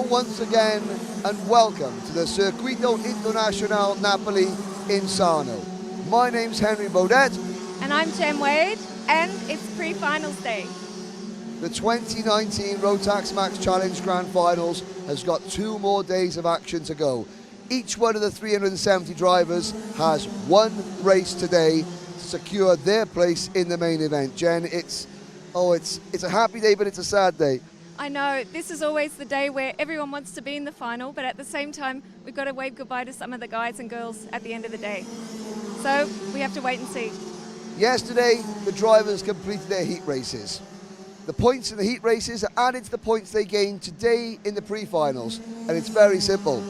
once again and welcome to the Circuito Internacional Napoli in Sarno. My name's Henry Baudet. And I'm Jem Wade, and it's pre-finals day. The 2019 Rotax Max Challenge Grand Finals has got 2 more days of action to go. Each one of the 370 drivers has one race today to secure their place in the main event. Jen, it's a happy day, but it's a sad day. I know, this is always the day where everyone wants to be in the final, but at the same time, we've got to wave goodbye to some of the guys and girls at the end of the day. So we have to wait and see. Yesterday, the drivers completed their heat races. The points in the heat races are added to the points they gained today in the pre-finals, and it's very simple.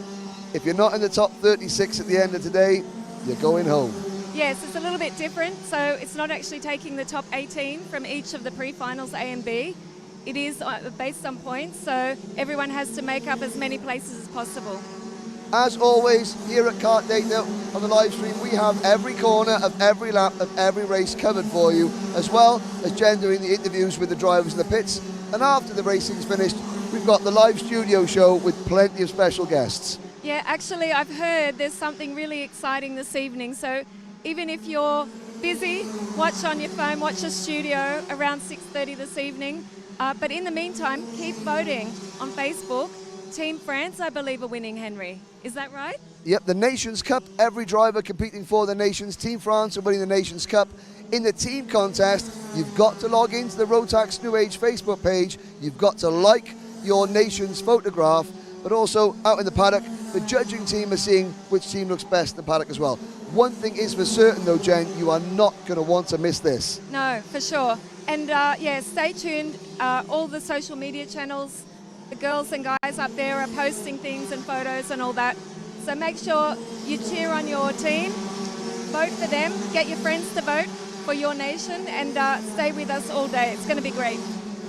If you're not in the top 36 at the end of today, you're going home. Yes, it's a little bit different, so it's not actually taking the top 18 from each of the pre-finals A and B. It is based on points, so everyone has to make up as many places as possible. As always, here at KART-DATA on the live stream, we have every corner of every lap of every race covered for you, as well as Jen doing the interviews with the drivers in the pits. And after the racing's finished, we've got the live studio show with plenty of special guests. Yeah, actually, I've heard there's something really exciting this evening, so even if you're busy, watch on your phone, watch the studio around 6:30 this evening. But in the meantime, keep voting on Facebook. Team France, I believe, are winning, Henry. Is that right? Yep, the Nations Cup, every driver competing for the Nations. Team France are winning the Nations Cup. In the team contest, you've got to log into the Rotax New Age Facebook page. You've got to like your nation's photograph, but also out in the paddock, the judging team are seeing which team looks best in the paddock as well. One thing is for certain though, Jen, you are not going to want to miss this. No, for sure. And yeah, stay tuned. All the social media channels, the girls and guys up there are posting things and photos and all that. So make sure you cheer on your team, vote for them, get your friends to vote for your nation, and stay with us all day. It's going to be great.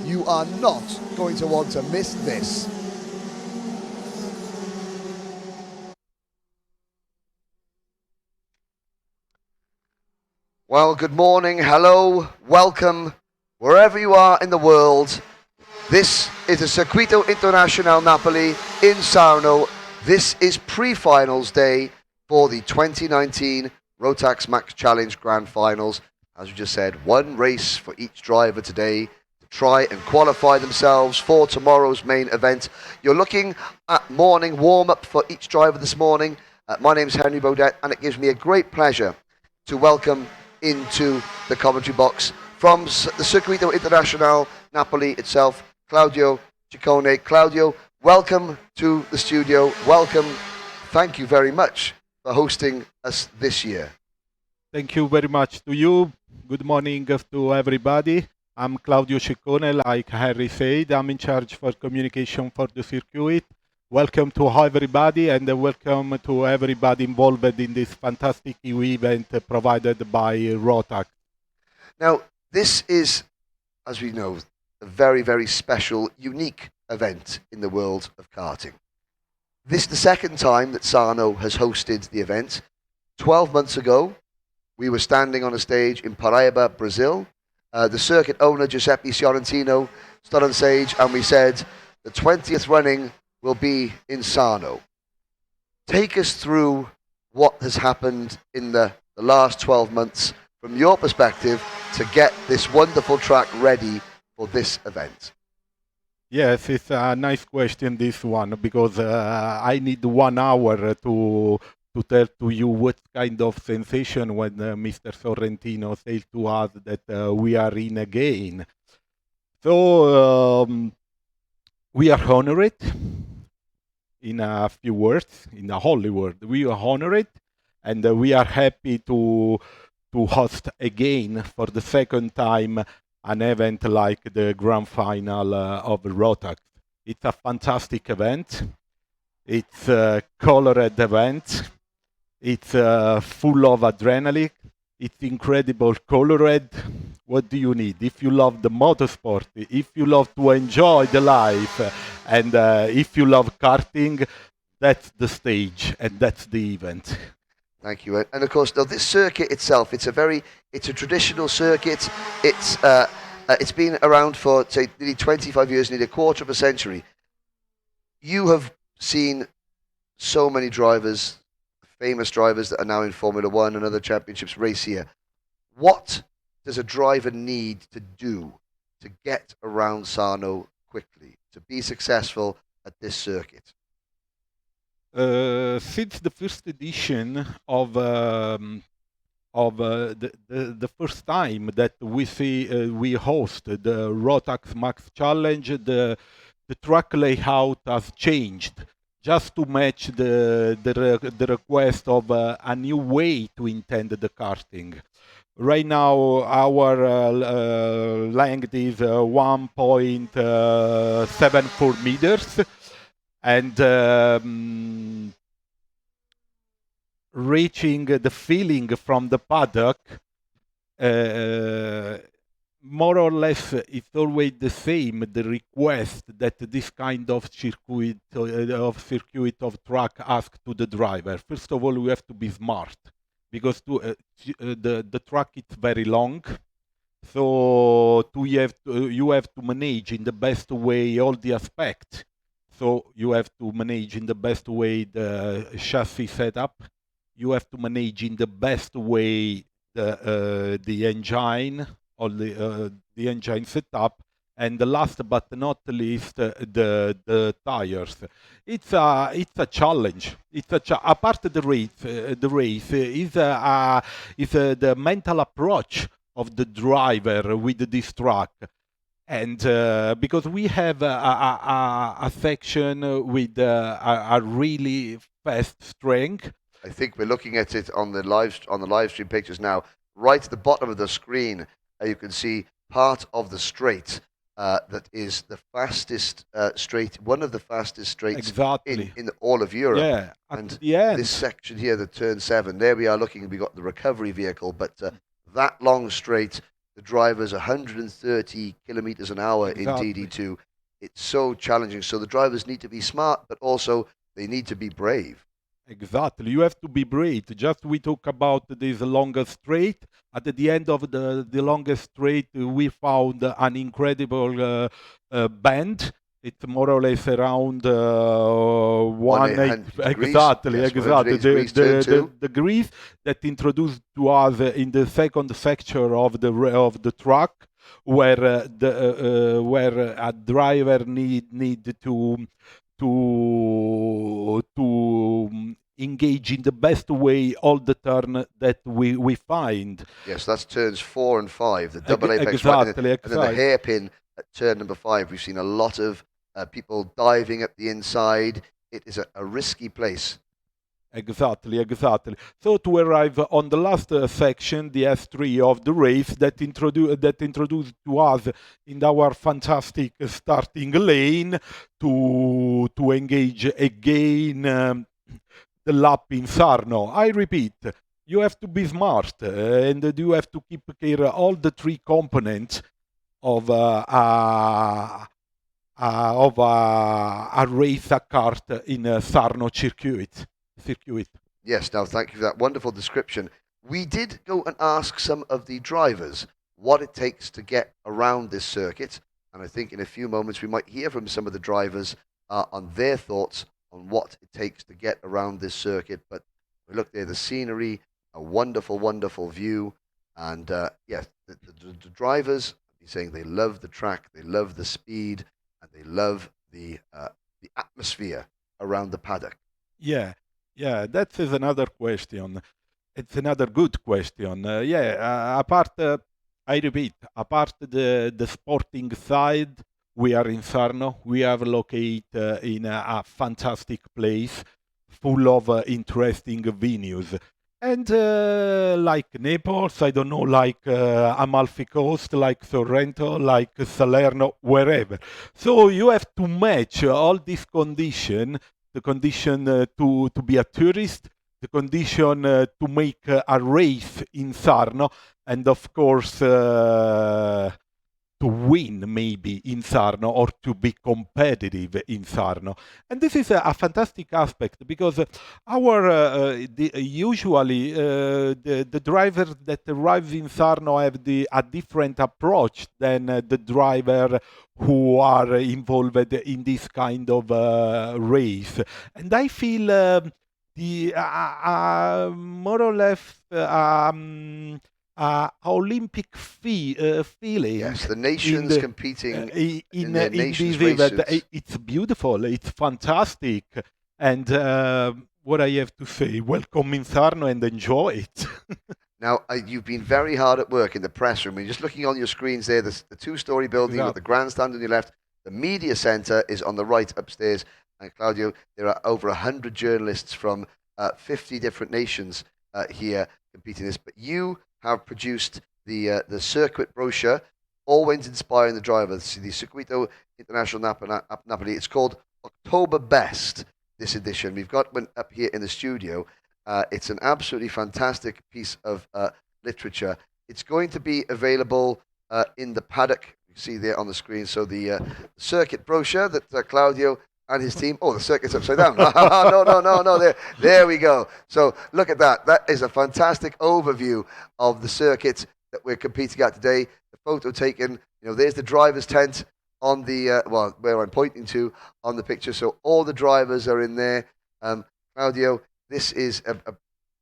You are not going to want to miss this. Well, good morning, hello, welcome, wherever you are in the world. This is the Circuito Internacional Napoli in Sarno. This is pre-finals day for the 2019 Rotax Max Challenge Grand Finals. As we just said, one race for each driver today to try and qualify themselves for tomorrow's main event. You're looking at morning warm-up for each driver this morning. My name's Henry Baudet, and it gives me a great pleasure to welcome into the commentary box from the Circuito Internacional Napoli itself, Claudio Ciccone. Claudio, welcome to the studio. Welcome. Thank you very much for hosting us this year. Thank you very much to you. Good morning to everybody. I'm Claudio Ciccone, like Harry said. I'm in charge for communication for the circuit. Welcome to everybody, and welcome to everybody involved in this fantastic event provided by Rotax. Now, this is, as we know, a very, very special, unique event in the world of karting. This is the second time that Sarno has hosted the event. 12 months ago, we were standing on a stage in Paraíba, Brazil. The circuit owner, Giuseppe Fiorentino, stood on stage and we said, the 20th running will be in Sarno. Take us through what has happened in the last 12 months from your perspective to get this wonderful track ready for this event. Yes, it's a nice question, this one, because I need 1 hour to tell to you what kind of sensation when Mr. Sorrentino said to us that we are in again. So we are honored. In a few words, in a holy word, we are honored, and we are happy to host again for the second time an event like the grand final of Rotax. It's a fantastic event. It's a colored event. It's full of adrenaline. It's incredible colored. What do you need? If you love the motorsport, if you love to enjoy the life, and if you love karting, that's the stage and that's the event. Thank you. And of course, now this circuit itself, it's a traditional circuit. It's been around for, say, nearly 25 years, nearly a quarter of a century. You have seen so many drivers, famous drivers that are now in Formula One and other championships race here. What does a driver need to do to get around Sarno quickly, to be successful at this circuit? Since the first edition of the first time that we host the Rotax Max Challenge, the track layout has changed just to match the request of a new way to intend the karting. Right now, our length is 1.74 meters, and reaching the feeling from the paddock, more or less, it's always the same. The request that this kind of circuit of track asks to the driver. First of all, we have to be smart because the track is very long. So you have to manage in the best way all the aspects. So you have to manage in the best way the chassis setup. You have to manage in the best way the engine, or the engine setup, and the last but not least, the tires. It's a challenge. Apart the race is the mental approach of the driver with this track. And because we have a section with a really fast strength. I think we're looking at it on the live stream pictures now. Right at the bottom of the screen, you can see part of the straight that is the fastest straight, one of the fastest straights exactly. in all of Europe. Yeah, and the end. This section here, the turn 7, there we are looking. We got the recovery vehicle, but that long straight, the driver's 130 kilometers an hour exactly. in DD2. It's so challenging. So the drivers need to be smart, but also they need to be brave. Exactly, you have to be brave. Just we talk about this longest straight. At the end of the longest straight, we found an incredible bend. It's more or less around 180 exactly, yes, exactly. The grease that introduced to us in the second sector of the track, where where a driver need to engage in the best way all the turn that we find. Yes, that's turns 4 and 5, the double apex exactly, right, and then the hairpin at turn number 5. We've seen a lot of people diving up the inside. It is a risky place. Exactly. So to arrive on the last section, the S3 of the race, that introduced to us in our fantastic starting lane to engage again the lap in Sarno. I repeat, you have to be smart and you have to keep care of all the three components of a race, a kart in Sarno circuit. Yes, now thank you for that wonderful description. We did go and ask some of the drivers what it takes to get around this circuit, and I think in a few moments we might hear from some of the drivers on their thoughts on what it takes to get around this circuit. But we look there, the scenery, a wonderful, wonderful view, and yes, the drivers are saying they love the track, they love the speed, and they love the atmosphere around the paddock. Yeah, that is another question. It's another good question. Apart, I repeat, apart the sporting side, we are in Sarno. We are located in a fantastic place, full of interesting venues. And like Naples, I don't know, like Amalfi Coast, like Sorrento, like Salerno, wherever. So you have to match all these conditions, the condition to be a tourist, the condition to make a race in Sarno, and of course win maybe in Sarno or to be competitive in Sarno. And this is a fantastic aspect because usually the drivers that arrive in Sarno have a different approach than the driver who are involved in this kind of race. And I feel the more or less Olympic feeling. Yes, the nations competing in their nations this event. races. It's beautiful. It's fantastic. And what I have to say, welcome in Sarno and enjoy it. Now, you've been very hard at work in the press room. You're just looking on your screens there, the two-story building with the grandstand on your left. The media center is on the right upstairs. And Claudio, there are over 100 journalists from 50 different nations here competing in this. But you have produced the circuit brochure, always inspiring the drivers. The Circuito International Napoli. It's called October Best, this edition. We've got one up here in the studio. It's an absolutely fantastic piece of literature. It's going to be available in the paddock. You see there on the screen. So the circuit brochure that Claudio and his team. Oh, the circuit's upside down. No. There we go. So look at that. That is a fantastic overview of the circuit that we're competing at today. The photo taken. There's the driver's tent on the where I'm pointing to on the picture. So all the drivers are in there. Claudio, this is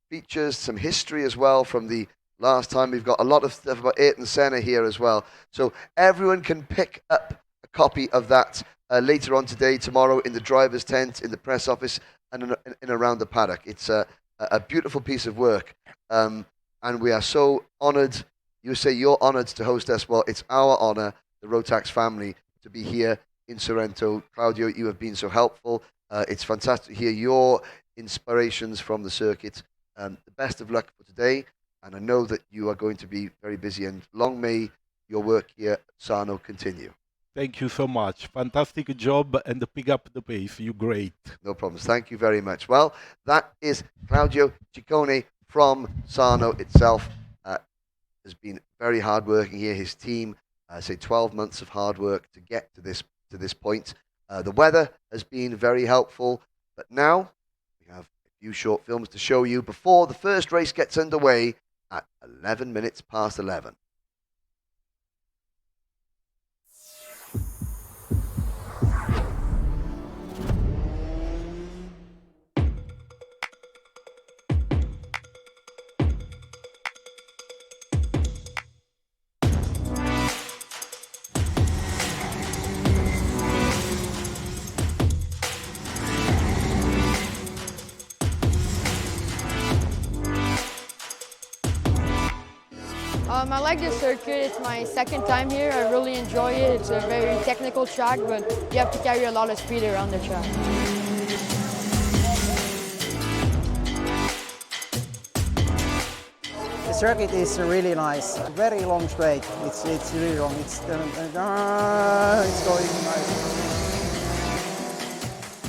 features some history as well from the last time. We've got a lot of stuff about Ayrton Senna here as well. So everyone can pick up a copy of that later on today, tomorrow, in the driver's tent, in the press office, and in around the paddock. It's a beautiful piece of work. And we are so honored. You say you're honored to host us. Well, it's our honor, the Rotax family, to be here in Sorrento. Claudio, you have been so helpful. It's fantastic to hear your inspirations from the circuit. The best of luck for today, and I know that you are going to be very busy, and long may your work here at Sarno continue. Thank you so much. Fantastic job, and pick up the pace. You're great. No problems. Thank you very much. Well, that is Claudio Ciccone from Sarno itself. Has been very hard working here. His team, say 12 months of hard work to get to this point. The weather has been very helpful, but now we have a few short films to show you before the first race gets underway at 11 minutes past 11. I like this circuit. It's my second time here. I really enjoy it. It's a very technical track, but you have to carry a lot of speed around the track. The circuit is really nice. Very long straight. It's really long. It's going nice.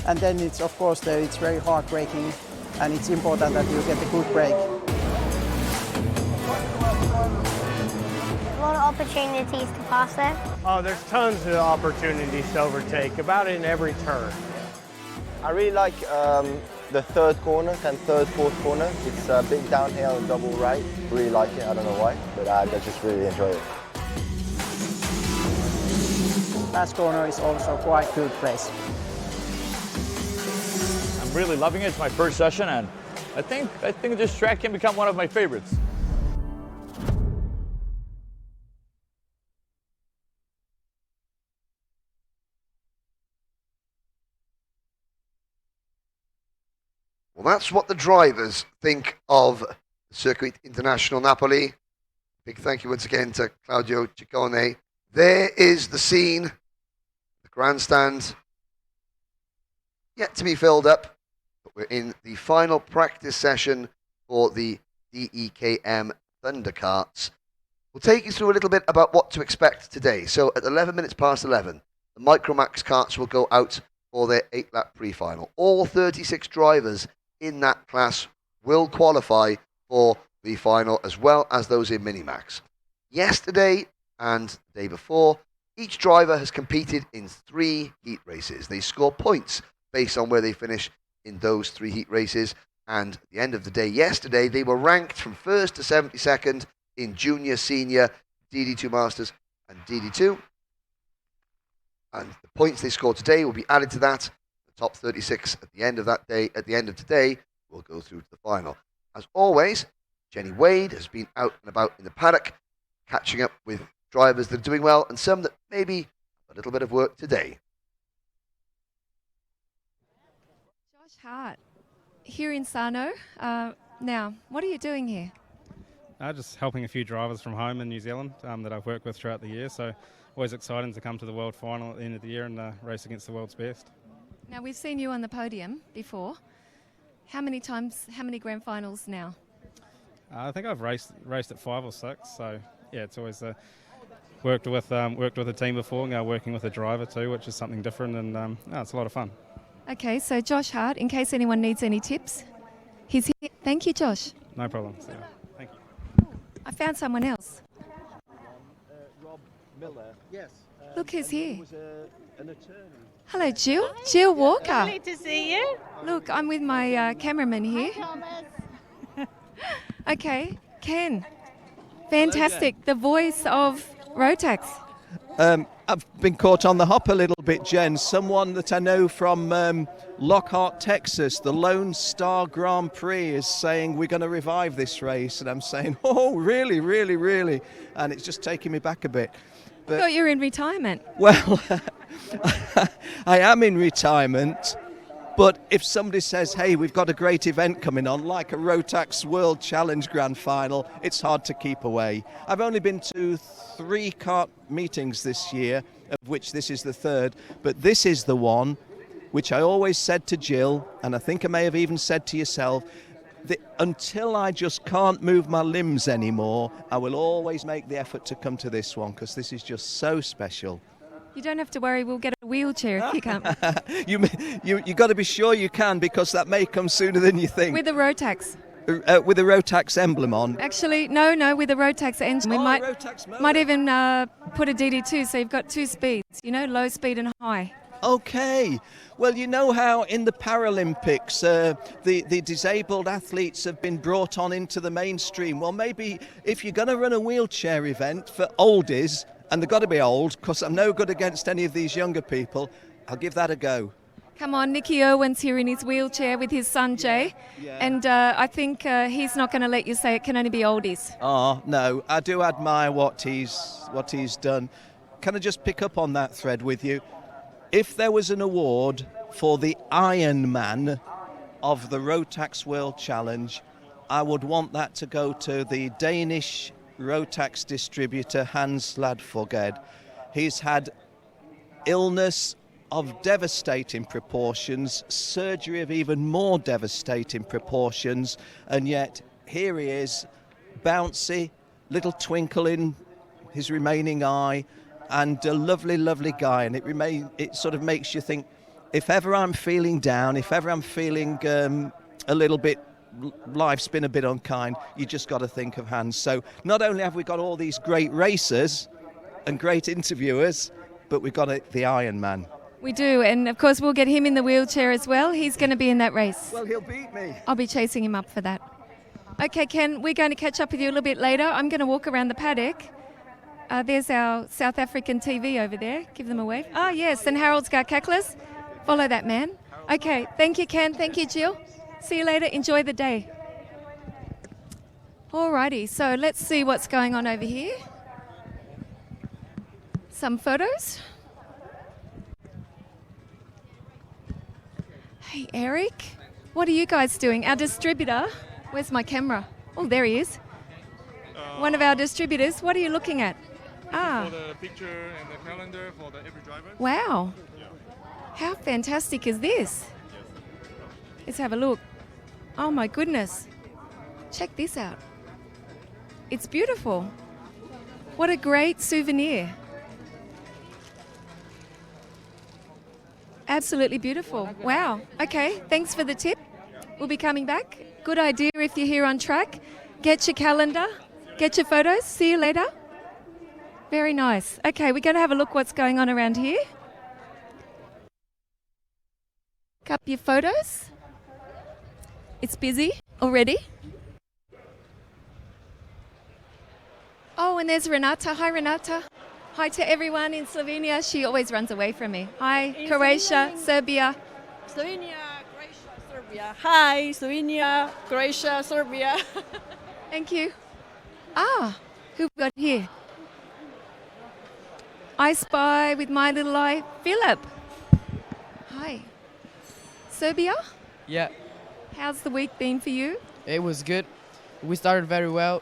And then it's of course it's very hard braking, and it's important that you get a good brake. A lot of opportunities to pass there. Oh, there's tons of opportunities to overtake, about in every turn. I really like the third corner and fourth corner. It's a big downhill, double right. Really like it, I don't know why, but I just really enjoy it. Last corner is also quite good place. I'm really loving it. It's my first session, and I think this track can become one of my favorites. Well, that's what the drivers think of Circuit International Napoli. Big thank you once again to Claudio Ciccone. There is the scene, the grandstand, yet to be filled up, but we're in the final practice session for the DEKM Thunder Karts. We'll take you through a little bit about what to expect today. So at 11 minutes past 11, the Micromax karts will go out for their 8-lap pre-final. All 36 drivers in that class will qualify for the final, as well as those in Minimax. Yesterday, and the day before. Each driver has competed in 3 heat races. They score points based on where they finish in those 3 heat races. And at the end of the day yesterday, they were ranked from 1st to 72nd in junior, senior, DD2 Masters and DD2. And the points they scored today will be added to that. The top 36 at the end of that day, at the end of today, will go through to the final. As always, Jenny Wade has been out and about in the paddock, catching up with drivers that are doing well and some that maybe a little bit of work today. Josh Hart, here in Sarno. Now, what are you doing here? Just helping a few drivers from home in New Zealand that I've worked with throughout the year. So always exciting to come to the World Final at the end of the year and race against the world's best. Now, we've seen you on the podium before. How many times, how many grand finals now? I think I've raced at 5 or 6. So yeah, it's always worked with a team before, now working with a driver too, which is something different, and it's a lot of fun. Okay, so Josh Hart, in case anyone needs any tips, he's here. Thank you, Josh. No problem. So, thank you. I found someone else. Rob Miller. Yes. Look who's here. Was an attorney. Hello, Jill. Jill Walker. Lovely to see you. Look, I'm with my cameraman here. Okay, Ken. Fantastic. The voice of Rotax. I've been caught on the hop a little bit, Jen. Someone that I know from Lockhart, Texas, the Lone Star Grand Prix, is saying we're going to revive this race. And I'm saying, oh, really, really, really? And it's just taking me back a bit. I thought you were in retirement. Well, I am in retirement. But if somebody says, hey, we've got a great event coming on, like a Rotax World Challenge Grand Final, it's hard to keep away. I've only been to 3 kart meetings this year, of which this is the 3rd, but this is the one which I always said to Jill, and I think I may have even said to yourself, that until I just can't move my limbs anymore, I will always make the effort to come to this one, because this is just so special. You don't have to worry, we'll get a wheelchair if you come. You got to be sure you can, because that may come sooner than you think. With a Rotax. With a Rotax emblem on. Actually, no, with a Rotax engine. We might even put a DD2, so you've got 2 speeds, low speed and high. Okay. Well, you know how in the Paralympics the disabled athletes have been brought on into the mainstream. Well, maybe if you're going to run a wheelchair event for oldies, and they've got to be old, because I'm no good against any of these younger people, I'll give that a go. Come on, Nicky Irwin's here in his wheelchair with his son Jay, and I think he's not going to let you say it can only be oldies. Oh, no, I do admire what he's done. Can I just pick up on that thread with you? If there was an award for the Iron Man of the Rotax World Challenge, I would want that to go to the Danish Rotax distributor Hans Ladfoged. He's had illness of devastating proportions, surgery of even more devastating proportions, and yet here he is, bouncy, little twinkle in his remaining eye, and a lovely, lovely guy. And it sort of makes you think, if ever I'm feeling down, if ever I'm feeling a little bit, life's been a bit unkind, you just got to think of Hans. So not only have we got all these great racers and great interviewers, but we've got the Iron Man. We do, and of course we'll get him in the wheelchair as well. He's going to be in that race. Well, he'll beat me. I'll be chasing him up for that. Okay, Ken, we're going to catch up with you a little bit later. I'm going to walk around the paddock. There's our South African TV over there. Give them a wave. Ah, yes, and Harold's got Kaklas. Follow that man. Okay, thank you, Ken. Thank you, Jill. See you later. Enjoy the day. Alrighty, so let's see what's going on over here. Some photos. Hey, Eric. What are you guys doing? Our distributor. Where's my camera? Oh, there he is. One of our distributors. What are you looking at? For the picture and the calendar for every driver. Wow. How fantastic is this? Let's have a look. Oh my goodness. Check this out. It's beautiful. What a great souvenir. Absolutely beautiful. Wow. Okay, thanks for the tip. We'll be coming back. Good idea if you're here on track. Get your calendar, get your photos. See you later. Very nice. Okay, we're going to have a look what's going on around here. Up your photos. It's busy already. Oh, and there's Renata. Hi, Renata. Hi to everyone in Slovenia. She always runs away from me. Hi, Croatia, Serbia. Slovenia, Croatia, Serbia. Hi, Slovenia, Croatia, Serbia. Thank you. Ah, who we got here? I Spy with my little eye, Philip. Hi. Serbia? Yeah, How's the week been for you? it was good. We started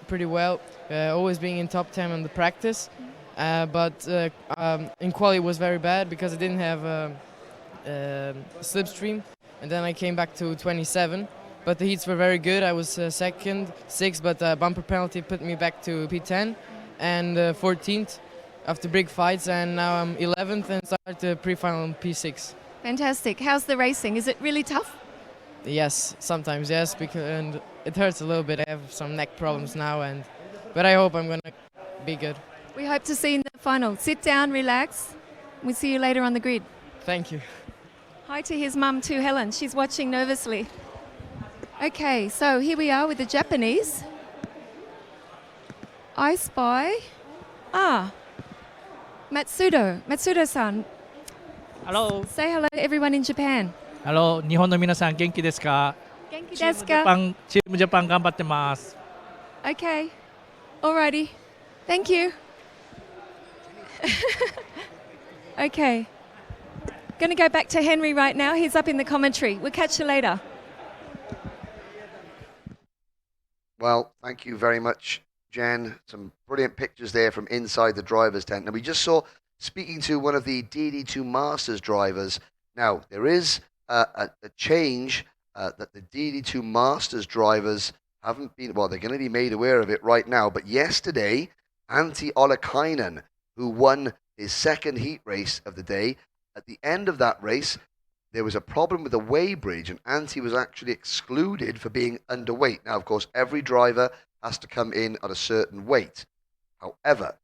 pretty well, always being in top 10 on the practice. But in quali it was very bad because I didn't have slipstream. And then I came back to 27. But the heats were very good. I was second, sixth, but bumper penalty put me back to P10 and 14th after big fights. And now I'm 11th and start the pre-final on P6. Fantastic. How's the racing? Is it really tough? Yes, sometimes yes, and it hurts a little bit. I have some neck problems now, but I hope I'm gonna be good. We hope to see you in the final. Sit down, relax. We'll see you later on the grid. Thank you. Hi to his mum too, Helen. She's watching nervously. Okay, so here we are with the Japanese. I Spy. Matsudo-san. Hello. Say hello to everyone in Japan. ハロー、日本の皆さん元気ですか？元気チームですか？チームジャパン頑張ってます。Okay. Alrighty. Thank you. Okay. Going to go back to Henry right now. He's up in the commentary. We'll catch you later. Well, thank you very much, Jen. Some brilliant pictures there from inside the driver's tent. Now, we just saw, speaking to one of the DD2 Masters drivers. Now, there is a change that the DD2 Masters drivers haven't been, well, they're going to be made aware of it right now. But yesterday, Antti Ollikainen, who won his second heat race of the day, at the end of that race, there was a problem with the weighbridge, and Antti was actually excluded for being underweight. Now, of course, every driver has to come in at a certain weight. However,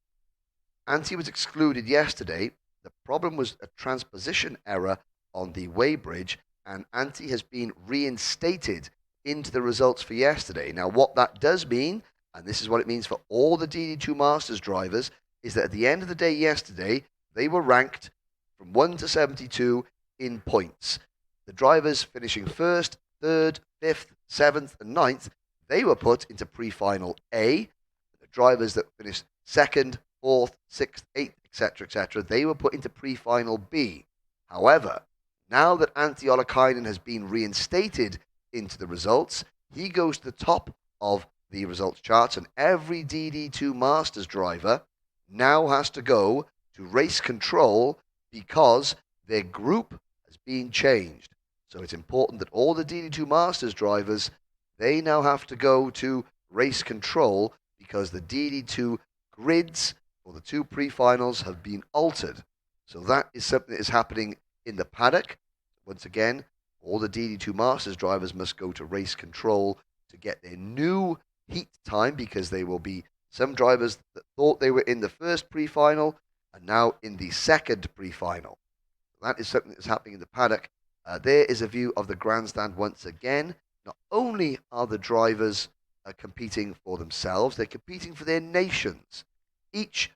Antti was excluded yesterday. The problem was a transposition error on the weighbridge, and Antti has been reinstated into the results for yesterday. Now, what that does mean, and this is what it means for all the DD2 Masters drivers, is that at the end of the day yesterday, they were ranked from 1 to 72 in points. The drivers finishing 1st, 3rd, 5th, 7th, and 9th, they were put into pre-final A. The drivers that finished 2nd, 4th, 6th, 8th, etc., they were put into pre-final B. However, now that Antti Ollikainen has been reinstated into the results, he goes to the top of the results charts, and every DD2 Masters driver now has to go to race control because their group has been changed. So it's important that all the DD2 Masters drivers, they now have to go to race control because the DD2 grids for the two pre-finals have been altered. So that is something that is happening in the paddock. Once again, all the DD2 Masters drivers must go to race control to get their new heat time, because there will be some drivers that thought they were in the first pre-final and now in the second pre-final. That is something that's happening in the paddock. There is a view of the grandstand once again. Not only are the drivers competing for themselves, they're competing for their nations. Each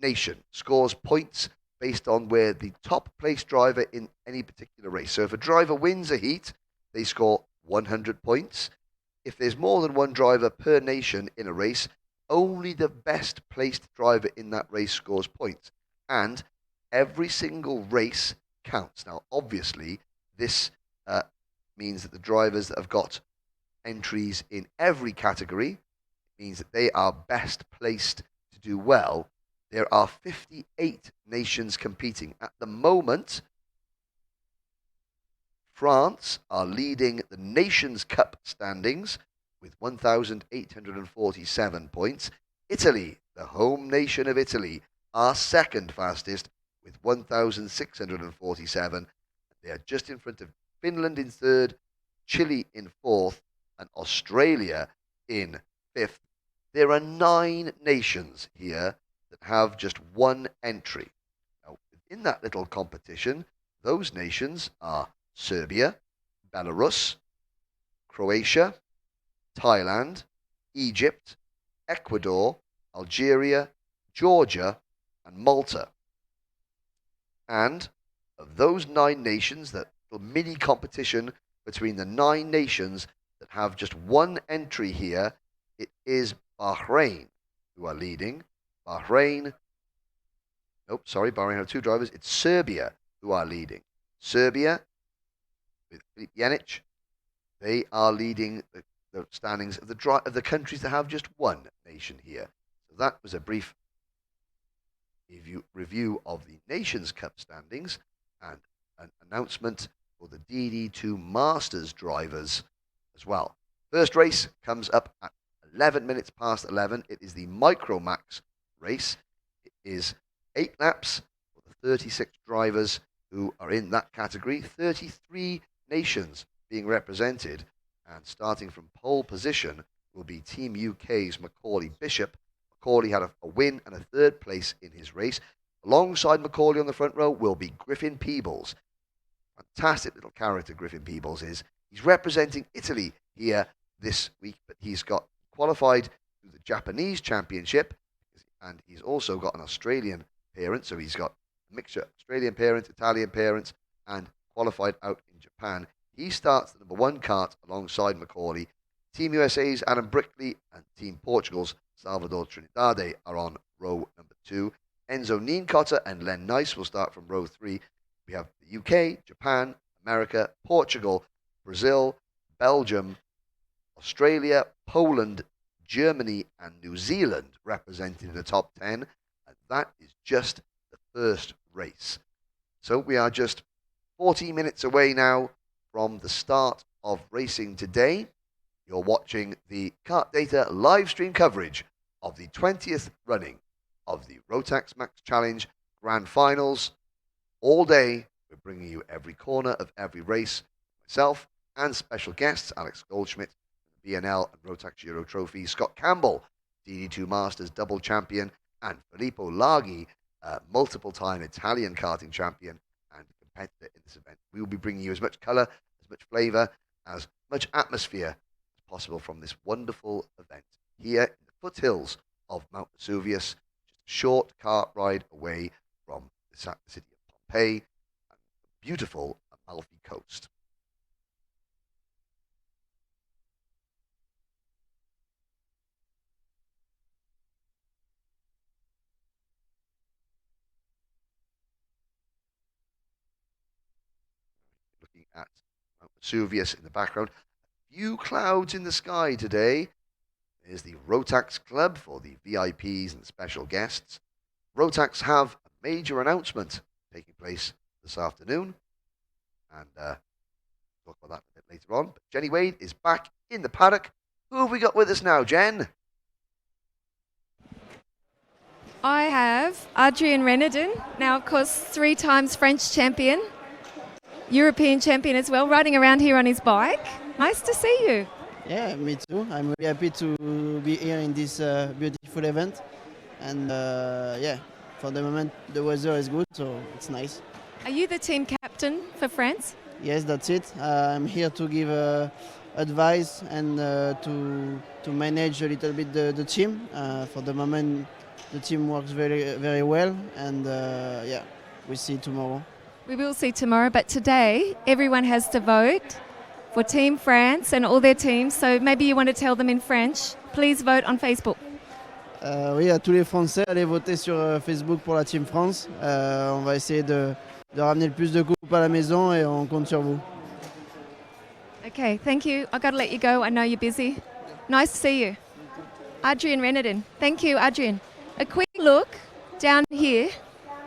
nation scores points based on where the top placed driver in any particular race. So if a driver wins a heat, they score 100 points. If there's more than one driver per nation in a race, only the best placed driver in that race scores points. And every single race counts. Now, obviously, this means that the drivers that have got entries in every category means that they are best placed to do well. There are 58 nations competing. At the moment, France are leading the Nations Cup standings with 1,847 points. Italy, the home nation of Italy, are second fastest with 1,647. They are just in front of Finland in third, Chile in fourth, and Australia in fifth. There are 9 nations here that have just one entry. Now, in that little competition, those nations are Serbia, Belarus, Croatia, Thailand, Egypt, Ecuador, Algeria, Georgia, and Malta. And of those 9 nations, that little mini competition between the 9 nations that have just one entry here, it is Bahrain who are leading. Bahrain have 2 drivers. It's Serbia who are leading. Serbia, with Filip Janic, they are leading the standings of the countries that have just one nation here. So that was a brief review of the Nations Cup standings and an announcement for the DD2 Masters drivers as well. First race comes up at 11 minutes past 11. It is the Micromax race. It is 8 laps for the 36 drivers who are in that category. 33 nations being represented, and starting from pole position will be Team UK's Macaulay Bishop. Macaulay had a win and a 3rd place in his race. Alongside Macaulay on the front row will be Griffin Peebles. Fantastic little character Griffin Peebles is. He's representing Italy here this week, but he's got qualified through the Japanese Championship, and he's also got an Australian parent, so he's got a mixture, Australian parent, Italian parent, and qualified out in Japan. He starts the number 1 kart alongside Macaulay. Team USA's Adam Brickley and Team Portugal's Salvador Trinidade are on row number 2. Enzo Nienkotter and Len Nice will start from row 3. We have the UK, Japan, America, Portugal, Brazil, Belgium, Australia, Poland, Germany, and New Zealand represented in the top 10. And that is just the first race. So we are just 40 minutes away now from the start of racing today. You're watching the KART-DATA live stream coverage of the 20th running of the Rotax Max Challenge Grand Finals. All day, we're bringing you every corner of every race. Myself and special guests, Alex Goldschmidt, BNL and Rotax Euro Trophy, Scott Campbell, DD2 Masters double champion, and Filippo Laghi, multiple-time Italian karting champion and competitor in this event. We will be bringing you as much colour, as much flavour, as much atmosphere as possible from this wonderful event here in the foothills of Mount Vesuvius, just a short kart ride away from the city of Pompeii and the beautiful Amalfi Coast. Looking at Mount Vesuvius in the background. A few clouds in the sky today. There's the Rotax Club for the VIPs and special guests. Rotax have a major announcement taking place this afternoon, and talk about that a bit later on. But Jenny Wade is back in the paddock. Who have we got with us now, Jen? I have Adrien Renardin, now of course 3 times French champion, European champion as well, riding around here on his bike. Nice to see you. Yeah, me too. I'm really happy to be here in this beautiful event. And yeah, for the moment the weather is good, so it's nice. Are you the team captain for France? Yes, that's it. I'm here to give advice and to manage a little bit the team. For the moment, the team works very well, and yeah, we see tomorrow. We will see tomorrow, but today everyone has to vote for Team France and all their teams. So maybe you want to tell them in French. Please vote on Facebook. Oui, à tous les Français, allez voter sur Facebook pour la Team France. On va essayer de ramener le plus de coupes à la maison et on compte sur vous. Okay, thank you. I've got to let you go. I know you're busy. Nice to see you. Adrien Renardin. Thank you, Adrien. A quick look down here,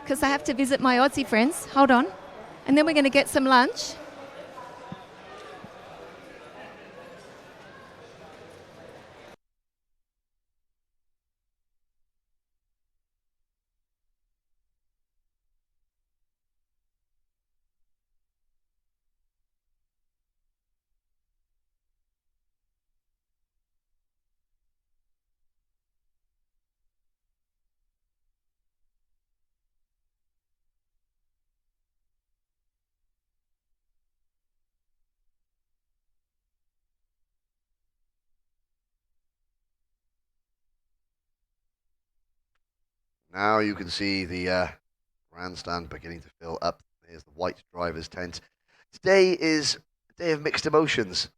because I have to visit my Aussie friends. Hold on. And then we're going to get some lunch. Now you can see the grandstand beginning to fill up. There's the white driver's tent. Today is a day of mixed emotions.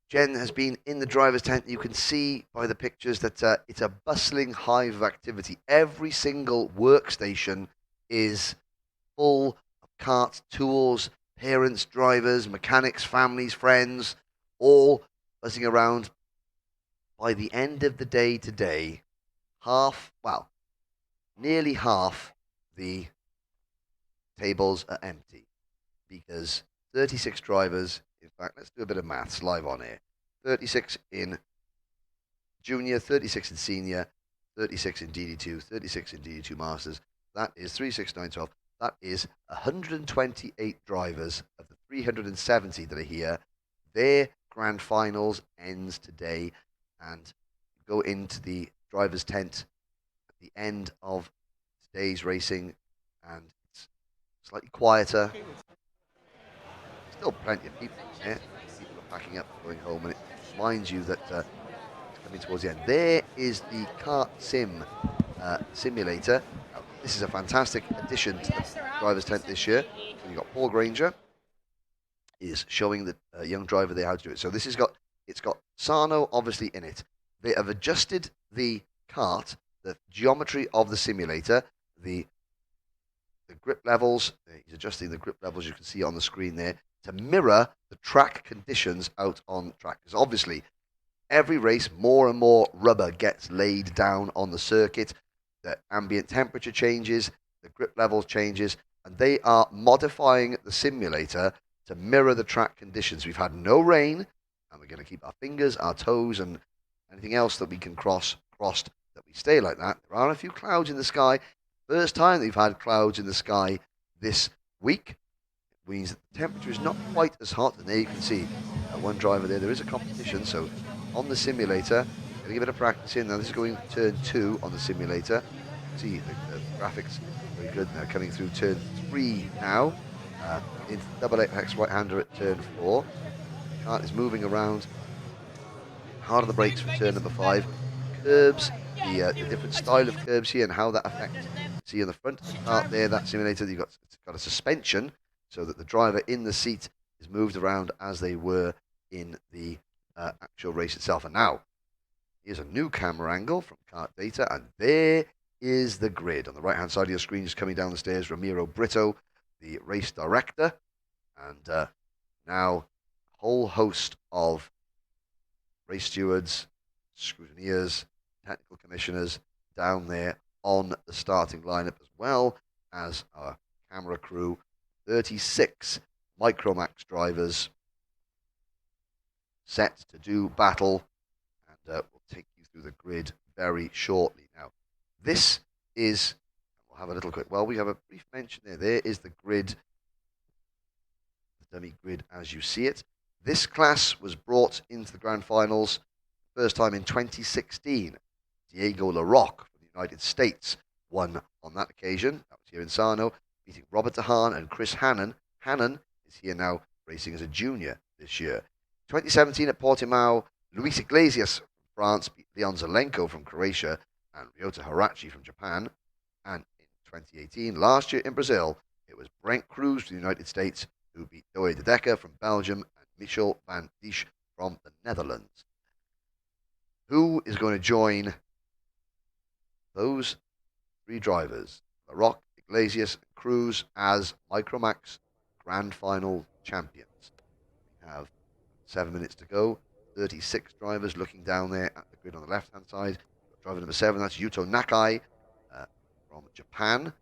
Jen has been in the driver's tent. You can see by the pictures that it's a bustling hive of activity. Every single workstation is full of carts, tools, parents, drivers, mechanics, families, friends, all buzzing around. By the end of the day today, nearly half the tables are empty because 36 drivers, in fact, let's do a bit of maths live on here. 36 in junior, 36 in senior, 36 in DD2, 36 in DD2 Masters. That is 3, 6, 9, 12. That is 128 drivers of the 370 that are here. Their grand finals ends today, and go into the driver's tent at the end of today's racing, and it's slightly quieter. Still plenty of people there. People are packing up, going home, and it reminds you that it's coming towards the end. There is the kart simulator. Now, this is a fantastic addition to the driver's tent this year. So you've got Paul Granger is showing the young driver there how to do it. So this has got, it's got Sarno obviously in it. They have adjusted the kart, the geometry of the simulator, the grip levels. He's adjusting the grip levels, you can see on the screen there, to mirror the track conditions out on track. Because obviously, every race, more and more rubber gets laid down on the circuit. The ambient temperature changes, the grip levels changes, and they are modifying the simulator to mirror the track conditions. We've had no rain, and we're going to keep our fingers, our toes, and anything else that we can crossed, that we stay like that. There are a few clouds in the sky. First time that we've had clouds in the sky this week. It means that the temperature is not quite as hot. And there you can see one driver there. There is a competition. So on the simulator, going to give it a practice in. Now this is going turn 2 on the simulator. See the graphics very good. Now coming through turn 3 now. Into double apex right-hander at turn 4. The kart is moving around. Hard on the brakes for turn number 5. Curbs, the different style of curbs here and how that affects. See on the front of the kart there, that simulator, it's got a suspension so that the driver in the seat is moved around as they were in the actual race itself. And now, here's a new camera angle from KART-DATA, and there is the grid. On the right-hand side of your screen, just coming down the stairs, Ramiro Brito, the race director, and now a whole host of race stewards, scrutineers, technical commissioners down there on the starting lineup, as well as our camera crew, 36 Micromax drivers set to do battle, and we'll take you through the grid very shortly. Now, this is, we'll have a little quick, well, we have a brief mention there. There is the grid, the dummy grid as you see it. This class was brought into the grand finals first time in 2016. Diego LaRocque from the United States won on that occasion. That was here in Sarno, beating Robert DeHaan and Chris Hannon. Hannon is here now racing as a junior this year. 2017 at Portimao, Luis Iglesias from France beat Leon Zelenko from Croatia and Ryota Harachi from Japan. And in 2018, last year in Brazil, it was Brent Cruz from the United States who beat Doe de Decker from Belgium and Michel van Diesch from the Netherlands. Who is going to join those three drivers, LaRocque, Iglesias, and Cruz, as Micromax Grand Final champions? We have 7 minutes to go. 36 drivers looking down there at the grid on the left-hand side. Driver number 7, that's Yuto Nakai from Japan.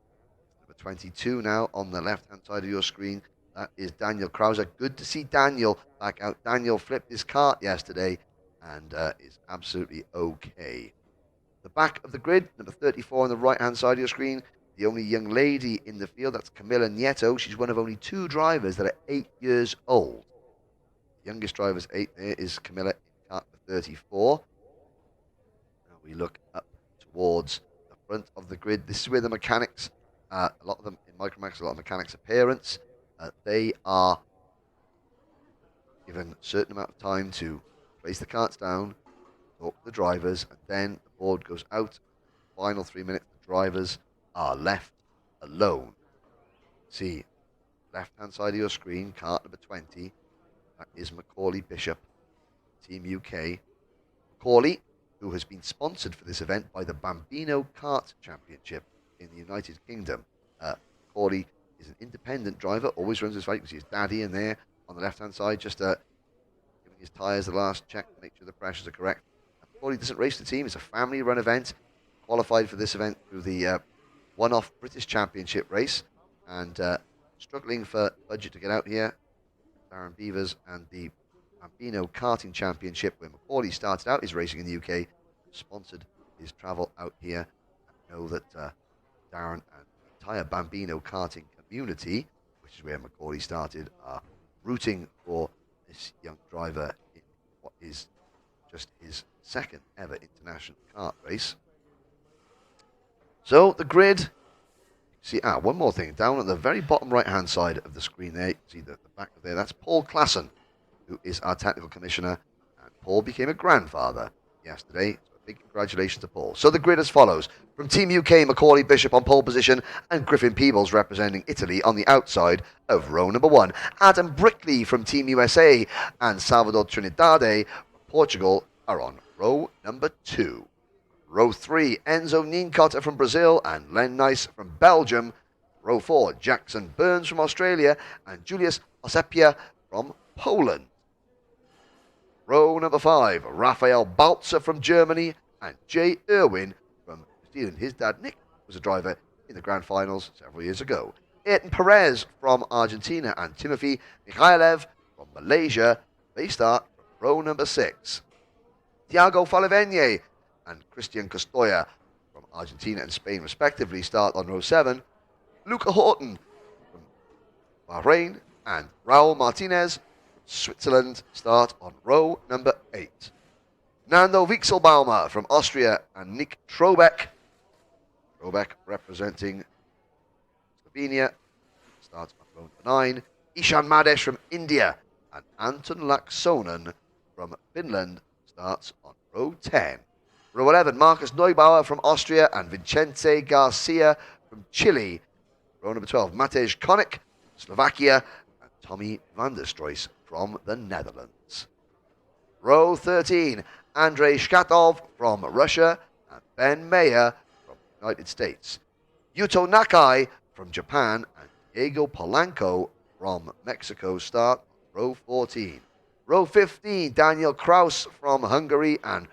Number 22 now on the left-hand side of your screen. That is Daniel Krauser. Good to see Daniel back out. Daniel flipped his kart yesterday and is absolutely okay. The back of the grid, number 34 on the right-hand side of your screen, the only young lady in the field, that's Camila Nieto. She's one of only 2 drivers that are 8 years old. The youngest driver's 8 there is Camila in kart 34. Now we look up towards the front of the grid. This is where the mechanics, a lot of them in Micromax, a lot of mechanics are parents. They are given a certain amount of time to place the carts down, talk to the drivers, and then the board goes out. Final 3 minutes, the drivers are left alone. See, left-hand side of your screen, kart number 20. That is Macaulay Bishop, Team UK. Macaulay, who has been sponsored for this event by the Bambino Kart Championship in the United Kingdom. Macaulay is an independent driver, always runs his fight. You can see his daddy in there on the left-hand side, just giving his tyres the last check to make sure the pressures are correct. Macaulay doesn't race the team. It's a family-run event. Qualified for this event through the one-off British Championship race, and struggling for budget to get out here. Darren Beavers and the Bambino Karting Championship, where Macaulay started out his racing in the UK, sponsored his travel out here. I know that Darren and the entire Bambino karting community, which is where Macaulay started, are rooting for this young driver in what is just his second ever international kart race. So the grid, see, one more thing, down at the very bottom right hand side of the screen there, you can see the back of there, that's Paul Klassen, who is our technical commissioner, and Paul became a grandfather yesterday. So a big congratulations to Paul. So the grid as follows: from Team UK, Macaulay Bishop on pole position and Griffin Peebles representing Italy on the outside of row number 1. Adam Brickley from Team USA and Salvador Trinidade from Portugal are on row number 2. Row 3, Enzo Nienkotter from Brazil and Len Nice from Belgium. Row 4, Jackson Burns from Australia and Julius Osepia from Poland. Row number 5, Rafael Balzer from Germany and Jay Irwin from New Zealand. His dad, Nick, was a driver in the Grand Finals several years ago. Ayrton Perez from Argentina and Timothy Mikhailev from Malaysia. They start from row number 6. Thiago Falavenye and Christian Costoya from Argentina and Spain respectively start on row 7. Luca Horton from Bahrain and Raul Martinez from Switzerland start on row number 8. Nando Wieselbaumer from Austria and Nick Trobeck representing Slovenia starts on row number 9. Ishan Madesh from India and Anton Laksonen from Finland starts on row 10. Row 11, Marcus Neubauer from Austria and Vicente Garcia from Chile. Row number 12, Matej Konik, Slovakia, and Tommy van der Stroys from the Netherlands. Row 13, Andrei Shkatov from Russia and Ben Mayer from the United States. Yuto Nakai from Japan and Diego Polanco from Mexico start on row 14. Row 15, Daniel Kraus from Hungary and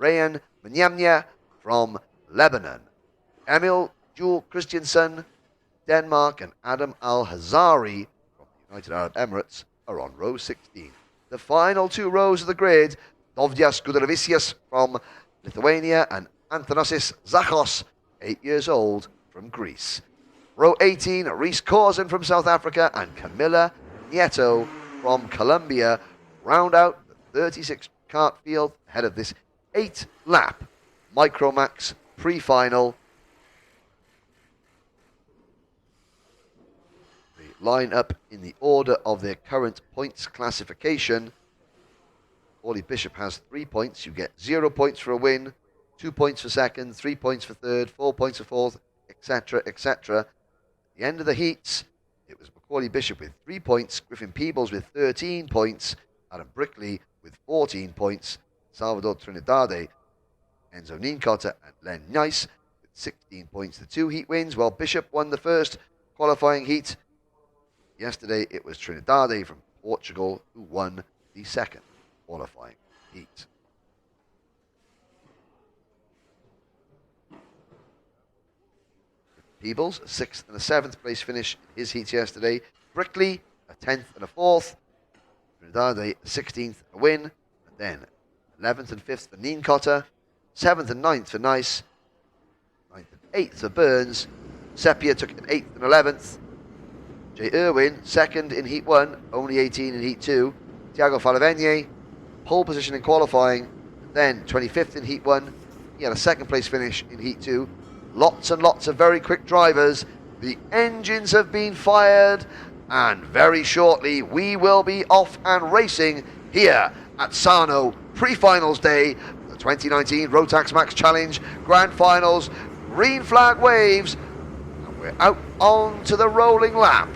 Rayan Mnyamnya from Lebanon. Emil Jule Christiansen, Denmark, and Adam Al-Hazari from the United Arab Emirates are on row 16. The final 2 rows of the grid, Dovdias Gudalavicius from Lithuania and Anthanasis Zachos, 8 years old, from Greece. Row 18, Reese Corson from South Africa and Camilla Nieto from Colombia round out the 36 kart field ahead of this 8-lap Micromax pre-final. They line up in the order of their current points classification. Macaulay Bishop has 3 points. You get 0 points for a win, 2 points for second, 3 points for third, 4 points for fourth, etc., etc. At the end of the heats, it was Macaulay Bishop with 3 points, Griffin Peebles with 13 points, Adam Brickley with 14 points, Salvador Trinidade, Enzo Nienkotter, and Len Nice with 16 points. The 2 heat wins, while Bishop won the first qualifying heat. Yesterday, it was Trinidade from Portugal who won the second qualifying heat. Peebles, a 6th and a 7th place finish in his heats yesterday. Brickley, a 10th and a 4th. Trinidade, a 16th, a win. And then 11th and 5th for Nienkotter. 7th and 9th for Nice. 9th and 8th for Burns. Sepia took an 8th and 11th. Jay Irwin, 2nd in Heat 1, only 18 in Heat 2. Thiago Falavenye, pole position in qualifying. Then 25th in Heat 1. He had a 2nd place finish in Heat 2. Lots and lots of very quick drivers. The engines have been fired, and very shortly we will be off and racing here at Sarno pre-finals day, the 2019 Rotax Max Challenge Grand Finals Green flag waves. And we're out onto the rolling lap.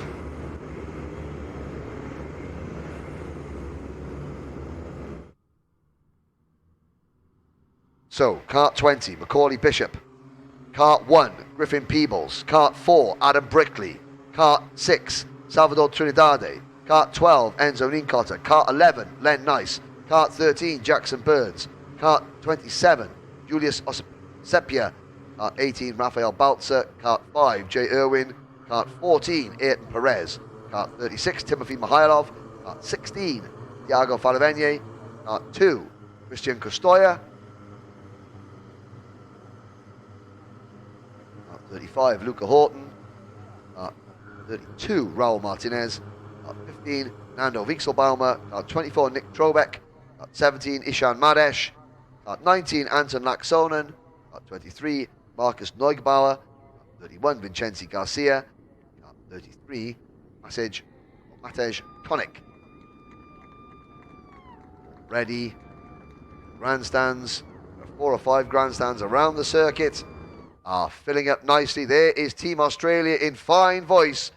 So, kart 20, Macaulay Bishop. Kart 1, Griffin Peebles. Kart 4, Adam Brickley. Kart 6, Salvador Trinidade. Kart 12, Enzo Nincotta. Kart 11, Len Nice. Kart 13, Jackson Burns. Kart 27, Julius Osepia. Kart 18, Rafael Baltzer. Kart 5, Jay Irwin. Kart 14, Ayrton Perez. Kart 36, Timothy Mihailov. Kart 16, Thiago Falavegne. Kart 2, Christian Costoya. 35, Luca Horton. 32, Raul Martinez. 15, Nando Wieselbaumer. 24, Nick Trobeck. 17, Ishan Madesh. 19, Anton Laxonen. 23, Marcus Neugebauer. 31, Vincenzi Garcia. 33, Matej Konik. Ready. Grandstands. 4 or 5 grandstands around the circuit are filling up nicely. There is Team Australia in fine voice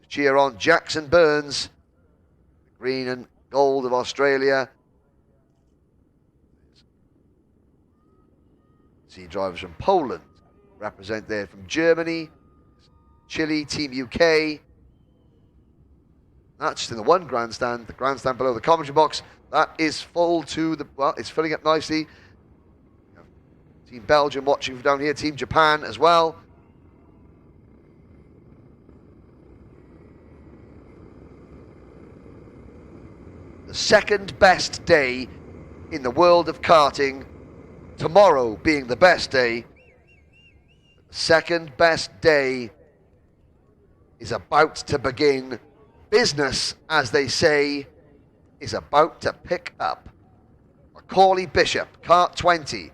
to cheer on Jackson Burns, the green and gold of Australia. See drivers from Poland represent there, from Germany, Chile, Team UK. That's just in the one grandstand. The grandstand below the commentary box, that is full to the, well, it's filling up nicely. Team Belgium watching from down here, Team Japan as well. The second best day in the world of karting, tomorrow being the best day. The second best day is about to begin. Business, as they say, is about to pick up. Macaulay Bishop, kart 20.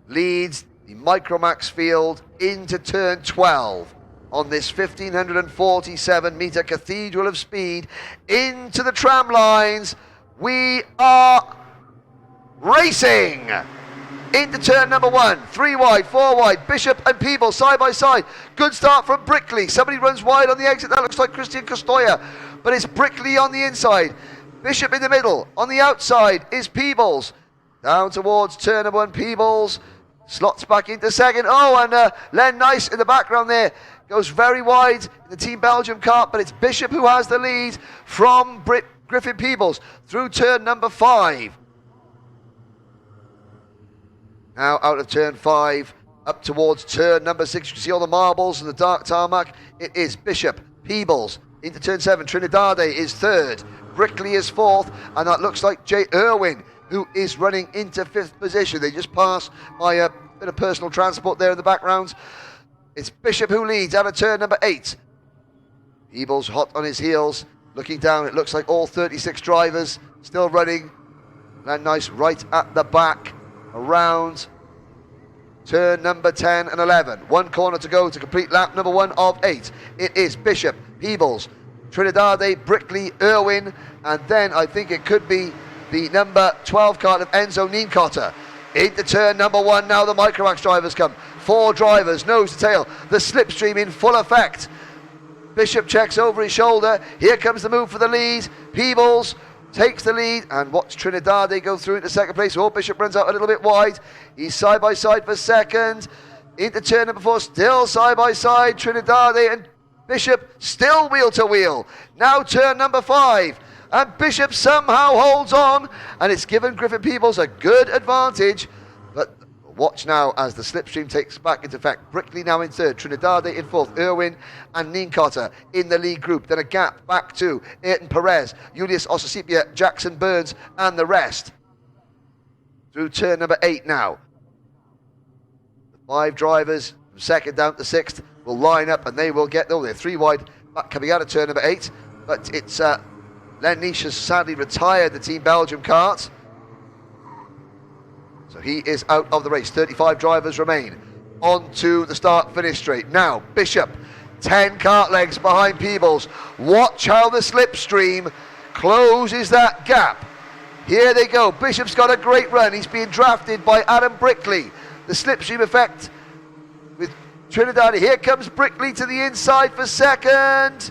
Leads the Micromax field into turn 12 on this 1547 metre cathedral of speed into the tram lines. We are racing into turn number 1. 3 wide, 4 wide, Bishop and Peebles side by side. Good start from Brickley. Somebody runs wide on the exit. That looks like Christian Costoya, but it's Brickley on the inside. Bishop in the middle. On the outside is Peebles. Down towards turn number 1, Peebles slots back into second. Oh, and Len Nice in the background there goes very wide in the Team Belgium kart, but it's Bishop who has the lead from Griffin Peebles through turn number 5. Now out of turn 5, up towards turn number 6. You can see all the marbles and the dark tarmac. It is Bishop, Peebles, into turn 7. Trinidade is 3rd. Brickley is 4th. And that looks like Jay Irwin, who is running into 5th position. They just pass by a bit of personal transport there in the background. It's Bishop who leads out of turn number 8. Peebles hot on his heels, looking down. It looks like all 36 drivers still running. And Nice right at the back around turn number 10 and 11. 1 corner to go to complete lap number 1 of 8. It is Bishop, Peebles, Trinidade, Brickley, Irwin, and then I think it could be the number 12 kart of Enzo Nincotta. Into turn number 1 now, the Micromax drivers come. 4 drivers, nose to tail. The slipstream in full effect. Bishop checks over his shoulder. Here comes the move for the lead. Peebles takes the lead, and watch Trinidade go through into second place. Oh, Bishop runs out a little bit wide. He's side by side for second. Into turn number 4, still side by side. Trinidade and Bishop still wheel to wheel. Now turn number 5. And Bishop somehow holds on, and it's given Griffin Peebles a good advantage. But watch now as the slipstream takes back into effect. Brickley now in 3rd, Trinidade in 4th, Irwin and Nincotta in the lead group. Then a gap back to Ayrton Perez, Julius Osasipia, Jackson Burns, and the rest. Through turn number 8 now. The 5 drivers from 2nd down to 6th will line up, and they will get, oh, they're 3 wide back coming out of turn number 8. But it's Len Nice has sadly retired the Team Belgium kart. So he is out of the race. 35 drivers remain. On to the start-finish straight. Now, Bishop, 10 kart legs behind Peebles. Watch how the slipstream closes that gap. Here they go. Bishop's got a great run. He's being drafted by Adam Brickley. The slipstream effect with Trinidad, here comes Brickley to the inside for second.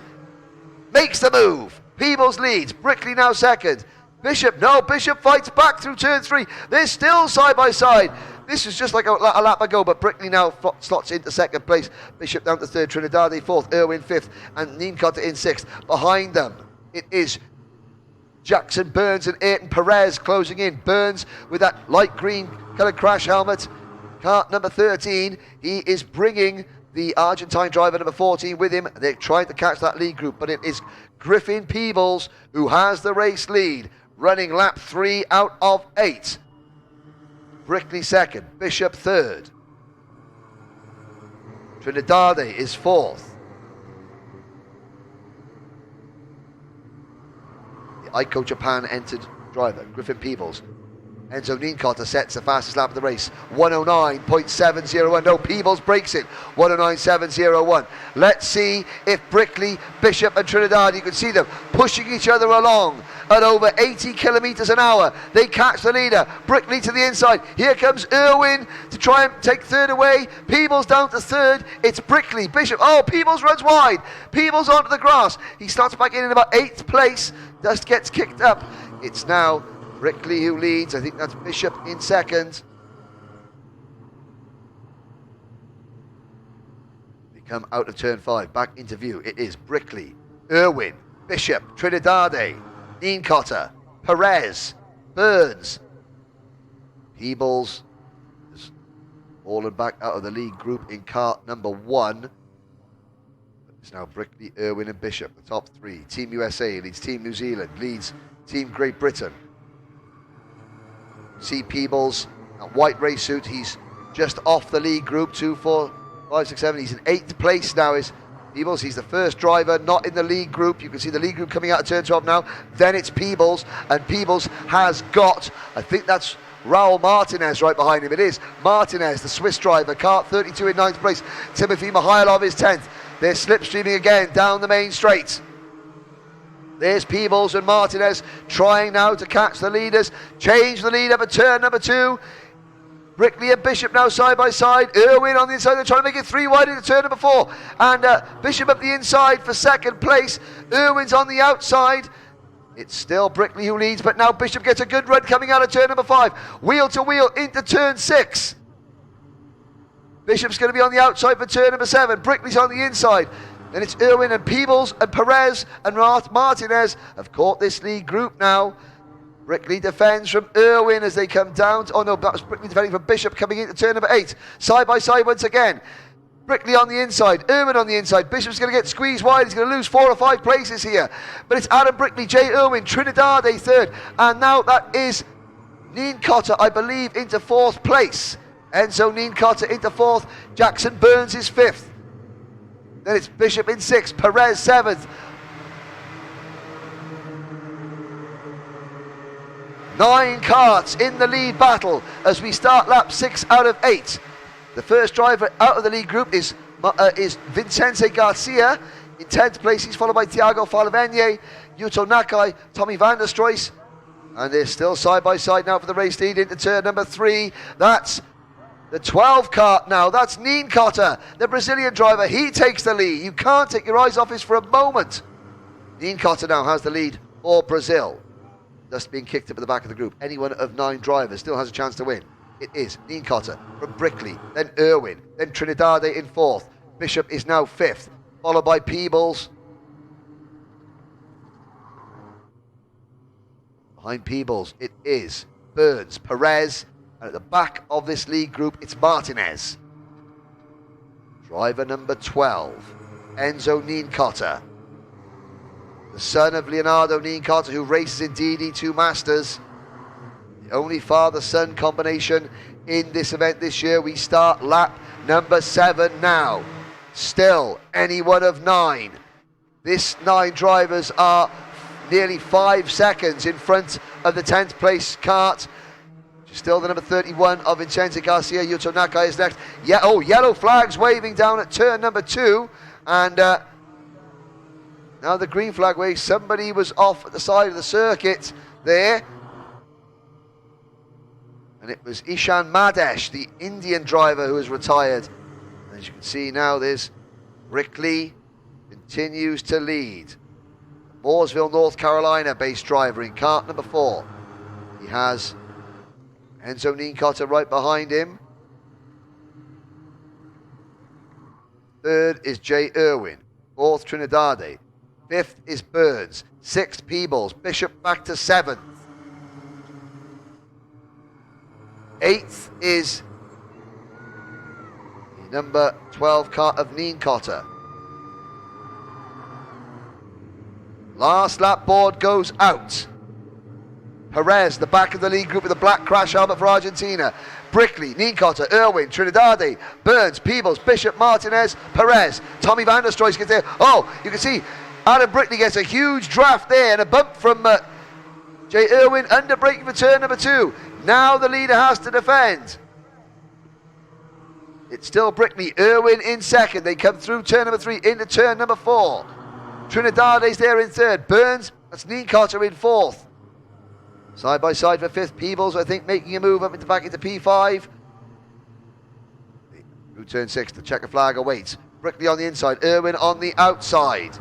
Makes the move. Peebles leads. Brickley now second. Bishop, no, Bishop fights back through turn 3. They're still side by side. This was just like a lap ago, but Brickley now slots into second place. Bishop down to third, Trinidad fourth, Irwin fifth, and Nienkotter in sixth. Behind them, it is Jackson, Burns, and Ayrton Perez closing in. Burns with that light green coloured crash helmet. Kart number 13, he is bringing the Argentine driver number 14 with him. They're trying to catch that lead group, but it is Griffin Peebles who has the race lead, running lap 3 out of 8. Brickley second, Bishop third. Trinidade is fourth. The Ico Japan entered driver, Griffin Peebles. Enzo Nienkotter sets the fastest lap of the race, 109.701. No, Peebles breaks it, 109.701. Let's see if Brickley, Bishop and Trinidad, you can see them pushing each other along at over 80 kilometres an hour. They catch the leader, Brickley to the inside. Here comes Irwin to try and take third away. Peebles down to third. It's Brickley, Bishop. Oh, Peebles runs wide. Peebles onto the grass. He starts back in about 8th place. Just gets kicked up. It's now Brickley who leads. I think that's Bishop in second. They come out of turn 5, back into view. It is Brickley, Irwin, Bishop, Trinidade, Nienkotter, Perez, Burns. Peebles has fallen back out of the lead group in kart number 1. It's now Brickley, Irwin and Bishop, the top 3. Team USA leads Team New Zealand, leads Team Great Britain. See Peebles, that white race suit, he's just off the lead group, 2, 4, 5, 6, 7. He's in 8th place now, is Peebles. He's the first driver not in the lead group. You can see the lead group coming out of turn 12 now. Then it's Peebles, and Peebles has got, I think that's Raul Martinez right behind him. It is Martinez, the Swiss driver, kart 32 in 9th place. Timothy Mihailov is 10th. They're slipstreaming again down the main straight. There's Peebles and Martinez trying now to catch the leaders. Change the lead up at turn number 2. Brickley and Bishop now side by side. Irwin on the inside. They're trying to make it 3 wide into turn number 4. And Bishop up the inside for second place. Irwin's on the outside. It's still Brickley who leads, but now Bishop gets a good run coming out of turn number 5. Wheel to wheel into turn 6. Bishop's going to be on the outside for turn number 7. Brickley's on the inside. Then it's Irwin and Peebles and Perez and Martinez have caught this lead group now. Brickley defends from Irwin as they come down. Oh no, that was Brickley defending from Bishop coming into turn number 8. Side by side once again. Brickley on the inside, Irwin on the inside. Bishop's going to get squeezed wide. He's going to lose 4 or 5 places here. But it's Adam Brickley, Jay Irwin, Trinidade third. And now that is Nienkotter, I believe, into 4th place. Enzo Nienkotter into 4th. Jackson Burns is 5th. Then it's Bishop in 6th, Perez 7th. 9 karts in the lead battle as we start lap 6 out of 8. The first driver out of the lead group is Vincenzo Garcia. In 10th place, he's followed by Thiago Falavenye, Yuto Nakai, Tommy van der Stroys. And they're still side by side now for the race lead into turn number 3. That's the 12 kart now. That's Nienkotter, the Brazilian driver. He takes the lead. You can't take your eyes off this for a moment. Nienkotter now has the lead for Brazil. Just being kicked up at the back of the group. Any one of 9 drivers still has a chance to win. It is Nienkotter from Brickley, then Irwin, then Trinidade in 4th. Bishop is now 5th, followed by Peebles. Behind Peebles, it is Burns, Perez, and at the back of this lead group, it's Martinez. Driver number 12, Enzo Nienkotter, the son of Leonardo Nienkotter, who races in DD2 Masters. The only father-son combination in this event this year. We start lap number 7 now. Still, any one of 9. This 9 drivers are nearly 5 seconds in front of the 10th place kart. Still the number 31 of Vincenzo Garcia. Yuto Nakai is next. Yeah, oh, yellow flags waving down at turn number 2. And now the green flag waves. Somebody was off at the side of the circuit there. And it was Ishan Madesh, the Indian driver, who was retired. as you can see now, there's Brickley continues to lead. Mooresville, North Carolina based driver in kart number 4. He has Enzo Nienkotter right behind him. Third is Jay Irwin. Fourth, Trinidade. Fifth is Burns. Sixth, Peebles. Bishop back to 7th. 8th is the number 12 kart of Nienkotter. Last lap board goes out. Perez, the back of the lead group with a black crash helmet for Argentina. Brickley, Nienkotter, Irwin, Trinidade, Burns, Peebles, Bishop, Martinez, Perez. Tommy van der Stroy gets there. Oh, you can see Adam Brickley gets a huge draft there and a bump from Jay Irwin under braking for turn number 2. Now the leader has to defend. It's still Brickley, Irwin in second. They come through turn number 3 into turn number 4. Trinidade's there in third. Burns, that's Nienkotter in 4th. Side by side for 5th. Peebles, I think, making a move up into back into P5. Through turn 6, the checker flag awaits. Brickley on the inside, Irwin on the outside.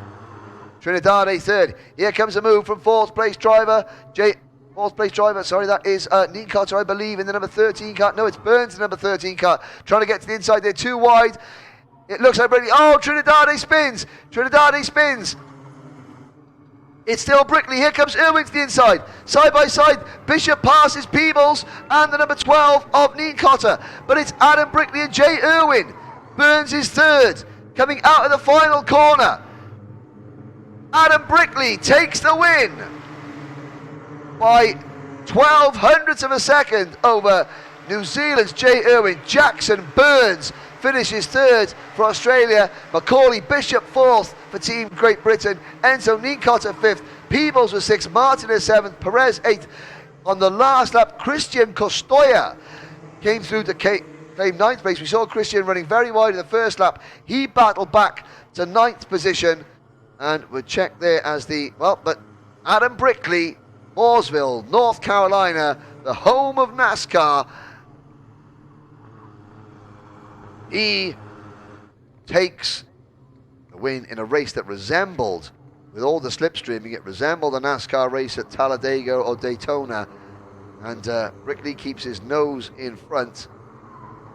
Trinidade third. Here comes a move from 4th place driver. That is Nienkotter, I believe, in the number 13 kart. No, it's Burns in the number 13 kart. Trying to get to the inside there, too wide. It looks like Brickley. Oh, Trinidade spins. It's still Brickley. Here comes Irwin to the inside. Side by side, Bishop passes Peebles and the number 12 of Nienkotter. But it's Adam Brickley and Jay Irwin. Burns is third. Coming out of the final corner. Adam Brickley takes the win by 12 hundredths of a second over New Zealand's Jay Irwin. Jackson Burns finishes third for Australia. Macaulay Bishop 4th for Team Great Britain. Enzo Nienkotter 5th. Peebles was 6th. Martinez 7th. Perez 8th. On the last lap, Christian Costoya came through to claim 9th place. We saw Christian running very wide in the first lap. He battled back to 9th position and would check there as but Adam Brickley, Mooresville, North Carolina, the home of NASCAR. He takes the win in a race that resembled, with all the slipstreaming, it resembled a NASCAR race at Talladega or Daytona. And Brickley keeps his nose in front,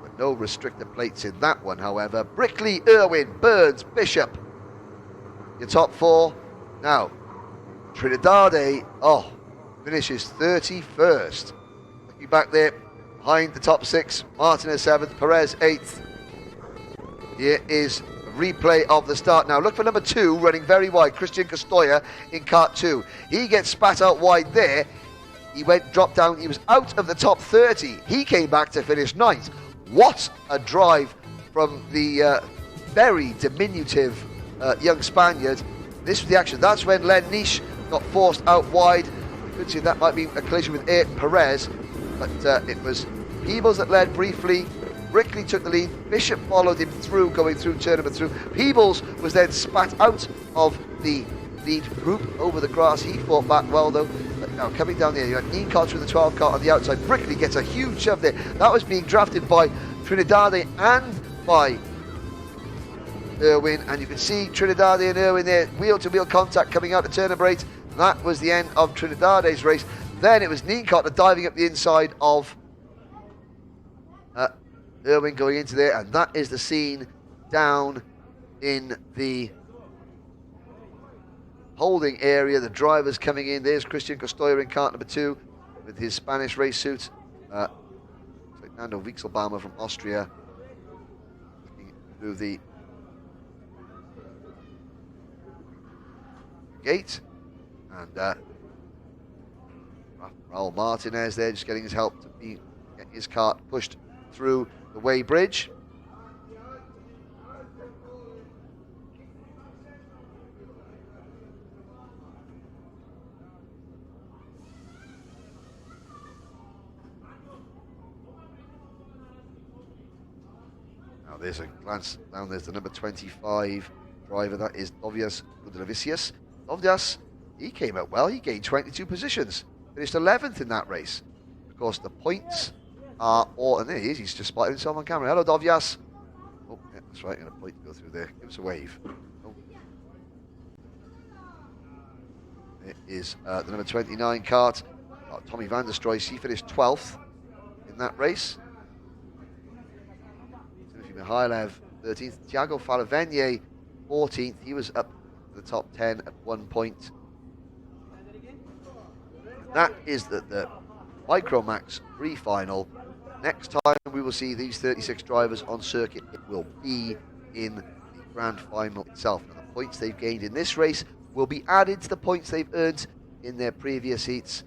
but no restrictor plates in that one, however. Brickley, Irwin, Burns, Bishop, your top 4. Now, Trinidade, finishes 31st. Looking back there, behind the top 6, Martinez 7th, Perez 8th. Here is a replay of the start. Now look for number 2 running very wide, Christian Costoya in kart 2. He gets spat out wide there. He dropped down, he was out of the top 30. He came back to finish 9th. What a drive from the very diminutive young Spaniard. This was the action. That's when Len Nish got forced out wide. You could see that might be a collision with Ayrton Perez, but it was Peebles that led briefly. Brickley took the lead. Bishop followed him through, going through turn number 2. Peebles was then spat out of the lead group over the grass. He fought back well though. But now coming down there, you had Nienkotter with the 12 kart on the outside. Brickley gets a huge shove there. That was being drafted by Trinidade and by Irwin, and you can see Trinidade and Irwin there, wheel-to-wheel contact coming out of turn number 8. That was the end of Trinidade's race. Then it was Nienkotter diving up the inside of Irwin going into there, and that is the scene down in the holding area. The drivers coming in. There's Christian Costoya in kart number 2 with his Spanish race suit. Fernando Wixelbaumer from Austria looking through the gate, and Raul Martinez there just getting his help to get his kart pushed through the Way Bridge. Now there's a glance down, there's the number 25 driver, that is Dovias Gudravicius. Dovias, he came out well, he gained 22 positions, finished 11th in that race. Of course the points are all, and there he is, he's just spotted himself on camera. Hello Dovias. Oh, yeah, That's right, going to point to go through there. Give us a wave. Oh. It is the number 29 kart. Tommy van der Stroy, he finished 12th in that race. Timothy Mihailev, 13th. Thiago Falavenye, 14th. He was up to the top 10 at 1 point. That is the Micromax pre-final. Next time we will see these 36 drivers on circuit, it will be in the grand final itself. Now, the points they've gained in this race will be added to the points they've earned in their previous heats.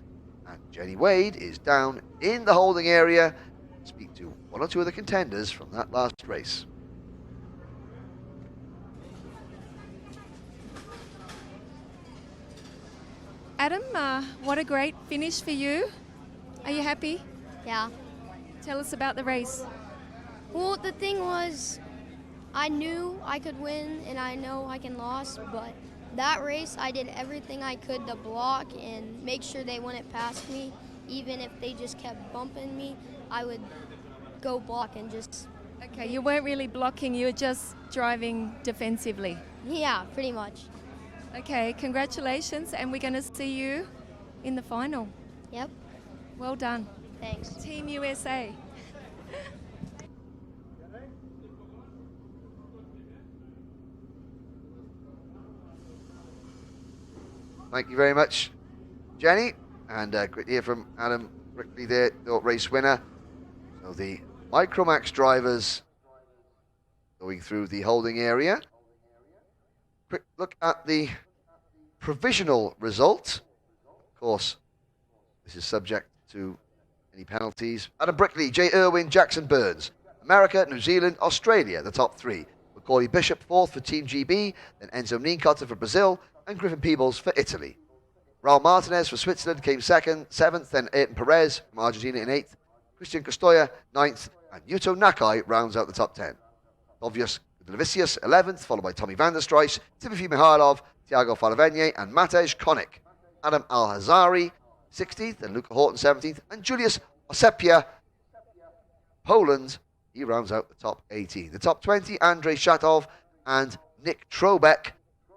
And Jenny Wade is down in the holding area to speak to one or two of the contenders from that last race. Adam, what a great finish for you. Are you happy? Yeah. Tell us about the race. Well, the thing was, I knew I could win and I know I can lose, but that race I did everything I could to block and make sure they wouldn't pass me. Even if they just kept bumping me, I would go block and just... Okay, you weren't really blocking, you were just driving defensively. Yeah, pretty much. Okay, congratulations, and we're going to see you in the final. Yep. Well done. Thanks. Team USA. Thank you very much, Jenny. And great to hear from Adam Brickley there, the race winner. So the Micromax drivers going through the holding area. Quick look at the provisional result. Of course, this is subject to any penalties. Adam Brickley, Jay Irwin, Jackson Burns. America, New Zealand, Australia, the top three. Macaulay Bishop, fourth for Team GB. Then Enzo Nienkotter for Brazil. And Griffin Peebles for Italy. Raul Martinez for Switzerland came second, seventh. Then Ayrton Perez from Argentina in eighth. Christian Costoya, ninth. And Yuto Nakai rounds out the top 10. Obvious Delvicius, 11th, followed by Tommy van der Struijs, Timothy Mihailov, Thiago Falavenye, and Matej Konik. Adam Al-Hazari, 16th, and Luca Horton, 17th, and Julius Osepia, Poland, he rounds out the top 18. The top 20, Andrei Shatov and Nick Trobeck.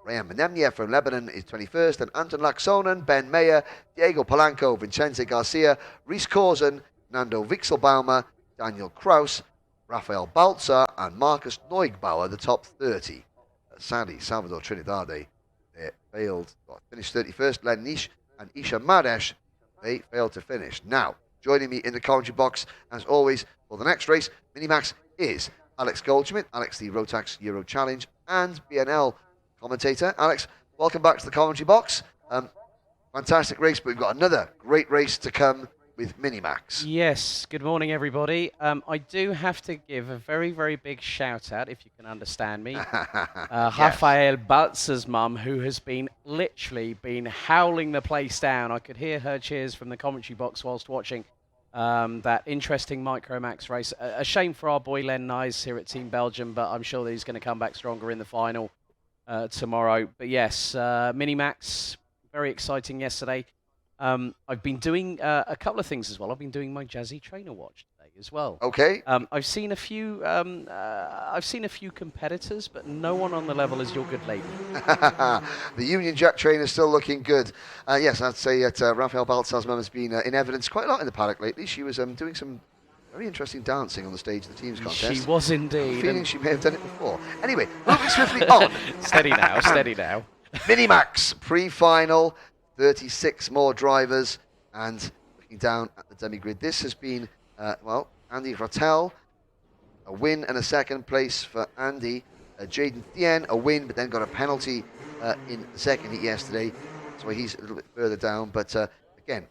Ryan Menemniev from Lebanon is 21st, and Anton Laksonen, Ben Mayer, Diego Polanco, Vincenzo Garcia, Reese Corson, Nando Wixelbaumer, Daniel Kraus, Rafael Baltzar, and Marcus Neugbauer, the top 30. Sadly, Salvador Trinidade, they failed, finished 31st. Len Nish and Isha Madesh, they failed to finish. Now, joining me in the commentary box, as always, for the next race, Minimax, is Alex Goldschmidt. Alex, the Rotax Euro Challenge and BNL commentator. Alex, welcome back to the commentary box. Fantastic race, but we've got another great race to come with Minimax. Yes, good morning everybody. I do have to give a very, very big shout out, if you can understand me. Rafael Baltzer's mum, who has been literally howling the place down. I could hear her cheers from the commentary box whilst watching that interesting Micromax race. A shame for our boy Len Nyes here at Team Belgium, but I'm sure that he's going to come back stronger in the final tomorrow. But yes, Minimax, very exciting yesterday. I've been doing a couple of things as well. I've been doing my Jazzy Trainer Watch today as well. Okay. I've seen a few. I've seen a few competitors, but no one on the level as your good lady. The Union Jack trainer is still looking good. Yes, I'd say that Rafael Baltzar's mum has been in evidence quite a lot in the paddock lately. She was doing some very interesting dancing on the stage of the teams contest. She was indeed. Feeling she may have done it before. Anyway, moving swiftly on. Steady now, steady now. Minimax pre-final. 36 more drivers, and looking down at the dummy grid, this has been, well, Andy Rattel, a win and a second place for Andy. Jaden Thien, a win, but then got a penalty in the second heat yesterday, so he's a little bit further down. But again,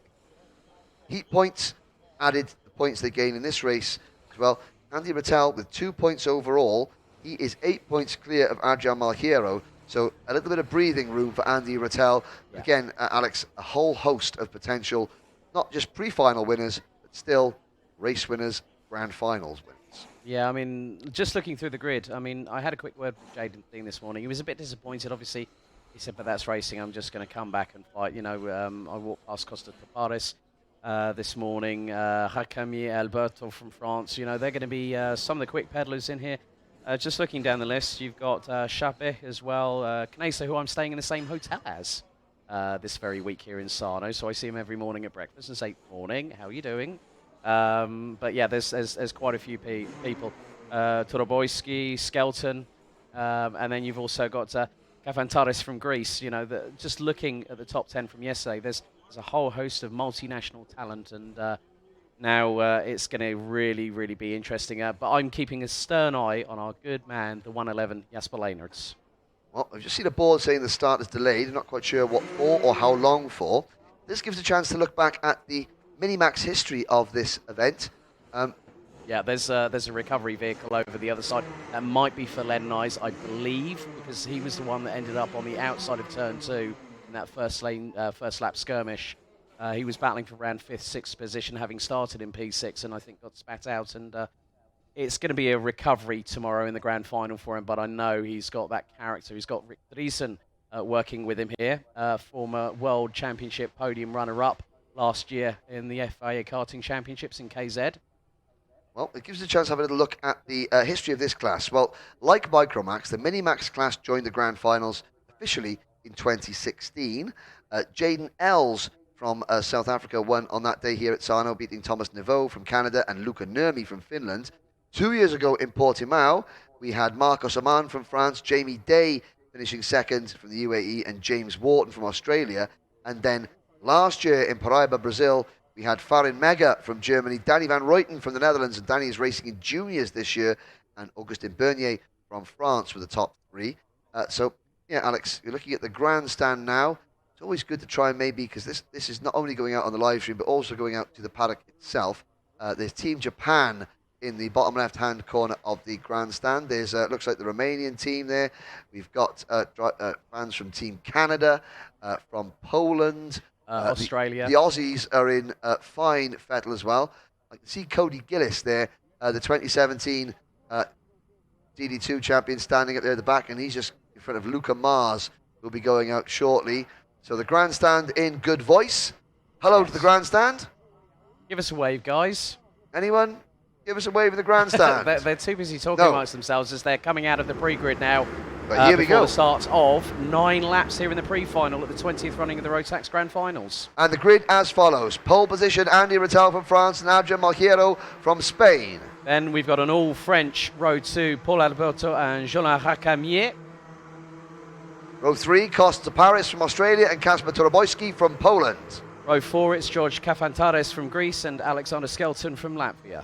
heat points added to the points they gain in this race as well. Andy Rattel with 2 points overall. He is 8 points clear of Adrian Malhiero. So a little bit of breathing room for Andy Rattel. Yeah. Again, Alex, a whole host of potential, not just pre-final winners, but still race winners, grand finals winners. Yeah, I mean, just looking through the grid, I mean, I had a quick word with Jaden Thing this morning. He was a bit disappointed, obviously. He said, but that's racing. I'm just going to come back and fight. You know, I walked past Costa Tapares this morning. Hakami Alberto from France. You know, they're going to be some of the quick pedalers in here. Just looking down the list, you've got Shape as well, Knesa, who I'm staying in the same hotel as this very week here in Sarno, so I see him every morning at breakfast and say, morning, how are you doing? But yeah, there's quite a few people. Toroboyski, Skelton, and then you've also got Kafantaris from Greece. You know, just looking at the top 10 from yesterday, there's a whole host of multinational talent, and now it's going to really be interesting. But I'm keeping a stern eye on our good man, the 111 Jasper Leenerts. Well, I've just seen a board saying the start is delayed. I'm not quite sure what for or how long for. This gives a chance to look back at the Minimax history of this event. Yeah, there's a recovery vehicle over the other side. That might be for Len Nyes, I believe, because he was the one that ended up on the outside of turn 2 in that first lap skirmish. He was battling for around 5th, 6th position, having started in P6, and I think got spat out. And it's going to be a recovery tomorrow in the grand final for him, but I know he's got that character. He's got Rick Driesen working with him here, former World Championship podium runner-up last year in the FIA Karting Championships in KZ. Well, it gives us a chance to have a little look at the history of this class. Well, like Micromax, the Minimax class joined the grand finals officially in 2016. Jaden Els from South Africa won on that day here at Sarno, beating Thomas Neveu from Canada and Luca Nurmi from Finland. 2 years ago in Portimao, we had Marcos Aman from France, Jamie Day finishing second from the UAE, and James Wharton from Australia. And then last year in Paraiba, Brazil, we had Farin Mega from Germany, Danny Van Ruijten from the Netherlands, and Danny is racing in juniors this year, and Augustin Bernier from France were the top 3. So, yeah, Alex, you're looking at the grandstand now. It's always good to try and maybe, because this is not only going out on the live stream, but also going out to the paddock itself. There's Team Japan in the bottom left-hand corner of the grandstand. There's looks like the Romanian team there. We've got fans from Team Canada, from Poland, Australia. The Aussies are in fine fettle as well. I can see Cody Gillis there, the 2017 DD2 champion, standing up there at the back, and he's just in front of Luca Mars, who'll be going out shortly. So the grandstand in good voice. Hello to the grandstand. Give us a wave, guys. Anyone? Give us a wave in the grandstand. They're too busy talking amongst themselves as they're coming out of the pre-grid now. But here we go. The start of 9 laps here in the pre-final at the 20th running of the Rotax Grand Finals. And the grid as follows. Pole position, Andy Rattel from France and Adrian Malheiro from Spain. Then we've got an all-French row 2, Paul Alberto and Jolan Racamier. Row 3, Costa Paris from Australia and Kasper Toroboyski from Poland. Row 4, it's George Kafantaris from Greece and Alexander Skelton from Latvia.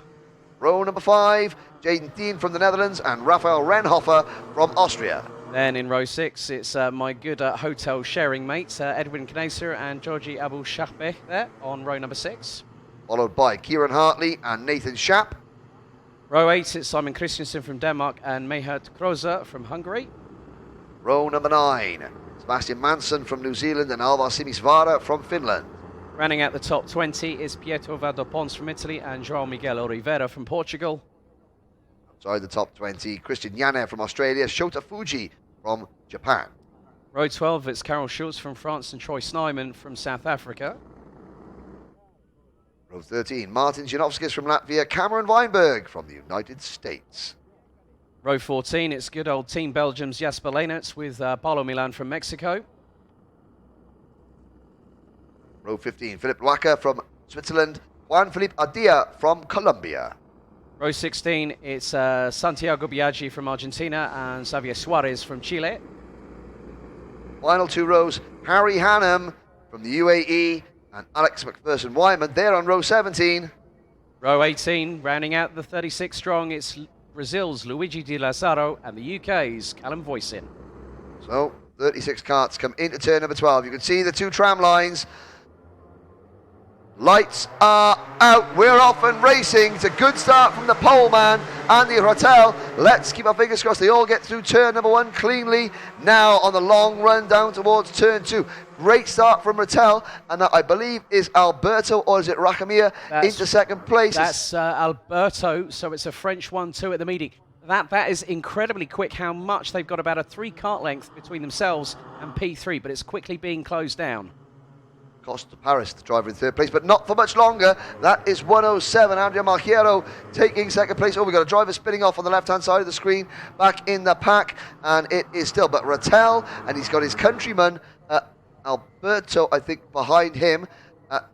Row number 5, Jaden Dean from the Netherlands and Raphael Renhofer from Austria. Then in row 6, it's my good hotel sharing mates, Edwin Kneser and Georgi Abu Shahbeh there on row number 6. Followed by Kieran Hartley and Nathan Schaap. Row 8, it's Simon Christensen from Denmark and Mehert Krozer from Hungary. Row number 9, Sebastian Manson from New Zealand and Alvar Simisvara from Finland. Running out the top 20 is Pietro Vadopons from Italy and João Miguel Oliveira from Portugal. Outside the top 20, Christian Yane from Australia, Shota Fuji from Japan. Row 12, it's Carol Schultz from France and Troy Snyman from South Africa. Row 13, Martin Janovskis from Latvia, Cameron Weinberg from the United States. Row 14, it's good old Team Belgium's Jasper Leenerts with Paulo Milan from Mexico. Row 15, Philip Waka from Switzerland, Juan Felipe Adia from Colombia. Row 16, it's Santiago Biaggi from Argentina and Xavier Suarez from Chile. Final 2 rows, Harry Hannum from the UAE and Alex McPherson-Wyman there on row 17. Row 18, rounding out the 36 strong, it's Brazil's Luigi Di Lazzaro and the UK's Callum Voisin. So 36 carts come into turn number 12. You can see the 2 tram lines. Lights are out. We're off and racing. It's a good start from the pole man, Andy Rattel. Let's keep our fingers crossed they all get through turn number 1 cleanly. Now on the long run down towards turn 2. Great start from Rattel, and that I believe is Alberto, or is it Racamia, into second place. That's Alberto, so it's a French 1-2 at the meeting. That is incredibly quick how much they've got, about a 3 cart length between themselves and P3, but it's quickly being closed down. Costa Paris, the driver in third place, but not for much longer. That is 107. Adrian Malheiro taking second place. Oh, we've got a driver spinning off on the left-hand side of the screen, back in the pack, and it is still, but Rattel, and he's got his countryman, Alberto, I think, behind him.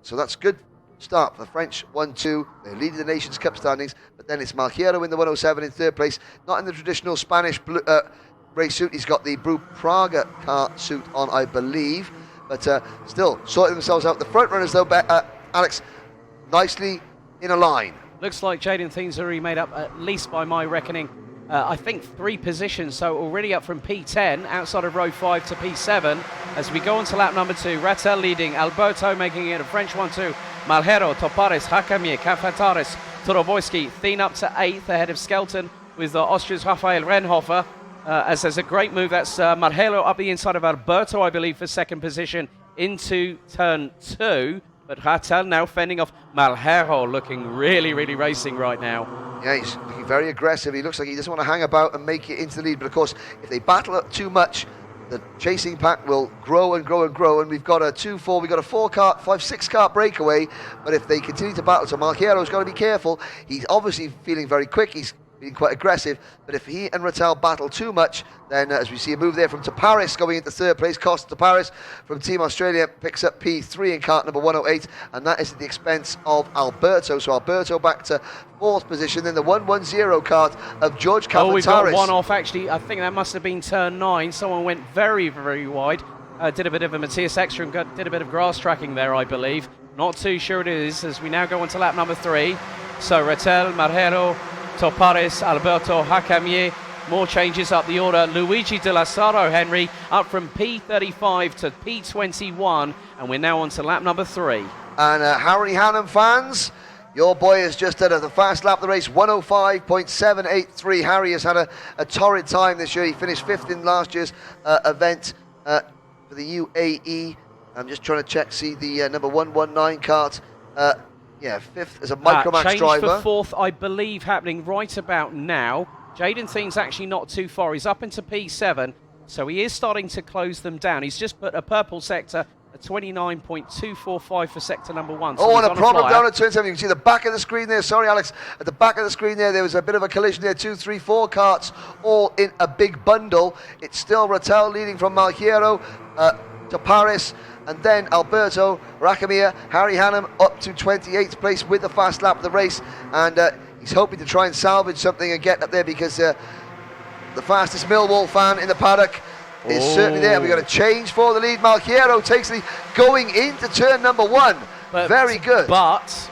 So that's good start for the French 1-2. They're leading the Nations Cup standings, but then it's Malheiro in the 107 in third place, not in the traditional Spanish blue, race suit. He's got the Blue Praga car suit on, I believe. But still sorting themselves out. The front runners, though, Alex, nicely in a line. Looks like Jaden Thiene's already made up, at least by my reckoning, I think 3 positions. So already up from P10, outside of row 5 to P7. As we go on to lap number 2, Rattel leading, Alberto making it a French 1-2. Malheiro, Topares, Hakamier, Kafataris, Toroboyski, Thiene up to 8th ahead of Skelton with Austria's Raphael Renhofer. As there's a great move, that's Malheiro up the inside of Alberto, I believe, for second position into turn 2. But Rattel now fending off Malheiro, looking really, really racing right now. Yeah, he's looking very aggressive. He looks like he doesn't want to hang about and make it into the lead. But of course, if they battle up too much, the chasing pack will grow and grow and grow. And we've got a 2-4, we've got a 4-car, 5-6-car breakaway. But if they continue to battle, so Malheiro's got to be careful. He's obviously feeling very quick. He's being quite aggressive, but if he and Rattel battle too much, then as we see a move there from Paris going into third place, Costa Paris from Team Australia picks up P3 in cart number 108, and that is at the expense of Alberto. So Alberto back to 4th position, then the 110 cart of George Calvin. Oh, we've got one off, actually. I think that must have been turn 9. Someone went very, very wide. Did a bit of a Matthias Ekstrom, did a bit of grass tracking there, I believe. Not too sure it is, as we now go on to lap number 3. So Rattel, Malheiro, Topares, Alberto, Hakamier. More changes up the order. Luigi De La Saro, Henry, up from P35 to P21. And we're now on to lap number 3. And Harry Hannam fans, your boy has just done the fast lap of the race, 105.783. Harry has had a torrid time this year. He finished 5th in last year's event for the UAE. I'm just trying to check, see the number 119 cart. Yeah, 5th as a Micromax change driver. For 4th, I believe, happening right about now. Jaden Thiene's actually not too far. He's up into P7, so he is starting to close them down. He's just put a purple sector at 29.245 for sector number 1. So oh, and a problem down at turn 7. You can see the back of the screen there. Sorry, Alex. At the back of the screen there was a bit of a collision there. 2, 3, 4 carts all in a big bundle. It's still Rattel leading from Malheiro to Paris. And then Alberto, Rakamir, Harry Hannam up to 28th place with the fast lap of the race. And he's hoping to try and salvage something and get up there, because the fastest Millwall fan in the paddock is certainly there. We've got a change for the lead. Malheiro takes the lead going into turn number 1. Very good. But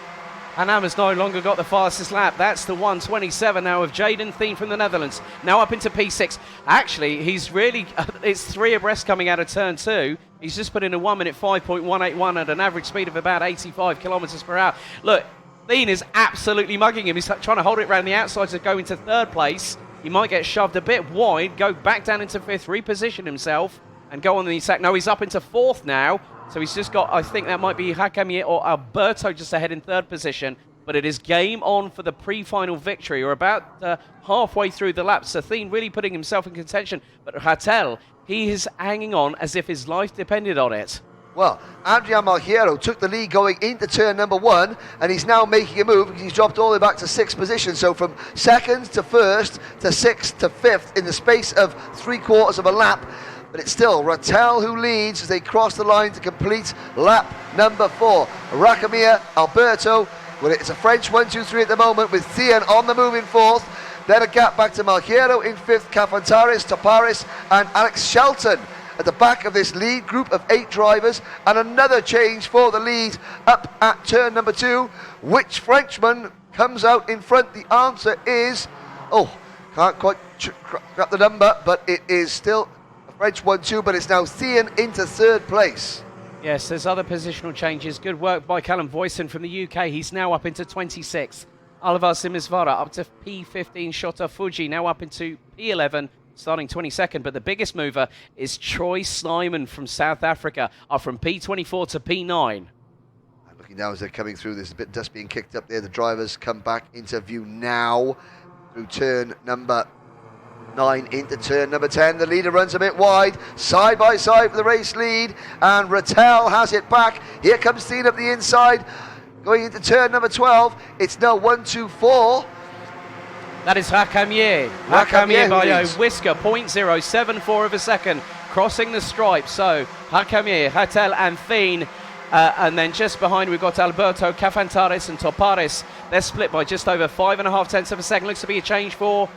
Hannam has no longer got the fastest lap. That's the 1:27 now of Jaden Thiene from the Netherlands. Now up into P6. Actually, he's really, it's 3 abreast coming out of turn 2. He's just put in a 1 minute 5.181 at an average speed of about 85 kilometres per hour. Look, Thiene is absolutely mugging him. He's trying to hold it around the outside to go into 3rd place. He might get shoved a bit wide, go back down into 5th, reposition himself, and go on the attack. No, he's up into 4th now. So he's just got, I think that might be Hakamier or Alberto just ahead in 3rd position. But it is game on for the pre-final victory. We're about halfway through the lap. So Thiene really putting himself in contention. But Rattel, he is hanging on as if his life depended on it. Well, Adrian Malheiro took the lead going into turn number 1, and he's now making a move because he's dropped all the way back to 6th position. So from 2nd to 1st to 6th to 5th in the space of 3/4 of a lap. But it's still Rattel who leads as they cross the line to complete lap number 4. Rakamir, Alberto, well, it's a French 1-2-3 at the moment, with Thiene on the move in 4th. Then a gap back to Malheiro in 5th, Cafantaris, Toparis, and Alex Shelton at the back of this lead group of 8 drivers. And another change for the lead up at turn number 2. Which Frenchman comes out in front? The answer is, can't quite grab the number, but it is still French 1-2, but it's now Thiene into 3rd place. Yes, there's other positional changes. Good work by Callum Voisin from the UK. He's now up into 26th. Alvar Simisvara up to P15. Shota Fuji now up into P11, starting 22nd. But the biggest mover is Troy Snyman from South Africa, up from P24 to P9. Looking down as they're coming through, there's a bit of dust being kicked up there. The drivers come back into view now through turn number 9 into turn number 10. The leader runs a bit wide, side by side for the race lead, and Rattel has it back. Here comes Steen up the inside, going into turn number 12. It's now 1, 2, 4. That is Hakamier. Hakamier by a whisker, 0.074 of a second, crossing the stripe. So Hakamier, Rattel and Thien. And then just behind we've got Alberto, Cafantares and Topares. They're split by just over 5.5 tenths of a second. Looks to be a change for...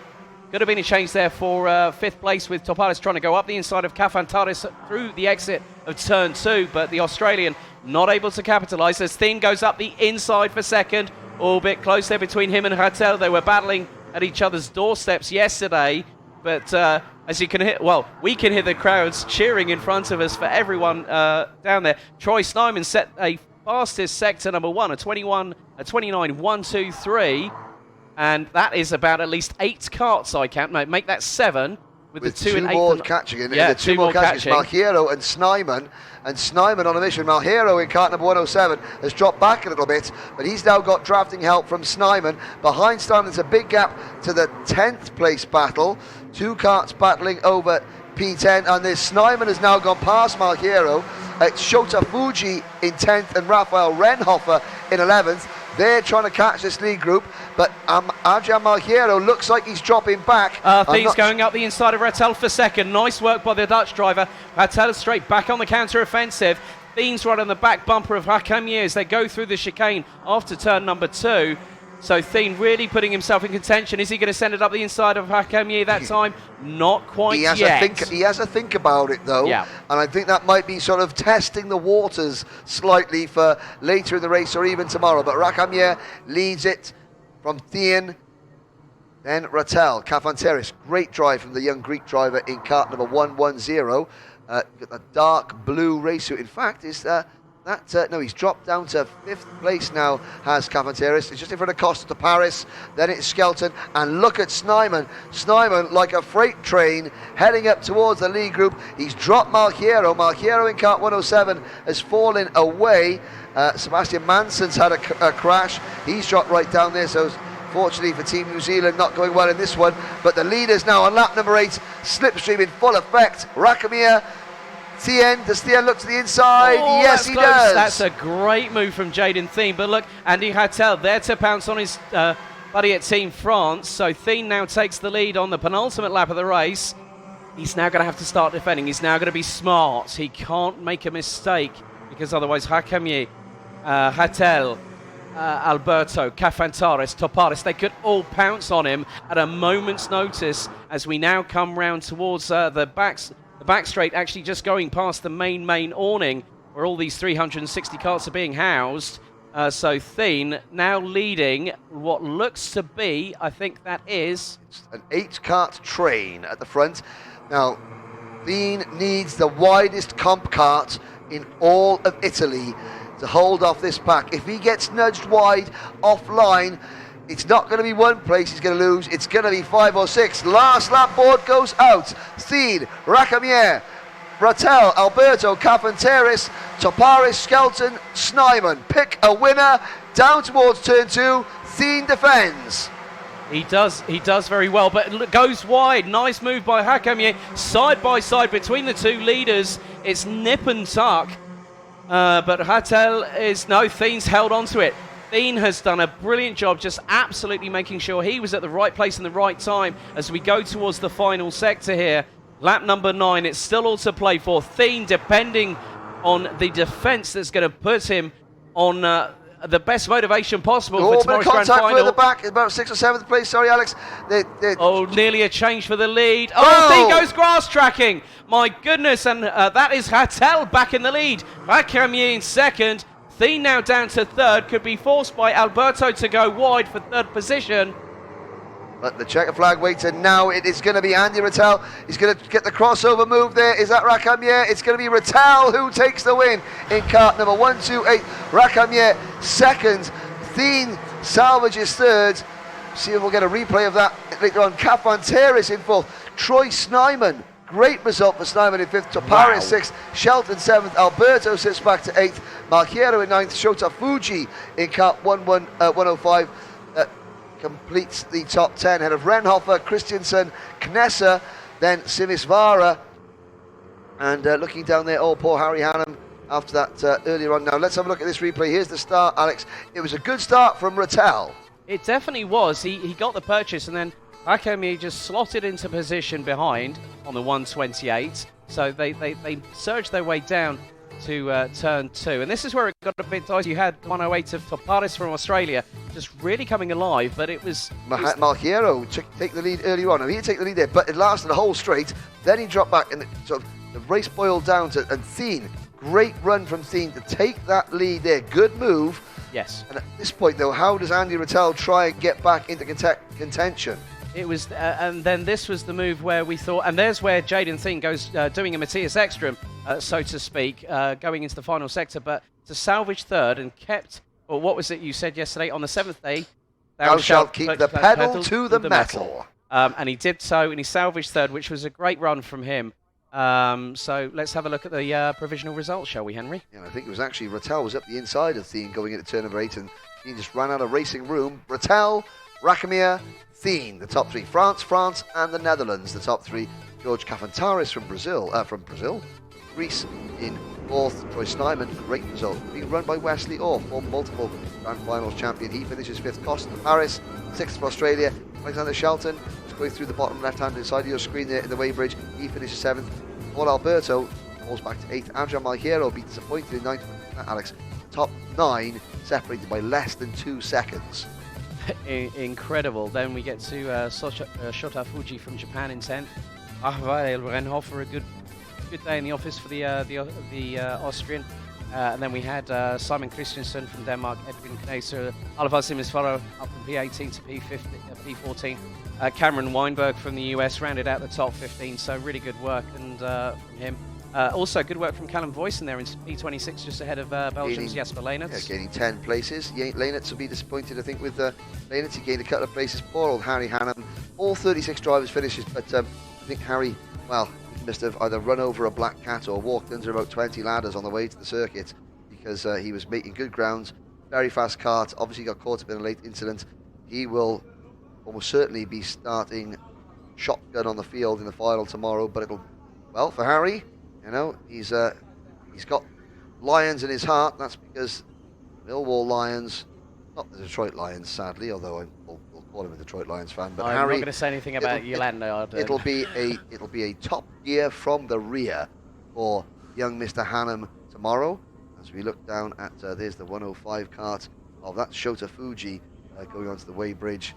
Could have been a change there for fifth place, with Topares trying to go up the inside of Cafantares through the exit of turn 2. But the Australian not able to capitalise as Thien goes up the inside for second. All a bit close there between him and Rattel. They were battling at each other's doorsteps yesterday, but as you can hear, well, we can hear the crowds cheering in front of us for everyone down there. Troy Snyman set a fastest sector number 1, a 29.123, and that is about at least 8 carts I count. No, make that 7 with the 2 and 8 more catching in. Yeah, the two more catching. Malheiro and Snyman. And Snyman on a mission. Malheiro in cart number 107 has dropped back a little bit, but he's now got drafting help from Snyman. Behind Snyman, there's a big gap to the 10th place battle. 2 carts battling over P10, and this Snyman has now gone past Malheiro. Shota Fuji in 10th and Rafael Renhofer in 11th. They're trying to catch this lead group, but Adrian Malheiro looks like he's dropping back. Thien's going up the inside of Rattel for second. Nice work by the Dutch driver. Rattel straight back on the counter-offensive. Thien's right on the back bumper of Hakamier as they go through the chicane after turn number 2. So Thien really putting himself in contention. Is he going to send it up the inside of Hakamier that time? Not quite yet. He has a think about it, though. Yeah. And I think that might be sort of testing the waters slightly for later in the race or even tomorrow. But Hakamier leads it from Thien. Then Rattel, Cafanteris. Great drive from the young Greek driver in cart number 110. Got a dark blue race suit. In fact, is no, he's dropped down to 5th place now, has Cafanteris. It's just in front of Costa to Paris. Then it's Skelton. And look at Snyman. Snyman, like a freight train, heading up towards the lead group. He's dropped Malheiro. Malheiro in cart 107 has fallen away. Sebastian Manson's had a crash. He's dropped right down there. So fortunately for Team New Zealand, not going well in this one. But the leaders now on lap number 8. Slipstream in full effect. Rakamier. Thien, does Thien look to the inside? Oh, yes, he close. does. That's a great move from Jaden Thien. But look, Andy Rattel there to pounce on his buddy at Team France. So Thien now takes the lead on the penultimate lap of the race. He's now going to have to start defending. He's now going to be smart. He can't make a mistake because otherwise Hakamier, Rattel, Alberto, Cafantares, Topares, they could all pounce on him at a moment's notice as we now come round towards the back straight, actually just going past the main awning where all these 360 carts are being housed. So Thien now leading what looks to be, I think that is... an 8-cart train at the front. Now, Thien needs the widest comp cart in all of Italy to hold off this pack. If he gets nudged wide offline, it's not going to be 1 place he's going to lose. It's going to be 5 or 6. Last lap board goes out. Thien, Rakamier, Rattel, Alberto, Cafanteris, Toparis, Skelton, Snyman. Pick a winner. Down towards turn 2. Thien defends. He does very well, but goes wide. Nice move by Hakamier. Side by side between the two leaders. It's nip and tuck. But Rattel is... No, Thien's held on to it. Thien has done a brilliant job just absolutely making sure he was at the right place in the right time as we go towards the final sector here. Lap number 9, it's still all to play for. Thien depending on the defence that's going to put him on the best motivation possible for tomorrow's grand final. At the back, about 6th or 7th place, sorry Alex. Nearly a change for the lead. Oh, Thien goes grass tracking. My goodness, and that is Rattel back in the lead. Hakamier in second. Thien now down to 3rd, could be forced by Alberto to go wide for 3rd position. But the checker flag waits, and now it is going to be Andy Rattel. He's going to get the crossover move there. Is that Rakamier? It's going to be Rattel who takes the win in cart number 128. Rakamier 2nd. Thien salvages 3rd. See if we'll get a replay of that later on. Cafanteris in 4th. Troy Snyman. Great result for Snyman in 5th, Toparis 6th, Shelton 7th, Alberto sits back to 8th, Malheiro in 9th, Shota Fuji in cart 105. completes the top 10 ahead of Renhofer, Christensen, Knesser, then Simisvara. And looking down there, oh, poor Harry Hannum after that earlier on. Now, let's have a look at this replay. Here's the start, Alex. It was a good start from Rattel. It definitely was. He got the purchase, and then Akemi just slotted into position behind on the 128. So they surged their way down to turn 2. And this is where it got a bit dicey. You had 108 of Toparis from Australia just really coming alive, but it was... Malheiro take the lead earlier on. Now, he did take the lead there, but it lasted a whole straight. Then he dropped back, and sort of the race boiled down to... And Thien, great run from Thien to take that lead there. Good move. Yes. And at this point, though, how does Andy Rattel try and get back into contention? It was, and then this was the move where we thought, and there's where Jaden Thien goes doing a Matthias Ekstrom, so to speak, going into the final sector, but to salvage third and kept, or what was it you said yesterday, on the 7th day, thou shalt keep the pedal to the metal. And he did so, and he salvaged third, which was a great run from him. So let's have a look at the provisional results, shall we, Henry? Yeah, I think it was actually Rattel was up the inside of Thien going into turn number 8, and he just ran out of racing room. Rattel, Rakemir, Thien, the top 3. France, and the Netherlands, the top 3. George Cafantaris from Brazil. Greece in 4th. Troy Snyman, great result. Being run by Wesley Orr, former multiple Grand Finals champion. He finishes 5th. Costa Paris, 6th for Australia. Alexander Shelton, just going through the bottom left-hand side of your screen there in the weighbridge. He finishes 7th. Paul Alberto falls back to 8th. Adrian Malheiro beat disappointed in 9th. Alex, top 9 separated by less than 2 seconds. Incredible. Then we get to Shota Fuji from Japan in 10th. Rafael Renhofer, a good day in the office for the Austrian. And then we had Simon Christensen from Denmark, Edwin Kneser, Oliver Simisvara up from P18 to P14. Cameron Weinberg from the US rounded out the top 15, so really good work and from him. Also, good work from Callum Voisin there in P26, just ahead of Belgium's Jasper Leenerts. Yeah, gaining 10 places. Leenerts will be disappointed, I think, with Leenerts. He gained a couple of places. Poor old Harry Hannum. All 36 drivers finishes, but I think Harry, well, he must have either run over a black cat or walked under about 20 ladders on the way to the circuit, because he was making good grounds. Very fast kart. Obviously got caught up in a late incident. He will almost certainly be starting shotgun on the field in the final tomorrow, but it'll, well, for Harry, you know, he's got Lions in his heart. That's because Millwall Lions, not the Detroit Lions, sadly, although we'll call him a Detroit Lions fan. But I'm Harry, not going to say anything about Yolanda. It'll be a top gear from the rear for young Mr. Hannum tomorrow. As we look down at there's the 105 kart of that Shota Fuji going onto the weighbridge,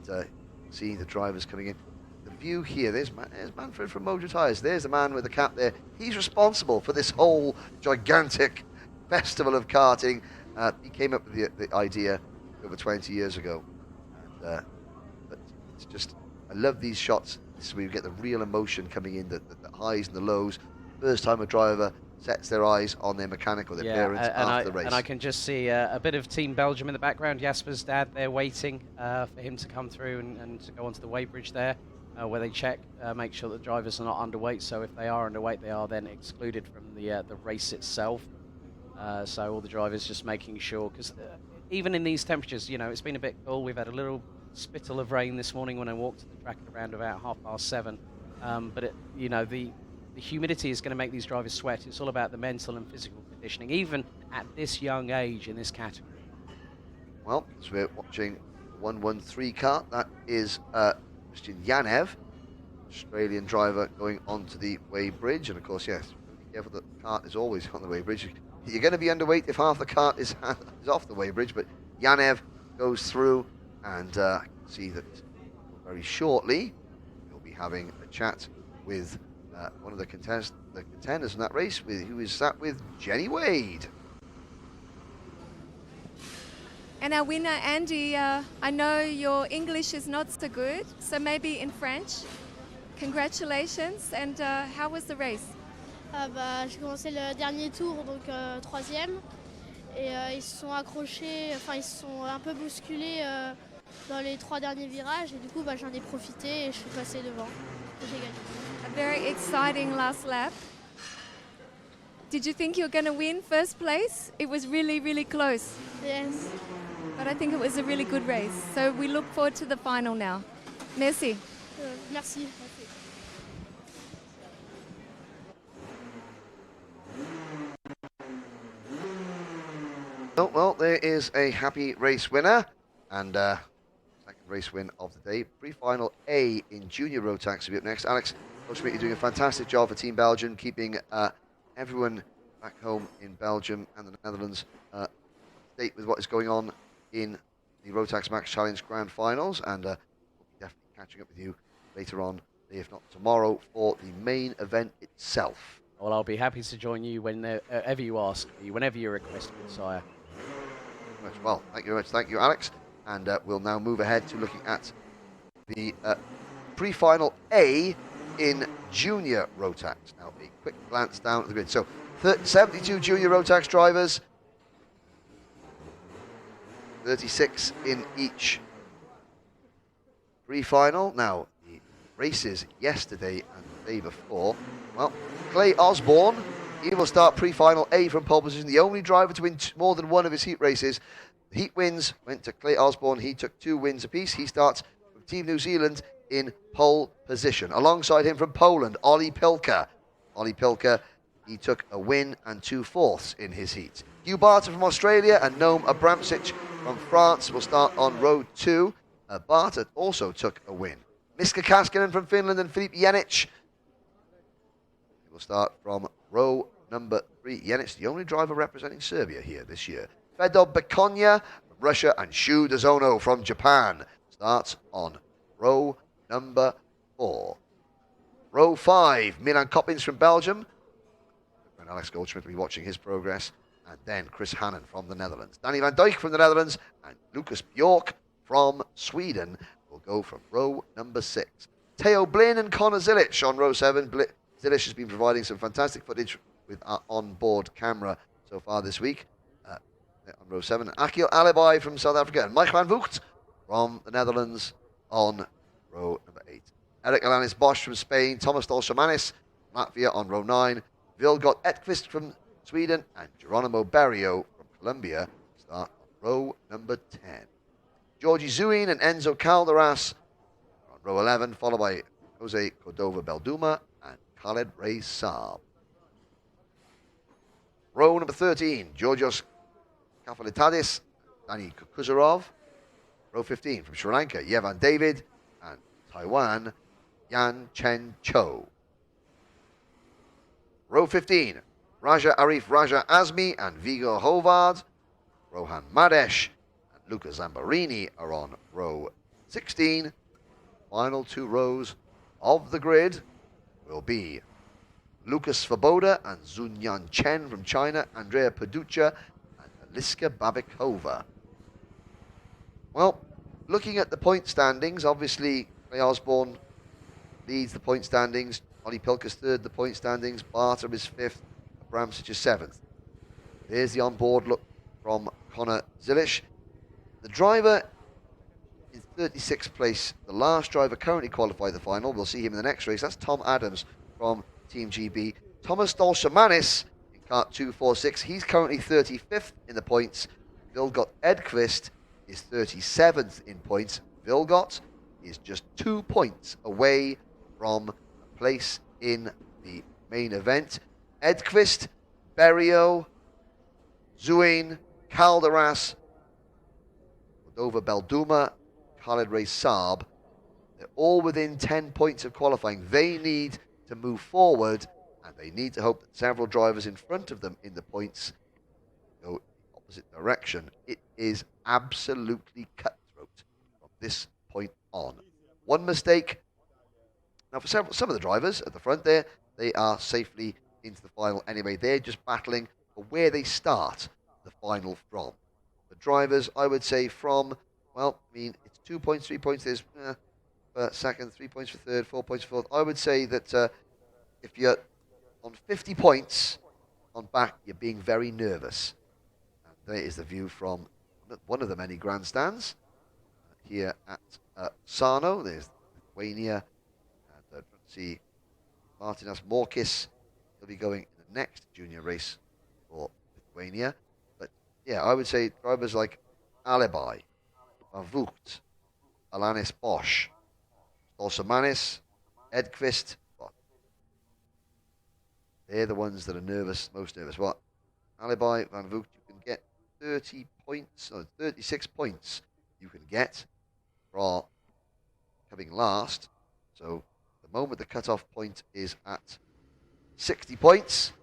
and seeing the drivers coming in. The view here, there's Manfred from Mojo Tyres. There's the man with the cap there. He's responsible for this whole gigantic festival of karting. He came up with the idea over 20 years ago. And, but it's just, I love these shots. This is where you get the real emotion coming in, the highs and the lows. First time a driver sets their eyes on their mechanic or their parents after the race. And I can just see a bit of Team Belgium in the background. Jasper's dad there waiting for him to come through and to go onto the weighbridge there, where they check, make sure that drivers are not underweight. So if they are underweight, they are then excluded from the race itself. So all the drivers just making sure, because even in these temperatures, you know, it's been a bit cool. We've had a little spittle of rain this morning when I walked to the track at around about 7:30. But you know, the humidity is going to make these drivers sweat. It's all about the mental and physical conditioning, even at this young age in this category. Well, as we're watching 113 kart, that is Christian Yanev, Australian driver, going onto the weighbridge. And of course, yes, be careful that the kart is always on the weighbridge. You're going to be underweight if half the kart is off the weighbridge, but Yanev goes through, and see that very shortly we'll be having a chat with one of the contenders in that race, who is sat with Jenny Wade. And our winner, Andy, I know your English is not so good, so maybe in French. Congratulations, and how was the race? J'ai commencé le dernier tour, donc 3e, et ils se sont accrochés, enfin ils se sont un peu bousculés dans les 3 derniers virages, et du coup j'en ai profité et je suis passé devant. J'ai gagné. A very exciting last lap. Did you think you were going to win first place? It was really, really close. Yes. but I think it was a really good race. So we look forward to the final now. Merci. Merci. Oh, well, there is a happy race winner, and second race win of the day. Pre-final A in Junior Rotax will be up next. Alex, you're doing a fantastic job for Team Belgium, keeping everyone back home in Belgium and the Netherlands up to date with what is going on in the Rotax Max Challenge Grand Finals, and we'll be definitely catching up with you later on, if not tomorrow, for the main event itself. Well, I'll be happy to join you whenever you ask me, whenever you request me, sire. Well, thank you very much. Thank you, Alex. And we'll now move ahead to looking at the pre-final A in Junior Rotax. Now, a quick glance down at the grid. So, 72 Junior Rotax drivers, 36 in each pre-final. Now, the races yesterday and the day before. Well, Clay Osborne, he will start pre-final A from pole position. The only driver to win more than one of his heat races. The heat wins went to Clay Osborne. He took 2 wins apiece. He starts from Team New Zealand in pole position. Alongside him from Poland, Ollie Pilka. Ollie Pilka, he took a win and 2 fourths in his heat. Hugh Barton from Australia and Noam Abramsic from France will start on row 2. Barton also took a win. Miska Kaskinen from Finland and Filip Janic. He will start from row number 3. Janic, the only driver representing Serbia here this year. Fedor Bekonya from Russia and Shu Dozono from Japan starts on row number 4. Row 5, Milan Coppins from Belgium. And Alex Goldschmidt will be watching his progress. And then Chris Hannon from the Netherlands. Danny van Dijk from the Netherlands and Lucas Bjork from Sweden will go from row number 6. Theo Blin and Connor Zilic on row 7. Zilic has been providing some fantastic footage with our onboard camera so far this week. On row 7, Akil Alibi from South Africa and Mike van Vugt from the Netherlands on row number 8. Eric Alanis Bosch from Spain, Thomas Dolshamanis from Latvia on row 9, Vilgot Etqvist from Sweden and Geronimo Barrio from Colombia start on row number 10. Georgi Zuin and Enzo Calderas on row 11, followed by Jose Cordova Belduma and Khaled Ray Saab. Row number 13, Georgios Kafalitadis, Dani Kuzarov. Row 15 from Sri Lanka, Yevan David and Taiwan, Yan Chen Cho. Row 15, Raja Arif Raja Azmi and Vigo Hovard. Rohan Madesh and Luca Zambarini are on row 16. Final 2 rows of the grid will be Lucas Svoboda and Zunyan Chen from China, Andrea Paducha and Aliska Babikova. Well, looking at the point standings, obviously Clay Osborne leads the point standings. Ollie Pilka's third the point standings. Barter is 5th. Abramsic is 7th. There's the onboard look from Connor Zilic. The driver in 36th place. The last driver currently qualified the final. We'll see him in the next race. That's Tom Adams from Team GB. Thomas Dolshamanis in kart 246. He's currently 35th in the points. Vilgot Edqvist is 37th in points. Vilgot is just 2 points away from a place in the main event. Edqvist, Berrio, Zuin, Calderas, Cordova Belduma, Khaled Ray Saab, they're all within 10 points of qualifying. They need to move forward, and they need to hope that several drivers in front of them in the points go the opposite direction. It is absolutely cutthroat from this point on. One mistake. Now, for some of the drivers at the front there, they are safely into the final anyway. They're just battling for where they start the final from. The drivers, I would say, from, well, I mean, it's 2 points, 3 points. There's for second, 3 points for third, 4 points for fourth. I would say that if you're on 50 points on back, you're being very nervous. And there is the view from one of the many grandstands here at Sarno. There's Lithuania. And see Martinas Morkis. They'll be going in the next junior race for Lithuania. But yeah, I would say drivers like Alibi, Verfügt, Alanis Bosch, Stolsemanis, Edqvist. What? They're the ones that are nervous, most nervous. What? Alibi, Van Voogd, you can get 30 points, or 36 points you can get for coming last. So the moment the cut-off point is at 60 points,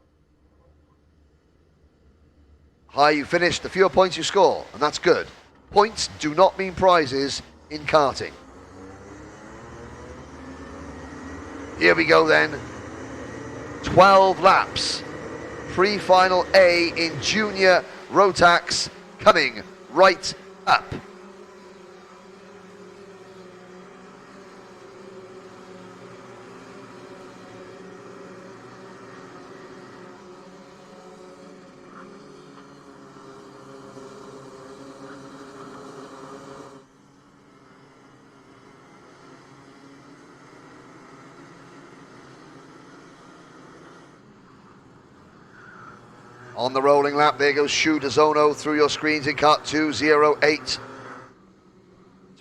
the higher you finish, the fewer points you score, and that's good. Points do not mean prizes in karting. Here we go then. 12 laps. Pre-final A in junior Rotax coming right up. On the rolling lap, there goes Zono through your screens in kart 208. So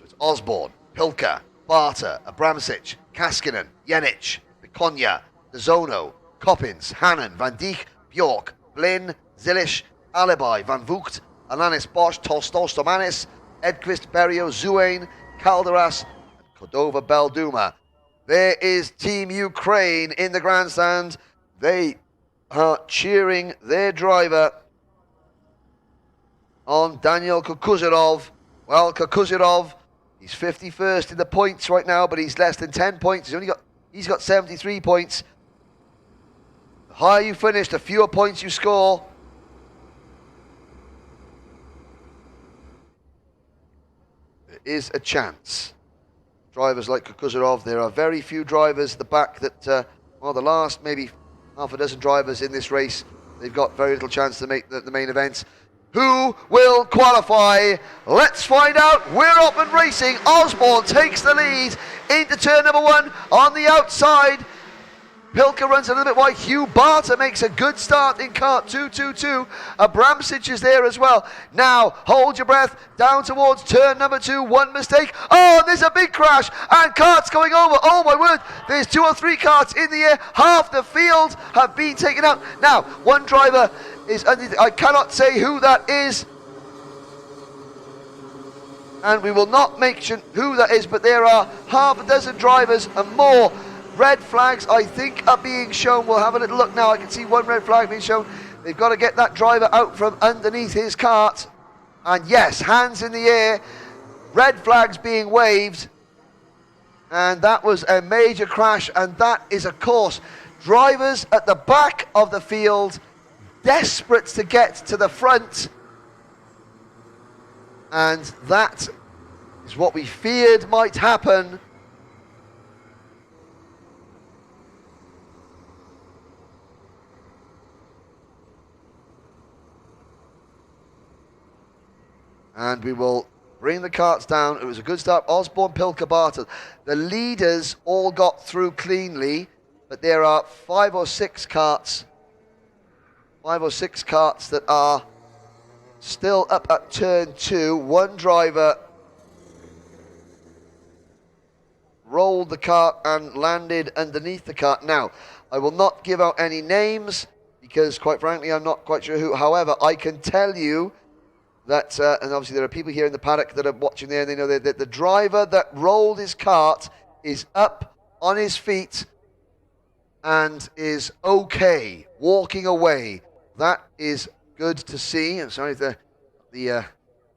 it's Osborne, Pilka, Barter, Abramsic, Kaskinen, Jenic, Viconia, Zono, Coppins, Hannon, Van Dijk, Bjork, Blin, Zilish, Alibi, Van Voogd, Alanis Bosch, Tolstomanis, Edqvist, Berio, Zuane, Calderas, and Cordova Belduma. There is Team Ukraine in the grandstand. They are cheering their driver on, Daniel Kukuzerov. Well, Kukuzerov, he's 51st in the points right now, but he's less than 10 points. He's got 73 points. The higher you finish, the fewer points you score. There is a chance. Drivers like Kukuzerov, there are very few drivers at the back that, well, the last maybe half a dozen drivers in this race, they've got very little chance to make the main events. Who will qualify? Let's find out. We're up and racing. Osborne takes the lead into turn number 1 on the outside. Pilka runs a little bit wide. Hugh Barter makes a good start in kart 222. Abramsic is there as well. Now, hold your breath. Down towards turn number 2. One mistake. Oh, there's a big crash. And karts going over. Oh, my word. There's 2 or 3 karts in the air. Half the field have been taken out. Now, one driver is underneath. I cannot say who that is. And we will not mention who that is, but there are half a dozen drivers and more. Red flags, I think, are being shown. We'll have a little look now. I can see one red flag being shown. They've got to get that driver out from underneath his kart. And yes, hands in the air. Red flags being waved. And that was a major crash. And that is, of course, drivers at the back of the field, desperate to get to the front. And that is what we feared might happen. And we will bring the karts down. It was a good start. Osborne, Pilka, Barton. The leaders all got through cleanly, but there are 5 or 6 karts. 5 or 6 karts that are still up at turn 2. One driver rolled the kart and landed underneath the kart. Now, I will not give out any names because, quite frankly, I'm not quite sure who. However, I can tell you that, and obviously there are people here in the paddock that are watching there, and they know that the driver that rolled his kart is up on his feet and is okay, walking away. That is good to see. I'm sorry if the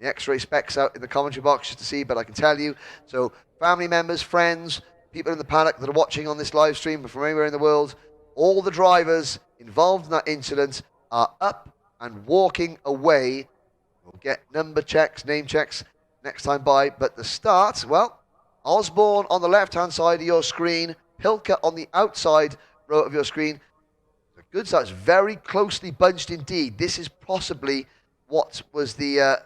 X-ray specs out in the commentary box just to see, but I can tell you. So family members, friends, people in the paddock that are watching on this live stream from anywhere in the world, all the drivers involved in that incident are up and walking away. We'll get number checks, name checks next time by. But the start, well, Osborne on the left-hand side of your screen, Pilka on the outside row of your screen. A good start. It's very closely bunched indeed. This is possibly what was the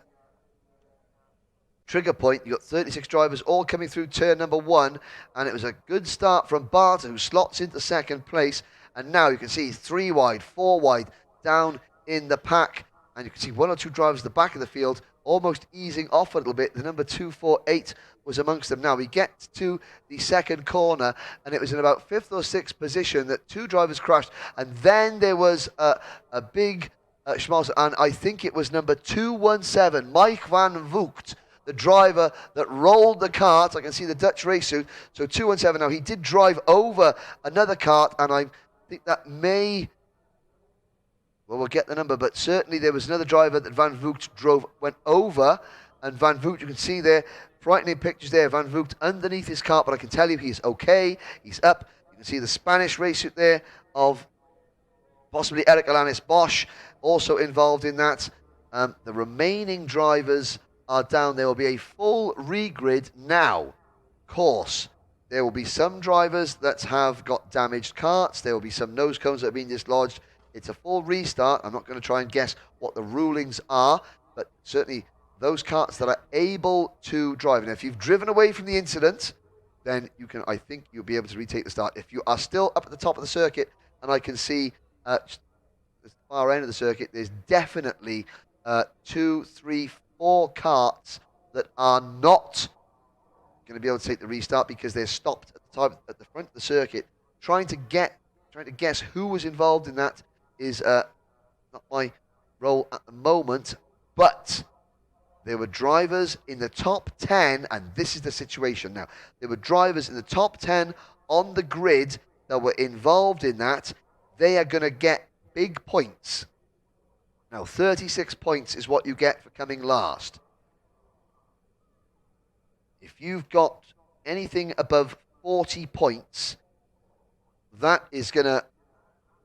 trigger point. You got 36 drivers all coming through turn number 1, and it was a good start from Barter, who slots into second place. And now you can see 3 wide, 4 wide down in the pack. And you can see 1 or 2 drivers at the back of the field almost easing off a little bit. The number 248 was amongst them. Now we get to the second corner, and it was in about 5th or 6th position that 2 drivers crashed, and then there was a big schmaltz, and I think it was number 217, Mike van Voogd, the driver that rolled the kart. I can see the Dutch race suit. So 217. Now he did drive over another kart, and I think that may, well, we'll get the number, but certainly there was another driver that Van Voogd went over, and Van Voogd, you can see there, frightening pictures there, Van Voogd underneath his kart, but I can tell you he's okay, he's up. You can see the Spanish race suit there of possibly Eric Alanis Bosch, also involved in that. The remaining drivers are down. There will be a full regrid now. Of course, there will be some drivers that have got damaged karts. There will be some nose cones that have been dislodged. It's a full restart. I'm not going to try and guess what the rulings are, but certainly those karts that are able to drive. Now, if you've driven away from the incident, then you can, I think you'll be able to retake the start. If you are still up at the top of the circuit, and I can see at the far end of the circuit, there's definitely 2, 3, 4 karts that are not going to be able to take the restart because they're stopped at the front of the circuit. Trying to guess who was involved in that is not my role at the moment, but there were drivers in the top 10, and this is the situation now. There were drivers in the top 10 on the grid that were involved in that. They are going to get big points. Now, 36 points is what you get for coming last. If you've got anything above 40 points, that is going to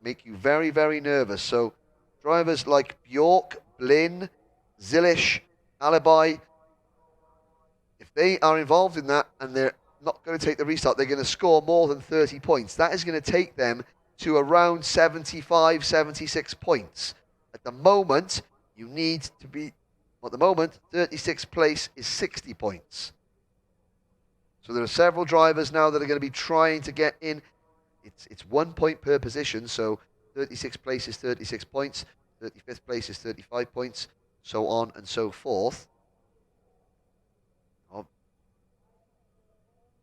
make you very, very nervous. So drivers like Bjork, Blin, Zilish, Alibi, if they are involved in that and they're not going to take the restart, they're going to score more than 30 points. That is going to take them to around 75, 76 points. At the moment, you need to be, at the moment, 36th place is 60 points. So there are several drivers now that are going to be trying to get in. It's 1 point per position, so 36th place is 36 points, 35th place is 35 points, so on and so forth. You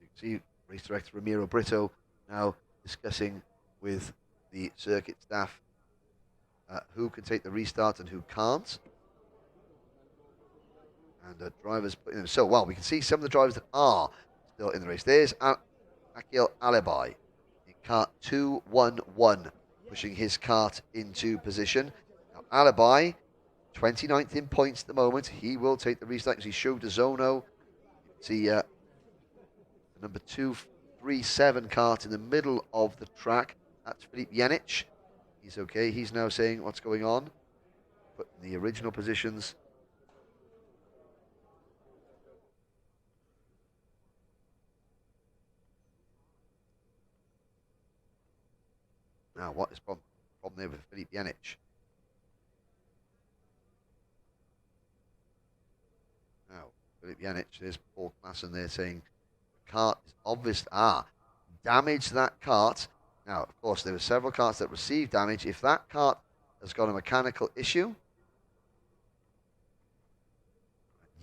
can see race director Ramiro Brito now discussing with the circuit staff who can take the restart and who can't. And drivers putting them so well. We can see some of the drivers that are still in the race. There's Akil Alibi in kart 211, pushing his kart into position. Now, Alibi, 29th in points at the moment. He will take the restart because he showed Zono. You can see the number 237 kart in the middle of the track. That's Filip Janic. He's okay. He's now saying what's going on. Put in the original positions. Now, what is the problem there with Filip Janic? Now, Filip Janic, there's Paul Klassen there saying the kart is obvious. Damage that kart. Now, of course, there were several karts that received damage. If that kart has got a mechanical issue,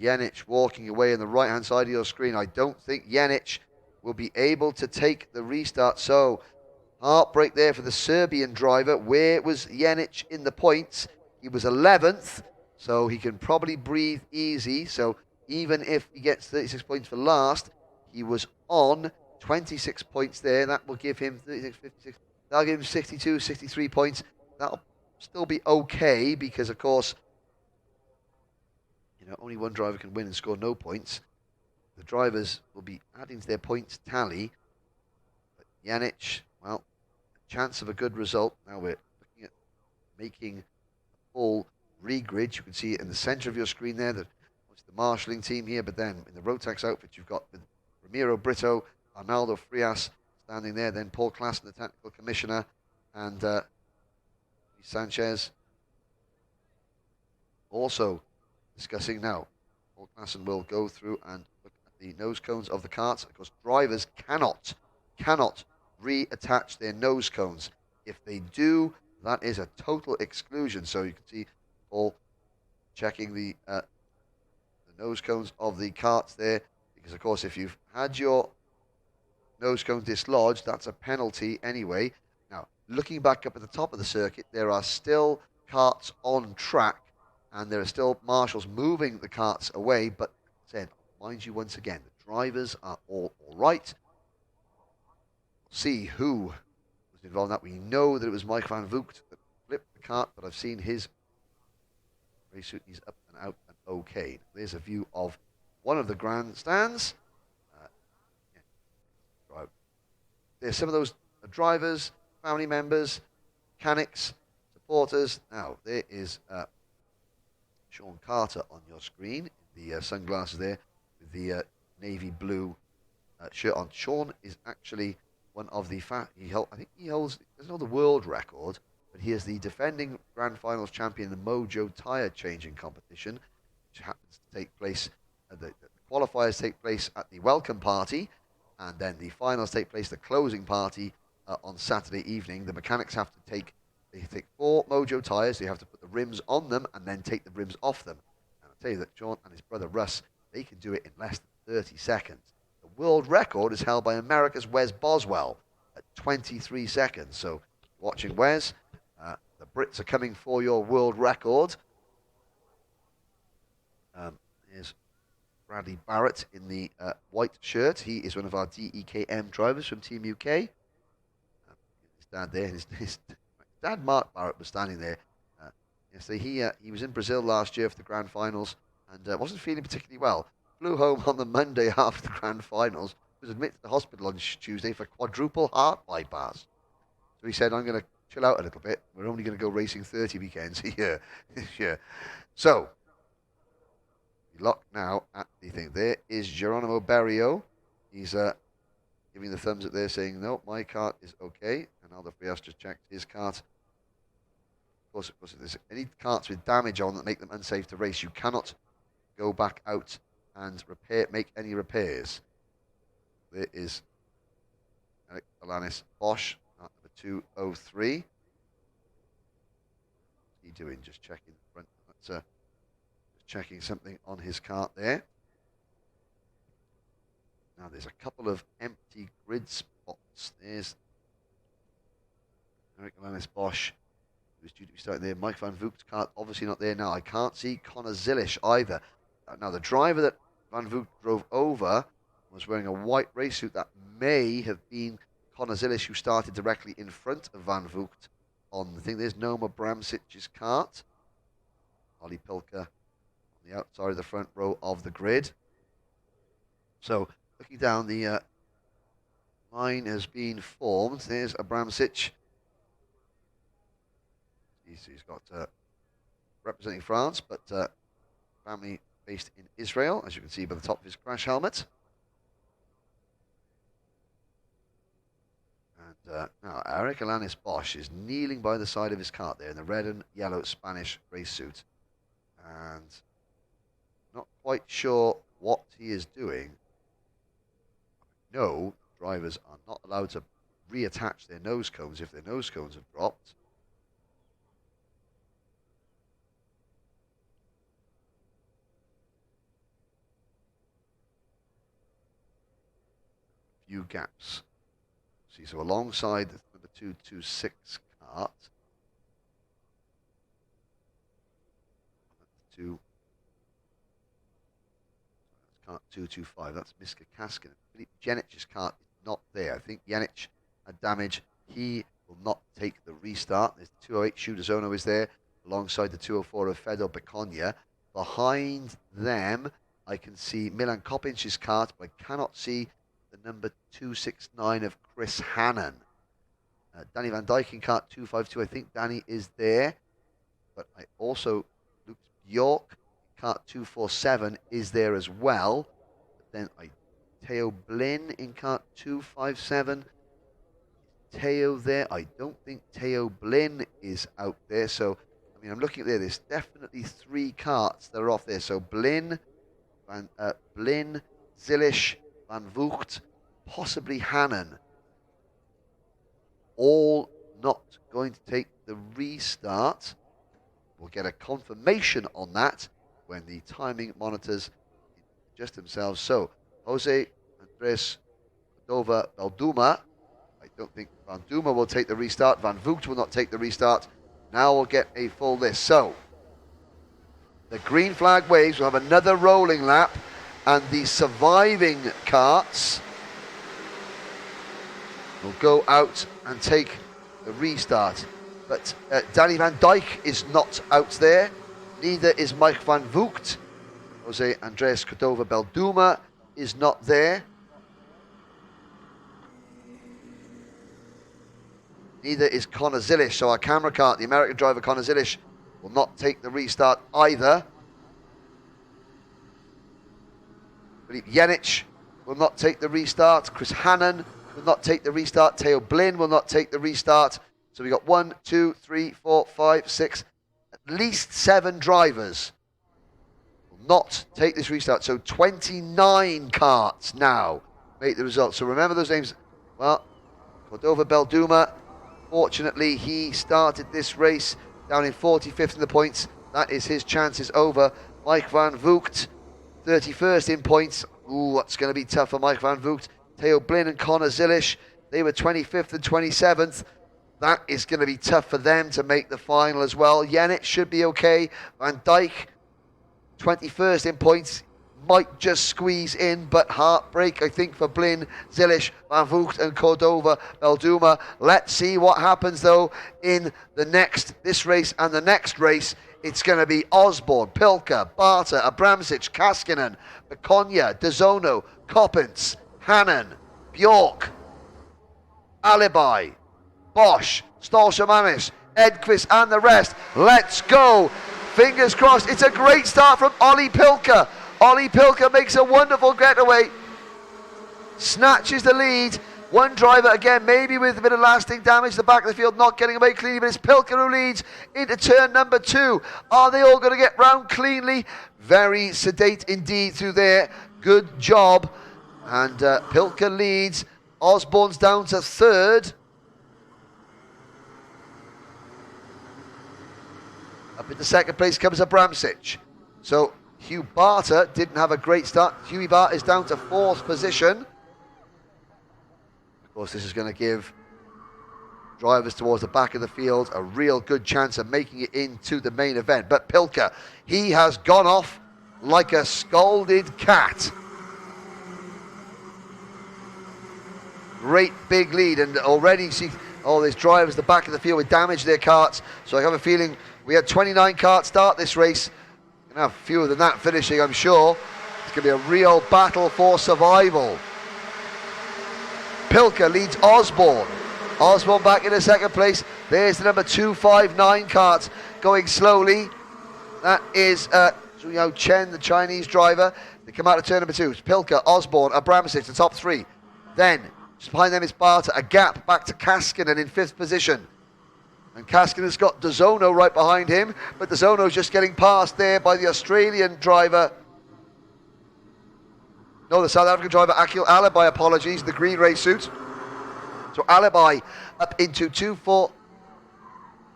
Janic walking away on the right-hand side of your screen, I don't think Janic will be able to take the restart. So, heartbreak there for the Serbian driver. Where was Janic in the points? He was 11th, so he can probably breathe easy. So, even if he gets 36 points for last, he was on 26 points there. That will give him 36, 56. That'll give him 62, 63 points. That'll still be okay because, of course, you know, only one driver can win and score no points. The drivers will be adding to their points tally. But Janic, well, a chance of a good result. Now we're looking at making a full regrid. You can see it in the center of your screen there. It's the marshalling team here, but then in the Rotax outfit, you've got Ramiro Brito, Arnaldo Frias standing there, then Paul Klassen, the technical commissioner, and Sanchez also discussing now. Paul Klassen will go through and look at the nose cones of the karts. Of course, drivers cannot reattach their nose cones. If they do, that is a total exclusion. So you can see Paul checking the nose cones of the carts there, because of course if you've had your nose cones dislodged, that's a penalty anyway. Now, looking back up at the top of the circuit, there are still carts on track, and there are still marshals moving the carts away, but said, mind you once again, the drivers are all right. See who was involved in that. We know that it was Mike Van Voogd that flipped the cart, but I've seen his race suit. He's up and out and okay. There's a view of one of the grandstands. There's some of those drivers, family members, mechanics, supporters. Now, there is Sean Carter on your screen, the sunglasses there, with the navy blue shirt on. Sean is actually one of the, I think he holds, doesn't hold the world record, but he is the defending Grand Finals champion in the Mojo tyre changing competition, which happens to take place, the qualifiers take place at the welcome party, and then the finals take place, the closing party, on Saturday evening. The mechanics have to take 4 Mojo tyres, so you have to put the rims on them and then take the rims off them. And I'll tell you that Sean and his brother Russ, they can do it in less than 30 seconds. The world record is held by America's Wes Boswell at 23 seconds. So, watching Wes, the Brits are coming for your world record. Here's Bradley Barrett in the white shirt. He is one of our DEKM drivers from Team UK. His dad there, his dad Mark Barrett was standing there. Yesterday he was in Brazil last year for the Grand Finals and wasn't feeling particularly well. Flew home on the Monday after the Grand Finals. Was admitted to the hospital on Tuesday for quadruple heart bypass. So he said, I'm going to chill out a little bit. We're only going to go racing 30 weekends a year this year. So, look now at the thing. There is Geronimo Barrio. He's giving the thumbs up there saying, no, my cart is okay. And Aldo Frias just checked his cart. Of course, if there's any carts with damage on that make them unsafe to race, you cannot go back out and make any repairs. There is Eric Alanis Bosch, number 203. What's he doing? Just checking the front. That's checking something on his cart there. Now there's a couple of empty grid spots. There's Eric Alanis Bosch, who's due to be starting there. Mike Van Voogt's cart obviously not there now. I can't see Connor Zilish either. Now the driver that Van Voogd drove over was wearing a white race suit. That may have been Connor Zilish, who started directly in front of Van Voogd on the thing. There's Noma Bramsic's cart. Ollie Pilker on the outside of the front row of the grid. So, looking down, the line has been formed. There's Abramsic. He's got representing France, but family based in Israel, as you can see by the top of his crash helmet. And now Eric Alanis Bosch is kneeling by the side of his cart there in the red and yellow Spanish race suit. And not quite sure what he is doing. No, drivers are not allowed to reattach their nose cones if their nose cones have dropped. Few gaps. See, so alongside the number 226 cart, cart 225, that's Miska Kaskin. Philippe Janic's cart is not there. I think Janic had damage. He will not take the restart. There's the 208 Shooter Zono is there, alongside the 204 of Fedor Bekonia. Behind them, I can see Milan Kopinch's cart, but I cannot see the number 269 of Chris Hannon. Danny Van Dyke in cart 252. I think Danny is there. But I also, Luke Bjork, cart 247 is there as well. But then Theo Blin in cart 257. Theo there. I don't think Theo Blin is out there. So, I mean, I'm looking at there. There's definitely 3 carts that are off there. So Blin, Blin, Zilish, Van Voogd, possibly Hannon. All not going to take the restart. We'll get a confirmation on that when the timing monitors just themselves. So, Jose, Andres, Cordova, Balduma. I don't think Van Duma will take the restart. Van Voogd will not take the restart. Now we'll get a full list. So, the green flag waves. We'll have another rolling lap. And the surviving karts will go out and take the restart. But Danny van Dijk is not out there. Neither is Mike van Voogd. Jose Andres Cordova Balduma is not there. Neither is Connor Zilish. So our camera kart, the American driver Connor Zilish, will not take the restart either. Filip Janic will not take the restart. Chris Hannon will not take the restart. Theo Blin will not take the restart. So we got 1, 2, 3, 4, 5, 6, at least 7 drivers will not take this restart. So 29 karts now make the result. So remember those names. Well, Cordova Balduma, fortunately, he started this race down in 45th in the points. That is his chances over. Mike van Voogd, 31st in points. Ooh, that's going to be tough for Mike van Voogd. Theo Blin and Connor Zilish, they were 25th and 27th. That is going to be tough for them to make the final as well. Janic should be okay. Van Dijk, 21st in points, might just squeeze in, but heartbreak, I think, for Blin, Zilish, Van Voogd and Cordova Balduma. Let's see what happens, though, in this race and the next race. It's going to be Osborne, Pilker, Barter, Abramsic, Kaskinen, Bekonya, DeZono, Coppens, Hannon, Bjork, Alibi, Bosch, Stolshamanis, Edquist and the rest. Let's go. Fingers crossed. It's a great start from Ollie Pilker. Ollie Pilker makes a wonderful getaway. Snatches the lead. One driver, again, maybe with a bit of lasting damage, the back of the field not getting away cleanly, but it's Pilker who leads into turn number 2. Are they all going to get round cleanly? Very sedate indeed through there. Good job. And Pilker leads. Osborne's down to 3rd. Up into 2nd place comes Abramsic. So Hugh Barter didn't have a great start. Hughie Barter is down to 4th position. Of course, this is going to give drivers towards the back of the field a real good chance of making it into the main event. But Pilker, he has gone off like a scalded cat. Great big lead, and already you see all these drivers at the back of the field with damage their karts. So I have a feeling we had 29 karts start this race. We're going to have fewer than that finishing, I'm sure. It's going to be a real battle for survival. Pilker leads Osborne. Osborne back in the 2nd place. There's the number 259 kart going slowly. That is Zhu Yao Chen, the Chinese driver. They come out of turn number 2. It's Pilker, Osborne, Abramsic, the top 3. Then, just behind them is Barter. A gap back to Kaskinen in 5th position. And Kaskinen's got DeZono right behind him. But DeZono's just getting passed there by the Australian driver. No, the South African driver, Akil Alibi, apologies, the green race suit. So Alibi up into 2, 4,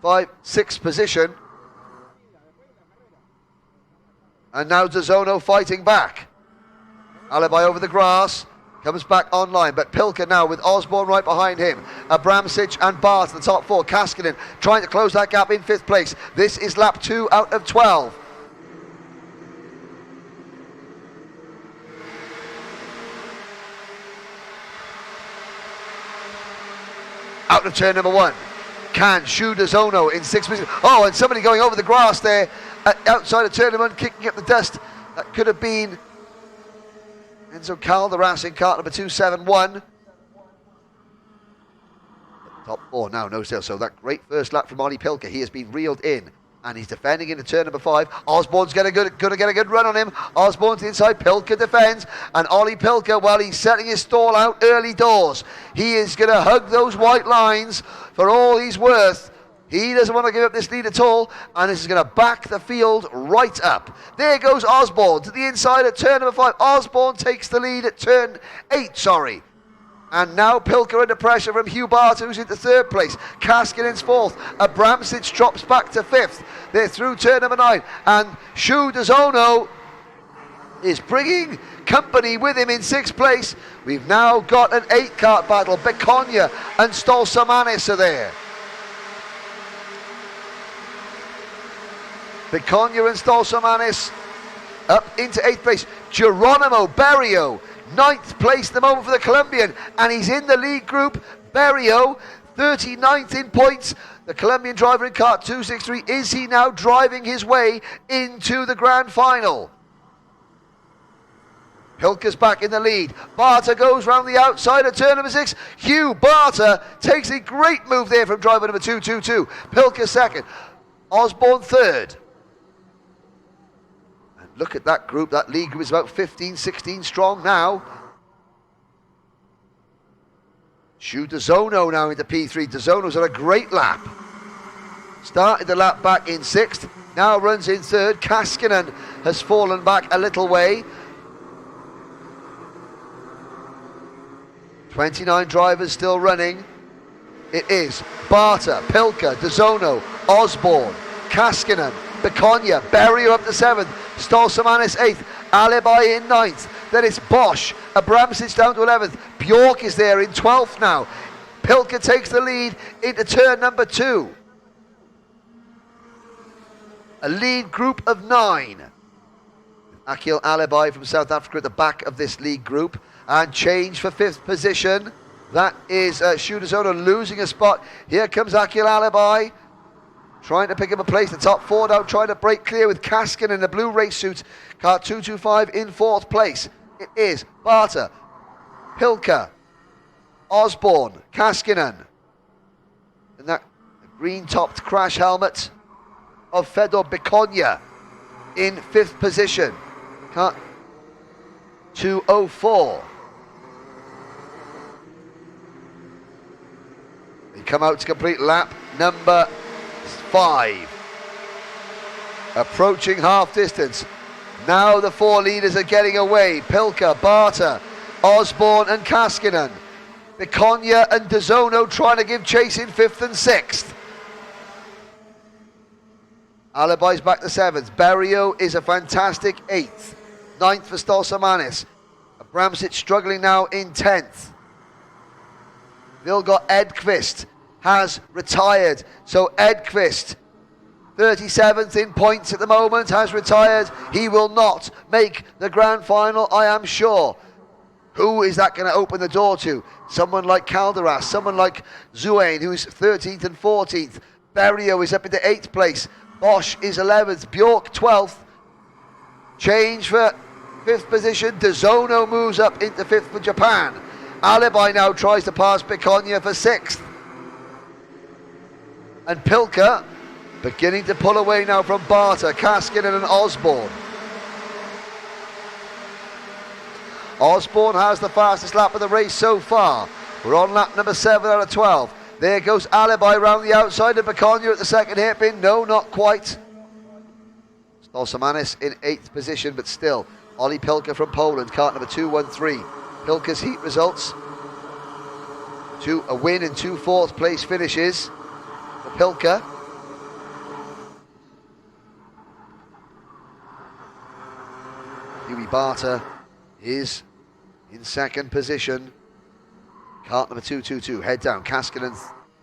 5, 6th position. And now DeZono fighting back. Alibi over the grass, comes back online. But Pilker now with Osborne right behind him. Abramsic and Bart in the top 4. Kaskinen trying to close that gap in 5th place. This is lap 2 out of 12. Out of turn number 1. Can Shu DeZono in 6th position. Oh, and somebody going over the grass there outside of turn number 1, kicking up the dust. That could have been Enzo Cal, the racing kart number 271. Top 4 now, no sale. So that great first lap from Ollie Pilker. He has been reeled in. And he's defending into turn number 5. Osborne's going to get a good run on him. Osborne's inside. Pilker defends. And Ollie Pilker, well, he's setting his stall out early doors. He is going to hug those white lines for all he's worth. He doesn't want to give up this lead at all. And this is going to back the field right up. There goes Osborne to the inside at turn number 5. Osborne takes the lead at turn 8, sorry. And now Pilker under pressure from Hugh Barter, who's into 3rd place. Kaskinen's 4th. Abramsic drops back to 5th. They're through turn number 9. And Shu DeZono is bringing company with him in 6th place. We've now got an 8-cart battle. Bekonia and Stolsamanis are there. Bekonia and Stolsamanis up into 8th place. Geronimo Berrio, 9th place at the moment for the Colombian, and he's in the lead group. Berrio, 39th in points. The Colombian driver in kart 263, is he now driving his way into the grand final? Pilker's back in the lead. Barter goes round the outside at turn number 6. Hugh Barter takes a great move there from driver number 222. Pilker second. Osborne third. And look at that group. That lead group is about 15, 16 strong now. Shu DeZono now into P3. DeZono's had a great lap. Started the lap back in 6th. Now runs in 3rd. Kaskinen has fallen back a little way. 29 drivers still running. It is Barter, Pilker, DeZono, Osborne, Kaskinen, Bekonia, Berrio up to 7th, Stolsamanis 8th, Alibi in 9th. Then it's Bosch, Abramsic down to 11th. Bjork is there in 12th now. Pilker takes the lead into turn number 2. A lead group of 9. Akil Alibi from South Africa at the back of this lead group. And change for 5th position. That is Shu DeZono losing a spot. Here comes Akil Alibi, trying to pick up a place. The top 4 now trying to break clear with Kaskin in the blue race suit. Kart 225 in 4th place. It is Barter, Pilker, Osborne, Kaskinen. And that green-topped crash helmet of Fedor Bekonia in 5th position. Kart 204. They come out to complete lap number 5. Approaching half distance. Now the 4 leaders are getting away. Pilker, Barter, Osborne and Kaskinen. Bekonia and DeZono trying to give chase in 5th and 6th. Alibi's back to 7th. Berrio is a fantastic 8th. 9th for Stolsamanis. Abramsic struggling now in 10th. Vilgot Edqvist has retired. So Edqvist, 37th in points at the moment, has retired. He will not make the grand final, I am sure. Who is that going to open the door to? Someone like Calderas, someone like Zuane, who's 13th and 14th. Berrio is up into 8th place. Bosch is 11th. Bjork 12th. Change for 5th position. DeZono moves up into 5th for Japan. Alibi now tries to pass Bekonia for 6th. And Pilker beginning to pull away now from Barter, Kaskinen and Osborne. Osborne has the fastest lap of the race so far. We're on lap number 7 out of 12. There goes Alibi round the outside of Bekonia at the second hairpin. No, not quite. Stolsamanis in 8th position, but still. Ollie Pilker from Poland, kart number 213. Pilker's heat results. A win and 2 4th place finishes for Pilker. Huey Barter is in 2nd position. Kart number 222, head down. Kaskinen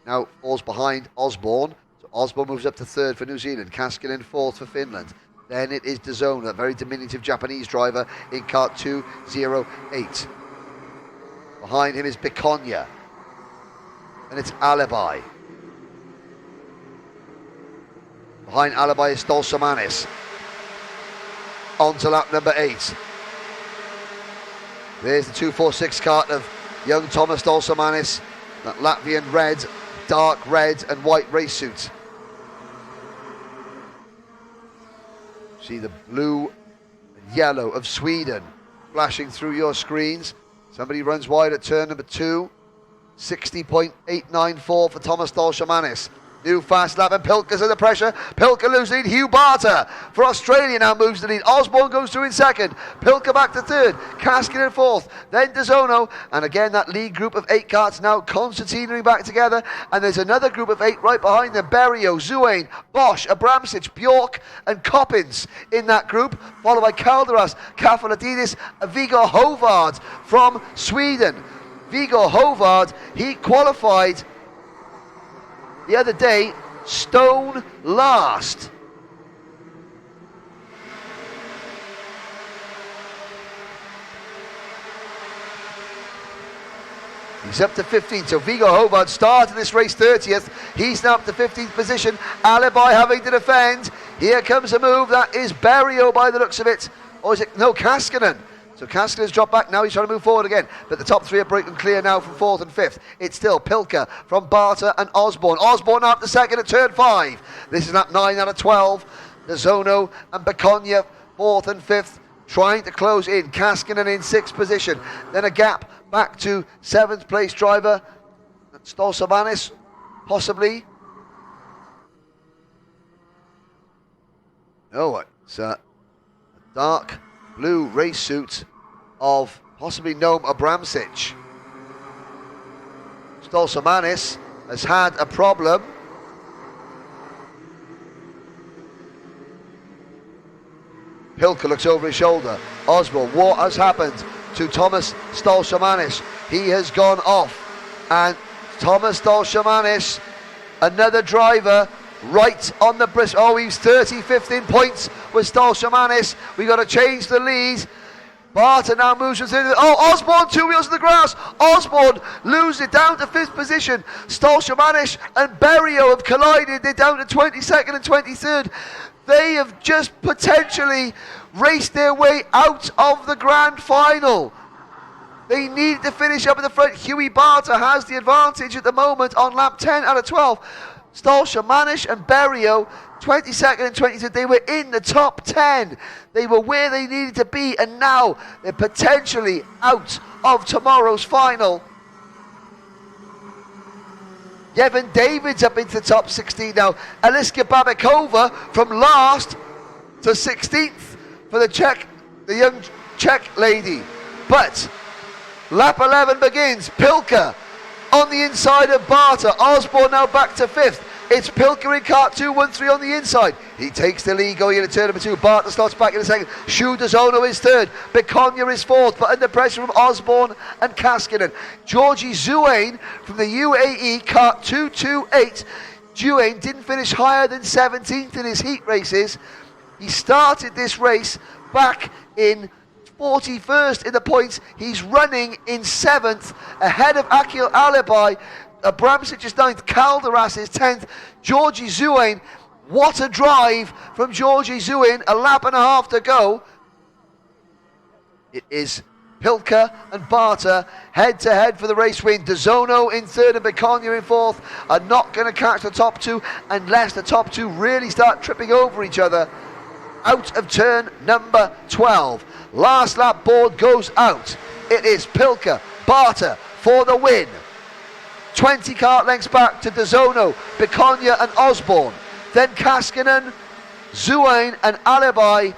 now falls behind Osborne. So Osborne moves up to 3rd for New Zealand. Kaskinen 4th for Finland. Then it is DeZono, a very diminutive Japanese driver in kart 208. Behind him is Bekonia. And it's Alibi. Behind Alibi is Stolsamanis. On to lap number 8. There's the 246 kart of young Thomas Stolsamanis. That Latvian red, dark red and white race suit. See the blue and yellow of Sweden flashing through your screens. Somebody runs wide at turn number 2. 60.894 for Thomas Stolsamanis. New fast lap, and Pilker's under pressure. Pilker losing lead. Hugh Barter for Australia now moves the lead. Osborne goes through in second. Pilker back to third. Kaskin in fourth. Then DeZono. And again, that lead group of 8 karts now concertinaing back together. And there's another group of 8 right behind them. Berrio, Zuane, Bosch, Abramsic, Bjork, and Coppins in that group. Followed by Calderas, Kafalidis, and Viggo Hovard from Sweden. Viggo Hovard, he qualified the other day, stone last. He's up to 15th, so Viggo Hovard started this race 30th. He's now up to 15th position. Alibi having to defend. Here comes a move. That is Berrio by the looks of it. Or is it? No, Kaskinen. So Kaskinen's dropped back, now he's trying to move forward again. But the top 3 are breaking clear now from 4th and 5th. It's still Pilker from Barter and Osborne. Osborne up to 2nd at turn 5. This is lap 9 out of 12. Zono and Beconia 4th and 5th, trying to close in. Kaskinen in 6th position. Then a gap back to 7th place driver. Stolsomanis, possibly. No, it's a dark blue race suit of possibly Noam Abramsic. Stolsomanis has had a problem. Pilker looks over his shoulder. Osborne, what has happened to Thomas Stolsomanis? He has gone off. And Thomas Stolsomanis, another driver, right on the bris. Oh, he's 35th in points with Stolsomanis. We got to change the lead. Barter now moves within. Oh, Osborne, 2 wheels in the grass. Osborne loses it down to 5th position. Stolsomanis and Berrio have collided. They're down to 22nd and 23rd. They have just potentially raced their way out of the grand final. They needed to finish up in the front. Huey Barter has the advantage at the moment on lap 10 out of 12. Stolsomanis and Berrio, 22nd and 23rd, they were in the top 10. They were where they needed to be, and now they're potentially out of tomorrow's final. Yevon David's up into the top 16 now. Eliska Babikova from last to 16th for the young Czech lady. But lap 11 begins. Pilker on the inside of Barter. Osborne now back to 5th. It's Pilker in kart 2-1-3 on the inside. He takes the lead going into turn number 2. Barter slots back in a second. Shu DeZono is 3rd. Beconia is 4th, but under pressure from Osborne and Kaskinen. Georgie Zuane from the UAE, kart 2-2-8. Zuane didn't finish higher than 17th in his heat races. He started this race back in 41st in the points. He's running in 7th, ahead of Akil Alibi. Abramsic is 9th, Calderas is 10th. Georgie Zuane, what a drive from Georgie Zuane, a lap and a half to go. It is Pilker and Barter head to head for the race win. DeZono in 3rd and Beconia in 4th are not going to catch the top 2 unless the top 2 really start tripping over each other. Out of turn number 12. Last lap board goes out. It is Pilker, Barter for the win. 20 kart lengths back to DeZono, Beconia and Osborne. Then Kaskinen, Zuane and Alibi.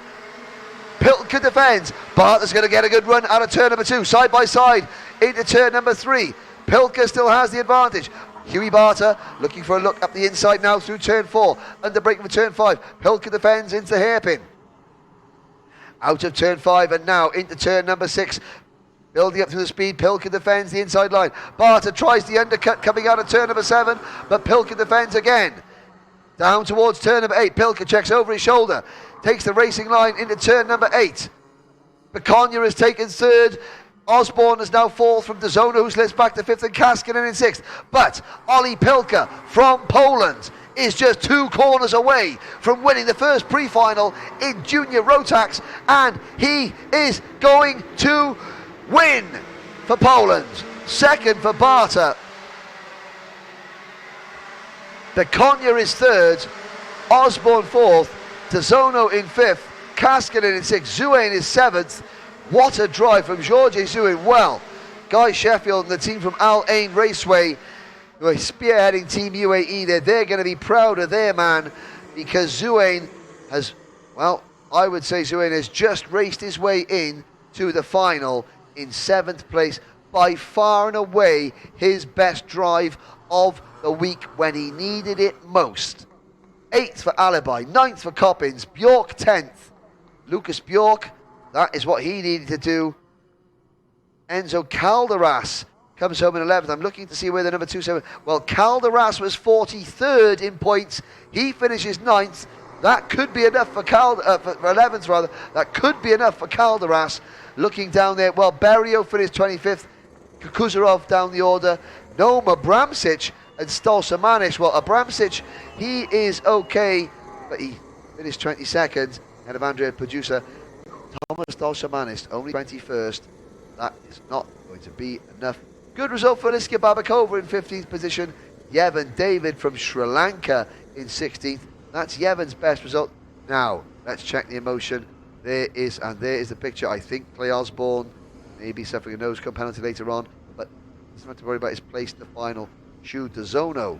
Pilker defends. Barter's going to get a good run out of turn number 2. Side by side into turn number 3. Pilker still has the advantage. Huey Barter looking for a look up the inside now through turn 4. Under braking for turn 5. Pilker defends into the hairpin. Out of turn 5 and now into turn number 6. Building up through the speed, Pilker defends the inside line. Barter tries the undercut coming out of turn number 7, but Pilker defends again. Down towards turn number 8, Pilker checks over his shoulder. Takes the racing line into turn number 8. Beconia has taken 3rd. Osborne is now 4th from DeZono, who slips back to 5th, and Kaskinen in 6th. But Ollie Pilker from Poland is just 2 corners away from winning the first pre-final in Junior Rotax, and he is going to win for Poland. 2nd for Barter. Beconia is 3rd. Osborne 4th. DeZono in 5th. Kaskinen in 6th. Zuane is 7th. What a drive from Georgie Zuane. Well, Guy Sheffield and the team from Al Ain Raceway, who are spearheading Team UAE there. They're going to be proud of their man because Zuain has, well, I would say Zuain has just raced his way in to the final in 7th place. By far and away his best drive of the week when he needed it most. 8th for Alibi, 9th for Coppins, Bjork 10th. Lucas Bjork, that is what he needed to do. Enzo Calderas comes home in 11th. I'm looking to see where the number 27. Well, Calderas was 43rd in points. He finishes 9th. That could be enough for for 11th rather. That could be enough for Calderas. Looking down there, well, Berrio finished 25th. Kuzarov down the order. Noma Abramsic and Stolsamanis. Well, Abramsic, he is okay, but he finished 22nd. Ahead of Andrea Producer. Thomas Stolsamanis only 21st. That is not going to be enough. Good result for Aliska Babakova in 15th position. Yevon David from Sri Lanka in 16th. That's Yevon's best result. Now, let's check the emotion. There is the picture. I think Clay Osborne maybe suffering a nose cone penalty later on, but doesn't have to worry about his place in the final. Shu DeZono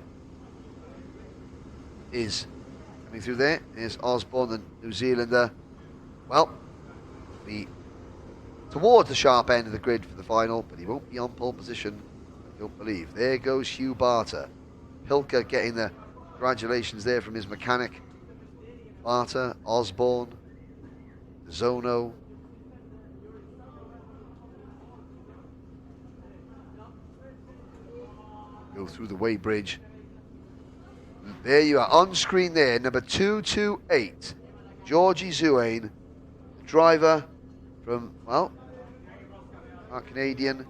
is coming through there. Here's Osborne, the New Zealander. Well, be towards the sharp end of the grid for the final, but he won't be on pole position, I don't believe. There goes Hugh Barter. Pilker getting the congratulations there from his mechanic. Barter, Osborne, Zono. Go through the weighbridge. There you are, on screen there, number 228, Georgie Zuain, driver from, well, our Canadian,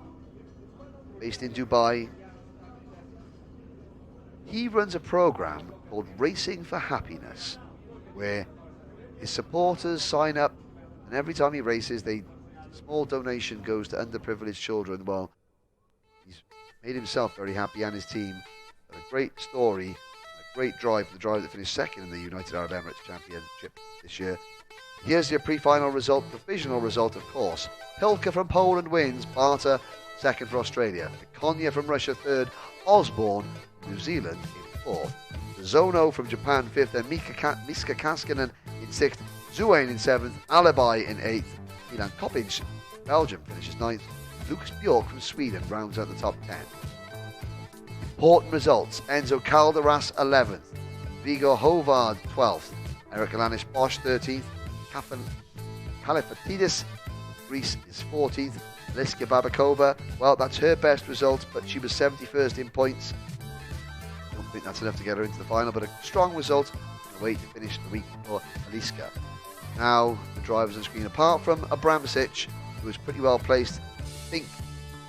based in Dubai. He runs a program called Racing for Happiness, where his supporters sign up, and every time he races, a small donation goes to underprivileged children. Well, he's made himself very happy and his team. But a great story, a great drive for the driver that finished second in the United Arab Emirates Championship this year. Here's your pre-final result, provisional result, of course. Pilker from Poland wins, Barter second for Australia. Konya from Russia third, Osborne, New Zealand in fourth. Zono from Japan fifth, and Miska Kaskinen in sixth, Zuain in seventh, Alibi in eighth, Milan Kopic, Belgium finishes ninth, Lucas Bjork from Sweden rounds out the top 10. Important results, Enzo Calderas 11th, Vigo Hovard 12th, Eric Alanis Bosch 13th, Kalifatidis Greece is 14th, Liska Babakova, well, that's her best result, but she was 71st in points. I don't think that's enough to get her into the final, but a strong result and a way to finish the week for Aliska. Now, the drivers on screen, apart from Abramsic, who was pretty well placed, I think,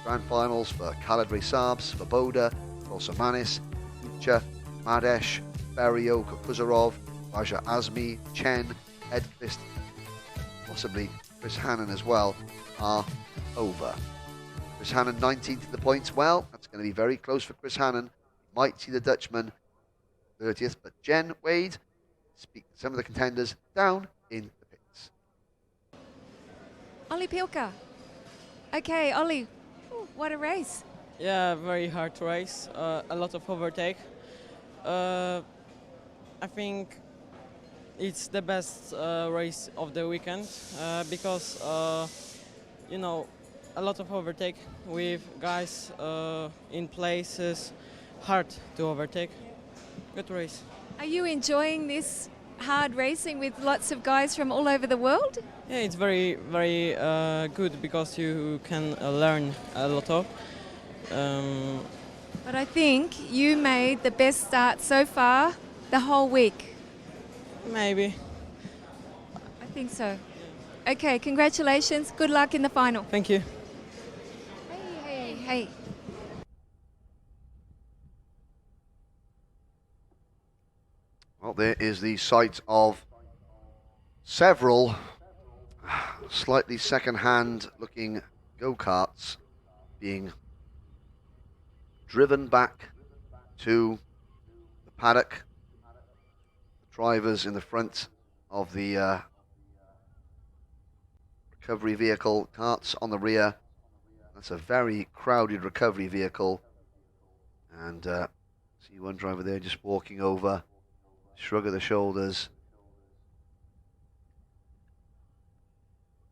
grand finals for Khaled Reysabs, for Boda, also Manis, Ucha, Madesh, Berrio, Kuzarov, Raja Azmi, Chen, Edquist, possibly Chris Hannon as well, are over. Chris Hannon 19th in the points. Well, that's going to be very close for Chris Hannon. Might see the Dutchman 30th, but Jen Wade, speak to some of the contenders down in the pits. Ollie Pilka. Okay, Ollie, what a race. Yeah, very hard race. A lot of overtake. I think it's the best race of the weekend because, you know, a lot of overtake with guys in places, hard to overtake. Good race. Are you enjoying this hard racing with lots of guys from all over the world? Yeah, it's very, very good because you can learn a lot of. But I think you made the best start so far the whole week. Maybe. I think so. Okay, congratulations. Good luck in the final. Thank you. Hey. Well, there is the sight of several slightly second-hand looking go-karts being driven back to the paddock. The drivers in the front of the recovery vehicle, karts on the rear. That's a very crowded recovery vehicle. And see one driver there just walking over, shrug of the shoulders.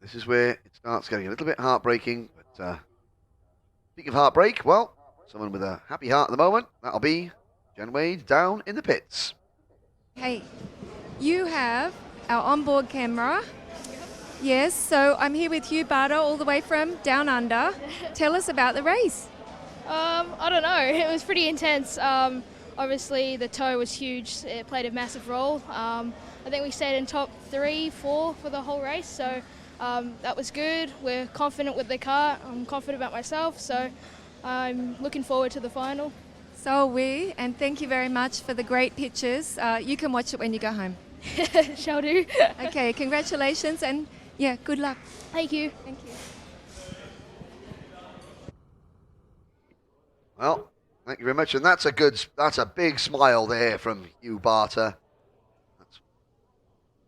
This is where it starts getting a little bit heartbreaking. But speaking of heartbreak, well, someone with a happy heart at the moment, that'll be Jen Wade down in the pits. Hey, you have our onboard camera. Yes, so I'm here with Hugh Barter all the way from Down Under. Tell us about the race. I don't know. It was pretty intense. Obviously, the tow was huge. It played a massive role. I think we stayed in top 3, 4 for the whole race, so that was good. We're confident with the car. I'm confident about myself, so I'm looking forward to the final. So are we, and thank you very much for the great pictures. You can watch it when you go home. Shall do. Okay, congratulations, and yeah, good luck. Thank you. Thank you. Well, thank you very much. And that's a big smile there from Hugh Barter. That's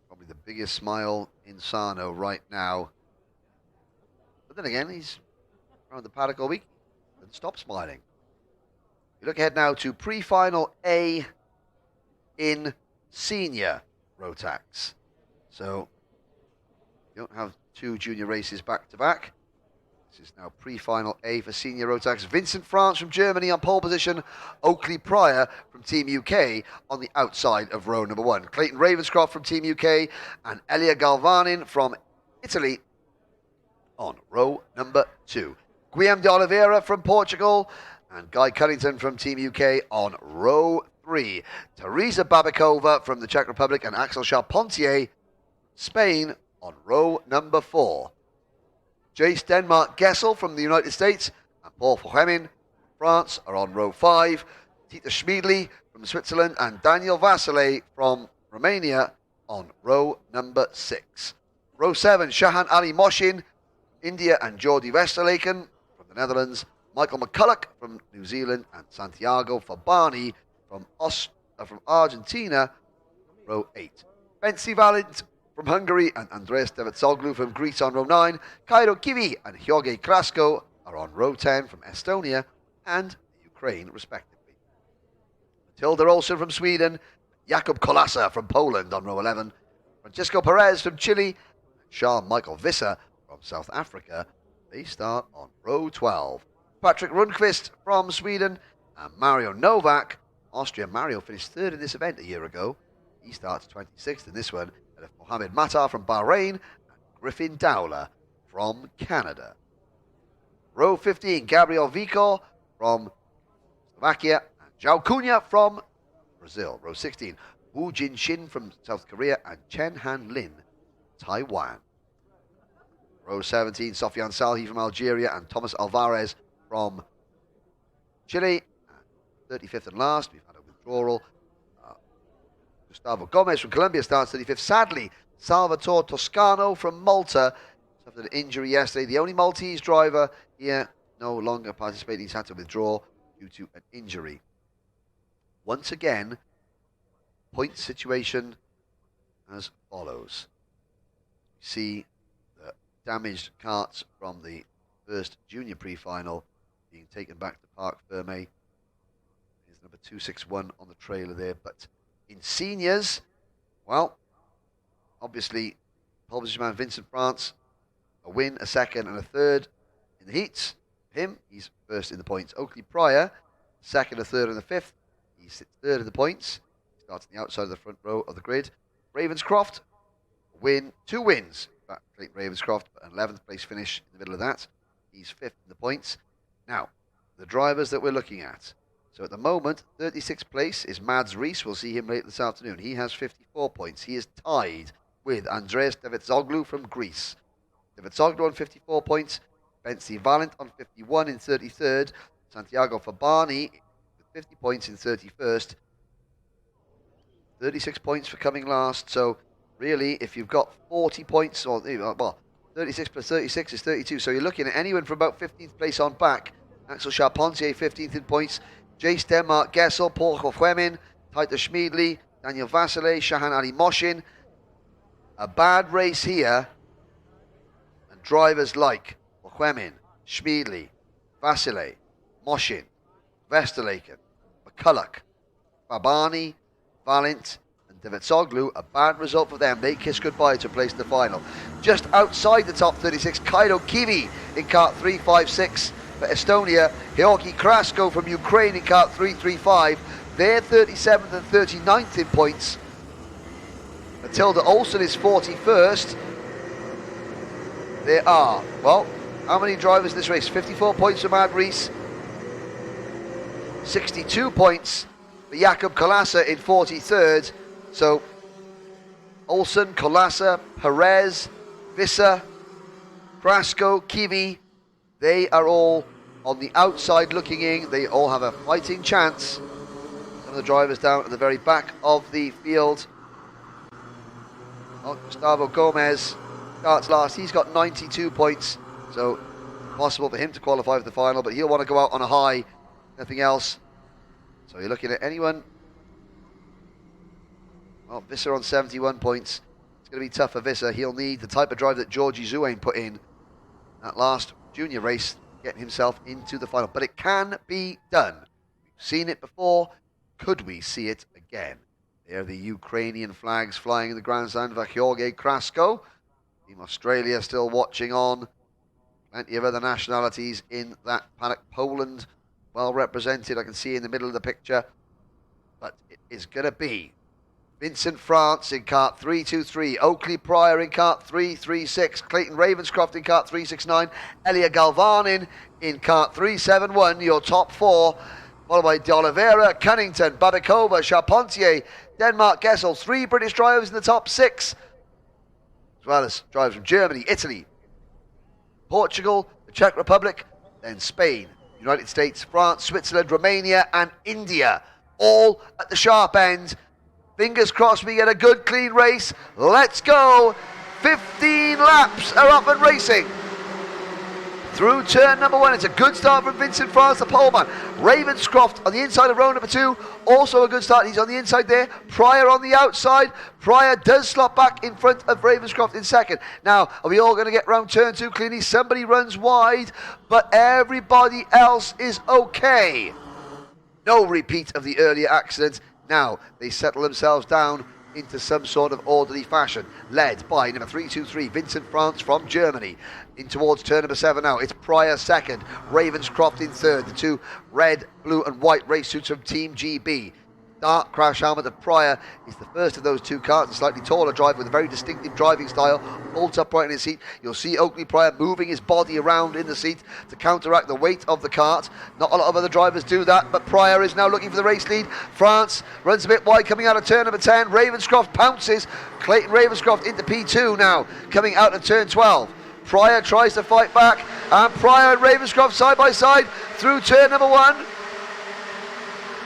probably the biggest smile in Sarno right now. But then again, he's around the paddock all week and stop smiling. We look ahead now to pre-final A in senior Rotax. So you don't have 2 junior races back to back. This is now pre-final A for senior Rotax. Vincent France from Germany on pole position. Oakley Pryor from Team UK on the outside of row number 1. Clayton Ravenscroft from Team UK and Elia Galvanin from Italy on row number 2. Guillaume de Oliveira from Portugal and Guy Cunnington from Team UK on row 3. Teresa Babikova from the Czech Republic and Axel Charpentier, Spain, on row number 4. Jace Denmark Gessel from the United States and Paul Verhemen, France, are on row 5. Tita Schmiedli from Switzerland and Daniel Vasile from Romania on row number 6. Row 7, Shahan Ali Moshin, India, and Jordi Westerleken from the Netherlands. Michael McCulloch from New Zealand and Santiago Fabani from Argentina, row 8. Bensi Valent from Hungary and Andres Devetsoglu from Greece on row 9. Kairo Kivi and Hyoge Krasko are on row 10 from Estonia and Ukraine, respectively. Matilda Olsen from Sweden, Jakub Kolasa from Poland on row 11. Francisco Perez from Chile, and Charles Michael Visser from South Africa. They start on row 12. Patrick Rundqvist from Sweden and Mario Novak, Austria. Mario finished 3rd in this event a year ago. He starts 26th in this one. And Mohamed Matar from Bahrain and Griffin Dowler from Canada. Row 15, Gabriel Vico from Slovakia and Zhao Cunha from Brazil. Row 16, Wu Jinshin from South Korea and Chen Han Lin, Taiwan. Row 17, Sofian Salhi from Algeria and Thomas Alvarez from Chile. 35th and last, we've had a withdrawal. Gustavo Gomez from Colombia starts 35th. Sadly, Salvatore Toscano from Malta suffered an injury yesterday. The only Maltese driver here no longer participating. He's had to withdraw due to an injury. Once again, point situation as follows. You see the damaged carts from the first junior pre-final being taken back to Parc Ferme. Here's number 261 on the trailer there. But in seniors, well, obviously, pole position man Vincent France, a win, a second, and a third in the heats. Him, he's first in the points. Oakley Pryor, second, a third, and a fifth. He sits third in the points. He starts on the outside of the front row of the grid. Ravenscroft, win, 2 wins. Back Clayton Ravenscroft, but an 11th place finish in the middle of that. He's fifth in the points. Now, the drivers that we're looking at. So at the moment, 36th place is Mads Rees. We'll see him later this afternoon. He has 54 points. He is tied with Andreas Devetsoglu from Greece. Devetsoglu on 54 points. Bensi Valent on 51 in 33rd. Santiago Fabani with 50 points in 31st. 36 points for coming last. So really, if you've got 40 points, or well, 36 plus 36 is 32. So you're looking at anyone from about 15th place on back. Axel Charpentier, 15th in points. Jace Denmark Gessel, Paul Verhemen, Tita Schmiedli, Daniel Vasile, Shahan Ali Moshin. A bad race here. And drivers like Verhemen, Schmiedli, Vasile, Moshin, Westerleken, McCulloch. Babani, Valent, and Devetsoglu, a bad result for them. They kiss goodbye to place in the final. Just outside the top 36, Kaido Kivi in kart 356 for Estonia. Georgi Krasko from Ukraine in kart 335. They're 37th and 39th in points. Matilda Olsen is 41st. There are, well, how many drivers in this race? 54 points for Mad Reese. 62 points for Jakub Kolasa in 43rd. So Olsen, Kolasa, Perez, Visser, Krasko, Kivi, they are all on the outside looking in. They all have a fighting chance. Some of the drivers down at the very back of the field. Oh, Gustavo Gomez starts last. He's got 92 points. So possible for him to qualify for the final, but he'll want to go out on a high. Nothing else. So you're looking at anyone. Well, Visser on 71 points. It's going to be tough for Visser. He'll need the type of drive that Georgi Zuane put in that last junior race, getting himself into the final. But it can be done. We've seen it before. Could we see it again? There the Ukrainian flags flying in the grandstand for Georgi Krasko. Team Australia still watching on. Plenty of other nationalities in that paddock. Poland well represented, I can see in the middle of the picture. But it is going to be Vincent France in kart 323, Oakley Pryor in kart 336, Clayton Ravenscroft in kart 369, Elia Galvanin in kart 371, your top four, followed by De Oliveira, Cunnington, Babikova, Charpentier, Denmark, Gessel. 3 British drivers in the top 6, as well as drivers from Germany, Italy, Portugal, the Czech Republic, then Spain, United States, France, Switzerland, Romania, and India, all at the sharp end. Fingers crossed we get a good, clean race. Let's go. 15 laps are up and racing. Through turn number 1, it's a good start from Vincent France, the poleman. Ravenscroft on the inside of row number 2, also a good start. He's on the inside there. Pryor on the outside. Pryor does slot back in front of Ravenscroft in second. Now, are we all going to get round turn 2 cleanly? Somebody runs wide, but everybody else is okay. No repeat of the earlier accident. Now, they settle themselves down into some sort of orderly fashion, led by number 323, Vincent France from Germany. In towards turn number 7 now, it's Pryor second, Ravenscroft in third, the 2 red, blue and white race suits from Team GB. Dark crash helmet of Pryor is the first of those 2 cars, a slightly taller driver with a very distinctive driving style, bolts upright in his seat. You'll see Oakley Pryor moving his body around in the seat to counteract the weight of the cart. Not a lot of other drivers do that, but Pryor is now looking for the race lead. France runs a bit wide coming out of turn number 10. Ravenscroft pounces. Clayton Ravenscroft into P2 now, coming out of turn 12. Pryor tries to fight back, and Pryor and Ravenscroft side by side through turn number 1.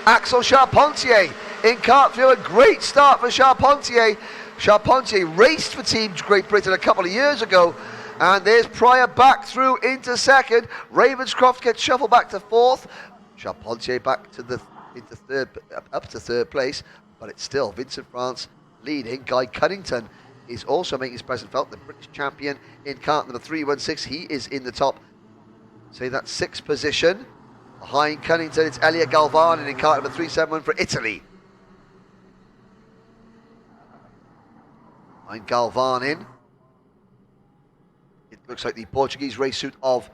Axel Charpentier in kart 3, a great start for Charpentier. Charpentier raced for Team Great Britain a couple of years ago, and there's Pryor back through into second. Ravenscroft gets shuffled back to 4th. Charpentier back to into third, up to 3rd place, but it's still Vincent France leading. Guy Cunnington is also making his presence felt, the British champion in kart number 316. He is in the top, say that 6th position. Behind Cunnington, it's Elia Galvanin in kart number 371 for Italy. Behind Galvanin, it looks like the Portuguese race suit of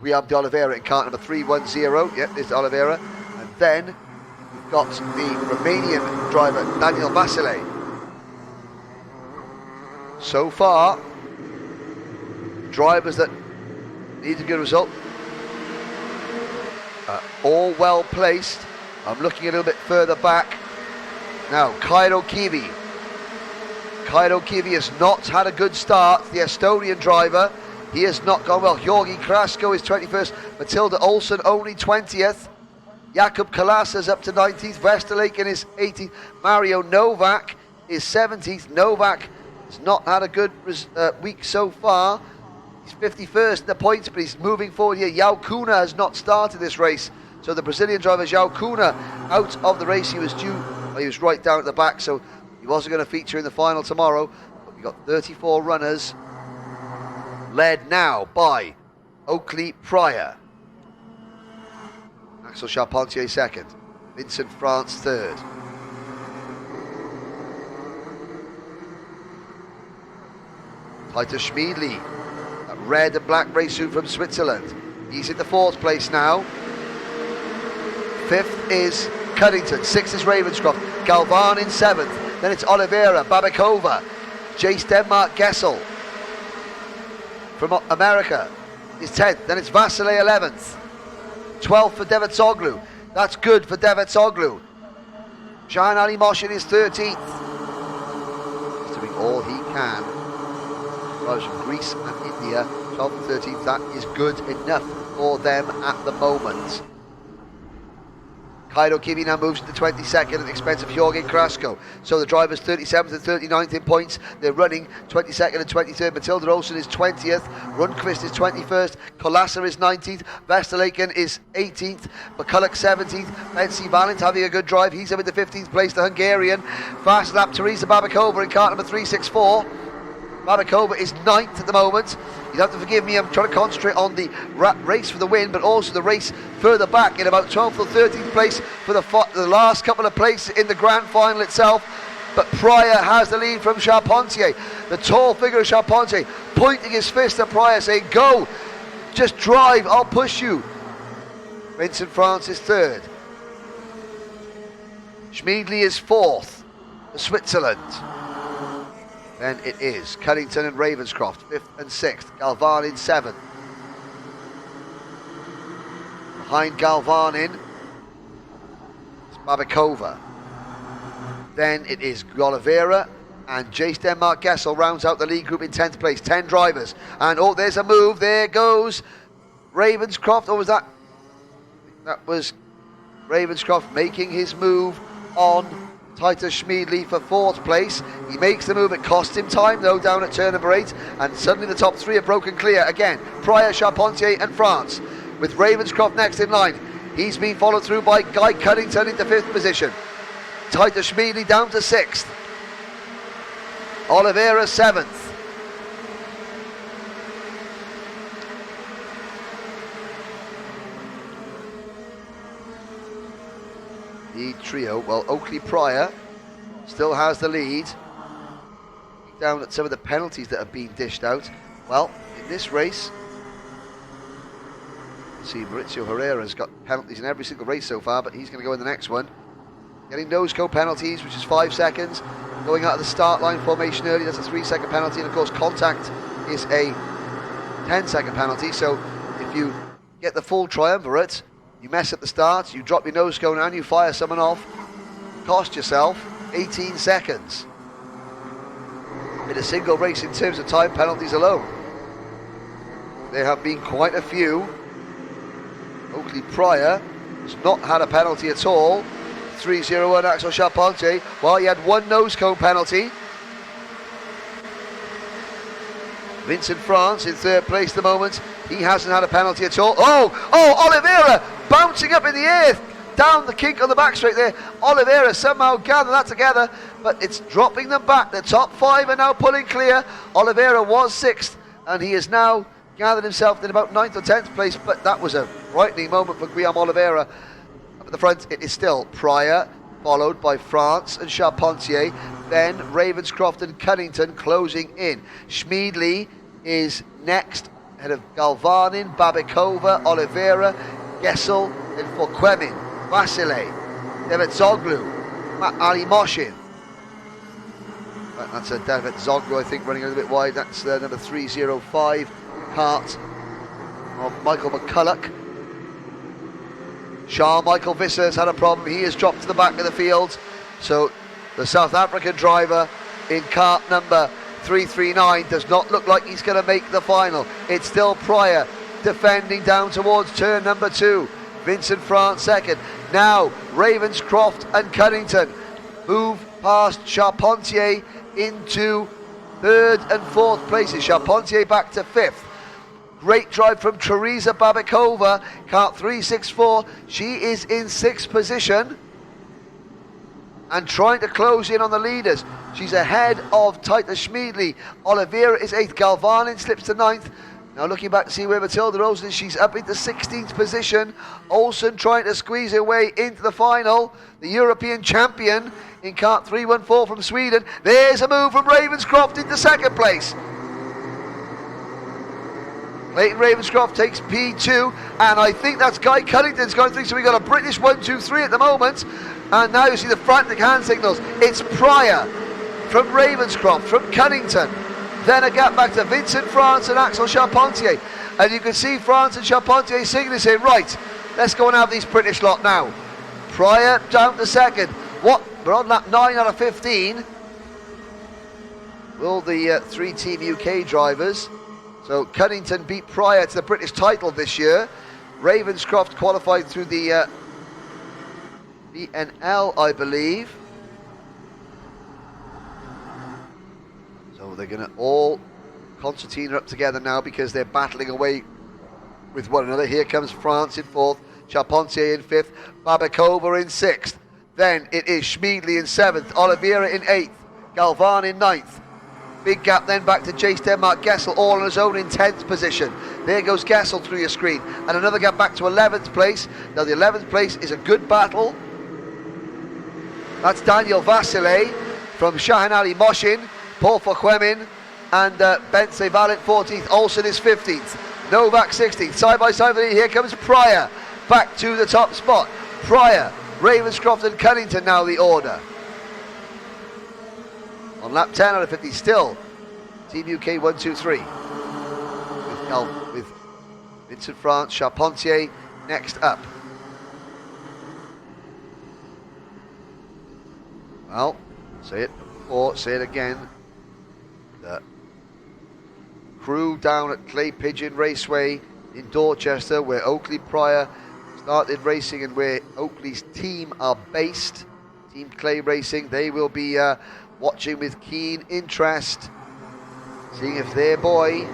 Guillaume de Oliveira in kart number 310. Yep, there's de Oliveira. And then we've got the Romanian driver, Daniel Vasile. So far, drivers that need a good result, all well placed. I'm looking a little bit further back. Now, Kaido Kivi. Kaido Kivi has not had a good start. The Estonian driver, he has not gone well. Georgi Krasko is 21st. Matilda Olsen only 20th. Jakub Kalasa's up to 19th. Westerlaken is 18th. Mario Novak is 17th. Novak has not had a good week so far. He's 51st in the points, but he's moving forward here. Yao Kuna has not started this race. So the Brazilian driver, Yao Kuna, out of the race. He was he was right down at the back, so he wasn't going to feature in the final tomorrow. But we've got 34 runners, led now by Oakley Pryor. Axel Charpentier second. Vincent France third. Titus Schmiedli, that red and black race suit from Switzerland. He's in the fourth place now. Fifth is Cunnington, sixth is Ravenscroft, Galvan in seventh, then it's Oliveira, Babakova, Jace Denmark Gessel from America is 10th, then it's Vasile 11th, 12th for Devetsoglu, that's good for Devetsoglu. Jean Ali Moshin is 13th, he's doing all he can. Drives from Greece and India, 12th and 13th, that is good enough for them at the moment. Kaido Kimi now moves into 22nd at the expense of Jorgen Krasko. So the drivers 37th and 39th in points. They're running 22nd and 23rd. Matilda Olsen is 20th. Rundqvist is 21st. Kolassa is 19th. Vesterlaken is 18th. McCulloch 17th. Betsy Valent having a good drive. He's up in the 15th place, the Hungarian. Fast lap, Teresa Babakova in car number 364. Babakova is 9th at the moment. You'd have to forgive me, I'm trying to concentrate on the race for the win, but also the race further back in about 12th or 13th place for the last couple of places in the grand final itself. But Pryor has the lead from Charpentier. The tall figure of Charpentier pointing his fist at Pryor saying, go, just drive, I'll push you. Vincent France is third. Schmiedli is fourth for Switzerland. Then it is Cunnington and Ravenscroft, 5th and 6th. Galvan in 7th. Behind Galvan in, it's Babakova. Then it is Oliveira and Jace Denmark Gessel rounds out the lead group in 10th place. 10 drivers. And oh, there's a move. There goes Ravenscroft. Or was that? That was Ravenscroft making his move on Titus Schmiedli for 4th place. He makes the move. It cost him time though down at turn number 8, and suddenly the top 3 are broken clear again. Pryor, Charpentier and France, with Ravenscroft next in line. He's been followed through by Guy Cunnington into 5th position. Titus Schmiedli down to 6th. Oliveira 7th. The trio, well, Oakley Pryor still has the lead. Down at some of the penalties that have been dished out. Well, in this race, see, Maurizio Herrera's got penalties in every single race so far, but he's going to go in the next one. Getting nose cone penalties, which is 5 seconds. Going out of the start line formation early, that's a 3-second penalty. And of course, contact is a 10-second penalty. So if you get the full triumvirate, you mess at the start, you drop your nose cone and you fire someone off, cost yourself 18 seconds. In a single race in terms of time penalties alone. There have been quite a few. Oakley Pryor has not had a penalty at all. 3-0-1 Axel Charpentier. Well, he had 1 nose cone penalty. Vincent France in 3rd place at the moment. He hasn't had a penalty at all. Oh, Oliveira bouncing up in the air. Down the kink on the back straight there. Oliveira somehow gathered that together, but it's dropping them back. The top 5 are now pulling clear. Oliveira was 6th, and he has now gathered himself in about 9th or 10th place, but that was a frightening moment for Guillaume Oliveira. Up at the front, it is still Pryor, followed by France and Charpentier, then Ravenscroft and Cunnington closing in. Schmiedli is next, ahead of Galvanin, Babikova, Oliveira, Gessel, and Fokwemin, Vasile, Devetsoglu, Ali Moshin. That's a Devetsoglu, I think, running a little bit wide. That's number 305, KART of Michael McCulloch. Charles-Michael Visser has had a problem. He has dropped to the back of the field. So the South African driver in KART number 339 does not look like he's going to make the final. It's still Pryor defending down towards turn number 2. Vincent France second. Now Ravenscroft and Cunnington move past Charpentier into 3rd and 4th places. Charpentier back to 5th. Great drive from Teresa Babikova, KART 364. She is in 6th position and trying to close in on the leaders. She's ahead of Titus Schmiedli. Oliveira is 8th. Galvanin slips to 9th. Now looking back to see where Matilda Olsen is, she's up into 16th position. Olsen trying to squeeze her way into the final. The European champion in kart 314 from Sweden. There's a move from Ravenscroft into second place. Clayton Ravenscroft takes P2, and I think that's Guy Cunnington's going through, so we've got a British 1, 2, 3 at the moment. And now you see the frantic hand signals. It's Pryor from Ravenscroft, from Cunnington. Then a gap back to Vincent France and Axel Charpentier. And you can see France and Charpentier signaling, saying, right, let's go and have these British lot now. Pryor down to second. What? We're on lap 9 out of 15. Will the three Team UK drivers. So Cunnington beat Pryor to the British title this year. Ravenscroft qualified through the BNL, I believe. So they're going to all concertina up together now because they're battling away with one another. Here comes France in fourth, Charpentier in fifth, Babakova in sixth. Then it is Schmiedley in seventh, Oliveira in eighth, Galvan in ninth. Big gap then back to Jace Denmark Gessel, all on his own in 10th position. There goes Gessel through your screen. And another gap back to 11th place. Now the 11th place is a good battle. That's Daniel Vasile from Shahin Ali Moshin, Paul Fochwemin, and Bense Valent 14th. Olsen is 15th. Novak 16th. Side by side, here comes Pryor back to the top spot. Pryor, Ravenscroft and Cunnington now the order. On lap 10 out of 50 still, Team UK 1, 2, 3. With Vincent France, Charpentier next up. Well, say it before, say it again. The crew down at Clay Pigeon Raceway in Dorchester, where Oakley Pryor started racing and where Oakley's team are based, Team Clay Racing, they will be watching with keen interest, seeing if their boy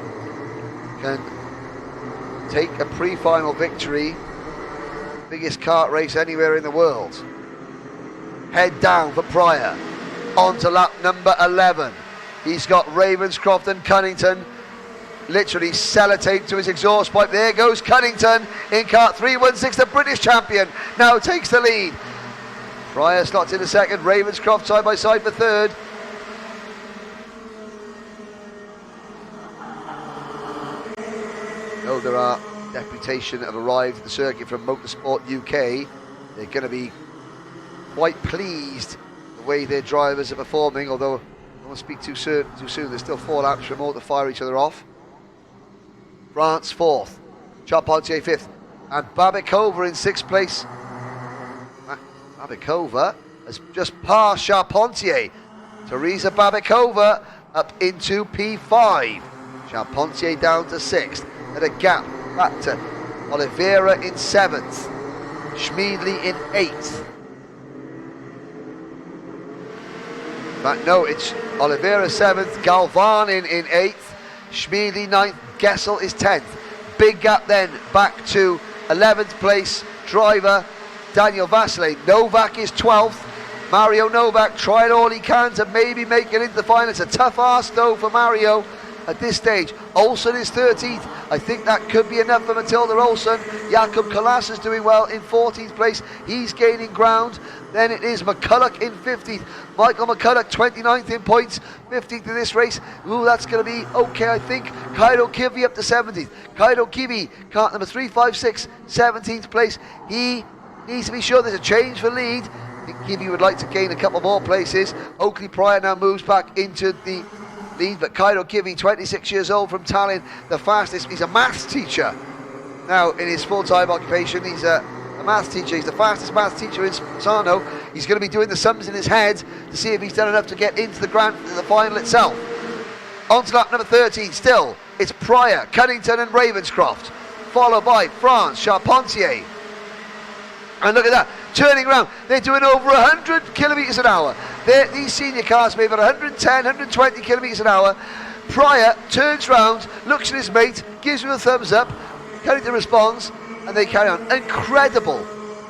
can take a pre-final victory, biggest kart race anywhere in the world. Head down for Pryor, on to lap number 11. He's got Ravenscroft and Cunnington literally sellotaped to his exhaust pipe. There goes Cunnington in kart 316, the British champion, now takes the lead. Pryor slots in a second, Ravenscroft side by side for third. No, there are deputation have arrived at the circuit from Motorsport UK. They're going to be quite pleased the way their drivers are performing, although I don't want to speak too soon. There's still 4 laps for them all to fire each other off. France 4th, Charpentier 5th, and Babakova in 6th place. Babakova has just passed Charpentier. Teresa Babakova up into P5. Charpentier down to 6th. At a gap back to Oliveira in 7th. Schmiedley in 8th. But no, it's Oliveira 7th, Galvan in 8th, Schmiedley 9th, Gessel is 10th. Big gap then back to 11th place driver Daniel Vasile. Novak is 12th. Mario Novak trying all he can to maybe make it into the final. It's a tough ask though for Mario at this stage. Olsen is 13th. I think that could be enough for Matilda Olsen. Jakob Kalas is doing well in 14th place. He's gaining ground. Then it is McCulloch in 50th. Michael McCulloch 29th in points, 15th in this race. Ooh, that's going to be okay, I think. Kaido Kivi up to 17th. Kaido Kivi, kart number 356, 17th place. He needs to be sure there's a change for lead. I think Kivi would like to gain a couple more places. Oakley Pryor now moves back into the lead, but Kaido Kivi, 26 years old from Tallinn, the fastest. He's a maths teacher now in his full-time occupation. He's a maths teacher. He's the fastest maths teacher in Sarno. He's going to be doing the sums in his head to see if he's done enough to get into the final itself. On to lap number 13 still. It's Pryor, Cunnington and Ravenscroft, followed by France, Charpentier. And look at that, turning around, they're doing over 100 kilometres an hour. These senior cars may have 110, 120 kilometres an hour. Pryor turns round, looks at his mate, gives him a thumbs up, Cunnington responds, and they carry on. Incredible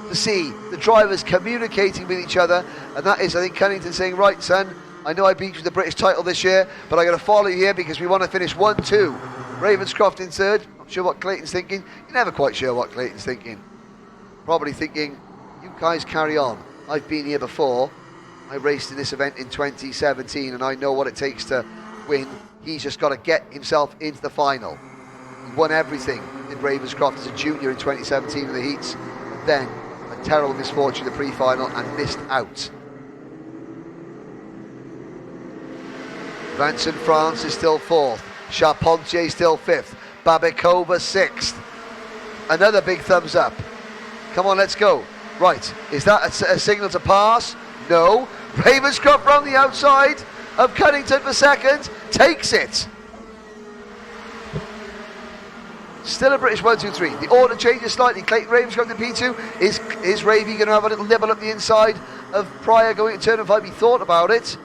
to see the drivers communicating with each other, and that is, I think, Cunnington saying, right son, I know I beat you to the British title this year, but I'm going to follow you here because we want to finish 1-2. Ravenscroft in third. Not sure what Clayton's thinking. You're never quite sure what Clayton's thinking. Probably thinking, you guys carry on. I've been here before. I raced in this event in 2017 and I know what it takes to win. He's just got to get himself into the final. He won everything in Ravenscroft as a junior in 2017 in the heats. And then a terrible misfortune in the pre-final and missed out. Vincent France is still fourth. Charpentier still fifth. Babikova sixth. Another big thumbs up. Come on, let's go. Right, is that a signal to pass? No. Ravenscroft round the outside of Cunnington for second. Takes it. Still a British 1-2-3. The order changes slightly. Clayton Ravenscroft in P2. Is Ravy going to have a little nibble up the inside of Pryor going to turn and 5? He thought about it.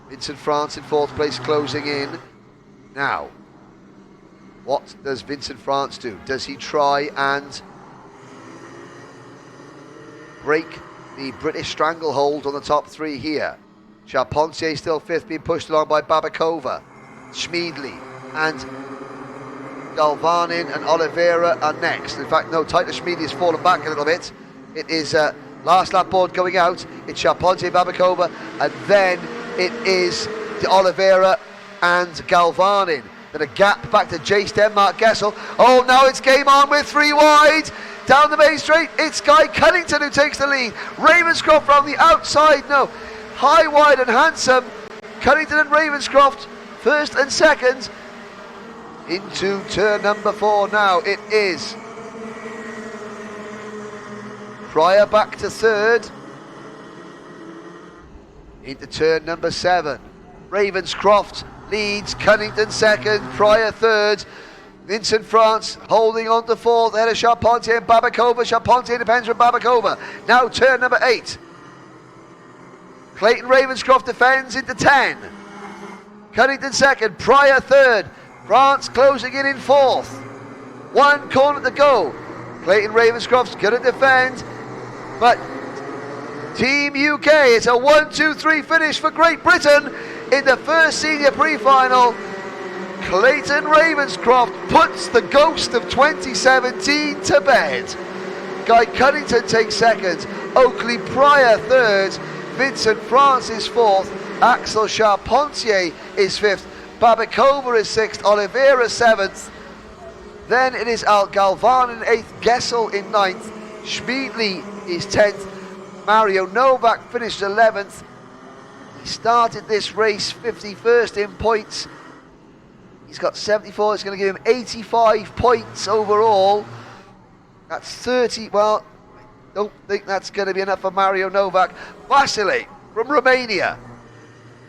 Vincent France in fourth place, closing in. Now, what does Vincent France do? Does he try and break the British stranglehold on the top three here? Charpentier still fifth, being pushed along by Babikova. Schmiedli and Galvanin and Oliveira are next. In fact, no, Titus Schmiedli has fallen back a little bit. It is last lap board going out. It's Charpentier, Babikova, and then it is the Oliveira and Galvanin. Then a gap back to Jace Denmark Gessel. Oh, now it's game on with 3 wide. Down the main straight, it's Guy Cunnington who takes the lead. Ravenscroft from the outside, no. High, wide and handsome. Cunnington and Ravenscroft, first and second. Into turn number 4 now. It is Pryor back to third. Into turn number 7. Ravenscroft leads, Cunnington second, Pryor third. Vincent France holding on to fourth, ahead of Charpentier and Babikova. Charpentier depends from Babikova. Now turn number 8. Clayton Ravenscroft defends into 10. Cunnington second, Pryor third. France closing in fourth. 1 corner to go. Clayton Ravenscroft's going to defend, but Team UK, it's a 1-2-3 finish for Great Britain in the first senior pre-final. Clayton Ravenscroft puts the ghost of 2017 to bed. Guy Cunnington takes second, Oakley Pryor third, Vincent France is fourth, Axel Charpentier is fifth, Babikova is sixth, Oliveira seventh. Then it is Al Galvan in eighth, Gessel in ninth, Schmiedli is 10th, Mario Novak finished 11th. He started this race 51st in points. He's got 74. It's going to give him 85 points overall. That's 30. Well, I don't think that's going to be enough for Mario Novak. Vasile from Romania.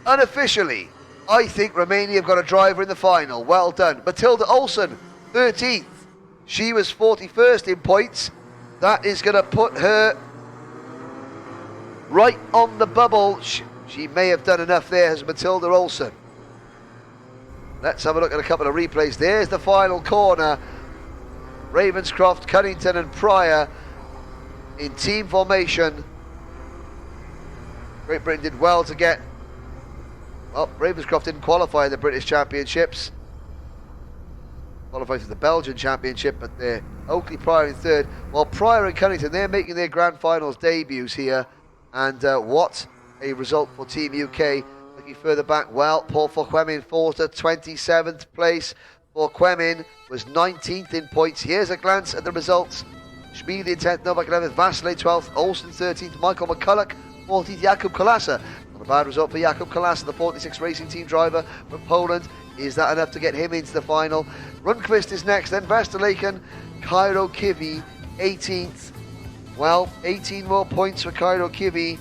Unofficially, I think Romania have got a driver in the final. Well done. Matilda Olsen, 13th. She was 41st in points. That is going to put her right on the bubble. She may have done enough there as Matilda Olsen. Let's have a look at a couple of replays. There's the final corner. Ravenscroft, Cunnington and Pryor in team formation. Great Britain did well to get... Well, Ravenscroft didn't qualify in the British Championships. Qualified for the Belgian Championship, but they're Oakley, Pryor in third. While Pryor and Cunnington, they're making their Grand Finals debuts here. And what a result for Team UK. Looking further back, well, Paul Forquemin fourth at 27th place. Forquemin was 19th in points. Here's a glance at the results. Schmiedli in 10th, Novak 11th, Vasile 12th, Olsen 13th, Michael McCulloch 14th, Jakub Kolasa. Not a bad result for Jakub Kolasa, the 46 Racing Team driver from Poland. Is that enough to get him into the final? Rundqvist is next, then Vesterlaken, Cairo Kivi 18th. Well, 18 more points for Cairo Kivi.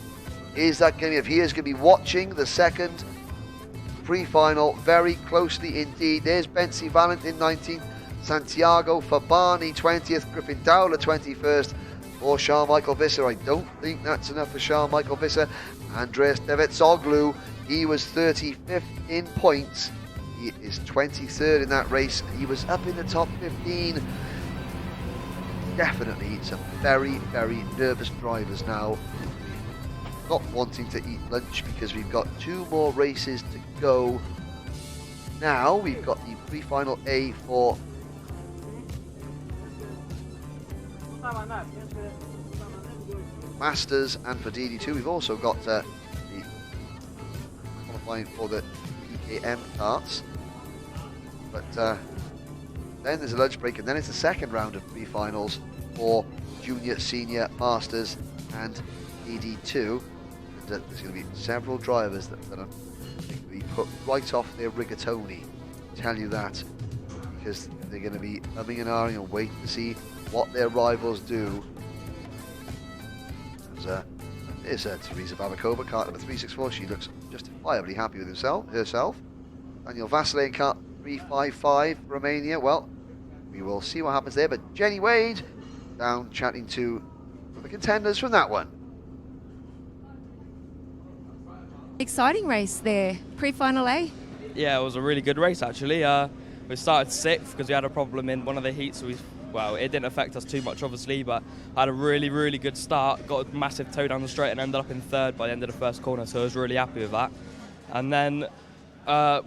Is that going to be, if he is going to be watching the second pre-final very closely indeed. There's Bensi Valentin 19th, Santiago Fabani 20th, Griffin Dowler 21st for Charles-Michael Visser. I don't think that's enough for Charles-Michael Visser. Andreas Devetsoglu, he was 35th in points. He is 23rd in that race. He was up in the top 15. Definitely some very, very nervous drivers now. not wanting to eat lunch because we've got 2 more races to go. Now we've got the pre-final A for Masters and for DD2. We've also got the qualifying for the EKM karts. But then there's a lunch break, and then it's the second round of pre-finals for Junior, Senior, Masters and DD2. And there's going to be several drivers that are going to be put right off their rigatoni. Tell you that, because they're going to be umming and ahhing and waiting to see what their rivals do. There's Teresa Babakova, kart number 364. She looks justifiably happy with herself. Daniel Vasile in kart 355, Romania. Well, we will see what happens there. But Jenny Wade down chatting to the contenders from that one. Exciting race there, pre-final A. Yeah, it was a really good race actually. We started 6th because we had a problem in one of the heats. Well, it didn't affect us too much obviously, but I had a really good start. Got a massive toe down the straight and ended up in 3rd by the end of the first corner, so I was really happy with that. And then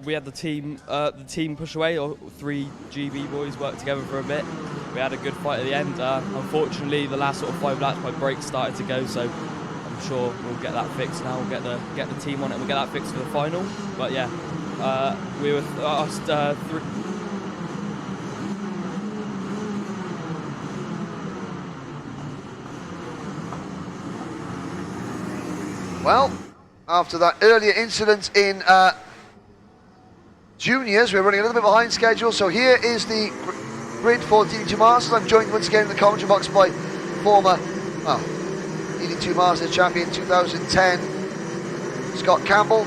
we had the team push away, or 3 GB boys worked together for a bit. We had a good fight at the end. Unfortunately, the last sort of 5 laps, my brakes started to go, so I'm sure we'll get that fixed now. We'll get the team on it. We'll get that fixed for the final. But yeah, we were asked 3. Well, after that earlier incident in juniors, we're running a little bit behind schedule. So here is the grid for DD2 Masters. I'm joined once again in the commentary box by former DD2 Masters champion 2010, Scott Campbell.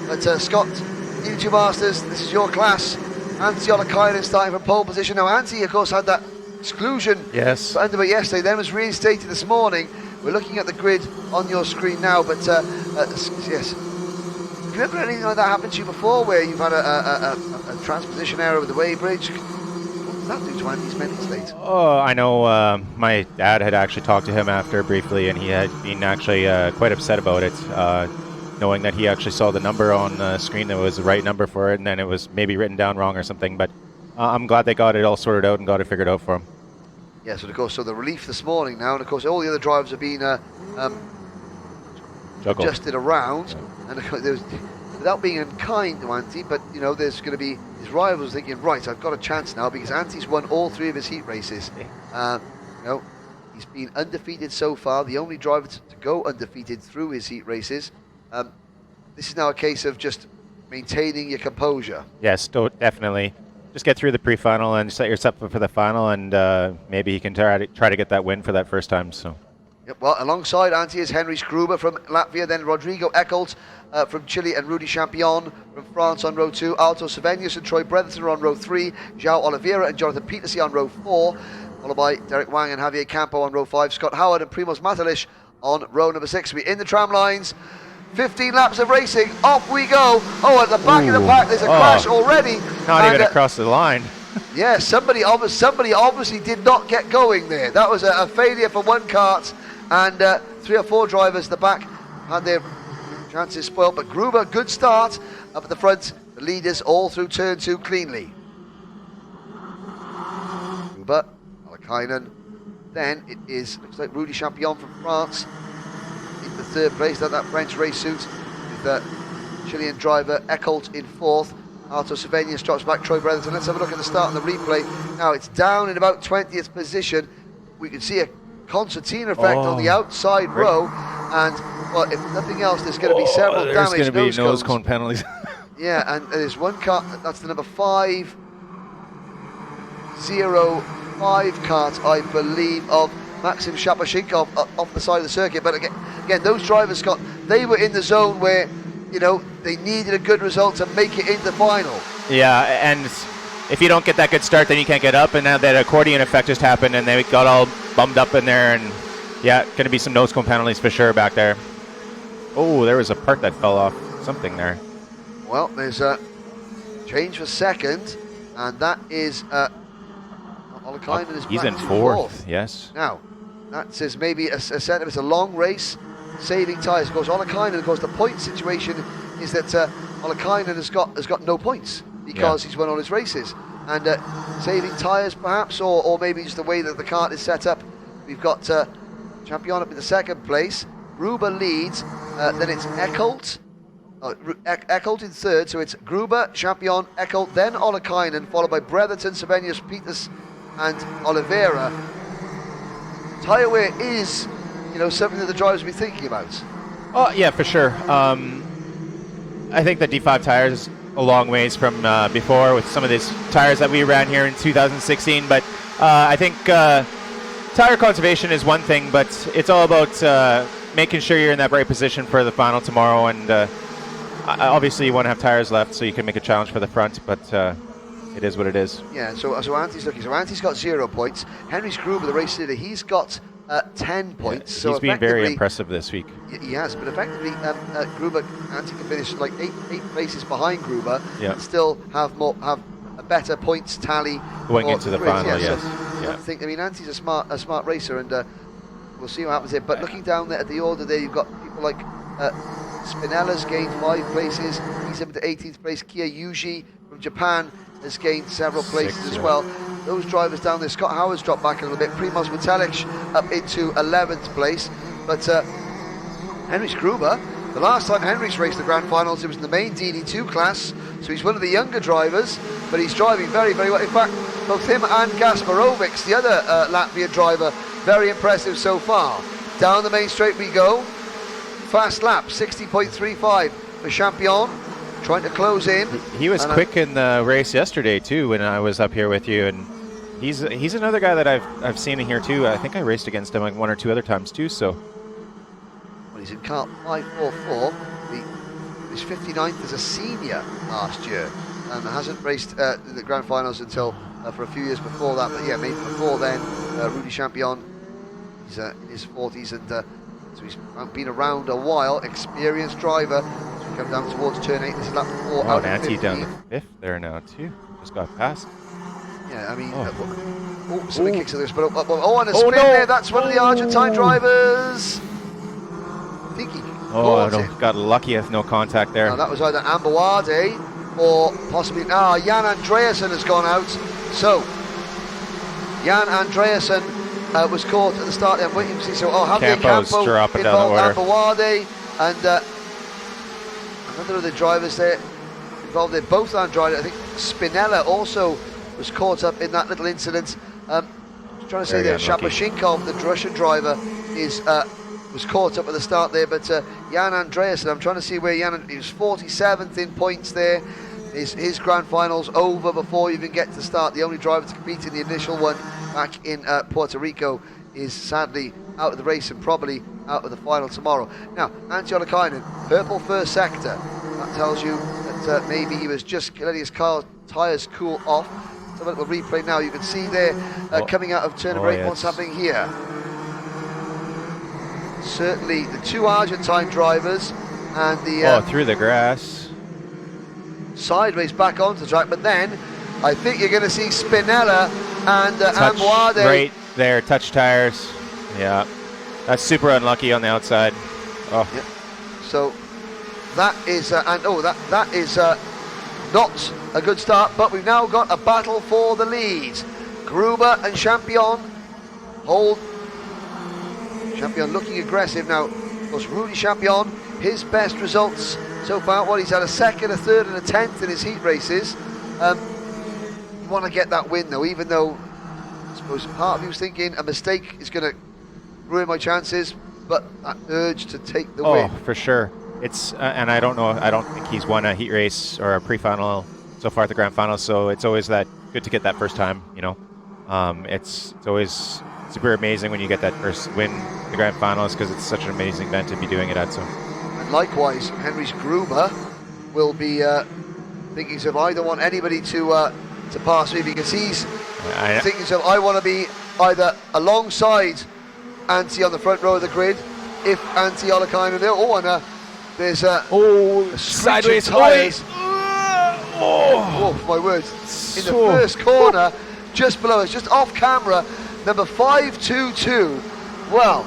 But Scott, DD2 Masters, this is your class. Antti Olakainen starting from pole position. Now Antti, of course, had that exclusion yes. under it yesterday, then was reinstated this morning. We're looking at the grid on your screen now, but yes. Have you ever had anything like that happen to you before, where you've had a transposition error with the way bridge? What does that do to Andy's mental state? Oh, I know my dad had actually talked to him after briefly, and he had been actually quite upset about it, knowing that he actually saw the number on the screen that was the right number for it, and then it was maybe written down wrong or something, but I'm glad they got it all sorted out and got it figured out for him. Yes, and of course, so the relief this morning now, and of course all the other drivers have been adjusted around, and of course, without being unkind to Antti, but you know, there's going to be his rivals thinking, right, I've got a chance now because Antti's won all 3 of his heat races. You know, he's been undefeated so far, the only driver to go undefeated through his heat races. This is now a case of just maintaining your composure. Yes, definitely. Just get through the pre-final and set yourself up for the final, and maybe he can try to get that win for that first time. So. Yep, well, alongside Antti is Henry Skruber from Latvia, then Rodrigo Eckholt from Chile, and Rudy Champion from France on row 2. Alto Savenius and Troy Bretherton are on row 3. João Oliveira and Jonathan Peterson on row 4, followed by Derek Wang and Javier Campo on row 5. Scott Howard and Primoz Matalish on row number 6. We're in the tram lines. 15 laps of racing, off we go. Oh, at the back of the pack, there's a crash already. Not even across the line. Yeah, somebody obviously did not get going there. That was a failure for one kart, and 3 or 4 drivers at the back had their chances spoiled. But Gruber, good start up at the front. The leaders all through turn 2 cleanly. Gruber, Olakainen. Then it is, looks like Rudy Champion from France in the 3rd place, that French race suit, with the Chilean driver Eckholt in 4th. Alto Savenius drops back Troy Bretherton. Let's have a look at the start and the replay. Now it's down in about 20th position. We can see a concertina effect on the outside row, and well, if nothing else, there's going to be several there's damaged going to be nose cone penalties. Yeah, and there's one car, that's the number 505 kart, I believe, of Maxim Shapashinkov off the side of the circuit. But again, those drivers, Scott, they were in the zone where, you know, they needed a good result to make it into the final. Yeah, and if you don't get that good start, then you can't get up, and now that accordion effect just happened, and they got all bummed up in there, and yeah, going to be some nose cone penalties for sure back there. Oh, there was a part that fell off, something there. Well, there's a change for 2nd, and that is Olakainen is he's back in to 4th, yes. Now, that says maybe a setup. It's a long race. saving tyres. Of course, Olakainen, of course, the point situation is that Olakainen has got no points because he's won all his races. And saving tyres, perhaps, or maybe just the way that the kart is set up. We've got Champion up in the second place. Gruber leads. Then it's Eckholt. Eckholt in third. So it's Gruber, Champion, Eckholt, then Olakainen, followed by Bretherton, Savenius, Peters, and Oliveira. Tyre wear is, something that the drivers will be thinking about. Oh yeah, for sure. I think the D5 tires is a long ways from before with some of these tires that we ran here in 2016. But I think tire conservation is one thing, but it's all about making sure you're in that right position for the final tomorrow. And obviously you want to have tires left so you can make a challenge for the front, but it is what it is. Yeah, so Anti's looking. So Anti's got 0 points. Henry's Gruber, the race leader, he's got 10 points. Yeah, so he's been very impressive this week. He has, but effectively, Gruber, Anti can finish like eight races behind Gruber and still have a better points tally going into the final. Yes. I think. I mean, Anti's a smart racer, and we'll see what happens here. But looking down there at the order, there you've got people like Spinella's gained 5 places. He's up to 18th place. Kia Yuji from Japan has gained several places as well. Those drivers down there, Scott Howard's dropped back a little bit. Primoz Metelic up into 11th place. But Henry's Gruber, the last time Henry's raced the Grand Finals, it was in the main DD2 class. So he's one of the younger drivers, but he's driving very, very well. In fact, both him and Gasparovic, the other Latvian driver, very impressive so far. Down the main straight we go. Fast lap, 60.35 for Champion. Trying to close in. He was quick in the race yesterday too when I was up here with you, and he's another guy that I've seen in here too. I think I raced against him like 1 or 2 other times too. So well, he's in kart 544. He was 59th as a senior last year and hasn't raced the Grand Finals until for a few years before that. But yeah, maybe before then, Rudy Champion. He's in his 40s and so he's been around a while. Experienced driver. Come down towards turn 8. This is lap 4 out of 15. down to 5th there now too. Just got past. Yeah, I mean, somebody kicks at this, but and a spin there. That's one of the Argentine drivers. I think he got lucky with no contact there. That was either Amboade or possibly Jan Andreasen has gone out. So Jan Andreasen was caught at the start there. I'm waiting to see. So Campo's dropping down the order. Amboade and another of the drivers there involved there, both Andrade. I think Spinella also was caught up in that little incident. I was trying to say there, Shapashinkov, the Russian driver, was caught up at the start there, but Jan Andreasen, I'm trying to see where he was 47th in points there. His Grand Finals over before you even get to start. The only driver to compete in the initial one back in Puerto Rico is sadly out of the race and probably out of the final tomorrow. Now, Antti Olakainen, purple first sector. That tells you that maybe he was just letting his car tyres cool off. Let's have a little replay now. You can see there coming out of turn number 8 what's happening here. Certainly the 2 Argentine drivers and the... through the grass. Sideways back onto the track, but then I think you're going to see Spinella and Amboade. Right there, touch tires. Yeah, that's super unlucky on the outside. Oh. Yeah. So that is that is not a good start. But we've now got a battle for the lead. Gruber and Champion hold. Champion looking aggressive now. Of course, Rudy Champion, his best results so far. Well, he's had a 2nd, a 3rd, and a 10th in his heat races. You want to get that win though, even though I suppose part of you was thinking a mistake is going to ruin my chances, but that urge to take the win. Oh, for sure. It's and I don't think he's won a heat race or a pre-final so far at the Grand Final, so it's always that good to get that first time, it's always super amazing when you get that first win in the Grand Finals because it's such an amazing event to be doing it at. So. And likewise, Henry's Gruber will be thinking of I don't want anybody to pass me because he's thinking of I want to be either alongside Antti on the front row of the grid if Antti Olakainen there. There's a sideways tyres. Oh my word! In the first corner, just below us, just off camera, number 522. Well,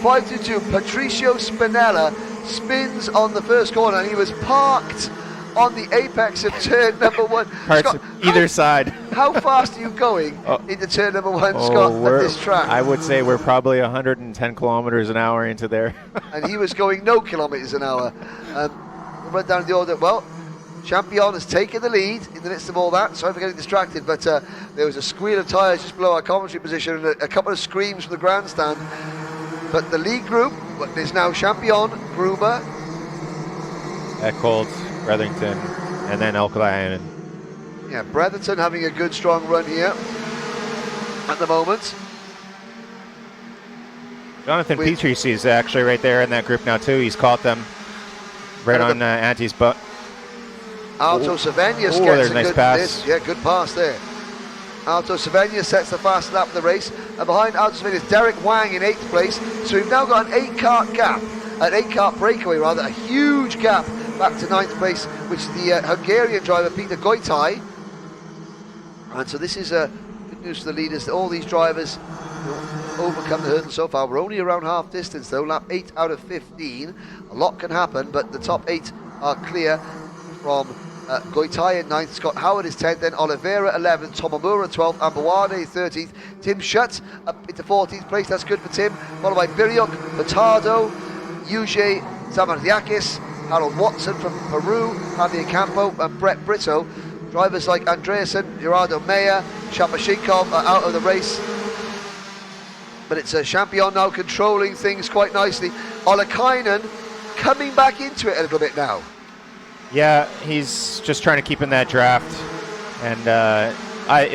522, Patricio Spinella spins on the first corner, and he was parked on the apex of turn number 1. Parts Scott, either side. How fast are you going into turn number 1, Scott, at this track? I would say we're probably 110 kilometers an hour into there. And he was going no kilometers an hour. We'll run down the order. Well, Champion has taken the lead in the midst of all that. Sorry for getting distracted, but there was a squeal of tyres just below our commentary position and a couple of screams from the grandstand. But the lead group is now Champion, Gruber, Eckholt, Bretherington, and then Elkline. Yeah, Bretherington having a good strong run here at the moment. Jonathan Petrese is actually right there in that group now too. He's caught them right on Anti's butt. Alto Savenius gets a good pass. Yeah, good pass there. Alto Savenius sets the fast lap of the race, and behind Alto Savenius, Derek Wang in 8th place. So we've now got an 8-kart gap, an 8-kart breakaway rather, a huge gap back to 9th place, which is the Hungarian driver Peter Goitai. And so this is good news for the leaders. All these drivers overcome the hurdle so far. We're only around half distance though, lap 8 out of 15. A lot can happen, but the top 8 are clear from Goitai in 9th, Scott Howard is 10th, then Oliveira 11th, Tomomura 12th, Ambawade 13th, Tim Schutt up into 14th place, that's good for Tim, followed by Biriok, Patardo, Eugene Zamardiakis, Harold Watson from Peru, Javier Campo and Brett Brito. Drivers like Andreasen, Gerardo Meyer, Shapashinkov are out of the race. But it's a Champion now controlling things quite nicely. Olekainen coming back into it a little bit now. Yeah, he's just trying to keep in that draft, and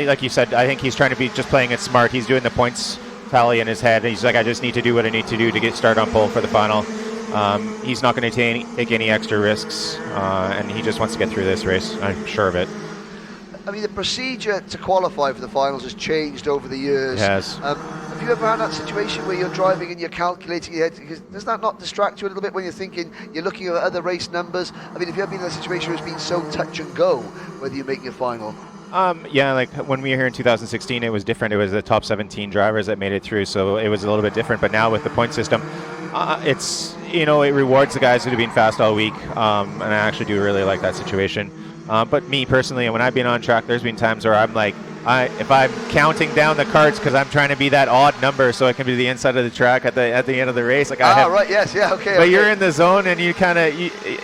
like you said, I think he's trying to be just playing it smart. He's doing the points tally in his head. He's like, I just need to do what I need to do to get started on pole for the final. He's not going to take any extra risks, and he just wants to get through this race. I'm sure of it. I mean, the procedure to qualify for the finals has changed over the years. It has. Have you ever had that situation where you're driving and you're calculating your head? Because does that not distract you a little bit when you're thinking, you're looking at other race numbers? I mean, have you ever been in a situation where it's been so touch and go whether you make your final? Yeah, like when we were here in 2016, it was different. It was the top 17 drivers that made it through, so it was a little bit different. But now with the point system, it's, it rewards the guys that have been fast all week, and I actually do really like that situation. But me personally, when I've been on track, there's been times where I'm like, if I'm counting down the carts because I'm trying to be that odd number so I can be the inside of the track at the end of the race. Like right, yes, yeah, okay. But you're in the zone and you kind of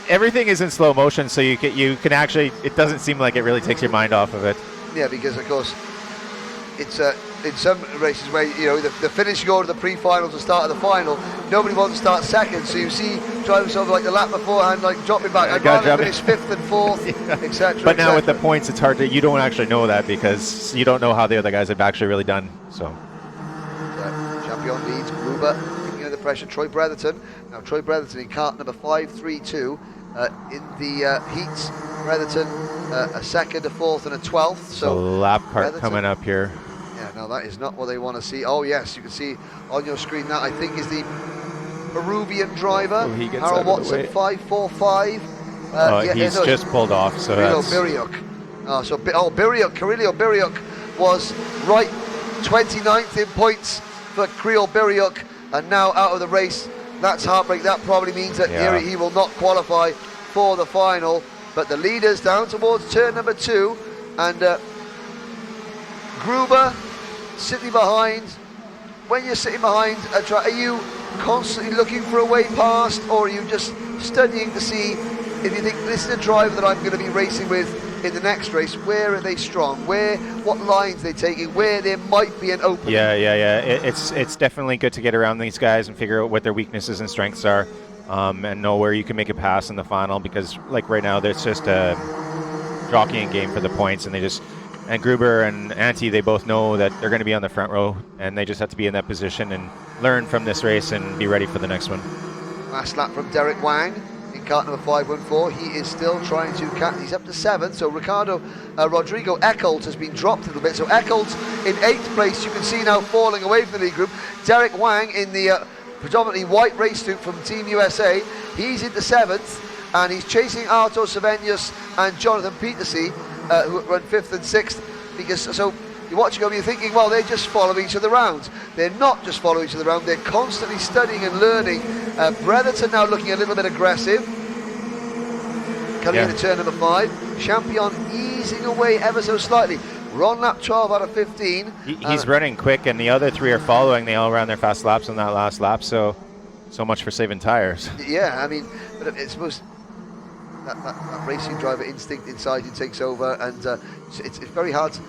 everything is in slow motion, so you can actually, it doesn't seem like it really takes your mind off of it. Yeah, because of course it's in some races where the finishing order of the pre-finals and start of the final, nobody wants to start second, so you see drivers over like the lap beforehand like dropping back. I'd rather finish 5th and 4th, etc. But now with the points, it's hard to, you don't actually know that because you don't know how the other guys have actually really done. So Champion leads, Gruber picking under the pressure, Troy Bretherton. Now Troy Bretherton in kart number 532 in the heats. Bretherton a 2nd, a 4th and a 12th. So lap cart coming up here. Yeah, no, that is not what they want to see. Oh yes, you can see on your screen that I think is the Peruvian driver, Harold Watson, 545. He's just pulled off. So Biriok. Carrillo Biriok was right 29th in points for Creole Biriok, and now out of the race. That's heartbreak. That probably means that here he will not qualify for the final. But the leaders down towards turn number 2, and Gruber sitting behind. When you're sitting behind a track, are you constantly looking for a way past, or are you just studying to see if you think this is a driver that I'm going to be racing with in the next race? Where are they strong? What lines are they taking? Where there might be an opening? Yeah. It's definitely good to get around these guys and figure out what their weaknesses and strengths are, and know where you can make a pass in the final. Because like right now, there's just a jockeying game for the points, and Gruber and Antti, they both know that they're going to be on the front row, and they just have to be in that position and learn from this race and be ready for the next one. Last lap from Derek Wang in kart number 514. He is still trying to catch. He's up to 7th. So Rodrigo Eckholt has been dropped a little bit. So Eckholt in 8th place. You can see now falling away from the lead group. Derek Wang in the predominantly white race suit from Team USA. He's into 7th, and he's chasing Arto Savenius and Jonathan Peterse, who run 5th and 6th. Because you're watching them, you're thinking, well, they just follow each other around. They're not just following each other around, they're constantly studying and learning. Bretherton now looking a little bit aggressive. Coming into turn number 5. Champion easing away ever so slightly. We're on lap 12 out of 15. He's running quick, and the other 3 are following. They all ran their fast laps on that last lap, so much for saving tires. Yeah, I mean, but it's supposed that racing driver instinct inside you takes over, and it's very hard to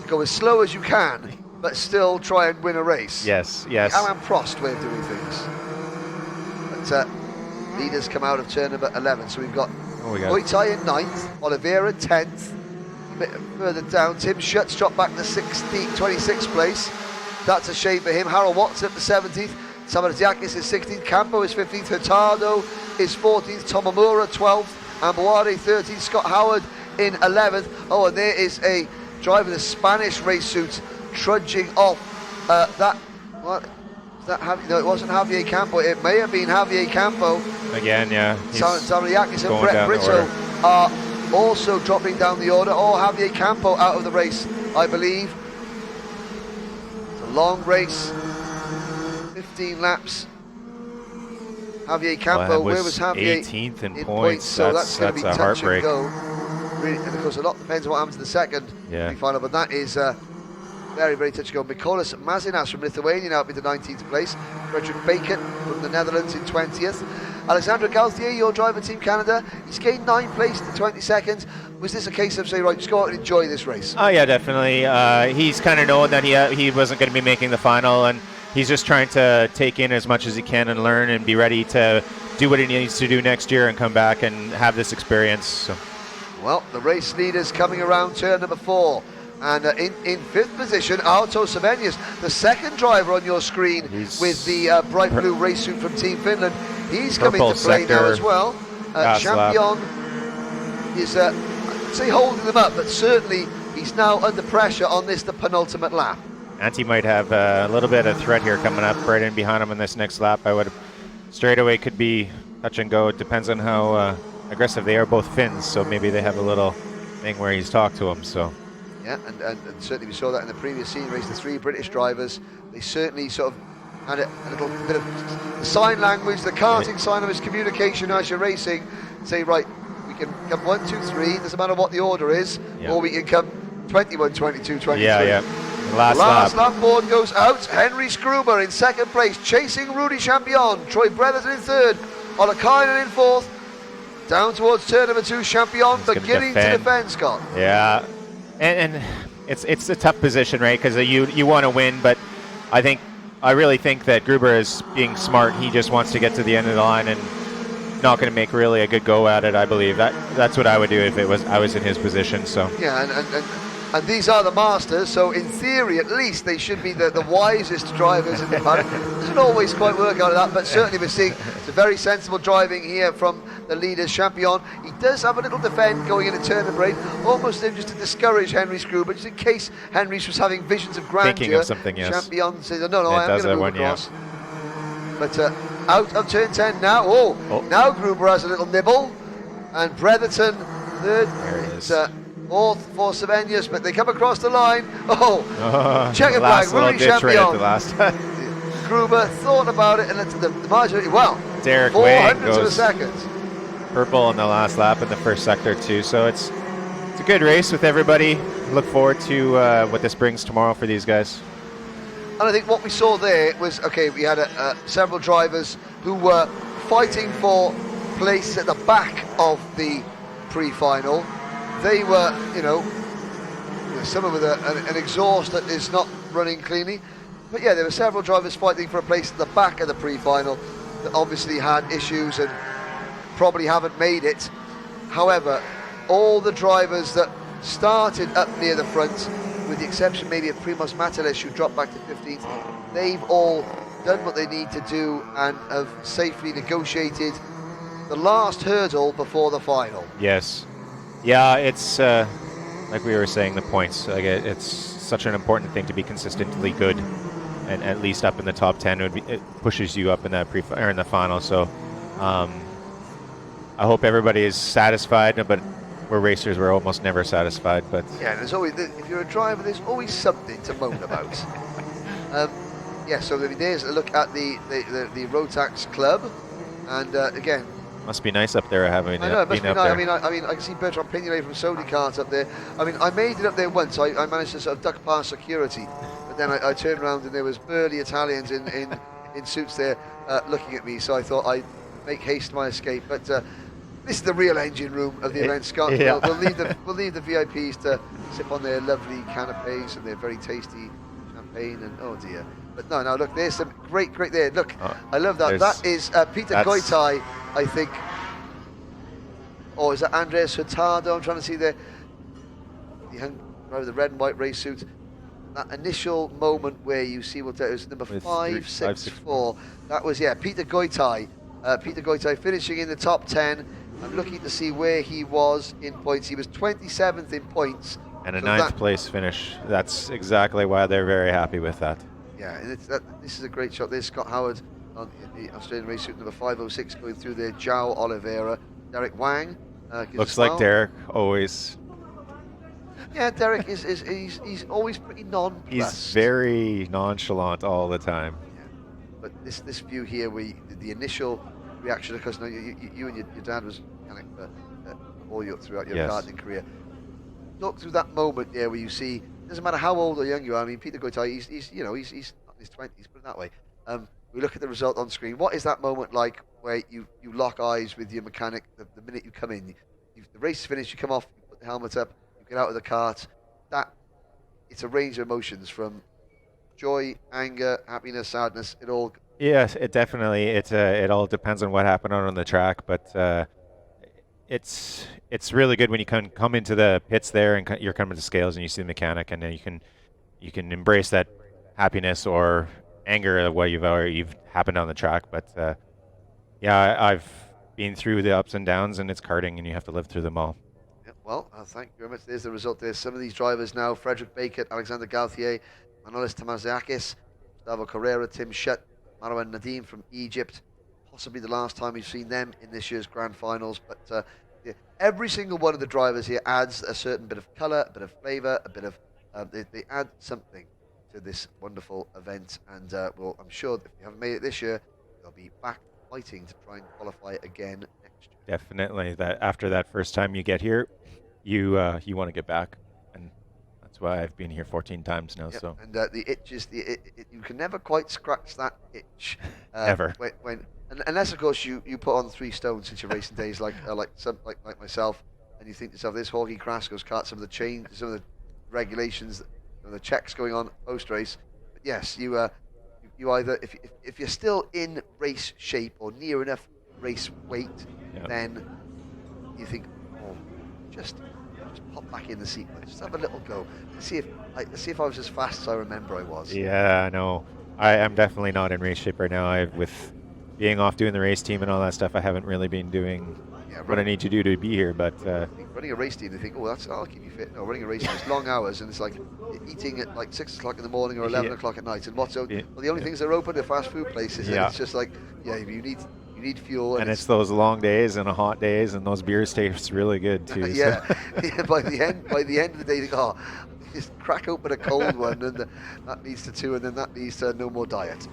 go as slow as you can, but still try and win a race. Yes. The Alain Prost way of doing things. But leaders come out of turn number 11, so we've got Oitai in 9th, Oliveira 10th. A bit further down, Tim Schutz dropped back to 26th place. That's a shame for him. Harold Watts up to 17th. Samartiakis is 16th. Campo is 15th. Hurtado is 14th. Tomomura 12th. Amboare 13th. Scott Howard in 11th. Oh, and there is a driver in the Spanish race suit trudging off. No, it wasn't Javier Campo. It may have been Javier Campo. Again, yeah. Samartiakis and Brett Brito are also dropping down the order. Or Javier Campo out of the race, I believe. It's a long race. 15 laps. Javier Campo, where was Javier? 18th in points. So that's going to be touch heartbreak. and go. Really, and of course, a lot depends on what happens in the second final, but that is very, very touch and go. Mikolas Mazinas from Lithuania now up into 19th place. Frederick Bacon from the Netherlands in 20th. Alexandre Gauthier, your driver, Team Canada, he's gained 9th place to 22nd. Was this a case of saying, right, just go out and enjoy this race? Oh yeah, definitely. He's kind of known that he wasn't going to be making the final, and he's just trying to take in as much as he can and learn and be ready to do what he needs to do next year and come back and have this experience. So. Well, the race leaders coming around turn number 4. And in 5th position, Arto Savenius, the second driver on your screen with the bright blue race suit from Team Finland. He's coming to play now as well. Champion is, I'd say, holding them up, but certainly he's now under pressure on the penultimate lap. Antti might have a little bit of threat here coming up right in behind him in this next lap. I would straightaway could be touch and go. It depends on how aggressive they are, both Finns, so maybe they have a little thing where he's talked to him. So. Yeah, and certainly we saw that in the previous scene race. The 3 British drivers, they certainly sort of had a little bit of sign language, the karting sign language communication as you're racing. Say, right, we can come 1, 2, 3, doesn't matter what the order is, or we can come 21, 22, 23. Yeah. Last lap board goes out. Henry Skruber in 2nd place, chasing Rudy Champion. Troy Bretherton in 3rd. Olakainen in 4th. Down towards turn number 2, Champion beginning to defend, Scott. Yeah. And it's a tough position, right? Because you want to win, but I really think that Gruber is being smart. He just wants to get to the end of the line and not going to make really a good go at it. I believe that's what I would do if I was in his position. So yeah, and these are the masters, so in theory at least they should be the wisest drivers in the paddock. Doesn't always quite work out of that, but certainly we're seeing some very sensible driving here from the leaders. Champion, he does have a little defend going into turn number 8, almost just to discourage Henry Skruber, just in case Henry was having visions of grandeur. Thinking of something, yes. Champion says, no, I am going to move across. But out of turn 10 now. Now Gruber has a little nibble, and Bretherton 3rd. There it is. 4th for Savenius, but they come across the line. Check it back, Rudy Champion. Right at the last. Gruber thought about it, and the margin, Derek 400 goes to the second. Purple on the last lap in the first sector too. So it's a good race with everybody. Look forward to what this brings tomorrow for these guys. And I think what we saw there was, we had several drivers who were fighting for place at the back of the pre-final. They were, someone with an exhaust that is not running cleanly. But yeah, there were several drivers fighting for a place at the back of the pre-final that obviously had issues and probably haven't made it. However, all the drivers that started up near the front, with the exception maybe of Primoz Matelis, who dropped back to 15th, they've all done what they need to do and have safely negotiated the last hurdle before the final. Yes. Yeah, it's like we were saying, the points. It's such an important thing to be consistently good, and at least up in the top 10. It pushes you up in that in the final. So I hope everybody is satisfied. But where racers were almost never satisfied. But Yeah, there's always, if you're a driver, there's always something to moan about. Yeah, so there's a look at the Rotax club, and again, must be nice up there having I know it must been be up nice. there. I mean, I can see Bertrand Pignolet from Sony Kart up there. I mean, I made it up there once. I managed to sort of duck past security, but then I turned around and there was burly Italians in suits there looking at me. So I thought I'd make haste my escape. But this is the real engine room of the event, Scott. Yeah. We'll leave the VIPs to sip on their lovely canapes and their very tasty champagne. And oh dear. But no, look, there's some great there. Look, I love that. That is Peter Goitai, I think. Or is that Andres Hurtado? I'm trying to see the young driver, the red and white race suit. That initial moment where you see what it was, number 564. That was, Peter Goitai. Peter Goitai finishing in the top 10. I'm looking to see where he was in points. He was 27th in points. And a ninth place finish. That's exactly why they're very happy with that. Yeah, and this is a great shot. There's Scott Howard on the Australian race suit number 506 going through there. João Oliveira, Derek Wang. Looks like Derek always. Yeah, Derek he's always pretty nonplussed. He's very nonchalant all the time. Yeah. But this view here, the initial reaction, of course, you and your dad was mechanic throughout your karting career. Look through that moment there where you see. Doesn't matter how old or young you are. I mean, Peter Goitai, he's not in his 20s, put it that way. We look at the result on screen. What is that moment like where you lock eyes with your mechanic the minute you come in? The race is finished, you come off, you put the helmet up, you get out of the kart. It's a range of emotions from joy, anger, happiness, sadness, it all. Yes, it definitely. It all depends on what happened out on the track, but it's really good when you can come into the pits there and you're coming to scales and you see the mechanic, and then you can embrace that happiness or anger of what you've happened on the track. But I've been through the ups and downs, and it's karting, and you have to live through them all. Yeah, well, thank you very much. There's the result there. Some of these drivers now: Frederick Baker, Alexander Gauthier, Manolis Tamaziakis, Gustavo Carrera, Tim Shutt, Marwan Nadim from Egypt. Possibly the last time we've seen them in this year's grand finals, but every single one of the drivers here adds a certain bit of colour, a bit of flavour, a bit of they add something to this wonderful event, and I'm sure that if you haven't made it this year, they'll be back fighting to try and qualify again next year. Definitely, that after that first time you get here, you want to get back, and that's why I've been here 14 times now. Yep. So and the itch is you can never quite scratch that itch ever unless of course you put on 3 stones since your racing days like myself, and you think to yourself, this Jorge Carrasco's kart, some of the regulations, some of the checks going on post race. But yes, you either if you're still in race shape or near enough race weight, then you think, oh, just pop back in the sequence, just have a little go. Let's see if I was as fast as I remember I was. Yeah, I know. I'm definitely not in race shape right now. With being off doing the race team and all that stuff, I haven't really been doing what I need to do to be here. But running a race team, they think, oh, that'll keep you fit. No, running a race team is long hours, and it's like eating at like 6 o'clock in the morning or 11 o'clock at night. And well, the only things that are open are fast food places. And it's just like, you need fuel. And it's those long days and hot days, and those beers taste really good too. Yeah. By the end of the day, you think, oh, just crack open a cold one, and that leads to 2, and then that leads to no more diet.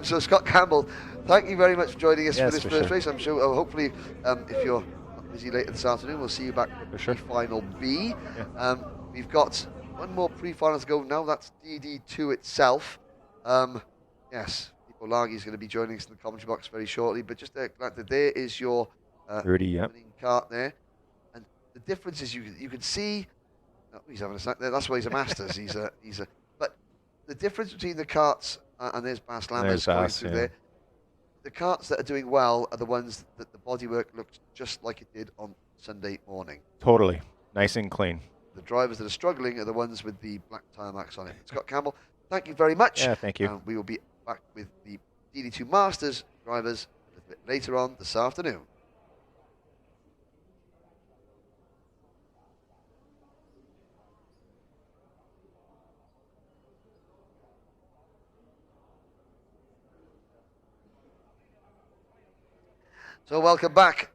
So Scott Campbell, thank you very much for joining us for this first race. I'm sure, hopefully, if you're not busy later this afternoon, we'll see you back for pre-final B. We've got one more pre-final to go now. That's DD2 itself. Yes, Olagi is going to be joining us in the commentary box very shortly. But just glad that there is your winning kart there, and the difference is you can see. Oh, he's having a snack there. That's why he's a Masters. he's a. But the difference between the karts and there's Bas Lammers going through there. The karts that are doing well are the ones that the bodywork looks just like it did on Sunday morning. Totally, nice and clean. The drivers that are struggling are the ones with the black tyre marks on it. Scott Campbell, thank you very much. Yeah, thank you. We will be back with the DD2 Masters drivers a little bit later on this afternoon. So welcome back.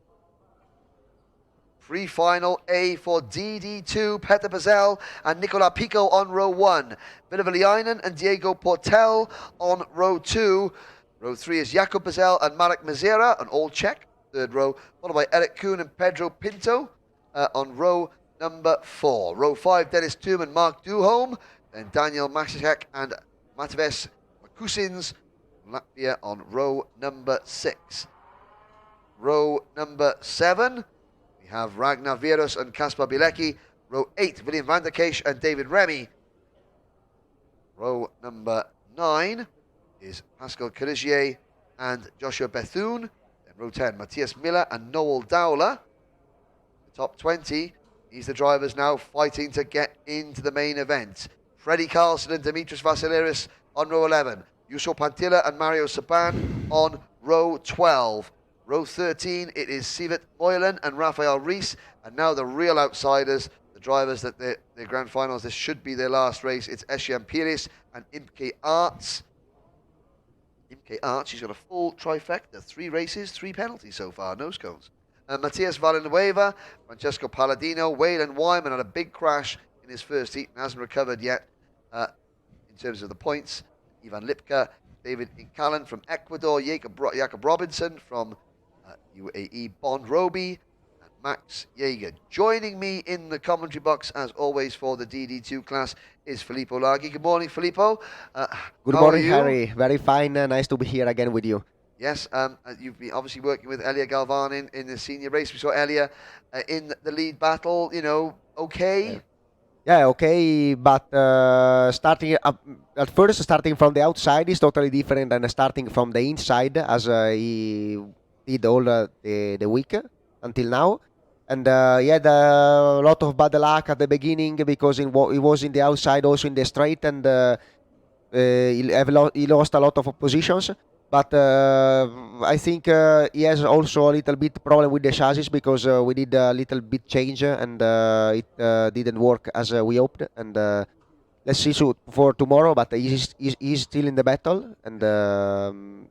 Pre-final A for DD2, Peter Bazel and Nicola Pico on row 1. Viliainen and Diego Portel on row 2. Row 3 is Jakob Bazel and Marek Mazera, an all Czech. Third row, followed by Eric Kuhn and Pedro Pinto on row number 4. Row 5, Dennis Thum and Mark Duholm. Then Daniel Masicek and Matves Makusins from Latvia on row number 6. Row number 7, we have Ragnar Virus and Kaspar Bilecki. Row 8, William van der Keesch and David Remy. Row number 9 is Pascal Carigier and Joshua Bethune. Then row 10, Matthias Miller and Noel Dowler. The top 20, these are the drivers now fighting to get into the main event. Freddie Carlson and Dimitris Vassiliris on row 11. Yusuf Pantila and Mario Saban on row 12. Row 13, it is Sivert Moylan and Rafael Rees. And now the real outsiders, the drivers that their grand finals, this should be their last race. It's Eshian Piris and Imke Arts. Imke Arts, she's got a full trifecta. 3 races, 3 penalties so far, nose cones. Matias Villanueva, Francesco Palladino, Waylon Wyman had a big crash in his first heat and hasn't recovered yet in terms of the points. Ivan Lipka, David Incallan from Ecuador, Jakob Robinson from UAE, Bond Roby, and Max Jaeger. Joining me in the commentary box, as always, for the DD2 class is Filippo Laghi. Good morning, Filippo. Good morning, Harry. Very fine. Nice to be here again with you. Yes, you've been obviously working with Elia Galvan in the senior race. We saw Elia in the lead battle, you know, okay? Yeah, okay, but starting at first, starting from the outside is totally different than starting from the inside, as he did all the week until now. And he had a lot of bad luck at the beginning because he was in the outside, also in the straight, and he lost a lot of positions. But I think he has also a little bit problem with the chassis because we did a little bit change and it didn't work as we hoped. And let's see for tomorrow, but he's still in the battle. And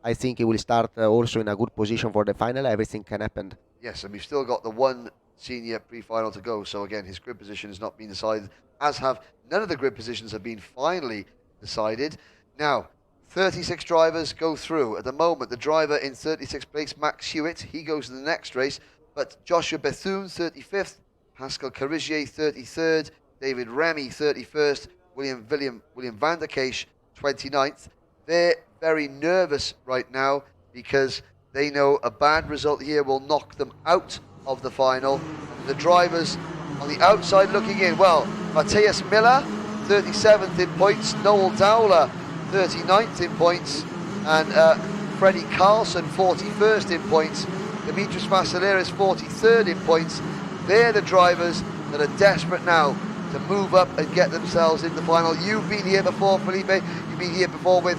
I think he will start also in a good position for the final. Everything can happen. Yes, and we've still got the one senior pre-final to go. So again, his grid position has not been decided, as have none of the grid positions have been finally decided. Now, 36 drivers go through. At the moment, the driver in 36th place, Max Hewitt, he goes to the next race. But Joshua Bethune, 35th, Pascal Carigier, 33rd, David Remy, 31st, William van der Keesch, 29th. They're very nervous right now because they know a bad result here will knock them out of the final. And the drivers on the outside looking in, well, Matthias Miller, 37th in points, Noel Dowler, 39th in points, and Freddie Carlson, 41st in points. Dimitris Vassiliris, 43rd in points. They're the drivers that are desperate now to move up and get themselves in the final. You've been here before, Felipe. You've been here before with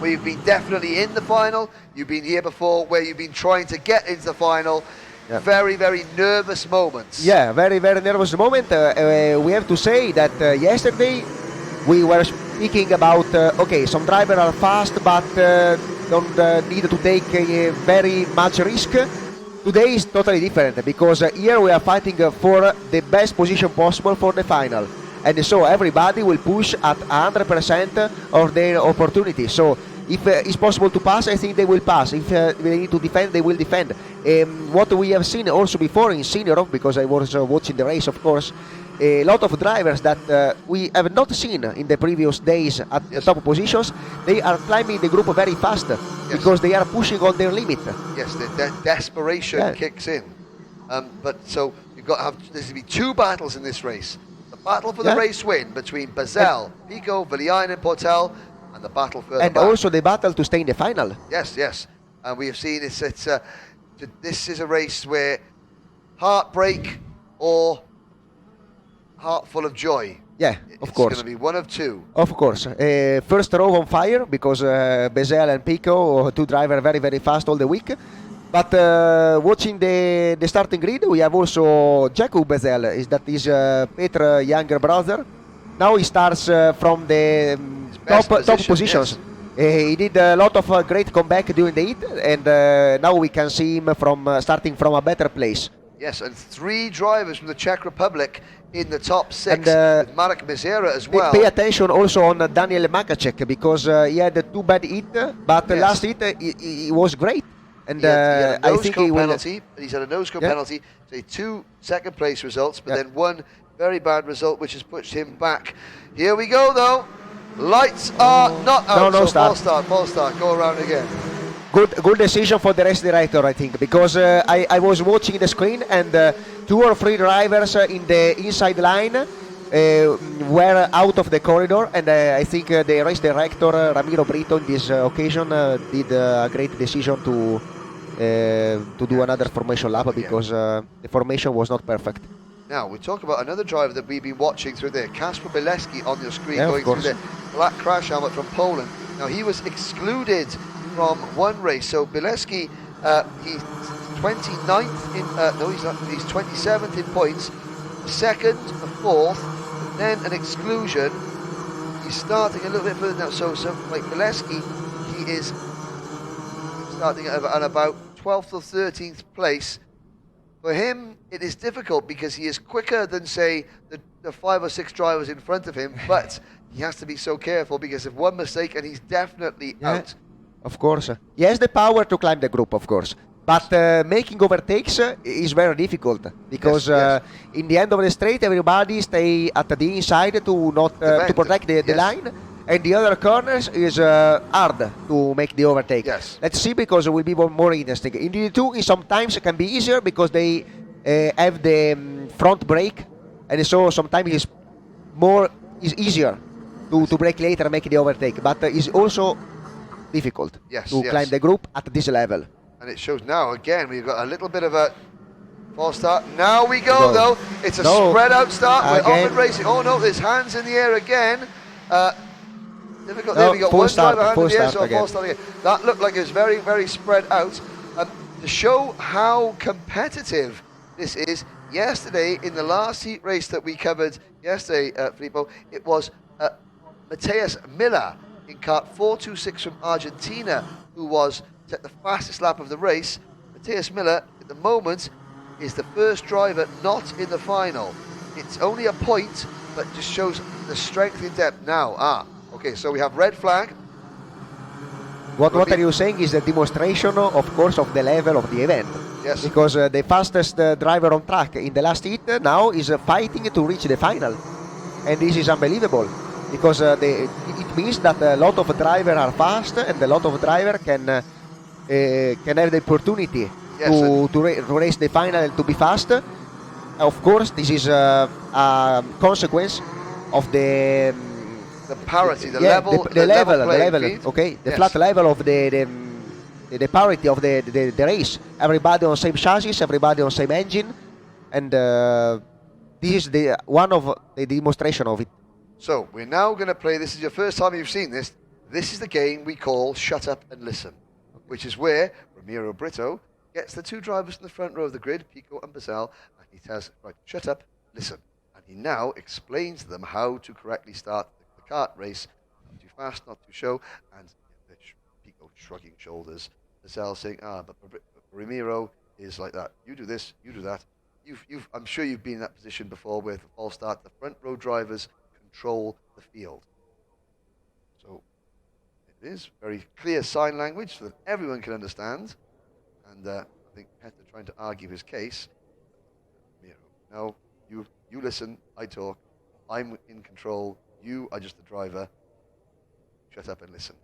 where you've been definitely in the final. You've been here before where you've been trying to get into the final. Yeah. Very, very nervous moments. Yeah, very, very nervous moment. We have to say that yesterday we were speaking about, okay, some drivers are fast but don't need to take very much risk. Today is totally different because here we are fighting for the best position possible for the final. And so everybody will push at 100% of their opportunity. So if it's possible to pass, I think they will pass. If they need to defend, they will defend. What we have seen also before in senior, because I was watching the race, of course, a lot of drivers that we have not seen in the previous days at the top positions, they are climbing the group very fast because they are pushing on their limit. Yes, the desperation kicks in. But so you've got to have, there's going to be 2 battles in this race. The battle for the race win between Bazel, Pico, Viliainen, Portel, and the battle further and back. Also the battle to stay in the final. Yes, yes. And we have seen this is a race where heartbreak or heart full of joy. Yeah, of course. It's going to be one of 2. Of course. First row on fire because Bezel and Pico, 2 drivers very, very fast all the week. But watching the starting grid, we have also Jakub Bezel, that is Petr's younger brother. Now he starts from the top positions. He did a lot of great comeback during the heat, and now we can see him from starting from a better place. Yes, and 3 drivers from the Czech Republic in the top 6, And, with Marek Mizera as well. Pay attention also on Daniel Makacek, because he had 2 bad hit, but the last hit he was great. And he had a I nose think cone he will. penalty. He's had a nose cone penalty, so 2 second place results, but then 1 very bad result, which has pushed him back. Here we go, though. Lights are not out. No so start. False start. Go around again. Good decision for the race director, I think, because I was watching the screen, and 2 or 3 drivers in the inside line were out of the corridor, and I think the race director, Ramiro Brito, in this occasion did a great decision to do another formation lap, because the formation was not perfect. Now, we talk about another driver that we've been watching through there, Kasper Bileski on your screen, Yeah, going through the black crash helmet from Poland. Now, he was excluded from 1 race, so Bileski, he's 29th in, no, he's not, he's 27th in points, 2nd, 4th, and then an exclusion. He's starting a little bit further now, so like Bileski, he is starting at about 12th or 13th place. For him, it is difficult because he is quicker than, say, the 5 or 6 drivers in front of him, but he has to be so careful, because if one mistake and he's definitely out. Of course. He has the power to climb the group, of course. But making overtakes is very difficult, because in the end of the straight, everybody stay at the inside to not to protect the line, and the other corners is hard to make the overtake. Let's see, because it will be more interesting. In the two, sometimes it can be easier because they have the front brake, and so sometimes it's easier to brake later and make the overtake. But it's also difficult to climb the group at this level. And it shows now, again, we've got a little bit of a false start. Now we go, though. It's a spread out start. We're off and racing. Oh, no, there's hands in the air again. Difficult. There we go. One driver hand in the air, so a false start again. That looked like it was very, very spread out. To show how competitive this is, yesterday, in the last heat race that we covered yesterday, Filippo, it was Matthias Miller in kart 426 from Argentina, who was set the fastest lap of the race. Matthias Miller, at the moment, is the first driver not in the final. It's only a point, but just shows the strength in depth now. Okay, so we have red flag. What are you saying is the demonstration, of course, of the level of the event. Yes. Because the fastest driver on track in the last heat now is fighting to reach the final. And this is unbelievable, because it means that a lot of drivers are fast, and a lot of drivers can have the opportunity to race the final and to be fast. Of course, this is a consequence of the parity, the level, okay, the flat level of the parity of the race. Everybody on same chassis, everybody on same engine, and this is one of the demonstration of it. So we're now going to play. This is your first time you've seen this. This is the game we call Shut Up and Listen, which is where Ramiro Brito gets the 2 drivers in the front row of the grid, Pico and Basel, and he tells, right, shut up, listen. And he now explains to them how to correctly start the kart race. Not too fast, not too slow, and Pico shrugging shoulders, Basel saying, but Ramiro is like that. You do this, you do that. I'm sure you've been in that position before where the false start, the front row drivers control the field. So it is very clear sign language so that everyone can understand. And I think Petter trying to argue his case. No, you listen, I talk. I'm in control. You are just the driver. Shut up and listen.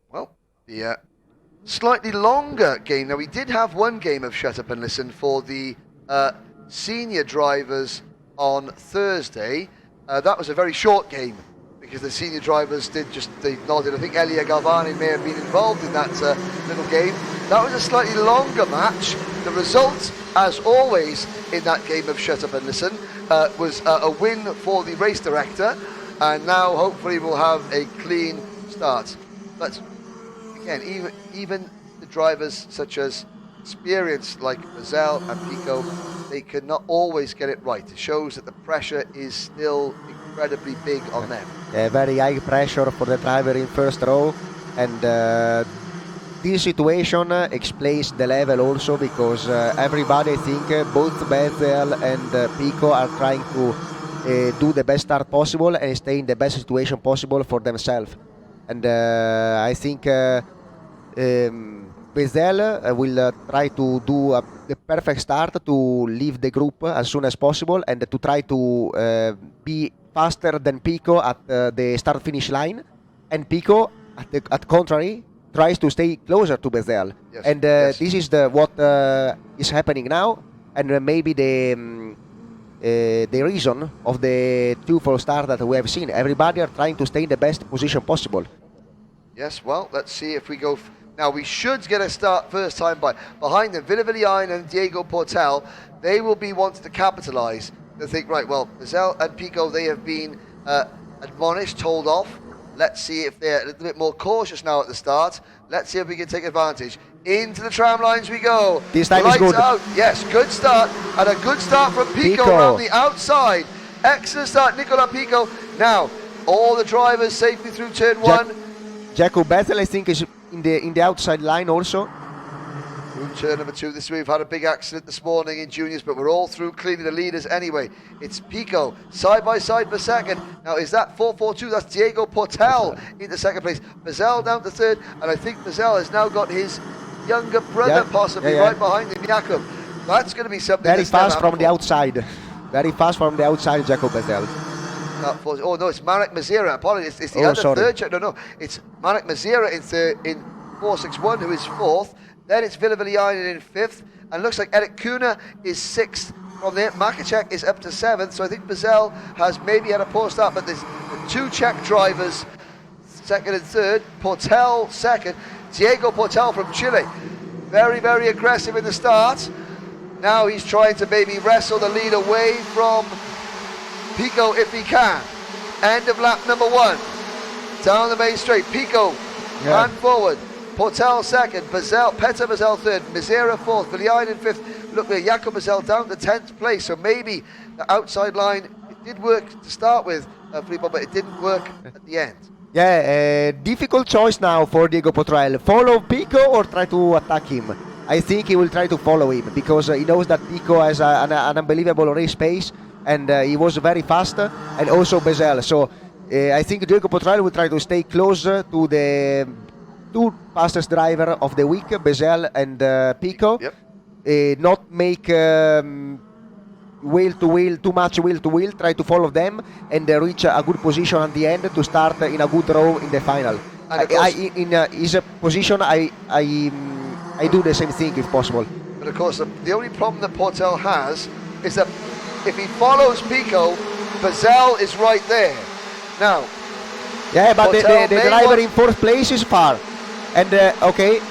Well, the slightly longer game. Now, we did have one game of Shut Up and Listen for the senior drivers on Thursday, That was a very short game because the senior drivers they nodded. I think Elia Galvani may have been involved in that little game. That was a slightly longer match. The result, as always in that game of Shut Up and Listen, was a win for the race director, and now hopefully we'll have a clean start. But again, even the drivers such as experienced like Mazel and Pico, they cannot always get it right. It shows that the pressure is still incredibly big on them. Very high pressure for the driver in first row, and this situation explains the level also, because everybody, I think, both Bezel and Pico are trying to do the best start possible and stay in the best situation possible for themselves. And I think Bezel will try to do the perfect start to leave the group as soon as possible and to try to be faster than Pico at the start-finish line. And Pico, at contrary, tries to stay closer to Bezel. Yes, and yes. this is what is happening now, and maybe the reason of the two false start that we have seen. Everybody are trying to stay in the best position possible. Yes, well, let's see if we go... Now, we should get a start first time behind them. Villa Villain and Diego Portel, they will be wanting to capitalise. They think, right, well, Bezel and Pico, they have been admonished, told off. Let's see if they're a little bit more cautious now at the start. Let's see if we can take advantage. Into the tram lines we go. This time Lights is good. Out. Yes, good start. And a good start from Pico around the outside. Excellent start, Nicola Pico. Now, all the drivers safely through turn one. Jacob Bezel, I think, is in the outside line also. Through turn number two. We've had a big accident this morning in juniors, but we're all through clearly the leaders anyway. It's Pico side by side for second. Now is that 4-4-2? That's Diego Portel into second place. Bezel down to third, and I think Bezel has now got his younger brother possibly right behind him, Jakob. That's going to be something. Very fast from the outside. Very fast from the outside, Jacob Bezel. Oh no, it's Marek Mazira. Apologies, it's the other third check. No, it's Marek Mazira in 461 who is fourth. Then it's Villa Villain in fifth, and looks like Eric Kuna is sixth from there. Makacek is up to seventh, so I think Bezel has maybe had a poor start, but there's the two Czech drivers, second and third. Portel second. Diego Portel from Chile, very, very aggressive in the start. Now he's trying to maybe wrestle the lead away from Pico if he can. End of lap number one. Down the main straight. Pico ran forward. Portel second. Petter Bezel third. Mazera fourth. Villain in fifth. Look there, Jakob Bezel down to 10th place. So maybe the outside line, it did work to start with, Filippo, but it didn't work at the end. Yeah, difficult choice now for Diego Portel. Follow Pico or try to attack him? I think he will try to follow him because he knows that Pico has an unbelievable race pace, and he was very fast, and also Bezel. So I think Diego Portel will try to stay close to the two fastest driver of the week, Bezel and Pico. Yep. Not make wheel to wheel, too much wheel to wheel. Try to follow them and reach a good position at the end to start in a good row in the final. In his position, I do the same thing if possible. But of course, the only problem that Portel has is that if he follows Pico, Bezel is right there. Now, yeah, but the driver in fourth place is far. And okay.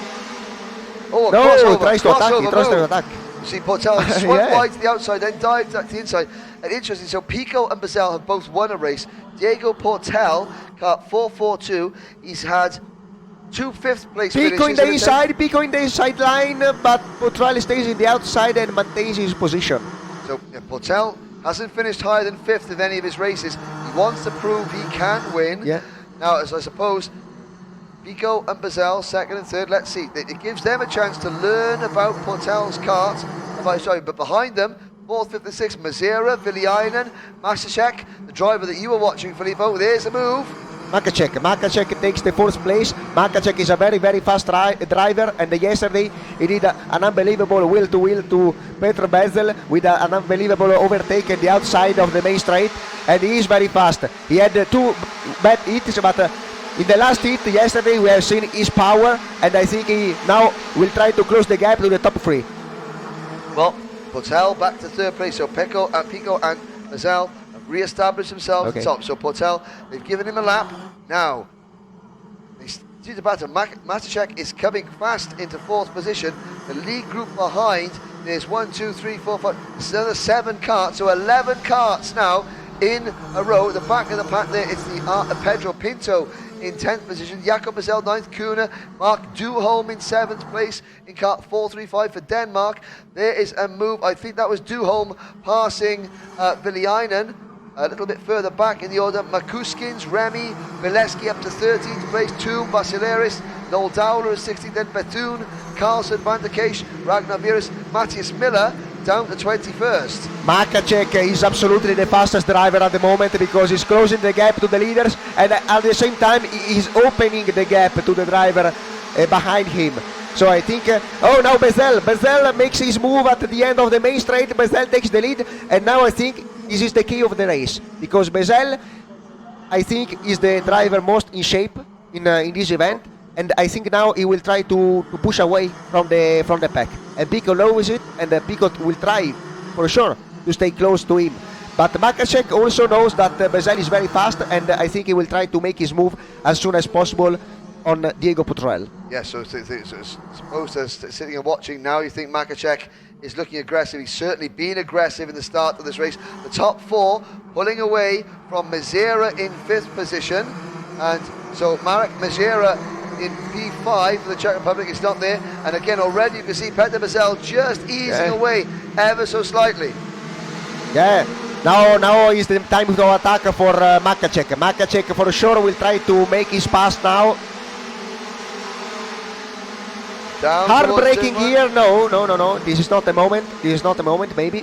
Oh, no, tries to attack. See, Portel swung wide to the outside, then dived to the inside. And interesting, so Pico and Bezel have both won a race. Diego Portel, kart 442, he's had two fifth place finishes. Pico in the inside line, but Portel stays in the outside and maintains his position. So Portel hasn't finished higher than fifth of any of his races. He wants to prove he can win. Yeah. Now, as I suppose, Pico and Bezel, second and third. Let's see. It gives them a chance to learn about Portel's kart. But behind them, fourth, fifth, and sixth, Mazera, Villainen, Masacek, the driver that you were watching, Filippo. There's the move. Makacek takes the fourth place. Makacek is a very, very fast driver, and yesterday he did an unbelievable wheel-to-wheel to Petr Bezel with an unbelievable overtake at the outside of the main straight, and he is very fast. He had two bad hits, but in the last hit yesterday we have seen his power, and I think he now will try to close the gap to the top three. Well, Portel back to third place, so Pico and Bezel re-establish themselves Okay. at the top. So Portel, they've given him a lap. Now, see the battle. Matacek is coming fast into 4th position. The lead group behind, there's 1, 2, 3, 4, 5, there's another 7 carts, so 11 carts now in a row. At the back of the pack there, it's the Pedro Pinto in 10th position, Jakob Bezel 9th, Kuhne, Mark Duholm in 7th place in kart 435 for Denmark. There is a move, I think that was Duholm passing Viliainen. A little bit further back in the order, Makuskins, Remy, Bileski up to 13th place, Toom, Basileris, Noel Dowler is 16th, then Bethune, Carlson, Van der Keesch, Ragnar Virus, Matthias Miller down to 21st. Makacek is absolutely the fastest driver at the moment because he's closing the gap to the leaders, and at the same time he's opening the gap to the driver behind him. So I think, oh now Bezel makes his move at the end of the main straight. Bezel takes the lead, and now I think this is the key of the race because Bezel, I think, is the driver most in shape in this event, and I think now he will try to push away from the pack. And Pico knows it, and Pico will try for sure to stay close to him. But Makacek also knows that Bezel is very fast, and I think he will try to make his move as soon as possible on Diego Putrell. Yeah, so suppose sitting and watching now, you think Makacek is looking aggressive. He's certainly been aggressive in the start of this race. The top 4 pulling away from Mazera in 5th position, and so Marek Mazera in P5 for the Czech Republic is not there, and again already you can see Peter Bezel just easing away ever so slightly. Yeah, now is the time to attack for Makacek. Makacek for sure will try to make his pass now. Heartbreaking here, no, this is not the moment, maybe.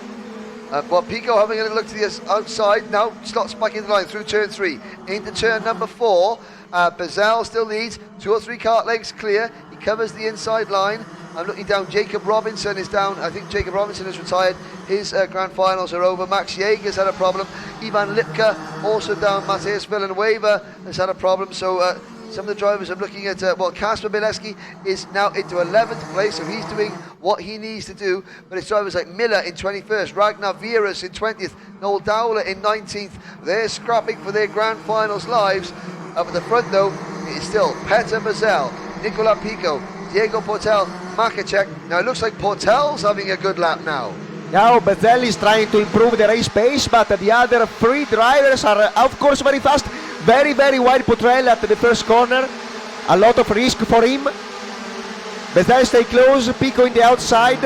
Well, Pico having a little look to the outside, now slots back in the line through turn 3, into turn number 4. Bezel still leads, 2 or 3 cart lengths clear, he covers the inside line. I'm looking down, Jacob Robinson is down, I think Jacob Robinson has retired, his grand finals are over. Max Jaeger's had a problem, Ivan Lipka also down, Matthias Villanueva has had a problem, so some of the drivers I'm looking at, Kasper Bileski is now into 11th place, so he's doing what he needs to do, but it's drivers like Miller in 21st, Ragnar Virus in 20th, Noel Dowler in 19th, they're scrapping for their grand finals lives. Up at the front though, it is still Peter Bezel, Nicola Pico, Diego Portel, Makacek. Now it looks like Portel's having a good lap now. Now Bezel is trying to improve the race pace, but the other 3 drivers are of course very fast. Very wide Portrell at the first corner. A lot of risk for him. Bezel stay close, Pico in the outside.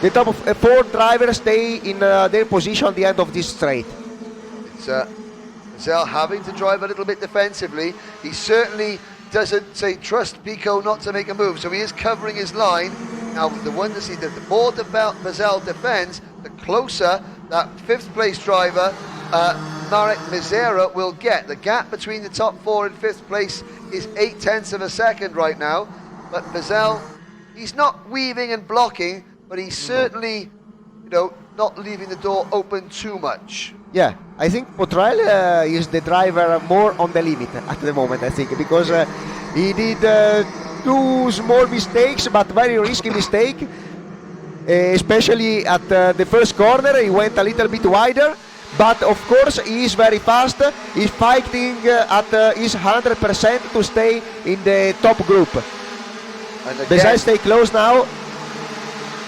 The top of 4 drivers stay in their position at the end of this straight. It's Bezel having to drive a little bit defensively. He certainly doesn't trust Pico not to make a move, so he is covering his line. Now the one to see that the more Bezel defends, the closer that 5th place driver Marek Mazera will get. The gap between the top 4 and 5th place is 0.8 of a second right now, but Bezel, he's not weaving and blocking, but he's certainly, not leaving the door open too much. Yeah, I think Portrell is the driver more on the limit at the moment, I think, because he did 2 small mistakes, but very risky mistake, especially at the first corner. He went a little bit wider, but of course he is very fast. He's fighting at his 100% to stay in the top group. Bezel stay close now.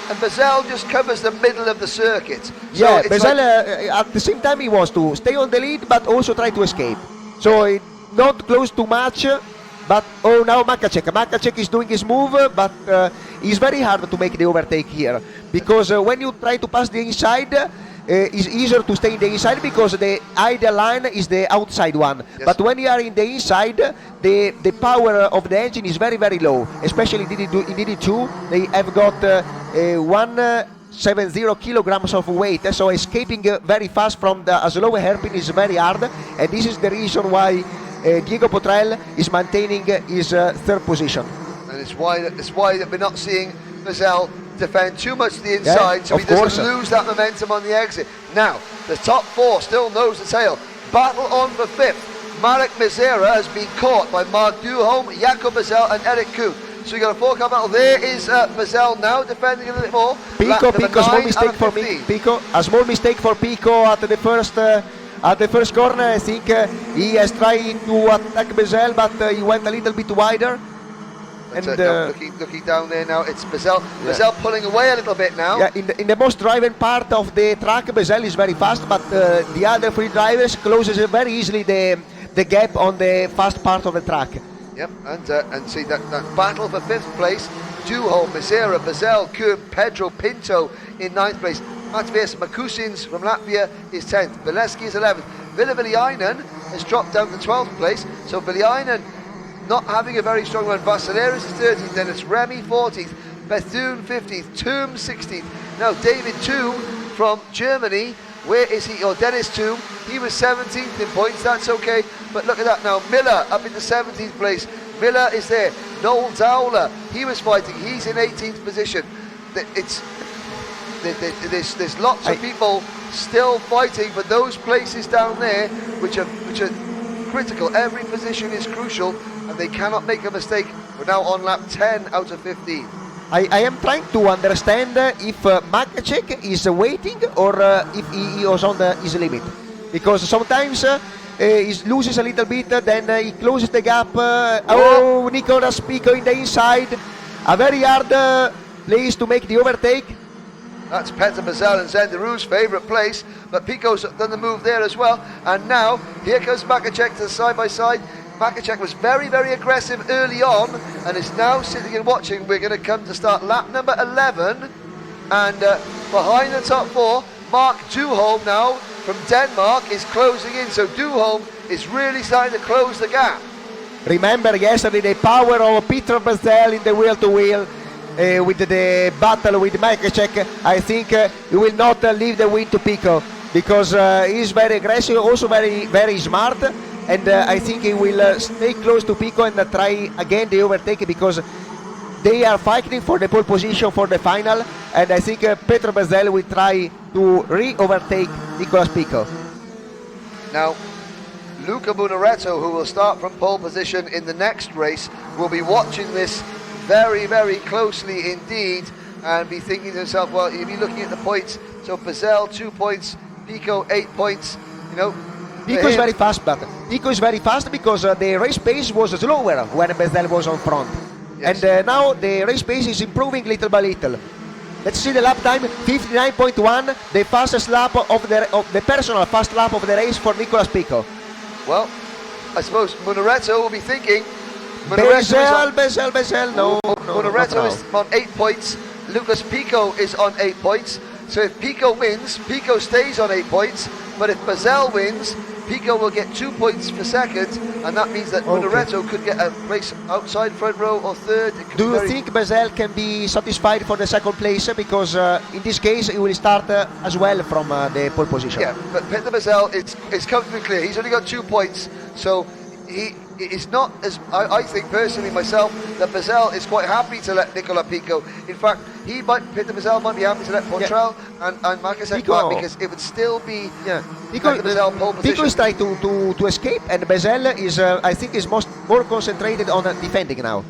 And Bezel just covers the middle of the circuit. So yeah, Bezel at the same time he wants to stay on the lead, but also try to escape. So not close too much, but now Makacek is doing his move, but it's very hard to make the overtake here, because when you try to pass the inside, it's easier to stay in the inside because the ideal line is the outside one. Yes. But when you are in the inside, the power of the engine is very low, especially in DD2. They have got 170 kilograms of weight, so escaping very fast from the slow hairpin is very hard, and this is the reason why Diego Portrell is maintaining his 3rd position. And it's why that we're not seeing Bezel defend too much to the inside, so he doesn't lose that momentum on the exit. Now, the top 4 still nose to tail. Battle on for 5th. Marek Mazera has been caught by Mark Duholm, Jakob Bezel and Eric Kuhn. So you got a 4-car battle. There is Bezel now defending a little bit more. Pico, small mistake for me. Pico, a small mistake for Pico at the first At the first corner, I think he has tried to attack Bezel, but he went a little bit wider. But, And no, looking down there now, it's Bezel. Bezel pulling away a little bit now. Yeah, in the most driven part of the track, Bezel is very fast, but the other three drivers closes very easily the gap on the fast part of the track. Yep, and see that battle for 5th place. Duho, Misera, Bezel, Kurm, Pedro, Pinto in 9th place. Matvias Makusins from Latvia is 10th. Bileski is 11th. Viliainen has dropped down to 12th place. So Viliainen not having a very strong run. Vasileris is 13th. Then it's Remy 14th. Bethune 15th. Toom 16th. Now David Toom from Germany. Where is he? Or Dennis Toom. He was 17th in points. That's okay. But look at that now. Miller up in the 17th place. Miller is there. Noel Dowler, he was fighting. He's in 18th position. There's lots of people still fighting for those places down there, which are critical. Every position is crucial, and they cannot make a mistake. We're now on lap 10 out of 15. I am trying to understand if Makacek is waiting or if he was on his limit, because sometimes he loses a little bit, then he closes the gap. Oh, Nicolas Pico in the inside, a very hard place to make the overtake. That's Peter Bezel and Zenderou's favourite place, but Pico's done the move there as well. And now, here comes Makacek to the side-by-side. Makacek was very, very aggressive early on and is now sitting and watching. We're going to come to start lap number 11. And behind the top 4, Mark Duholm now from Denmark is closing in. So Duholm is really starting to close the gap. Remember yesterday the power of Peter Bezel in the wheel-to-wheel. With the battle with Makacek, I think he will not leave the win to Pico, because he's very aggressive, also very, very smart, and I think he will stay close to Pico and try again the overtake, because they are fighting for the pole position for the final, and I think Petro Bezel will try to re-overtake Nicolas Pico. Now, Luca Munaretto, who will start from pole position in the next race, will be watching this very, very closely indeed, and be thinking to himself, well, you'll be looking at the points. So Bezel 2 points, Pico 8 points. You know, Pico is very fast, but Pico is very fast because the race pace was slower when Bezel was on front, and now the race pace is improving little by little. Let's see the lap time: 59.1, the fastest lap of the personal fast lap of the race for Nicolas Pico. Well, I suppose Munaretto will be thinking. Bezel, no. Munaretto is on 8 points. Lucas Pico is on 8 points. So if Pico wins, Pico stays on 8 points. But if Bezel wins, Pico will get 2 points for second, and that means that Munaretto could get a place outside front row or third. Do you think Bezel can be satisfied for the second place? Because in this case, he will start as well from the pole position. Yeah, but Peter Bezel is comfortably clear. He's only got 2 points, so he is not as, I think personally myself, that Bezel is quite happy to let Nicolas Pico. In fact, Peter Bezel might be happy to let Poitrel and Makacek back, because it would still be Peter Bezel pole position. Pico is trying to escape, and Bezel is, I think, is more concentrated on defending now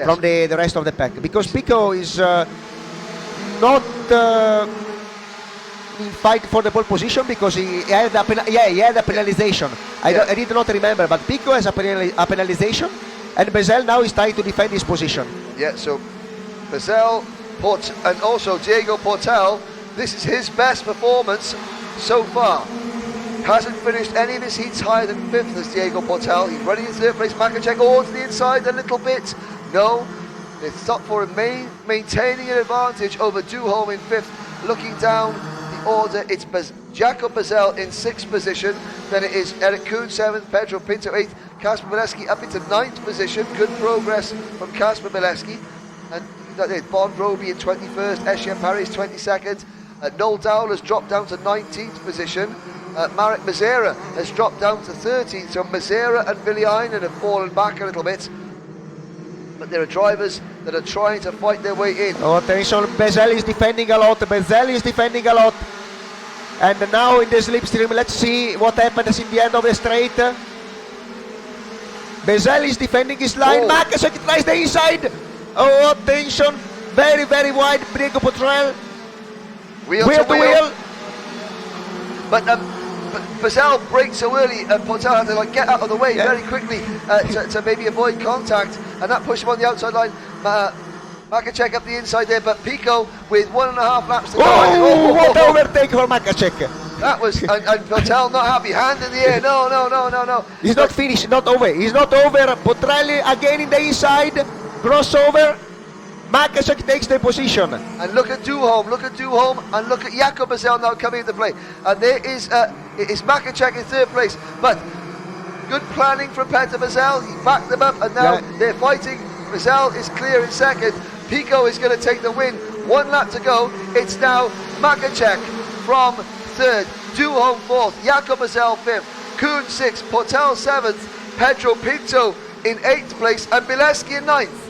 from the rest of the pack, because Pico is not in fight for the pole position, because he had a penalization. I did not remember, but Pico has a penalization, and Bezel now is trying to defend his position. Yeah, so Bezel, and also Diego Portel, this is his best performance so far. Hasn't finished any of his heats higher than 5th as Diego Portel. He's running in 3rd place. Makacek to the inside a little bit. No, it's top 4 maintaining an advantage over Duholm in 5th. Looking down the order, it's Jacob Bezel in 6th position. Then it is Eric Kuhn 7th, Pedro Pinto 8th, Kasper Bileski up into 9th position. Good progress from Kasper Bileski. And Bond Roby in 21st, Etienne Paris 22nd. Noel Dowell has dropped down to 19th position. Marek Mazera has dropped down to 13th. So Mazera and Viliainen have fallen back a little bit. But there are drivers that are trying to fight their way in. Oh, attention, Bezel is defending a lot. And now in the slipstream, let's see what happens in the end of the straight. Bezel is defending his line. Makacek tries the inside. Oh, attention, very, very wide. Diego Portel. Wheel to wheel. But Bazell brakes so early, and Portel had to like get out of the way very quickly to maybe avoid contact, and that pushed him on the outside line. Makacek up the inside there, but Pico with 1.5 laps to go. What overtake for Makacek. That was, and Portel not happy, hand in the air, no. He's not finished, not over, he's not over. Potrelli again in the inside, crossover. Makacek takes the position. And look at Duholm, and look at Jakob Bazell now coming into play. And there is Makacek in third place, but good planning from Peter Bazell. He backed them up, and now they're fighting. Bazell is clear in second. Pico is going to take the win. 1 lap to go. It's now Makacek from third, Duholm fourth, Jakob Bazell fifth, Kuhn sixth, Portel seventh, Pedro Pinto in 8th place, and Bileski in 9th.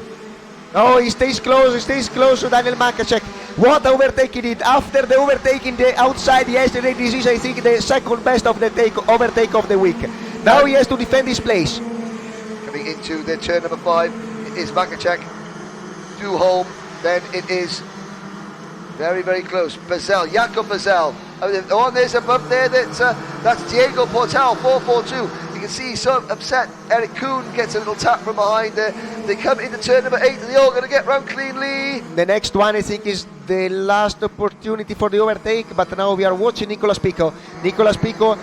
Oh, he stays close to Daniel Makacek. What overtaking he did after the overtaking the outside yesterday. This is, I think, the second best of the overtake of the week. Now he has to defend his place. Coming into the turn number 5, it is Makacek, Duholm, then it is very, very close. Bazell, Jakob Bazell. Oh, and there's a bump there, that's Diego Portel, 442. You can see he's so upset. Eric Kuhn gets a little tap from behind there. They come into turn number 8 and they're all going to get round cleanly. The next one, I think, is the last opportunity for the overtake, but now we are watching Nicolas Pico. Nicolas Pico,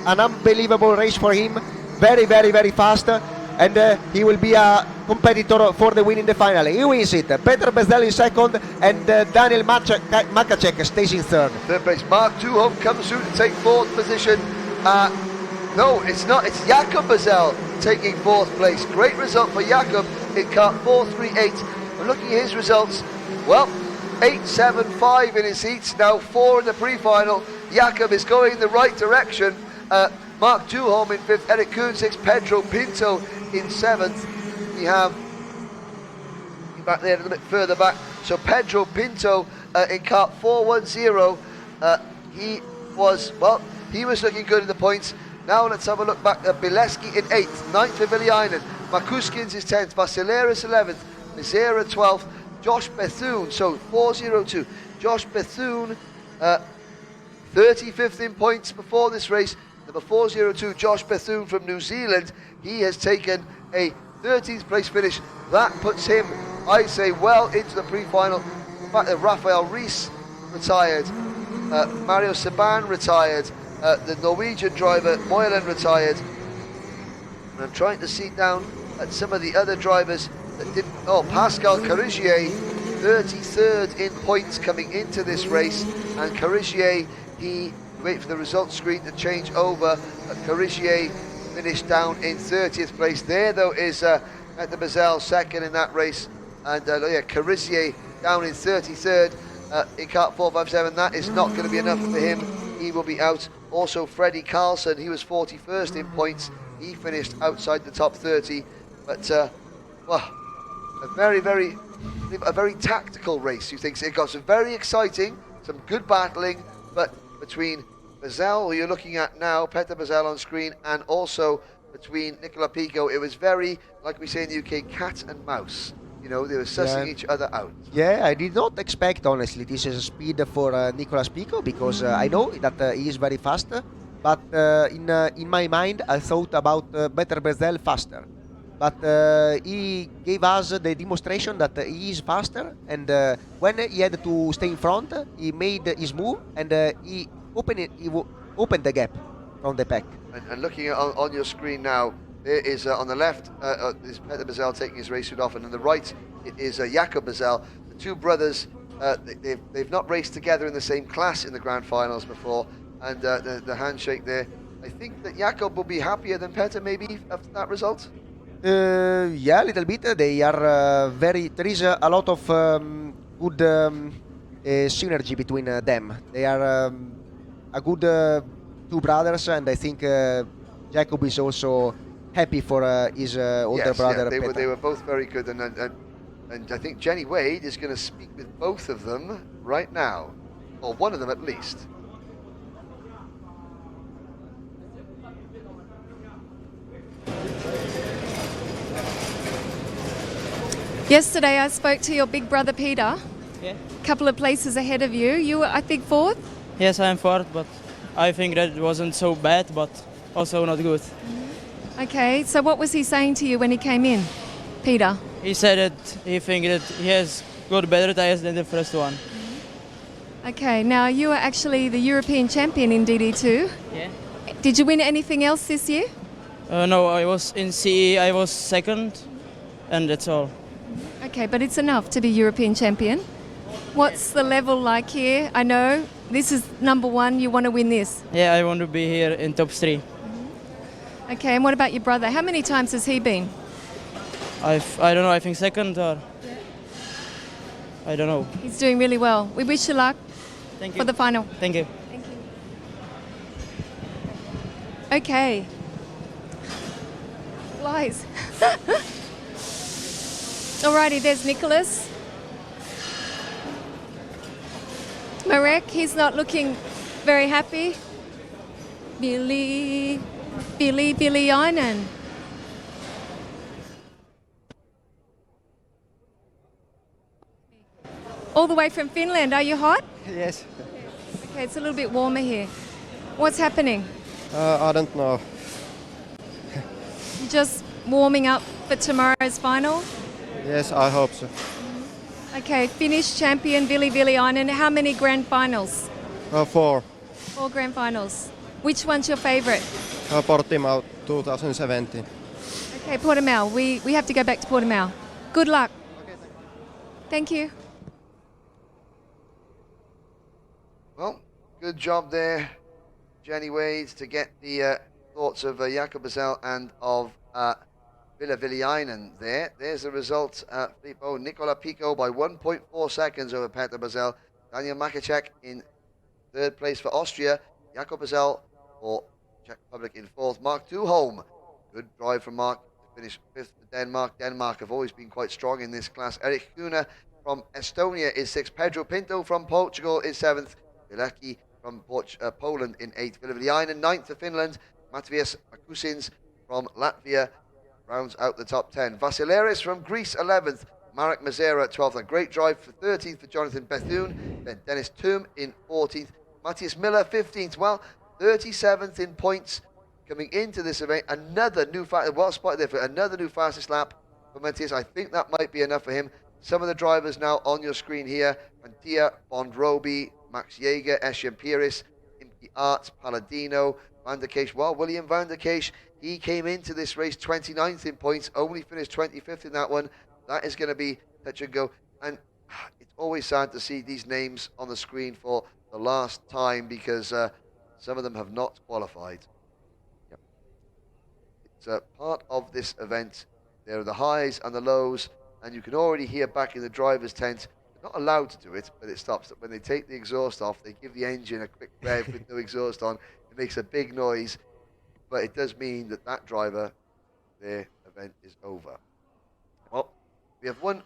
an unbelievable race for him. Very, very, very fast. And he will be a competitor for the win in the final. He wins it. Peter Bazell in second, and Daniel Makacek stays in third. Third place, Mark Duholm comes through to take 4th position. No, it's not. It's Jakob Bazell taking 4th place. Great result for Jakob in kart 438. I'm looking at his results. Well, 8.75 in his heats, now 4 in the pre-final. Jakob is going in the right direction. Mark Duholm in 5th, Eric Kuhn 6th, Pedro Pinto in 7th. We have back there a little bit further back. So Pedro Pinto in kart 410. He was looking good in the points. Now let's have a look back at Bileski in 8th, 9th for Viliainen, Makuskins is 10th, Vasileris 11th, Mizera 12th, Josh Bethune, so 402. Josh Bethune, 35th in points before this race. Number 402, Josh Bethune from New Zealand. He has taken a 13th place finish. That puts him, I say, well into the pre-final. The fact that Rafael Rees retired, Mario Saban retired, the Norwegian driver Moylan retired. And I'm trying to see down at some of the other drivers that didn't. Oh, Pascal Carigier, 33rd in points coming into this race, and Carigier, he wait for the results screen to change over. Carigier finished down in 30th place. There though is Peter Bazell second in that race, and Carigier down in 33rd in kart 457. That is not going to be enough for him. He will be out. Also Freddie Carlson, he was 41st in points. He finished outside the top 30. But well, a very tactical race. You think it got some very exciting, some good battling, but between Bazell, who you're looking at now, Peter Bazell on screen, and also between Nicola Pico, it was very, like we say in the UK, cat and mouse. You know, they were sussing each other out. Yeah, I did not expect, honestly, this is a speed for Nicolas Pico, because I know that he is very fast, but in my mind I thought about Peter Bazell faster. But he gave us the demonstration that he is faster, and when he had to stay in front, he made his move, and he opened the gap from the pack. And looking at on your screen now, there is on the left is Peter Bazell taking his race suit off, and on the right it is Jakob Bazell. The two brothers, they've not raced together in the same class in the grand finals before, and the handshake there. I think that Jakob will be happier than Peter maybe after that result. Yeah, a little bit. They are there is a lot of good synergy between them. They are a good two brothers, and I think Jakob is also happy for his older brother. Yes, they were both very good, and I think Jenny Wade is going to speak with both of them right now, or one of them at least. Yesterday I spoke to your big brother Peter. Yeah. A couple of places ahead of you. You were, I think, fourth? Yes, I am fourth, but I think that it wasn't so bad, but also not good. Okay, so what was he saying to you when he came in, Peter? He said that he thinks that he has got better tires than the first one. Okay, now you are actually the European champion in DD2. Yeah. Did you win anything else this year? No, I was in CE, I was second, and that's all. Okay, but it's enough to be European champion. What's the level like here? I know this is number one, you want to win this. Yeah, I want to be here in top 3. Okay, and what about your brother? How many times has he been? I don't know, I think second or... I don't know. He's doing really well. We wish you luck for the final. Thank you. Thank you. Okay. Flies. Alrighty, there's Nicholas. Marek, he's not looking very happy. Billy Einen. All the way from Finland, are you hot? Yes. Okay, it's a little bit warmer here. What's happening? I don't know. You just warming up for tomorrow's final? Yes, I hope so. Okay, Finnish champion Billy Einen. How many grand finals? 4. 4 grand finals. Which one's your favorite? Portimao 2017. Okay, Portimao. We have to go back to Portimao. Good luck. Okay, thank you. Well, good job there, Jenny Wades, to get the thoughts of Jakob Bazel and of Ville there. There's the result. Filippo Nicola Pico by 1.4 seconds over Peter Bazel. Daniel Makacek in third place for Austria. Jakob Bazel for Czech Republic in fourth. Mark Duholm, good drive from Mark to finish fifth for Denmark. Denmark have always been quite strong in this class. Eric Kuna from Estonia is sixth. Pedro Pinto from Portugal is seventh. Vilecki from Poland in 8th. Ville ninth for Finland. Matvias Makusins from Latvia rounds out the top 10. Vasileris from Greece 11th. Marek Mazera 12th. A great drive for 13th for Jonathan Bethune. Then Dennis Thum in 14th. Matthias Miller 15th. Well, 37th in points coming into this event. Another new well spotted there for another new fastest lap for Matthias. I think that might be enough for him. Some of the drivers now on your screen here. Mantia, Bondrobi, Max Jaeger, Esham Piris, Imke Arts, Palladino, Van der Kees. Well, William Van der Kees, he came into this race 29th in points, only finished 25th in that one. That is going to be touch and go. And it's always sad to see these names on the screen for the last time because some of them have not qualified. Yep. It's a part of this event. There are the highs and the lows, and you can already hear back in the driver's tent. Not allowed to do it, but it stops. When they take the exhaust off, they give the engine a quick rev with no exhaust on. It makes a big noise, but it does mean that that driver, their event is over. Well, we have one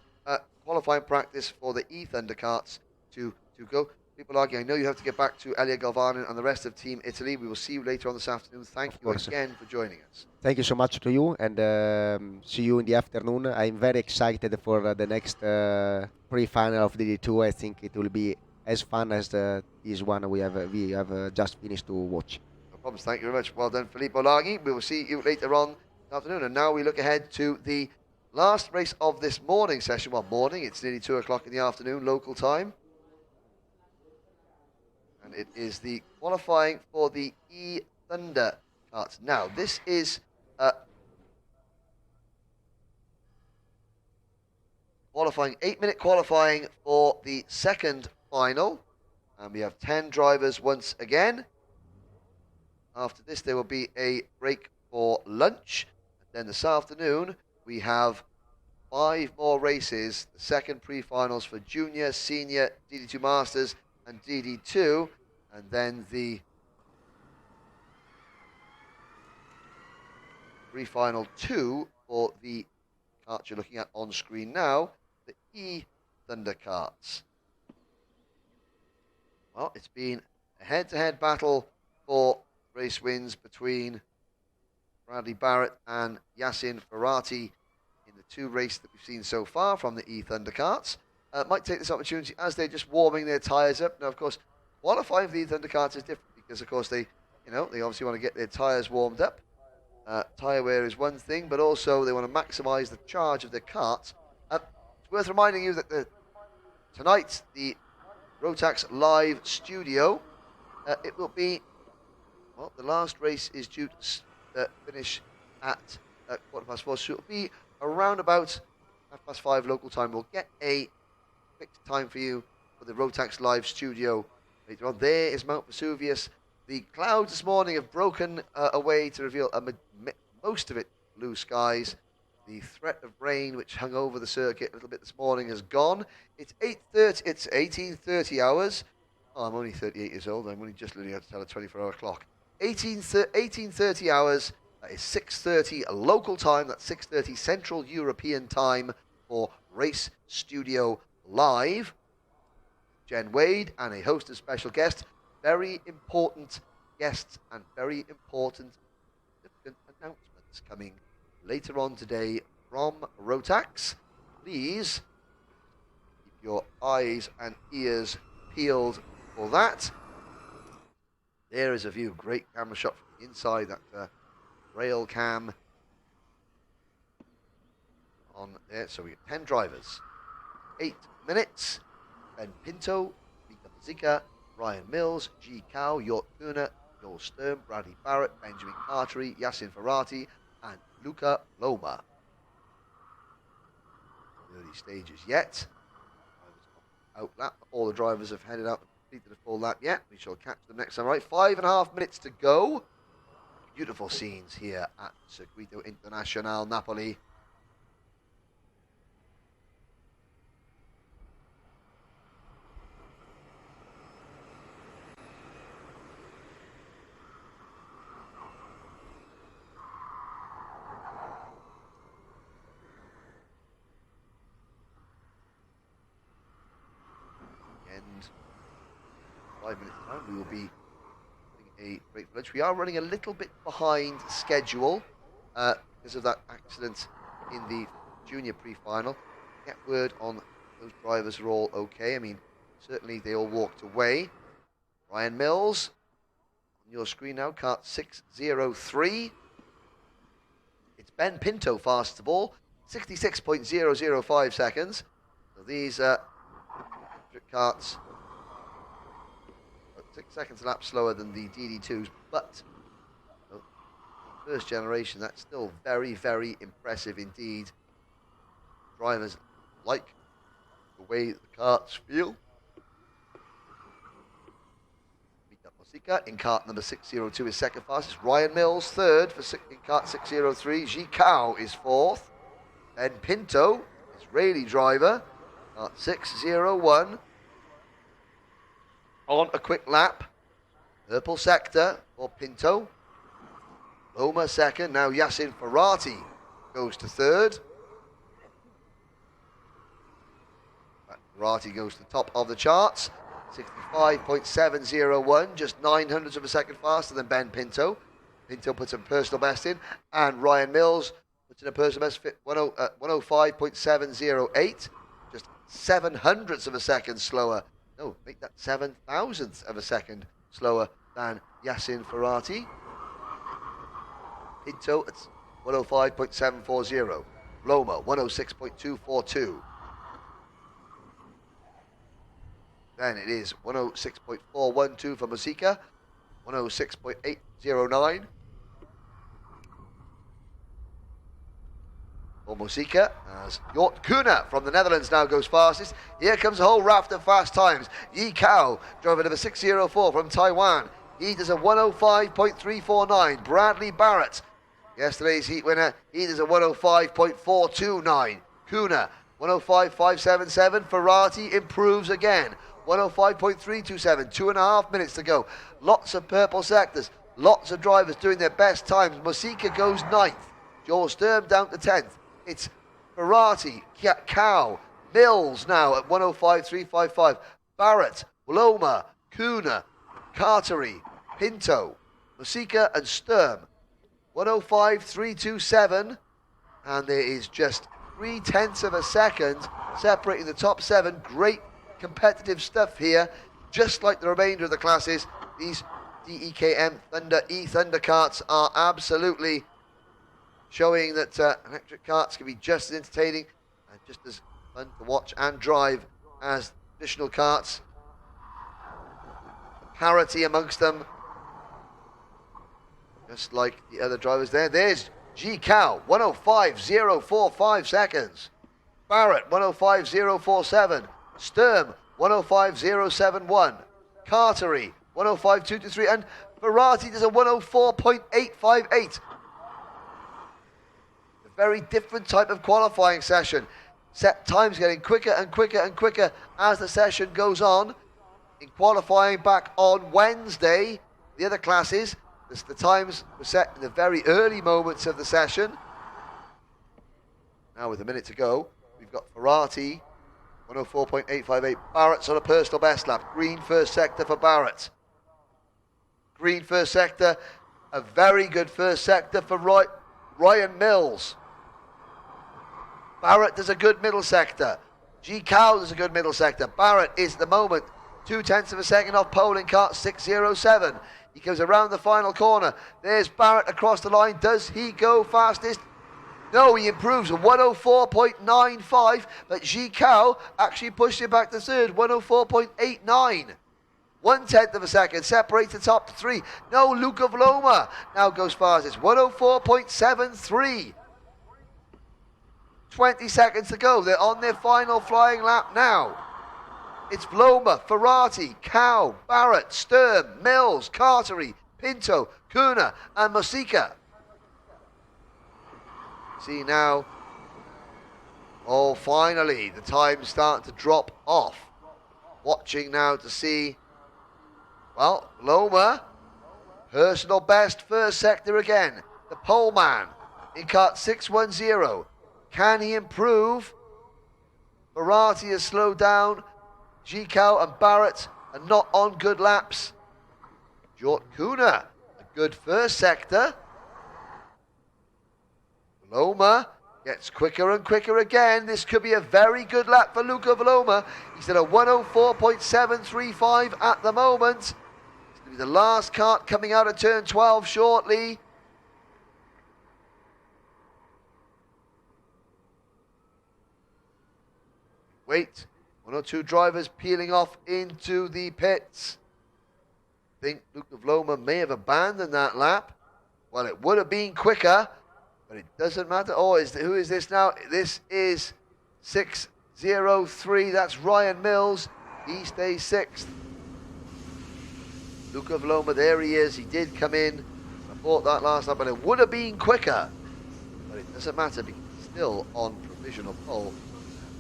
qualifying practice for the Thundercarts to go. People argue, I know you have to get back to Elia Galvanen and the rest of Team Italy. We will see you later on this afternoon. Thank you again for joining us. Thank you so much to you, and see you in the afternoon. I'm very excited for the next pre-final of DD2. I think it will be as fun as this one we have just finished to watch. No problems. Thank you very much. Well done, Filippo Laghi. We will see you later on this afternoon. And now we look ahead to the last race of this morning session. Well, morning. It's nearly 2 o'clock in the afternoon, local time. And it is the qualifying for the Thunder carts. Now, this is qualifying, 8-minute qualifying for the second final. And we have 10 drivers once again. After this, there will be a break for lunch. And then this afternoon, we have 5 more races. The second pre-finals for Junior, Senior, DD2 Masters, and DD2. And then the pre-final 2 for the kart you're looking at on screen now, the Thunder carts. Well, it's been a head-to-head battle for race wins between Bradley Barrett and Yassin Ferrati in the 2 races that we've seen so far from the Thunder carts. Might take this opportunity as they're just warming their tyres up. Now, of course, qualifying for the Thunder carts is different because of course they obviously want to get their tyres warmed up. Tyre wear is one thing, but also they want to maximise the charge of their karts. It's worth reminding you that tonight, the Rotax live studio, it will be, well, the last race is due to finish at 4:15, so it'll be around about 5:30 local time. We'll get a fixed time for you for the Rotax live studio later on. There is Mount Vesuvius. The clouds this morning have broken away to reveal most of it blue skies. The threat of rain, which hung over the circuit a little bit this morning, is gone. It's 8:30. It's 18:30 hours. Oh, I'm only 38 years old. I'm only just learning how to tell a 24-hour clock. 18:30 hours. That is 6:30 local time. That's 6:30 Central European time for Race Studio Live. Jen Wade and a host of special guests. Very important guests and very important announcements coming later on today from Rotax. Please keep your eyes and ears peeled for that. There is a view, great camera shot from the inside, that rail cam on there. So we get 10 drivers, 8 minutes. Ben Pinto, Mika Mazika, Ryan Mills, G. Cow, Jort Kuna, Joel Sturm, Bradley Barrett, Benjamin Cartery, Yassin Ferrati, and Luca Loma. Early stages yet. Outlap. All the drivers have headed out and completed a full lap yet. We shall catch them next time. Right, 5.5 minutes to go. Beautiful scenes here at Circuito Internacional Napoli. And 5 minutes time, we will be having a break for lunch. We are running a little bit behind schedule because of that accident in the junior pre-final. Get word on those drivers are all okay. I mean, certainly they all walked away. Ryan Mills on your screen now, kart 603. It's Ben Pinto fastest of all, 66.005 seconds. So these karts 6 seconds a lap slower than the DD2s, but first generation, that's still very, very impressive indeed. Drivers like the way the karts feel. Mika Mosika in kart number 602 is second fastest. Ryan Mills third in kart 603. Ji Kao is fourth. Ben Pinto, Israeli driver, kart 601. On a quick lap. Purple sector for Pinto. Loma second. Now Yassin Ferrati goes to third. Ferrati goes to the top of the charts. 65.701, just 900ths of a second faster than Ben Pinto. Pinto puts a personal best in. And Ryan Mills puts in a personal best 105.708. Just 700ths of a second slower. No, make that 7,000th of a second slower than Yassin Ferrati. Pinto at 105.740. Loma, 106.242. Then it is 106.412 for Musica, 106.809. For Musica, as Jort Kuna from the Netherlands now goes fastest. Here comes a whole raft of fast times. Yi Kao, driver number 604 from Taiwan. He does a 105.349. Bradley Barrett, yesterday's heat winner, he does a 105.429. Kuna, 105.577. Ferrati improves again. 105.327, 2.5 minutes to go. Lots of purple sectors, lots of drivers doing their best times. Musica goes 9th, Joel Sturm down to 10th. It's Ferrati, Cow, Mills now at 105.355. Barrett, Loma, Kuna, Cartery, Pinto, Musica and Sturm. 105.327, and there is just 0.3 of a second separating the top 7. Great competitive stuff here, just like the remainder of the classes. These DEKM Thunder E Thunder karts are absolutely showing that electric karts can be just as entertaining and just as fun to watch and drive as traditional karts. The parity amongst them, just like the other drivers there. There's G-Cow, 105.045 seconds. Barrett, 105.047. Sturm, 105.071. Cartery, 105.223. And Ferrati does a 104.858. A very different type of qualifying session. Set times getting quicker and quicker and quicker as the session goes on. In qualifying back on Wednesday, the other classes, the times were set in the very early moments of the session. Now with a minute to go, we've got Ferrati, 104.858. Barrett's on a personal best lap. Green first sector for Barrett. Green first sector, a very good first sector for Ryan Mills. Barrett does a good middle sector. G. Cow does a good middle sector. Barrett is at the moment 0.2 of a second off pole in kart 607. He goes around the final corner. There's Barrett across the line. Does he go fastest? No, he improves 104.95, but G. Cow actually pushed him back to third, 104.89. 0.1 of a second separates the top three. No, Luca Vloma now goes fastest, 104.73. 20 seconds to go. They're on their final flying lap now. It's Vloma, Ferrati, Cow, Barrett, Sturm, Mills, Cartery, Pinto, Kuna, and Mosica. See now, oh, finally, the time's starting to drop off. Watching now to see, well, Vloma, personal best first sector again. The pole man in kart 610. Can he improve? Ferrati has slowed down. G-Cow and Barrett are not on good laps. Jort Kuna, a good first sector. Vloma gets quicker and quicker again. This could be a very good lap for Luca Vloma. He's at a 104.735 at the moment. It's going to be the last kart coming out of turn 12 shortly. Wait. One or two drivers peeling off into the pits. I think Luca Vloma may have abandoned that lap. Well, it would have been quicker, but it doesn't matter. Oh, who is this now? This is 603. That's Ryan Mills. He stays sixth. Luca Vloma, there he is. He did come in. I bought that last lap, but it would have been quicker. But it doesn't matter because he's still on provisional pole.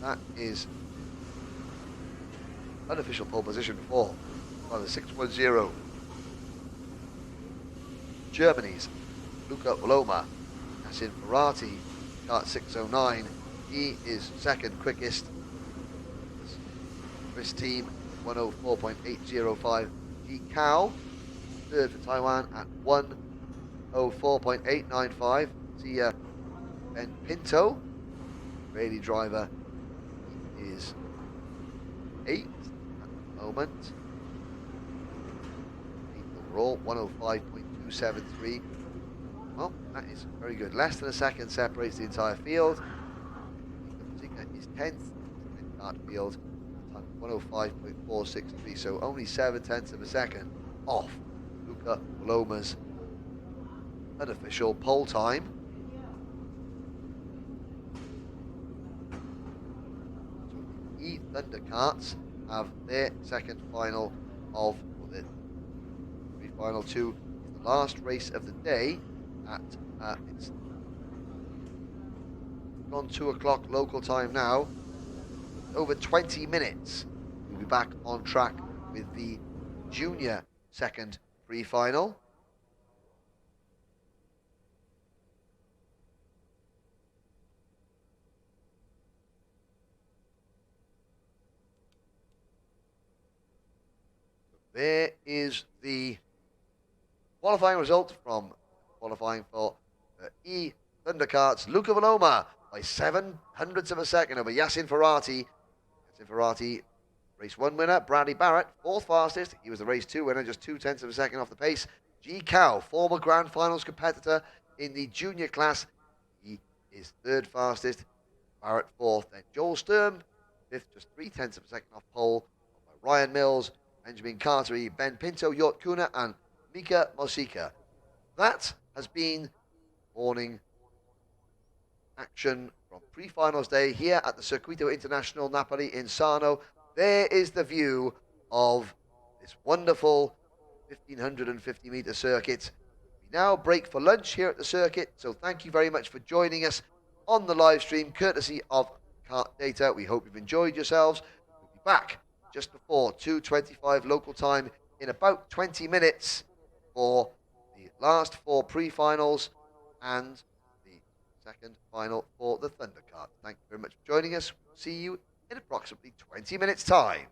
That is unofficial pole position before on the 610. Germany's Luca Vloma. That's in Ferrati, kart 609. He is second quickest. Chris team 104.805. G Cow third for Taiwan at 104.895. See Ben Pinto, Israeli driver, he is 8th at the moment. Overall 105.273. Well, that is very good. Less than a second separates the entire field. Is 10th in the kart field. 105.463, so only 0.7 of a second off Luca Vloma's unofficial pole time. So the E Thunder karts have their second final of the final two. The last race of the day at it's gone 2 o'clock local time now. Over 20 minutes. We'll be back on track with the junior second pre-final. There is the qualifying result from qualifying for E Thunderkarts. Luca Vloma by 0.07 of a second over Yassin Ferrati. Yassin Ferrati Race 1 winner, Bradley Barrett, 4th fastest. He was the race 2 winner, just 0.2 of a second off the pace. G. Cow, former Grand Finals competitor in the junior class. He is 3rd fastest. Barrett 4th. Then Joel Sturm, 5th, just 0.3 of a second off pole. By Ryan Mills, Benjamin Cartery, Ben Pinto, Jort Kuna, and Mika Mosika. That has been morning action from pre-finals day here at the Circuito International Napoli in Sarno. There is the view of this wonderful 1550 meter circuit. We now break for lunch here at the circuit, so thank you very much for joining us on the live stream courtesy of KART-DATA. We hope you've enjoyed yourselves. We'll be back just before 2:25 local time in about 20 minutes for the last 4 pre-finals and the second final for the Thundercard. Thank you very much for joining us. We'll see you in approximately 20 minutes time.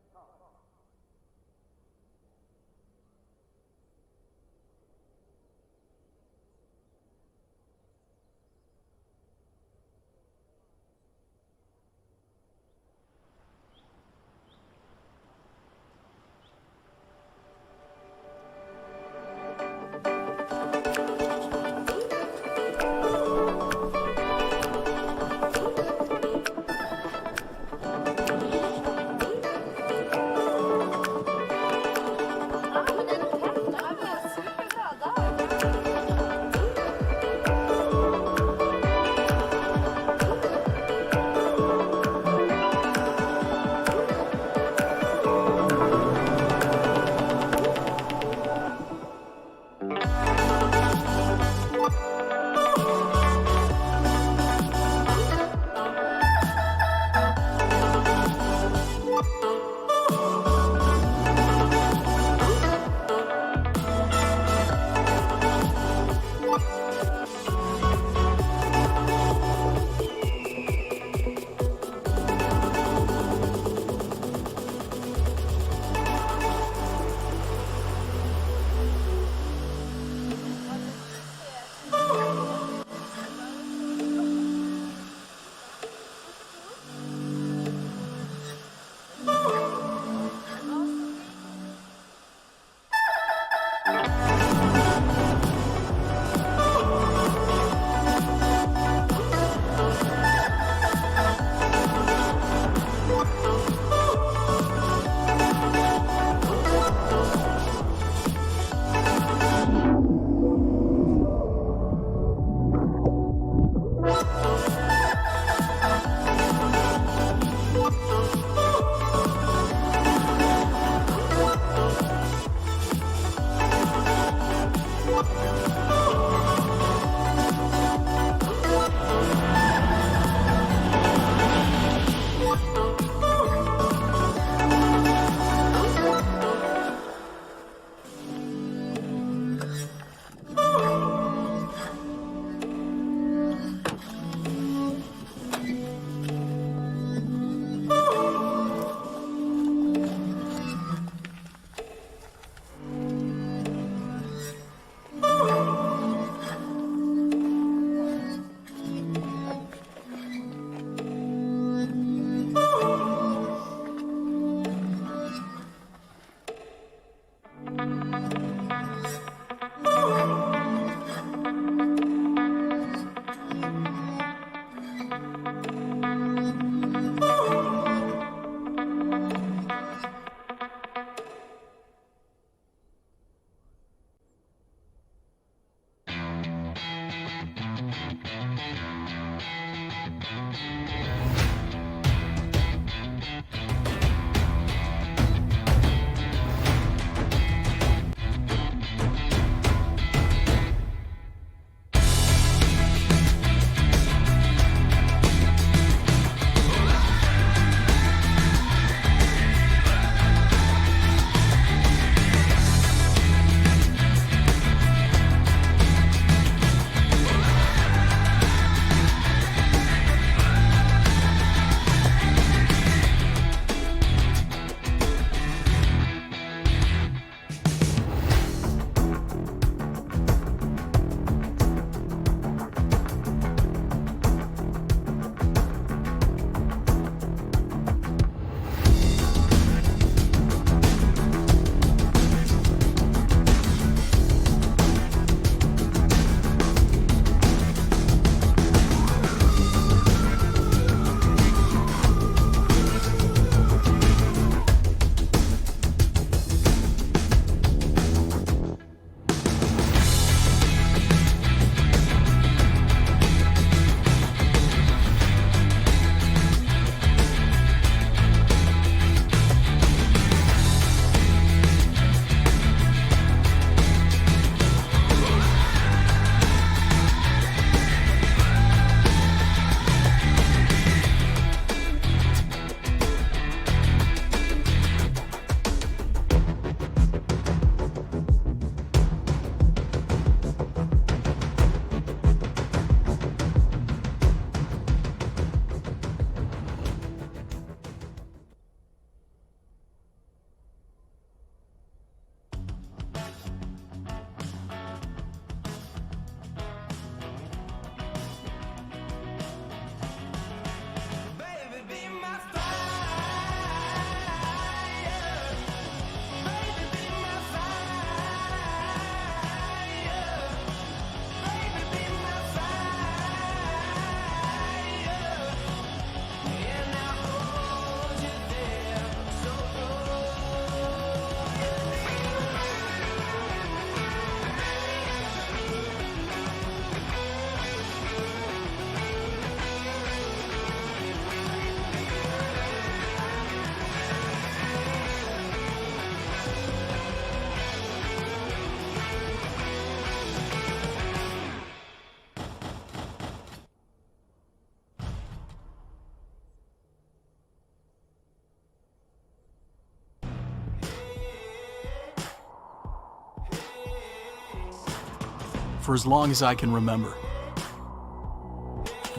for as long as I can remember.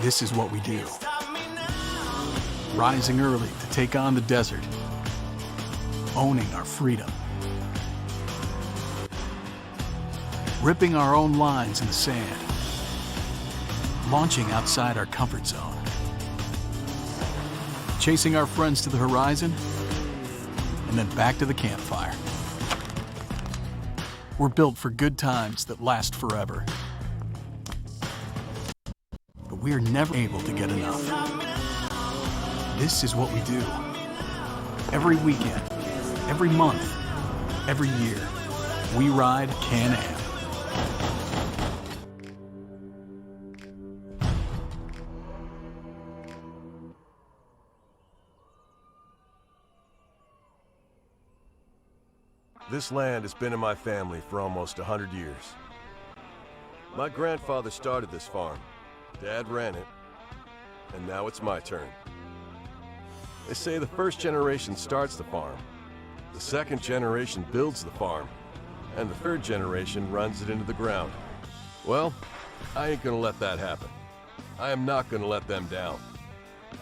This is what we do. Rising early to take on the desert. Owning our freedom. Ripping our own lines in the sand. Launching outside our comfort zone. Chasing our friends to the horizon, and then back to the campfire. We're built for good times that last forever. But we're never able to get enough. This is what we do. Every weekend, every month, every year, we ride Can-Am. This land has been in my family for almost 100 years. My grandfather started this farm, Dad ran it, and now it's my turn. They say the first generation starts the farm, the second generation builds the farm, and the third generation runs it into the ground. Well, I ain't gonna let that happen. I am not gonna let them down.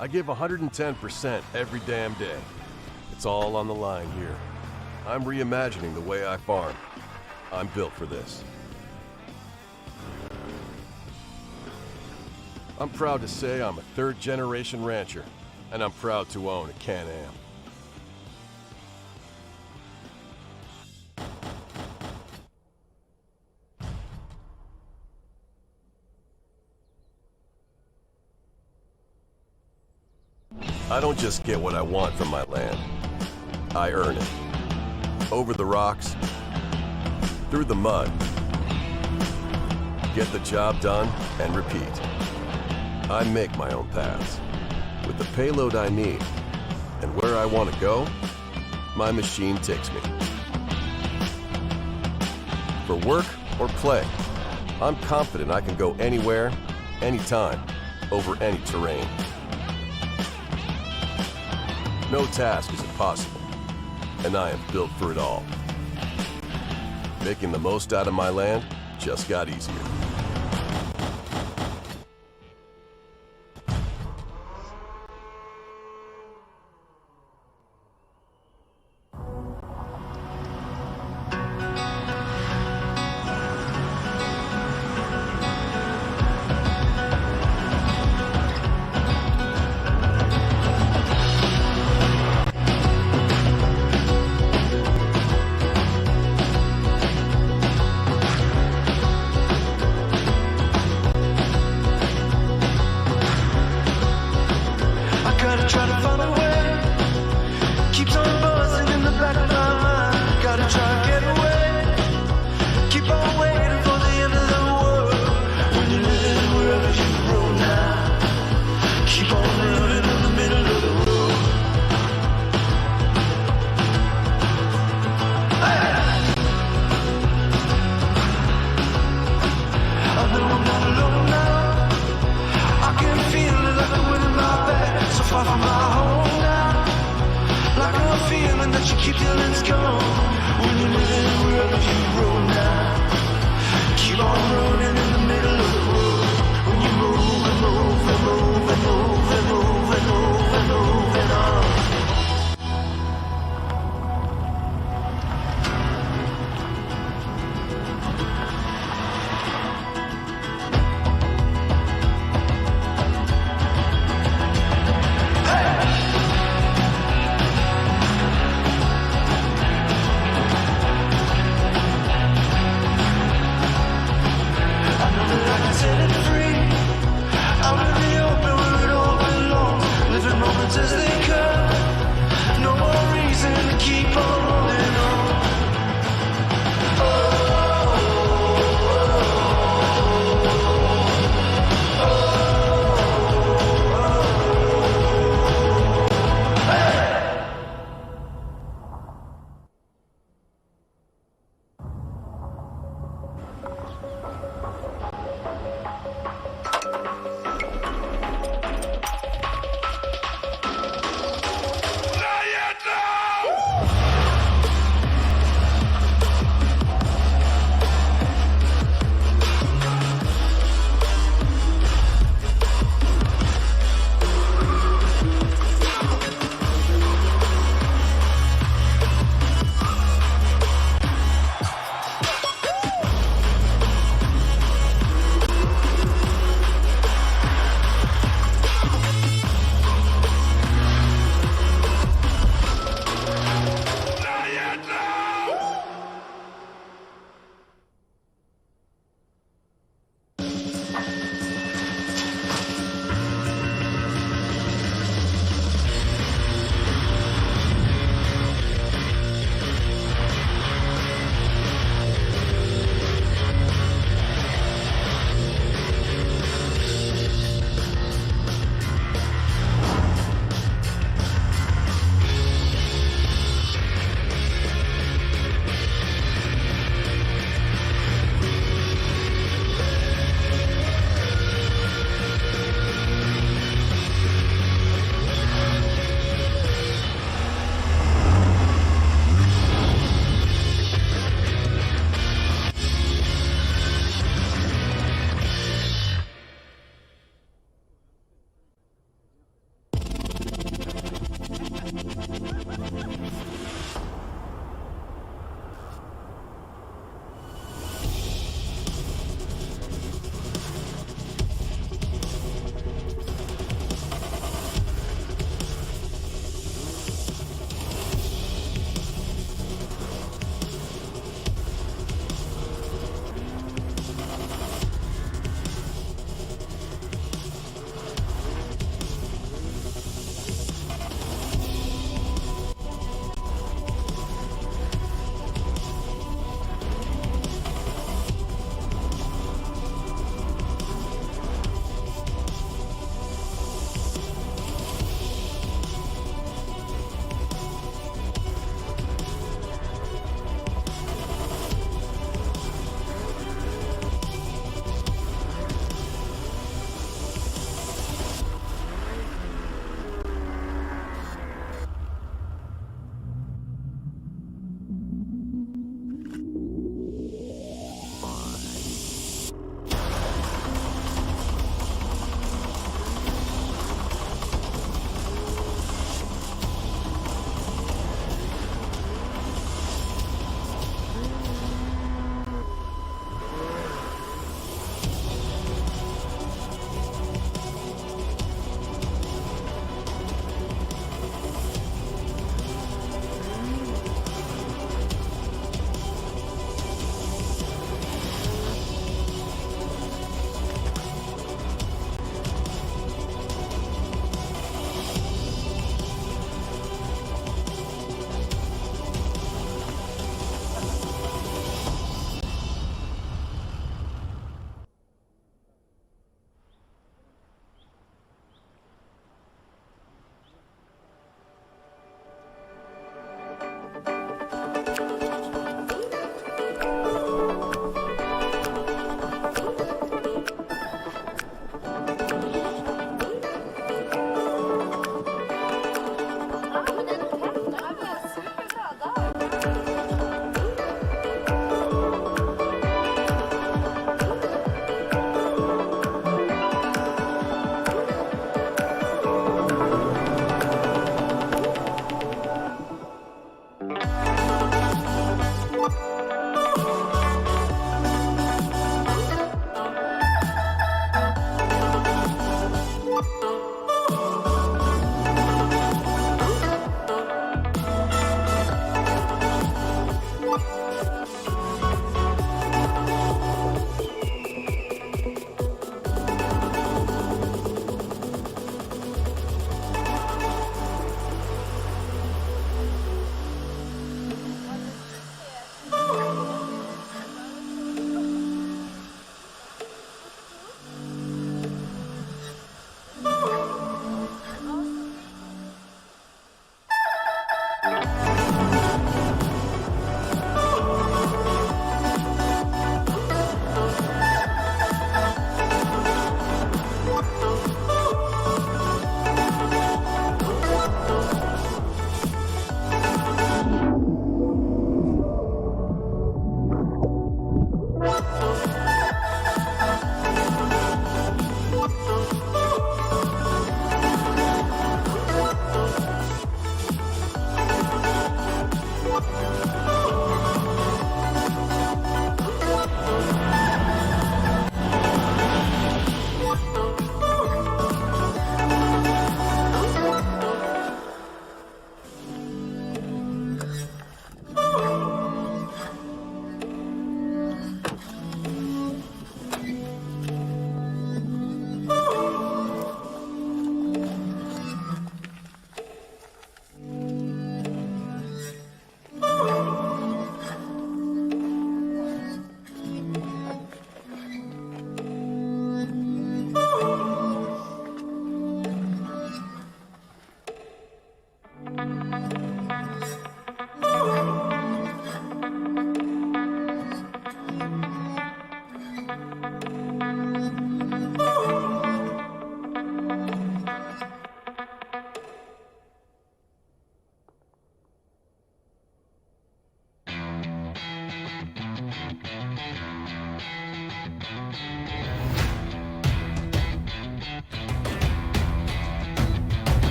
I give 110% every damn day. It's all on the line here. I'm reimagining the way I farm. I'm built for this. I'm proud to say I'm a third-generation rancher, and I'm proud to own a Can-Am. I don't just get what I want from my land. I earn it. Over the rocks, through the mud. Get the job done and repeat. I make my own paths. With the payload I need, and where I want to go, my machine takes me. For work or play, I'm confident I can go anywhere, anytime, over any terrain. No task is impossible, and I am built for it all. Making the most out of my land just got easier.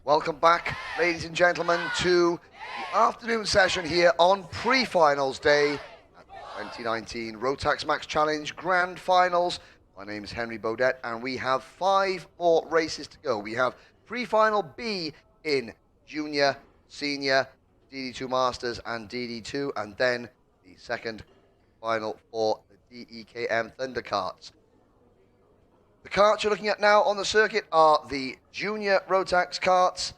Welcome back, ladies and gentlemen, to the afternoon session here on pre-finals day at the 2019 Rotax Max Challenge Grand Finals. My name is Henry Baudet, and we have 5 more races to go. We have pre-final B in Junior, Senior, DD2 Masters and DD2, and then the second final for the DEKM Thunder Karts. The karts you're looking at now on the circuit are the Junior Rotax karts,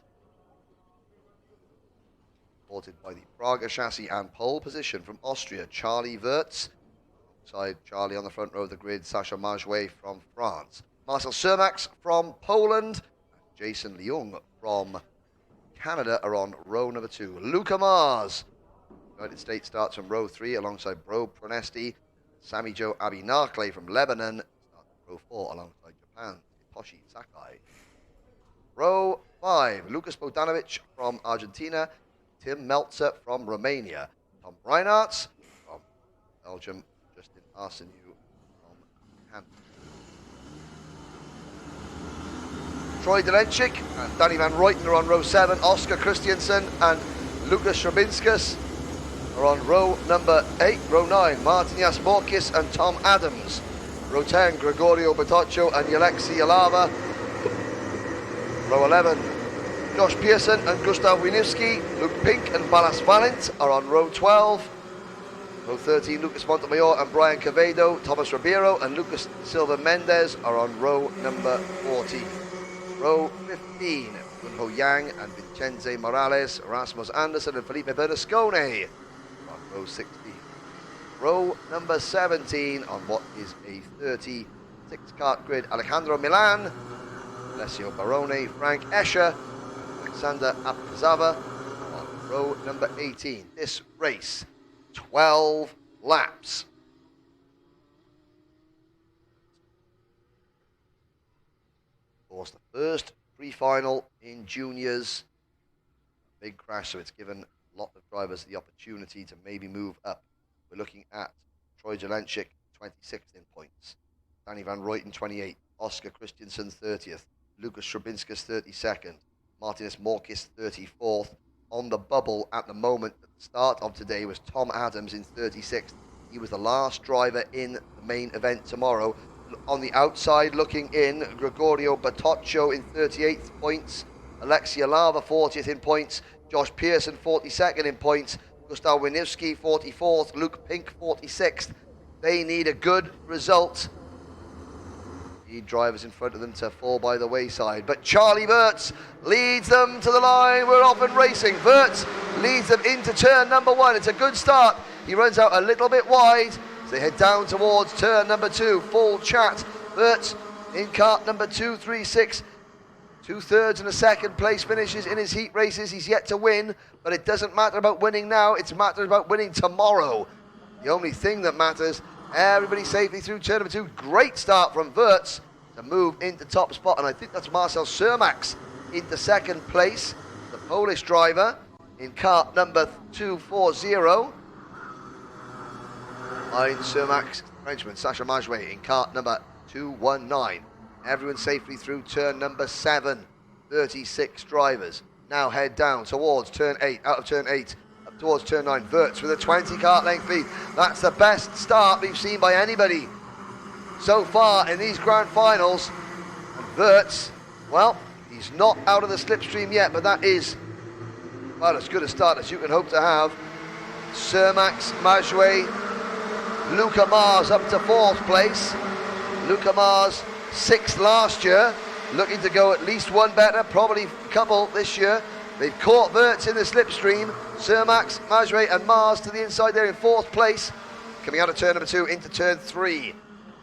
supported by the Praga chassis and pole position from Austria, Charlie Wirtz. Alongside Charlie on the front row of the grid, Sacha Majouet from France. Marcel Cermax from Poland, and Jason Leung from Canada are on row number 2. Luca Mars, United States, starts from row 3 alongside Bro Pronesti. Sami Joe Abinakle from Lebanon starts from row 4 alongside Japan, Hitoshi Sakai. Row 5, Lucas Bogdanovic from Argentina. Tim Meltzer from Romania. Tom Reinhardt from Belgium. Justin Arseniou from Canada. Troy Delenchik and Danny Van Ruyten are on row 7. Oscar Christiansen and Lucas Strabinskas are on row number 8. Row 9, Martin Morkis and Tom Adams. Row 10, Gregorio Batoccio and Alexi Yalava. Row 11, Josh Pearson and Gustav Winivski. Luke Pink and Balas Valent are on row 12. Row 13, Lucas Montemayor and Brian Cavedo. Thomas Ribeiro and Lucas Silva Mendez are on row number 14. Row 15, Junho Yang and Vincenzo Morales, Rasmus Anderson and Felipe Bernasconi on row 16. Row number 17 on what is a 36-kart grid, Alejandro Milan, Alessio Barone, Frank Escher, Alexander Apkazava on row number 18. This race, 12 laps. Of course, the first pre-final in juniors. Big crash, so it's given a lot of drivers the opportunity to maybe move up. We're looking at Troy Jelenchik, 26th in points. Danny Van Ruyten, 28th. Oscar Christiansen, 30th. Lucas Strabinskas, 32nd. Martinez Morkis, 34th. On the bubble at the moment at the start of today was Tom Adams in 36th. He was the last driver in the main event tomorrow. On the outside looking in, Gregorio Batoccio in 38th points. Alexia Lava, 40th in points. Josh Pearson, 42nd in points. Gustav Winivski, 44th. Luke Pink, 46th. They need a good result. Need drivers in front of them to fall by the wayside. But Charlie Wirtz leads them to the line. We're off and racing. Wirtz leads them into turn number 1. It's a good start. He runs out a little bit wide. They head down towards turn number 2. Full chat. Wirtz in kart number 236. 2/3 and a second place finishes in his heat races. He's yet to win, but it doesn't matter about winning now. It's matters about winning tomorrow. The only thing that matters, everybody safely through turn number 2. Great start from Wirtz to move into top spot, and I think that's Marcel Cermax into second place, the Polish driver in kart number 240. Behind Cermax, Frenchman Sacha Majouet in kart number 219. Everyone safely through turn number 7. 36 drivers now head down towards turn 8, out of turn 8, up towards turn 9. Wirtz with a 20 kart length lead. That's the best start we've seen by anybody so far in these grand finals. And Wirtz, well, he's not out of the slipstream yet, but that is about as good a start as you can hope to have. Cermax, Majouet, Luca Mars up to 4th place. Luca Mars 6th last year, looking to go at least one better, probably a couple this year. They've caught Wirtz in the slipstream. Cermax, Majouet and Mars to the inside there in 4th place. Coming out of turn number 2 into turn 3.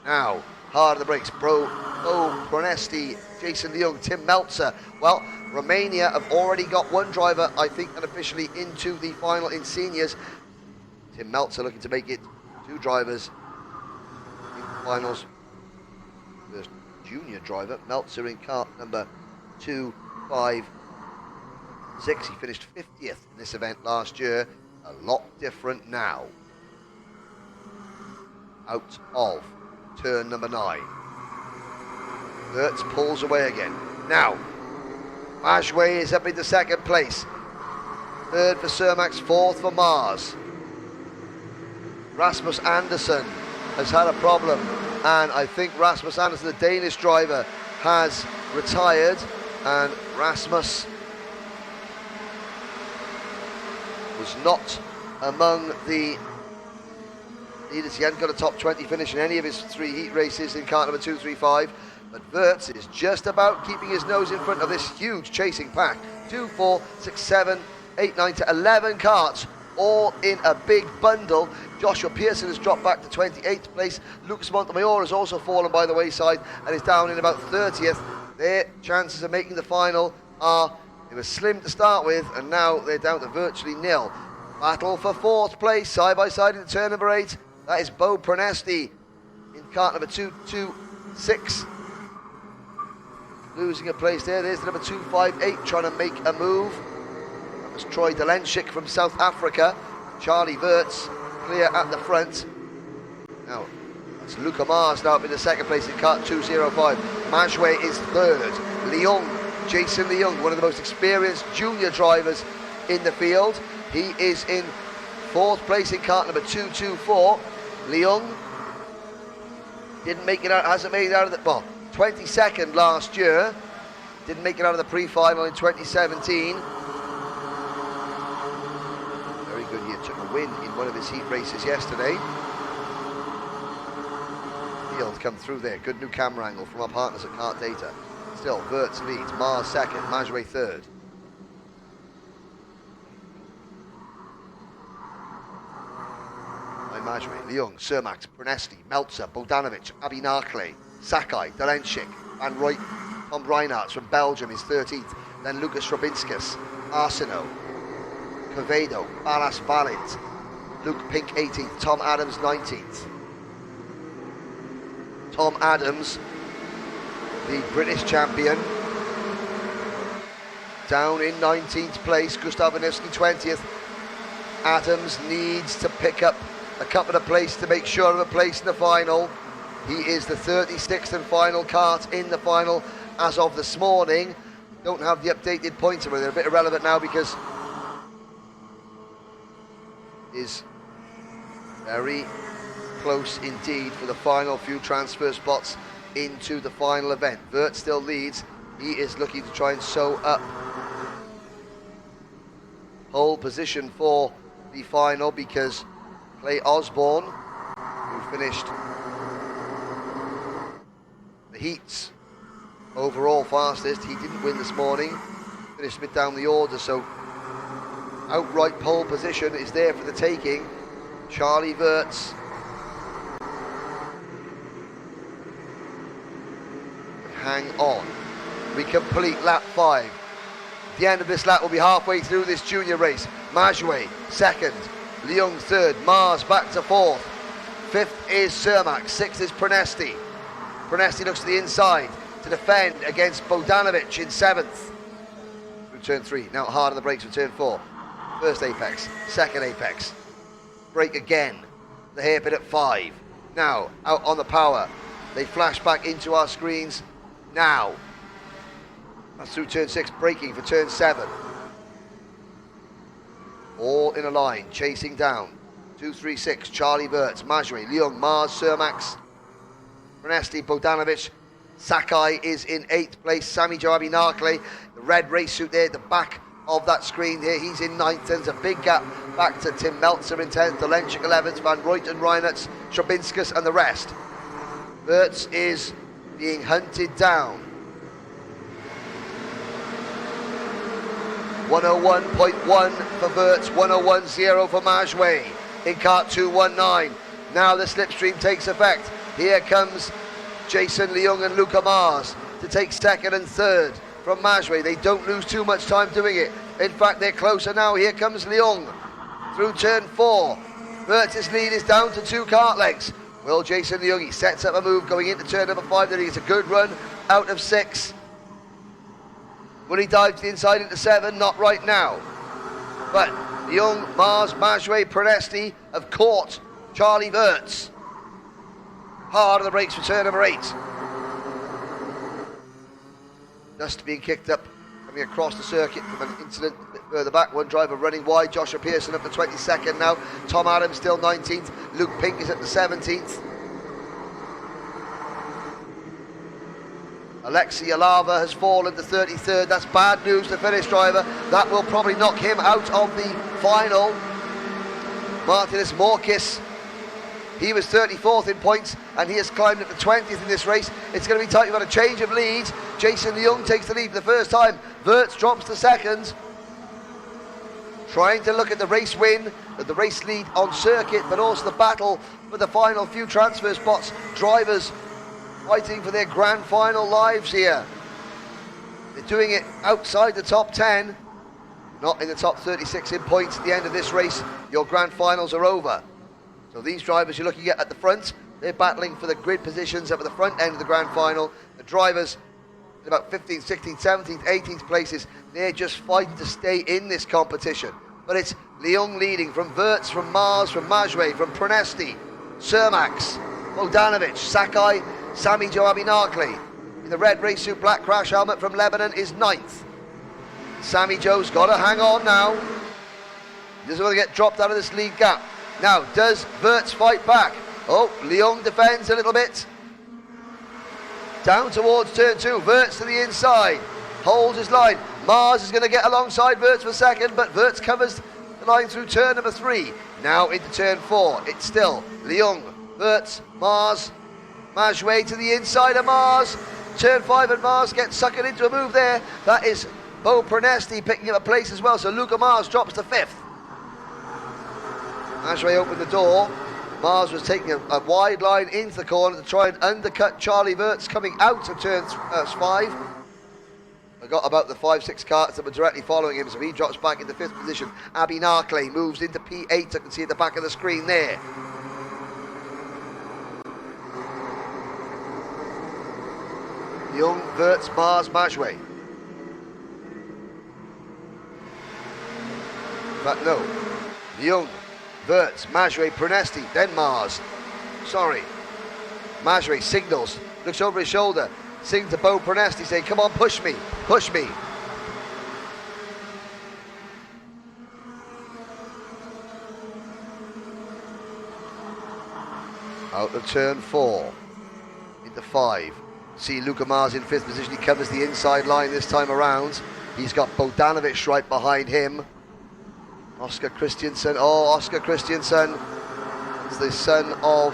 Now, hard on the brakes, Bro Pronesti, Jason Leung, Tim Meltzer. Well, Romania have already got one driver, I think, unofficially into the final in seniors. Tim Meltzer looking to make it 2 drivers in the finals. First junior driver, Meltzer in kart number 256. He finished 50th in this event last year. A lot different now. Out of turn number 9. Wirtz pulls away again. Now, Majway is up into second place. Third for Cermax, fourth for Mars. Rasmus Andersen has had a problem, and I think Rasmus Andersen, the Danish driver, has retired, and Rasmus was not among the leaders. He hadn't got a top 20 finish in any of his 3 heat races in kart number 2, 3, 5. But Wirtz is just about keeping his nose in front of this huge chasing pack. 2, 4, 6, 7, 8, 9 to 11 karts, all in a big bundle. Joshua Pearson has dropped back to 28th place. Lucas Montemayor has also fallen by the wayside and is down in about 30th. Their chances of making the final are, they were slim to start with, and now they're down to virtually nil. Battle for 4th place, side by side in turn number 8. That is Bo Prenesti in kart number 226. Losing a place there. There's the number 258 trying to make a move. That was Troy Delenchik from South Africa. Charlie Wirtz clear at the front. Now, that's Luca Mars now up in the second place in kart 205. Majway is third. Jason Leung, one of the most experienced junior drivers in the field. He is in 4th place in kart number 224. Leung didn't make it out, hasn't made it out of the, well, 22nd last year. Didn't make it out of the pre-final in 2017. Very good year. Took a win in one of his heat races yesterday. Field come through there. Good new camera angle from our partners at KART-DATA. Still, Wirtz leads. Mars second. Majway third. Majway, Leung, Cermax, Prenesti, Meltzer, Bogdanovic, Abinakle, Sakai, Delenchik, Van Rooij, Tom Reinhardt from Belgium is 13th, then Lucas Robinskas, Arseno, Quevedo, Ballas Valent, Luke Pink 18th, Tom Adams 19th. Tom Adams, the British champion, down in 19th place. Gustav Vanevsky 20th. Adams needs to pick up a couple of places to make sure of a place in the final. He is the 36th and final kart in the final as of this morning. Don't have the updated points, but they're a bit irrelevant now because is very close indeed for the final few transfer spots into the final event. Wirtz still leads. He is looking to try and sew up pole position for the final because Clay Osborne, who finished the heats overall fastest, he didn't win this morning, finished mid down the order, so outright pole position is there for the taking. Charlie Wirtz hang on. We complete lap 5. The end of this lap will be halfway through this junior race. Majway second, Leung third, Mars back to 4th. 5th is Cermax, 6th is Prenesti. Prenesti looks to the inside to defend against Bogdanovic in 7th. Through turn 3, now hard on the brakes for turn 4. First apex, second apex. Brake again, the hairpin at 5. Now, out on the power. They flash back into our screens now. That's through turn 6, braking for turn 7. All in a line, chasing down. 2, 3, 6, Charlie Wirtz, Majway, Leung, Mars, Cermax, Prenesti, Bogdanovic. Sakai is in 8th place. Sami Joabi Narkley, the red race suit there at the back of that screen here. He's in 9th. There's a big gap back to Tim Meltzer in 10th, Delenchik 11th, Van Rooij and Reinhardt, Strabinskas and the rest. Wirtz is being hunted down. 101.1 for Wirtz, 101.0 for Majway in kart 219. Now the slipstream takes effect. Here comes Jason Leung and Luca Mars to take second and third from Majway. They don't lose too much time doing it. In fact, they're closer now. Here comes Leung through turn 4. Wirtz's lead is down to 2 kart lengths. Will Jason Leung, he sets up a move going into turn number 5. Then he gets a good run out of 6. Will he dive to the inside into 7? Not right now. But Leung, Mars, Majway, Prenesti have caught Charlie Wirtz. Hard on the brakes for turn number 8. Dust being kicked up coming coming across the circuit from an incident a bit further back. One driver running wide. Joshua Pearson up to 22nd now. Tom Adams still 19th. Luke Pink is at the 17th. Alexi Alava has fallen to 33rd. That's bad news to finish driver. That will probably knock him out of the final. Martinez Morkis, he was 34th in points and he has climbed up to 20th in this race. It's going to be tight. We've got a change of leads. Jason Leung takes the lead for the first time. Wirtz drops to second. Trying to look at the race win, at the race lead on circuit, but also the battle for the final few transfer spots. Drivers fighting for their grand final lives here. They're doing it outside the top 10, not in the top 36 in points at the end of this race. Your grand finals are over. So these drivers you're looking at the front, they're battling for the grid positions up at the front end of the grand final. The drivers in about 15th, 16th, 17th, 18th places, they're just fighting to stay in this competition. But it's Leung leading from Wirtz, from Mars, from Majwe, from Pronesti, Cermax, Bogdanovic, Sakai, Sami Joe Abinakli. In the red race suit, black crash helmet from Lebanon is 9th. Sami Joe's got to hang on now. He doesn't want to get dropped out of this lead gap. Now, does Wirtz fight back? Oh, Leung defends a little bit. Down towards turn 2, Wirtz to the inside. Holds his line. Mars is going to get alongside Wirtz for second, but Wirtz covers the line through turn number 3. Now into turn 4. It's still Leung, Wirtz, Mars, Majwe to the inside of Mars. Turn 5 and Mars gets suckered into a move there. That is Bo Pronesti picking up a place as well, so Luca Mars drops to 5th. Majwe opened the door. Mars was taking a wide line into the corner to try and undercut Charlie Wirtz coming out of turn 5. Forgot about the 5-6 carts that were directly following him, so he drops back into 5th position. Abby Narkley moves into P8, I can see at the back of the screen there. Young, Wirtz, Mars, Majwe. But no, Young, Wirtz, Majwe, Pronesti, then Mars. Sorry. Majwe signals, looks over his shoulder, sings to Bo Pronesti saying, come on, push me, push me. Out of turn 4, into 5. See Luca Mars in 5th position, he covers the inside line this time around. He's got Bogdanovic right behind him. Oscar Christiansen, Oscar Christiansen is the son of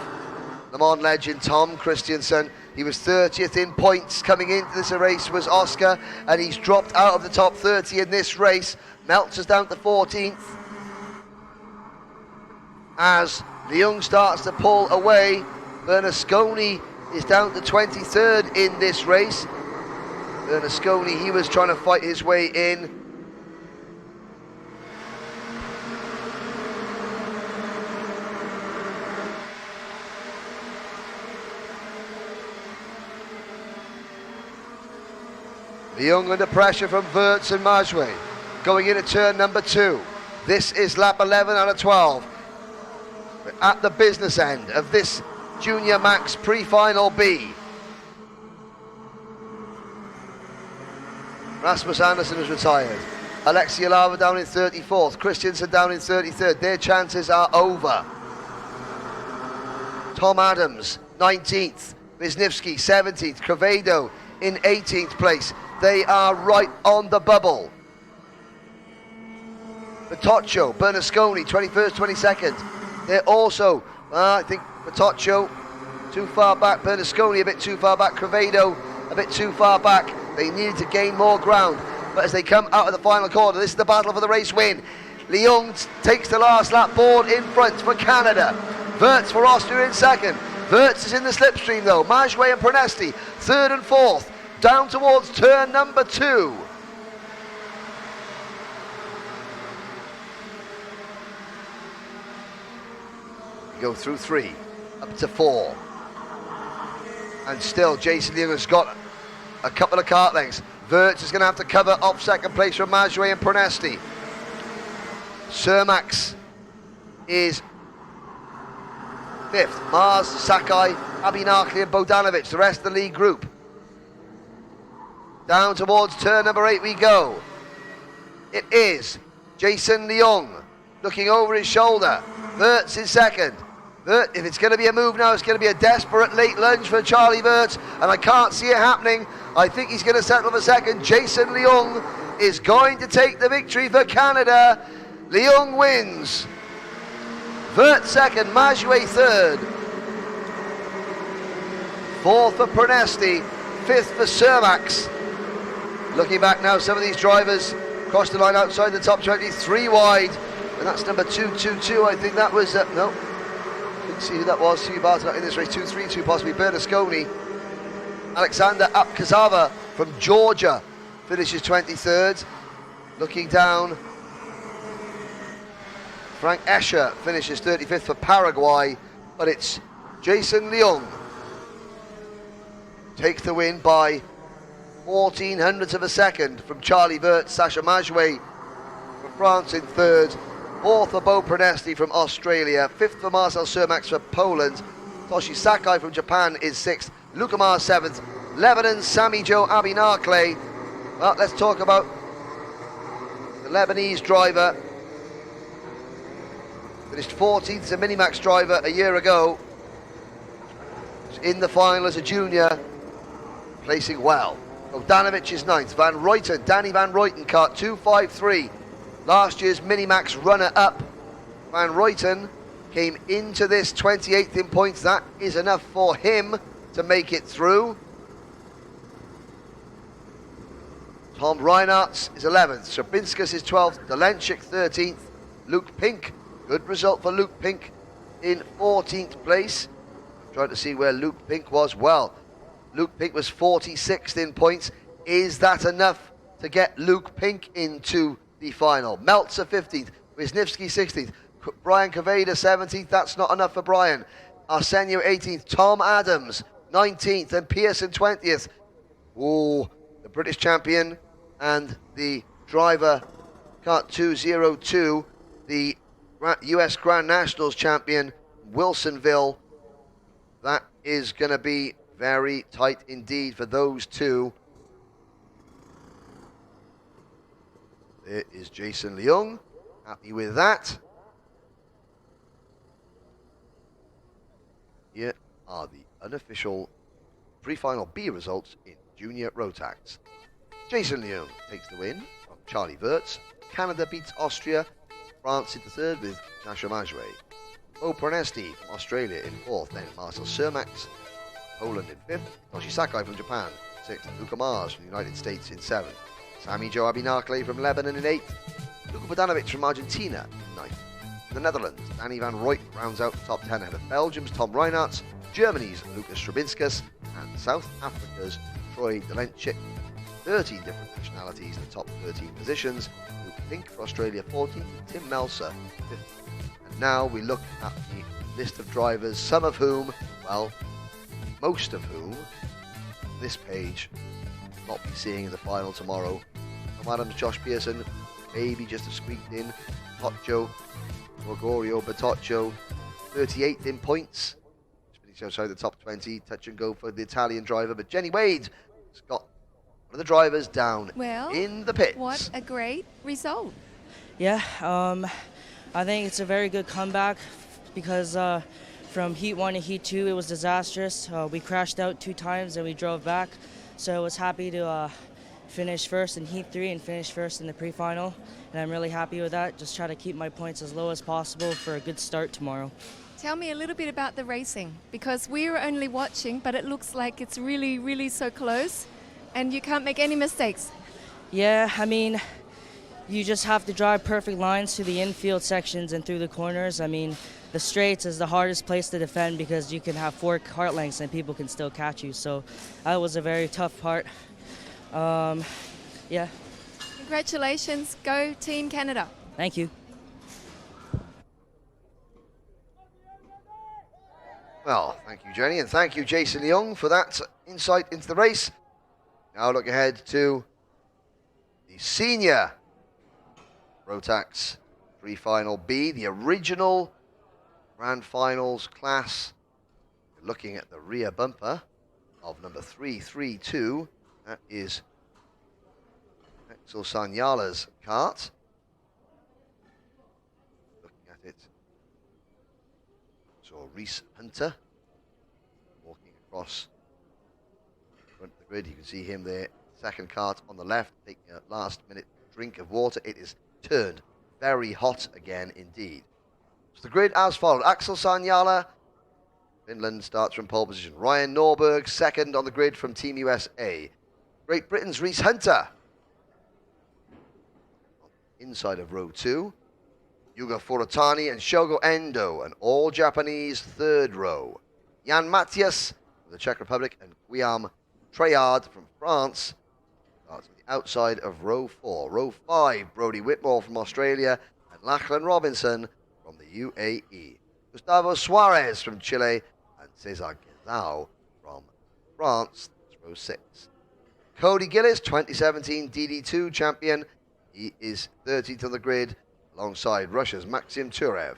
Le Mans legend Tom Christiansen. He was 30th in points coming into this race was Oscar, and he's dropped out of the top 30 in this race. Meltzer's down to 14th. As Leung starts to pull away, Bernasconi is down to 23rd in this race. Bernasconi, he was trying to fight his way in. Leung under pressure from Wirtz and Majwe. Going into turn number 2. This is lap 11 out of 12. We're at the business end of this Junior Max pre-final B. Rasmus Andersen is retired. Alexi Alava down in 34th. Christiansen down in 33rd. Their chances are over. Tom Adams, 19th. Wisniewski, 17th. Crevedo in 18th place. They are right on the bubble. Petoccio, Bernasconi, 21st, 22nd. They're also, I think Petoccio too far back, Bernasconi a bit too far back, Crevedo a bit too far back. They needed to gain more ground. But as they come out of the final corner, this is the battle for the race win. Leung takes the last lap board in front for Canada. Wirtz for Austria in second. Wirtz is in the slipstream though. Majwe and Pronesti, 3rd and 4th. Down towards turn number 2. Go through 3, up to 4. And still Jason Leung has got a couple of kart lengths. Wirtz is going to have to cover off second place from Majwe and Pronesti. Cermax is 5th. Mars, Sakai, Abinakli and Bogdanovic, the rest of the lead group. Down towards turn number 8 we go. It is Jason Leung looking over his shoulder. Wirtz in second. Wirtz, if it's going to be a move now, it's going to be a desperate late lunge for Charlie Wirtz, and I can't see it happening. I think he's going to settle for second. Jason Leung is going to take the victory for Canada. Leung wins. Wirtz second, Majue third. Fourth for Pronesti, fifth for Cermax. Looking back now, some of these drivers crossed the line outside the top 20, 3 wide, and that's number 222. I think that was, no, couldn't see who that was. Hugh Barton in this race, 232 possibly. Bernasconi. Alexander Apkazava from Georgia finishes 23rd. Looking down, Frank Escher finishes 35th for Paraguay, but it's Jason Leung takes the win by 14 hundredths of a second from Charlie Wirtz. Sacha Majue from France in third. Fourth for Bo Pronesti from Australia. Fifth for Marcel Cermax for Poland. Toshi Sakai from Japan is sixth. Luca Mar seventh. Lebanon's Sami Joe Abinakle. Well, let's talk about the Lebanese driver. Finished 14th as a Minimax driver a year ago. Was in the final as a junior, placing well. Bogdanovic is 9th. Van Ruyten, Danny Van Ruyten, kart 253. Last year's Minimax runner-up. Van Ruyten came into this 28th in points. That is enough for him to make it through. Tom Reinhardt is 11th. Strabinskas is 12th. Delenchik 13th. Luke Pink, good result for Luke Pink in 14th place. Trying to see where Luke Pink was. Well, Luke Pink was 46th in points. Is that enough to get Luke Pink into the final? Meltzer 15th, Wisniewski 16th, Brian Cavada 17th. That's not enough for Brian. Arsenio 18th, Tom Adams 19th, and Pearson 20th. Oh, the British champion and the driver, kart 202, the US Grand Nationals champion, Wilsonville. That is going to be very tight indeed for those two. There is Jason Leung, happy with that. Here are the unofficial pre-final B results in Junior Rotax. Jason Leung takes the win from Charlie Wirtz. Canada beats Austria. France in the third with Sacha Majue. Bo Pronesti from Australia in fourth, then Marcel Cermax. Poland in fifth. Toshi Sakai from Japan, sixth. Luca Mars from the United States in seventh. Sami Joe Abinakle from Lebanon in eighth. Luka Bogdanovic from Argentina in ninth. In the Netherlands, Danny Van Ruyten rounds out the top 10 ahead of Belgium's Tom Reinhardt, Germany's Lucas Strabinskas, and South Africa's Troy Delenchik. 13 different nationalities in the top 13 positions. Luke Pink for Australia 14th, and Tim Melser 5th. And now we look at the list of drivers, some of whom, well, most of whom, this page, not be seeing in the final tomorrow. Tom Adams, Josh Pearson, maybe just have squeaked in. Toccio, Gregorio Bertoccio, 38th in points. Just outside the top 20, touch and go for the Italian driver. But Jenny Wade has got one of the drivers down in the pits. What a great result. Yeah, I think it's a very good comeback because from Heat 1 to Heat 2, it was disastrous. We crashed out 2 times and we drove back. So I was happy to finish first in Heat 3 and finish first in the pre-final. And I'm really happy with that. Just try to keep my points as low as possible for a good start tomorrow. Tell me a little bit about the racing, because we were only watching, but it looks like it's really, really so close and you can't make any mistakes. Yeah, I mean, you just have to drive perfect lines through the infield sections and through the corners. I mean, the straights is the hardest place to defend because you can have 4 kart lengths and people can still catch you. So that was a very tough part. Yeah. Congratulations. Go Team Canada. Thank you. Well, thank you, Jenny, and thank you, Jason Leung, for that insight into the race. Now look ahead to the senior Rotax pre-final B, the original Grand Finals class. Looking at the rear bumper of number 332, that is Axel Sanyala's kart. Looking at it. So Reese Hunter walking across the front of the grid. You can see him there. Second kart on the left, taking a last minute drink of water. It is turned very hot again indeed. So the grid as followed. Axel Sanyala, Finland, starts from pole position. Ryan Norberg, second on the grid from Team USA. Great Britain's Reese Hunter. Inside of row 2. Yuga Furatani and Shogo Endo, an all-Japanese third row. Jan Matthias from the Czech Republic and Guillaume Treyard from France starts on the outside of row 4. Row 5, Brodie Whitmore from Australia and Lachlan Robinson from the UAE. Gustavo Suarez from Chile and Cesar Guizao from France. That's row 6. Cody Gillis, 2017 DD2 champion. He is 13th on the grid alongside Russia's Maxim Turev.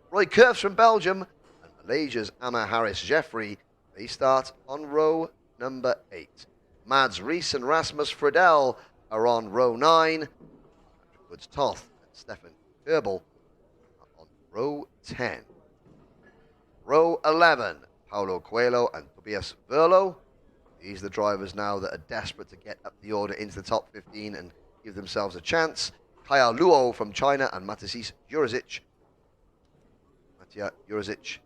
Roy Kurfs from Belgium and Malaysia's Amma Harris Jeffrey. They start on row number 8. Mads Rees and Rasmus Friedel are on row 9. Patrick Woods Toth and Stefan Kerbel are on row 10. Row 11, Paulo Coelho and Tobias Verlo. These are the drivers now that are desperate to get up the order into the top 15 and give themselves a chance. Kaya Luo from China and Matasis Jurizic. Matija Jurizic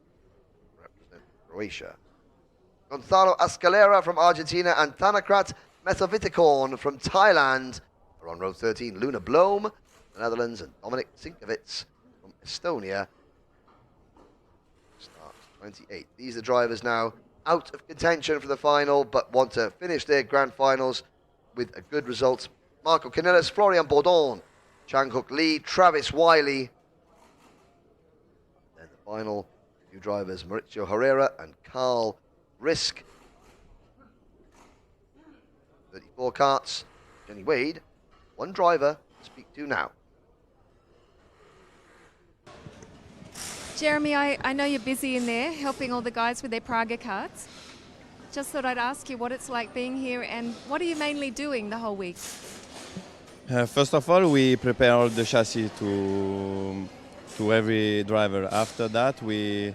represent Croatia. Gonzalo Escalera from Argentina and Tanakrat Metavitikon from Thailand are on row 13. Luna Blom, the Netherlands, and Dominic Sinkovits from Estonia. Start 28. These are the drivers now out of contention for the final, but want to finish their grand finals with a good result. Marco Canellis, Florian Bourdon, Chang-Hook Lee, Travis Wiley. Then the final two drivers, Maurizio Herrera and Carl Risk. 34 karts, Jenny Wade, one driver to speak to now. Jeremy, I know you're busy in there helping all the guys with their Praga karts. Just thought I'd ask you what it's like being here and what are you mainly doing the whole week? First of all, we prepare all the chassis to every driver. After that, we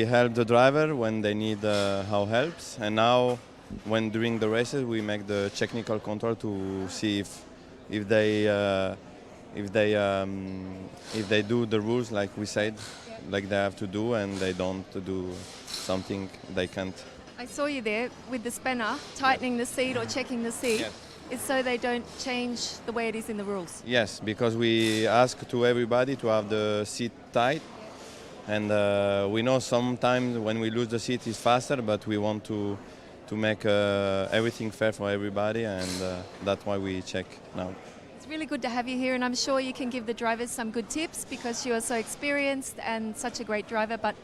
help the driver when they need our helps. And now, when during the races, we make the technical control to see if they do the rules like we said, like they have to do, and they don't do something they can't. I saw you there with the spanner, tightening the seat or checking the seat. Yes. It's so they don't change the way it is in the rules. Yes, because we ask to everybody to have the seat tight, and we know sometimes when we lose the seat is faster, but we want to make everything fair for everybody, and that's why we check now. It's really good to have you here, and I'm sure you can give the drivers some good tips because you are so experienced and such a great driver, but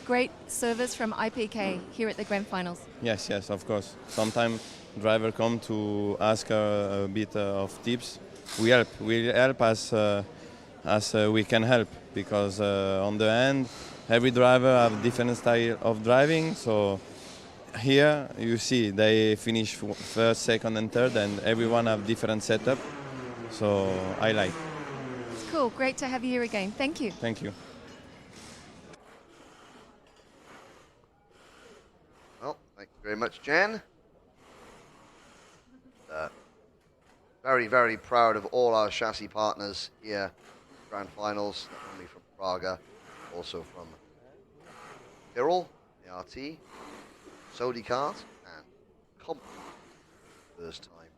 great service from IPK here at the Grand Finals. Yes, of course. Sometimes driver come to ask a bit of tips. We help as we can help, because on the end, every driver have different style of driving. So here you see they finish first, second, and third, and everyone have different setup. So I like. It's cool. Great to have you here again. Thank you. Thank you. Well, thank you very much, Jen. Very, very proud of all our chassis partners here, Grand Finals, not only from Praga, also from Tyrrell, ART, Sodi Kart, and Comp. First time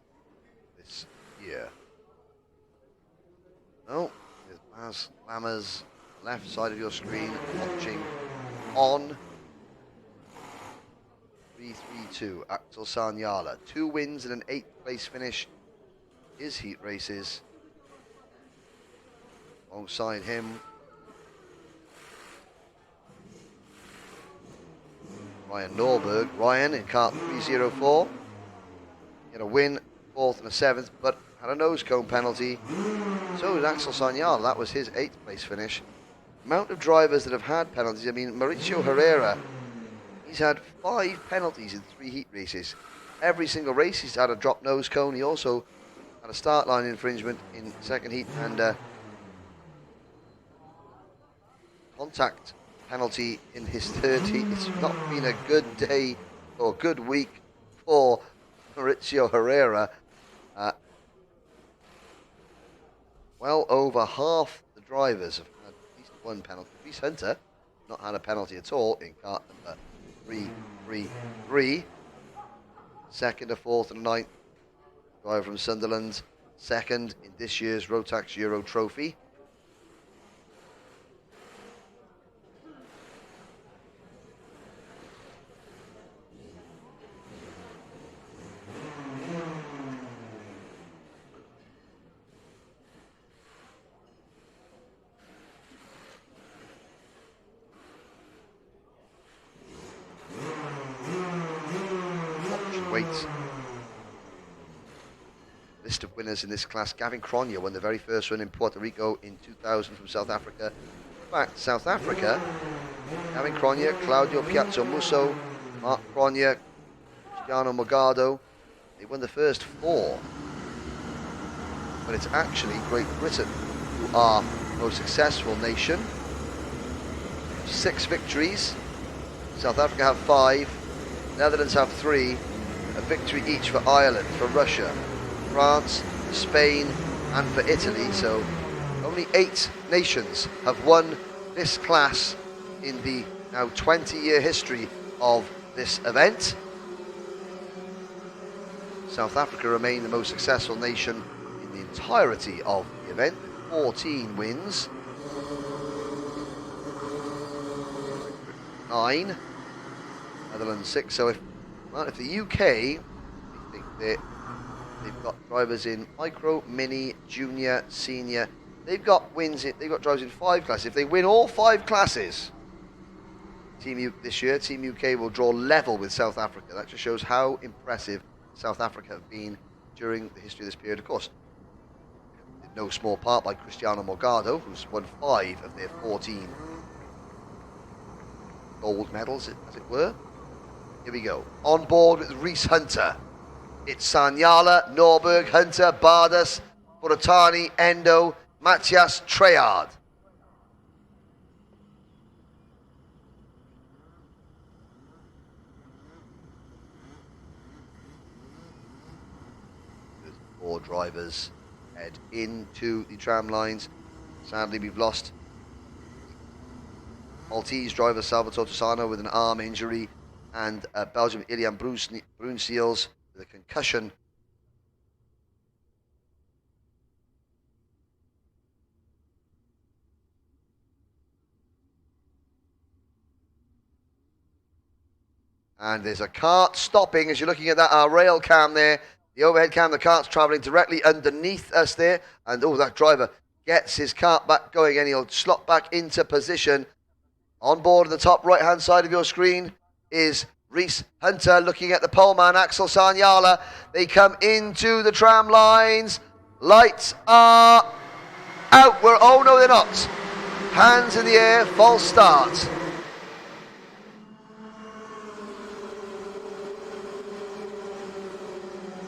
this year. Oh, there's Baz Lammers, left side of your screen, watching on 332, Axel Sanyala. 2 wins and an 8th place finish. His heat races. Alongside him, Ryan Norberg. Ryan in kart 304. He had a win, 4th and a 7th, but had a nose cone penalty. So did Axel Sanyala. That was his 8th place finish. Amount of drivers that have had penalties. I mean, Maurizio Herrera, he's had 5 penalties in 3 heat races. Every single race he's had a drop nose cone. He also had a start line infringement in second heat and contact penalty in his third heat. It's not been a good day or good week for Mauricio Herrera. Well over half the drivers have had at least one penalty. Reese Hunter not had a penalty at all in kart number 333. Second, a fourth, and a ninth. Driver from Sunderland, second in this year's Rotax Euro Trophy. List of winners in this class. Gavin Cronje won the very first one in Puerto Rico in 2000 from South Africa. In fact, South Africa, Gavin Cronje, Claudio Piazzo Musso, Mark Cronje, Cristiano Morgado, they won the first 4. But it's actually Great Britain who are the most successful nation. 6 victories. South Africa have 5. Netherlands have 3. A victory each for Ireland, for Russia, France, Spain, and for Italy. So only 8 nations have won this class in the now 20-year history of this event. South Africa remain the most successful nation in the entirety of the event, with 14 wins. 9. Netherlands 6. So if the UK, I think they've got drivers in micro, mini, junior, senior. They've got drivers in 5 classes. If they win all 5 classes, this year, Team UK will draw level with South Africa. That just shows how impressive South Africa have been during the history of this period. Of course, in no small part by Cristiano Morgado, who's won 5 of their 14 gold medals, as it were. Here we go. On board with Reese Hunter. It's Sanyala, Norberg, Hunter, Bardas, Buratani, Endo, Matthias Treyard. There's 4 drivers head into the tram lines. Sadly, we've lost Maltese driver Salvatore Sarno with an arm injury, and Belgium Ilian Bruinseels with a concussion. And there's a cart stopping as you're looking at that rail cam there. The overhead cam, the cart's travelling directly underneath us there. And that driver gets his cart back going and he'll slot back into position. On board at the top right hand side of your screen is Reese Hunter looking at the poleman Axel Sanyala. They come into the tram lines. Lights are out. Oh no, they're not. Hands in the air, false start.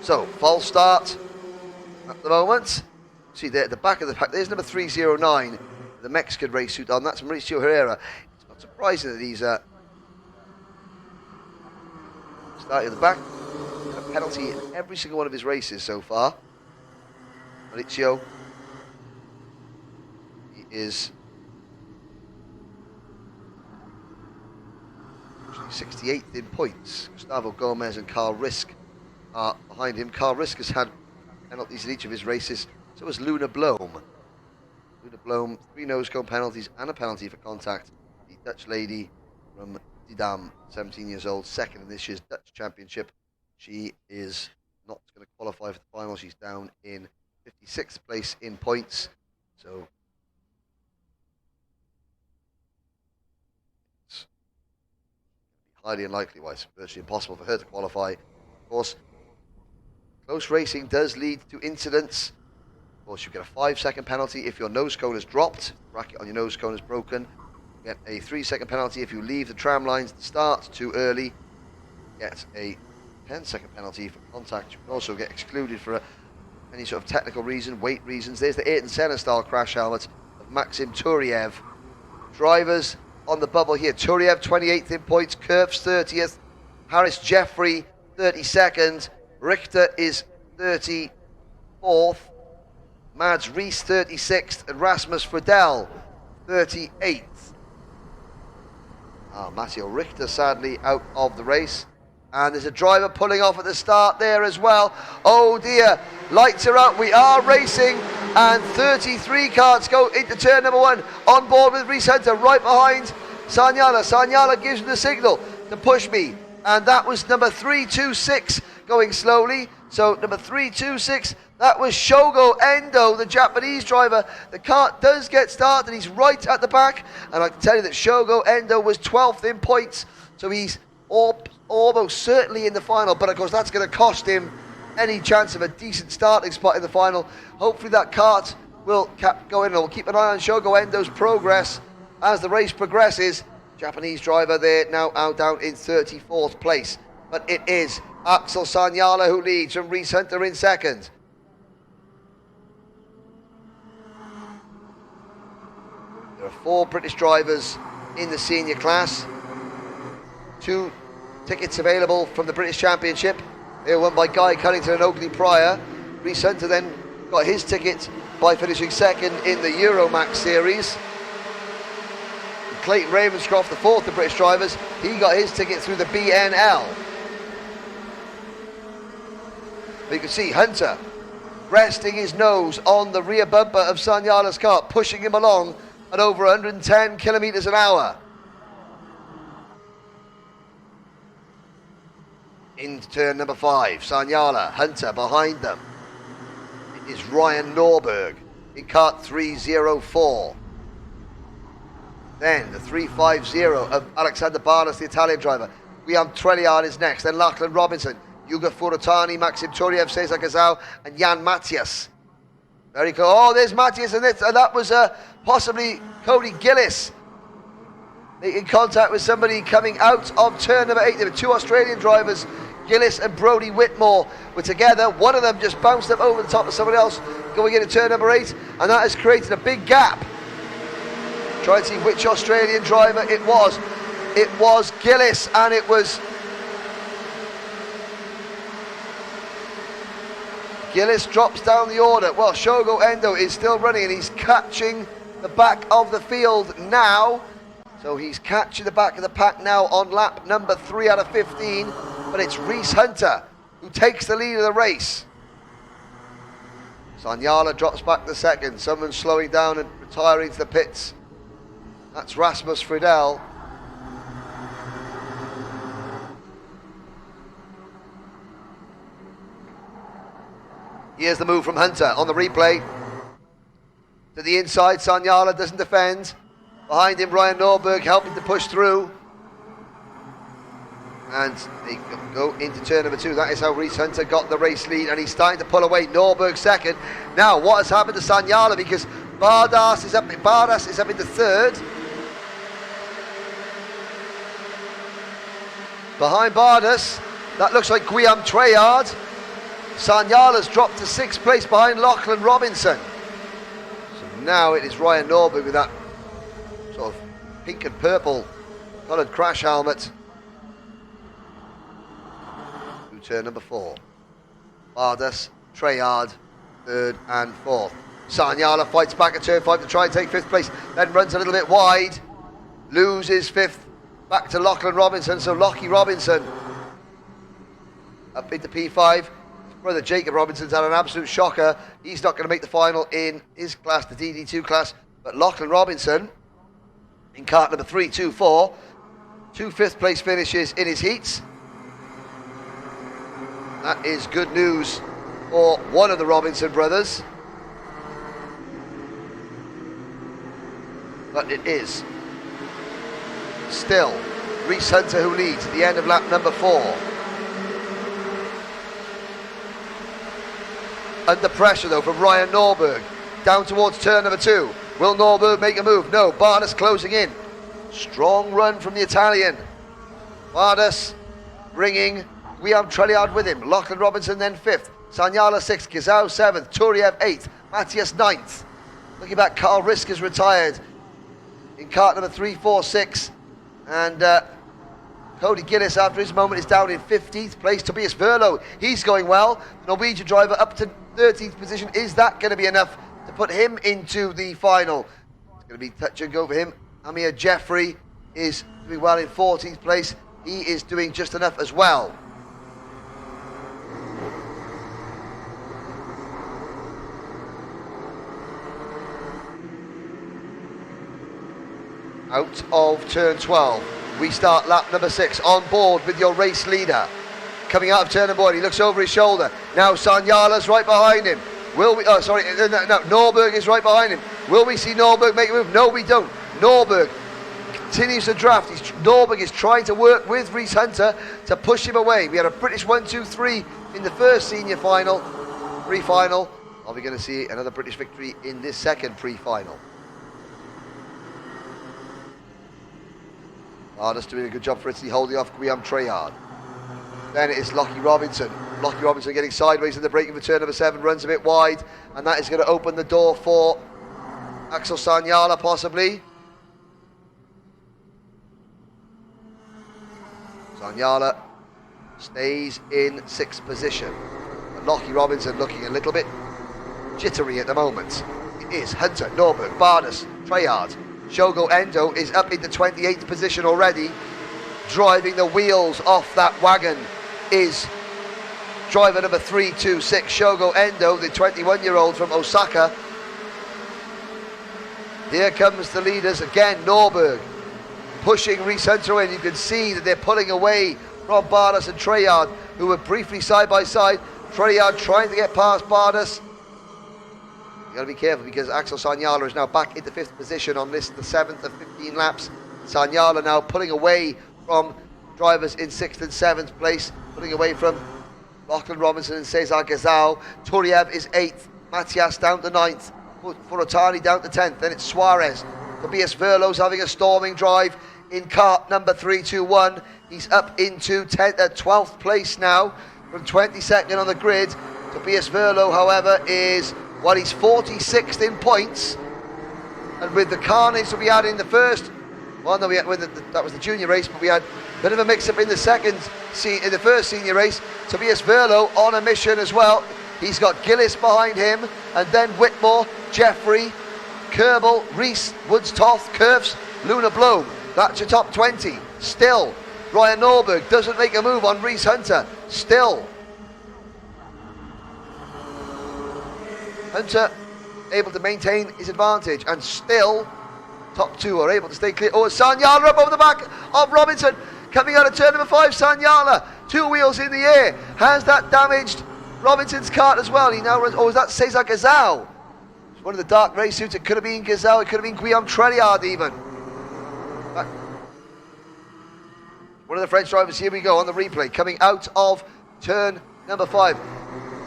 So, false start at the moment. See there at the back of the pack, there's number 309, the Mexican race suit on. That's Mauricio Herrera. It's not surprising that he's starting at the back. A penalty in every single one of his races so far. Mauricio, he is 68th in points. Gustavo Gomez and Carl Risk are behind him. Carl Risk has had penalties in each of his races. So has Luna Blom. Luna Blom, 3 nose cone penalties and a penalty for contact. The Dutch lady from Didam, 17 years old, second in this year's Dutch Championship. She is not going to qualify for the final. She's down in 56th place in points. So it's highly unlikely, why it's virtually impossible for her to qualify. Of course, close racing does lead to incidents. Of course, you get a 5-second penalty if your nose cone is dropped. The bracket on your nose cone is broken. You get a 3-second penalty if you leave the tram lines at the start too early. You get a 10-second penalty for contact. You can also get excluded for any sort of technical reason, weight reasons. There's the Ayrton Senna style crash helmet of Maxim Turiev. Drivers on the bubble here. Turiev 28th in points, Kurf's 30th, Harris Jeffrey 32nd, Richter is 34th, Mads Rees 36th, and Rasmus Friedel 38th. Matteo Richter sadly out of the race. And there's a driver pulling off at the start there as well. Oh dear, lights are out, we are racing, and 33 carts go into turn number 1, on board with Reese Hunter, right behind Sanyala. Sanyala gives him the signal to push me, and that was number 326 going slowly. So number 326, that was Shogo Endo, the Japanese driver. The kart does get started, he's right at the back, and I can tell you that Shogo Endo was 12th in points, so he's almost certainly in the final, but of course that's going to cost him any chance of a decent starting spot in the final. Hopefully that kart will go in, and we'll keep an eye on Shogo Endo's progress as the race progresses. Japanese driver there now out down in 34th place, but it is Axel Sanyala who leads, from Reese Hunter in second. There are 4 British drivers in the senior class. 2 tickets available from the British Championship. They were won by Guy Cunnington and Oakley Pryor. Reese Hunter then got his ticket by finishing second in the Euromax Series. And Clayton Ravenscroft, the 4th of British drivers, he got his ticket through the BNL. But you can see Hunter resting his nose on the rear bumper of Sanyala's kart, pushing him along at over 110 kilometers an hour. Into turn number 5, Sanyala, Hunter behind them. It is Ryan Norberg in kart 304. Then the 350 of Alexander Barnes, the Italian driver. Guillaume Trelliard is next, then Lachlan Robinson, Yuga Furutani, Maxim Turiev, Cesar Gazau, and Jan Matthias. Very cool. Oh, there's Matthias, and that was possibly Cody Gillis making contact with somebody coming out of turn number 8. There were 2 Australian drivers, Gillis and Brodie Whitmore, were together. One of them just bounced up over the top of someone else going into turn number 8, and that has created a big gap. Try and see which Australian driver it was. It was Gillis, and it was Gillis drops down the order. Well, Shogo Endo is still running, and he's catching the back of the field now. So he's catching the back of the pack now on lap number 3 out of 15. But it's Reese Hunter who takes the lead of the race. Sanyala drops back to second. Someone slowing down and retiring to the pits. That's Rasmus Friedel. Here's the move from Hunter on the replay. To the inside, Sanyala doesn't defend. Behind him, Ryan Norberg helping to push through. And they go into turn number 2. That is how Reese Hunter got the race lead, and he's starting to pull away. Norberg second. Now, what has happened to Sanyala? Because Bardas is up into third. Behind Bardas, that looks like Guillaume Treyard. Sanyala's dropped to 6th place behind Lachlan Robinson. So now it is Ryan Norberg with that sort of pink and purple coloured crash helmet. Through turn number 4. Bardas, Treyard, 3rd and 4th. Sanyala fights back at turn 5 to try and take 5th place, then runs a little bit wide, loses 5th, back to Lachlan Robinson. So Lockie Robinson up into P5. Brother Jacob Robinson's had an absolute shocker. He's not going to make the final in his class, the DD2 class. But Lachlan Robinson in kart number 324, 2 5th place finishes in his heats. That is good news for one of the Robinson brothers. But it is still Reese Hunter who leads at the end of lap number 4. Under pressure though from Ryan Norberg, down towards turn number 2. Will Norberg make a move? No, Bardas closing in. Strong run from the Italian. Bardas bringing Guillaume Trelliard with him. Lachlan Robinson then 5th. Sanyala 6th, Gazao 7th, Turiev 8th, Matthias 9th. Looking back, Carl Risk is retired in kart number 3, 4, 6. And Cody Gillis, after his moment, is down in 15th place. Tobias Verlo, he's going well. The Norwegian driver up to 13th position. Is that going to be enough to put him into the final? It's going to be touch and go for him. Amir Jeffrey is doing well in 14th place. He is doing just enough as well. Out of turn 12, we start lap number 6 on board with your race leader. Coming out of turn number 1, he looks over his shoulder. Now Sanyala's right behind him. Will we, no, Norberg is right behind him. Will we see Norberg make a move? No, we don't. Norberg continues to draft. Norberg is trying to work with Rhys Hunter to push him away. We had a British 1-2-3 in the first senior final, pre-final. Are we going to see another British victory in this second pre-final? Just doing a good job for Italy, holding off Guillaume Treyard. Then it is Lockie Robinson. Lockie Robinson getting sideways in the braking for turn number 7, runs a bit wide, and that is going to open the door for Axel Sanyala possibly. Sanyala stays in 6th position. And Lockie Robinson looking a little bit jittery at the moment. It is Hunter, Norberg, Bardas, Treyard. Shogo Endo is up into 28th position already. Driving the wheels off that wagon is driver number 326, Shogo Endo, the 21-year-old from Osaka. Here comes the leaders again, Norberg pushing Rhys Hunter away. You can see that they're pulling away from Bardas and Treyard, who were briefly side by side. Treyard trying to get past Bardas. Got to be careful because Axel Sanyala is now back into 5th position on this, the 7th of 15 laps. Sanyala now pulling away from drivers in 6th and 7th place, pulling away from Lachlan Robinson and Cesar Gazal. Turiev is 8th, Matthias down to 9th, Furutani down to 10th, then it's Suarez. Tobias Verlo's having a storming drive in kart number 321. He's up into 12th place now from 22nd on the grid. Tobias Verlo, however, is... well, he's 46th in points, and with the carnage that we had in the first, well, no, that was the junior race, but we had a bit of a mix-up in the first senior race. Tobias Verlo on a mission as well. He's got Gillis behind him, and then Whitmore, Jeffrey, Kerbal, Reese, Woods, Toth, Curves, Luna Blome. That's your top 20. Still, Ryan Norberg doesn't make a move on Rhys Hunter. Still, Hunter able to maintain his advantage, and still top 2 are able to stay clear. Oh, Sanyala up over the back of Robinson, coming out of turn number 5. Sanyala, 2 wheels in the air. Has that damaged Robinson's kart as well? He now runs. Oh, is that Cesar Gazal? It's one of the dark race suits. It could have been Gazal. It could have been Guillaume Trelliard even. One of the French drivers, here we go on the replay, coming out of turn number 5.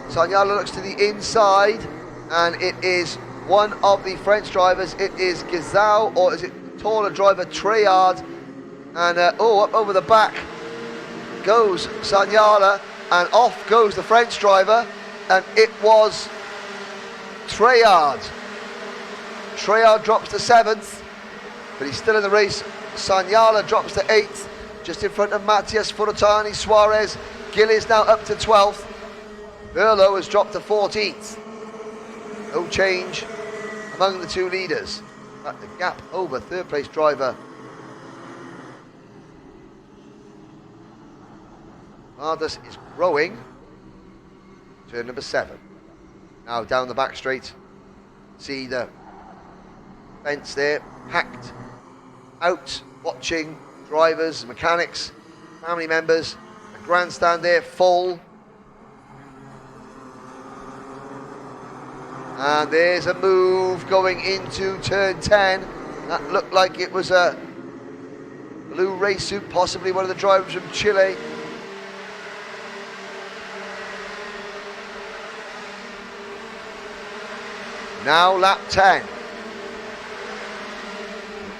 Sanyala looks to the inside, and it is one of the French drivers. It is Gazal, or is it taller driver Treyard? And up over the back goes Sanyala, and off goes the French driver, and it was Treyard. Treyard drops to 7th, but he's still in the race. Sanyala drops to 8th, just in front of Matthias, Furutani, Suarez. Gillis now up to 12th. Verlo has dropped to 14th. No change among the 2 leaders. But the gap over 3rd place driver Bardas is growing. Turn number 7. Now down the back straight. See the fence there, packed out, watching drivers, mechanics, family members. The grandstand there full. And there's a move going into turn 10. That looked like it was a blue race suit, possibly one of the drivers from Chile. Now lap 10.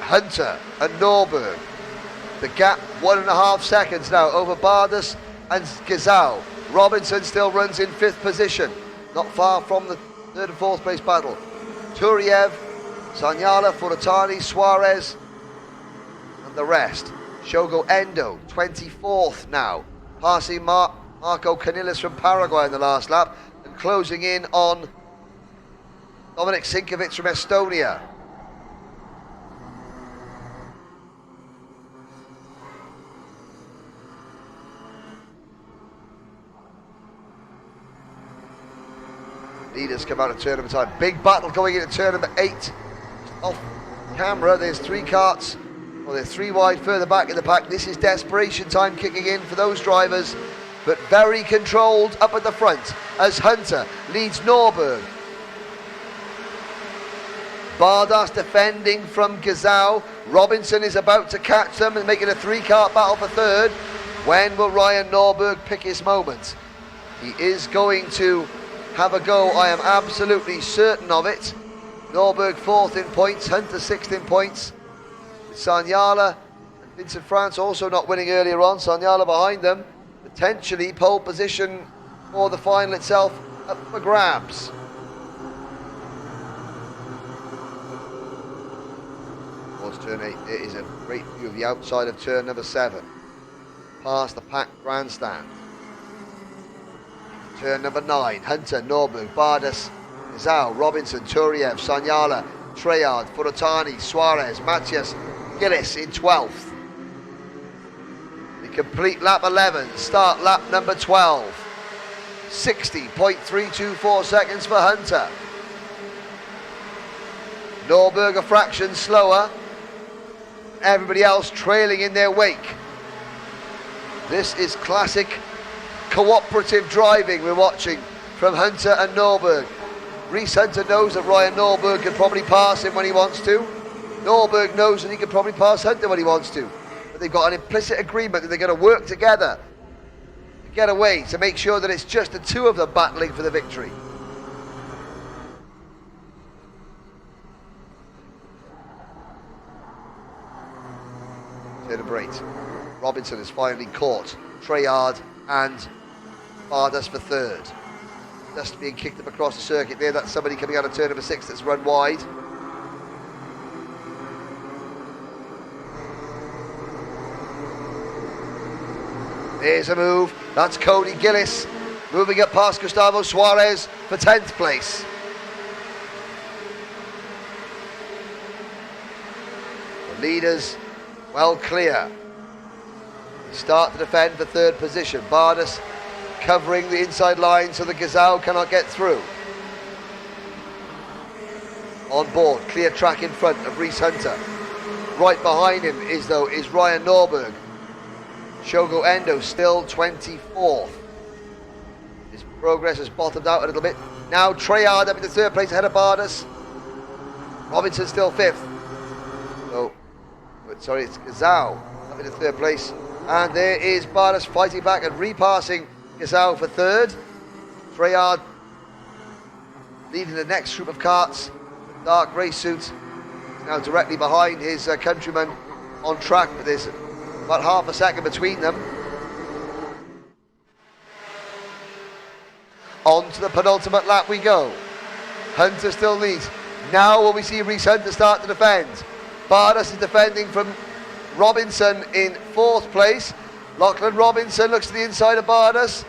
Hunter and Norberg. The gap 1.5 seconds now over Bardas and Gazal. Robinson still runs in 5th position, not far from the 3rd and 4th place battle. Turiev, Sanyala, Furatani, Suarez, and the rest. Shogo Endo, 24th now, passing Marco Canillas from Paraguay in the last lap, and closing in on Dominik Sinkovic from Estonia. Leaders come out of turn number time. Big battle going into turn number 8. Off camera, there's 3 carts. Well, they're 3 wide further back in the pack. This is desperation time kicking in for those drivers, but very controlled up at the front as Hunter leads Norberg. Bardas defending from Gazau. Robinson is about to catch them and making a 3-cart battle for 3rd. When will Ryan Norberg pick his moment? He is going to have a go, I am absolutely certain of it. Norberg 4th in points, Hunter 6th in points. Sanyala and Vincent France also not winning earlier on. Sanyala behind them. Potentially pole position for the final itself up for grabs. Towards turn 8, there is a great view of the outside of turn number 7. Past the packed grandstand. Turn number 9, Hunter, Norberg, Bardas, Zhao, Robinson, Turiev, Sanyala, Treyard, Furatani, Suarez, Matthias, Gillis in 12th. The complete lap 11, start lap number 12. 60.324 seconds for Hunter. Norberg a fraction slower. Everybody else trailing in their wake. This is classic cooperative driving we're watching from Hunter and Norberg. Reese Hunter knows that Ryan Norberg can probably pass him when he wants to. Norberg knows that he can probably pass Hunter when he wants to. But they've got an implicit agreement that they're going to work together to get away, to make sure that it's just the 2 of them battling for the victory. Turn number 8. Robinson is finally caught. Treyard and Bardas for 3rd. Just being kicked up across the circuit there. That's somebody coming out of turn number 6 that's run wide. There's a move. That's Cody Gillis moving up past Gustavo Suarez for 10th place. The leaders well clear. They start to defend for 3rd position. Bardas covering the inside line so the Gazelle cannot get through. On board, clear track in front of Reese Hunter. Right behind him is Ryan Norberg. Shogo Endo still 24th. His progress has bottomed out a little bit. Now Treyard up into 3rd place ahead of Bardas. Robinson still 5th. It's Gazau up into 3rd place. And there is Bardas fighting back and repassing Gazau for 3rd. Treyard leading the next group of karts. Dark race suit now directly behind his countryman on track, but there's about half a second between them. On to the penultimate lap we go. Hunter still leads. Now will we see Reese Hunter start to defend. Bardas is defending from Robinson in 4th place. Lachlan Robinson looks to the inside of Bardas.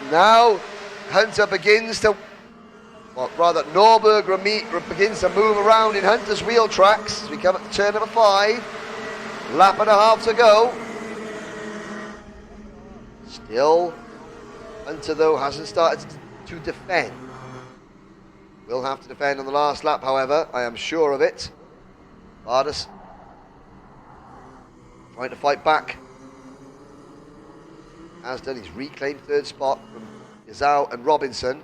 Now Hunter begins to, Norberg begins to move around in Hunter's wheel tracks as we come up to turn number 5. Lap and a half to go. Still, Hunter though hasn't started to defend. Will have to defend on the last lap, however, I am sure of it. Bardas trying to fight back. Has done, he's reclaimed 3rd spot from Gazau and Robinson.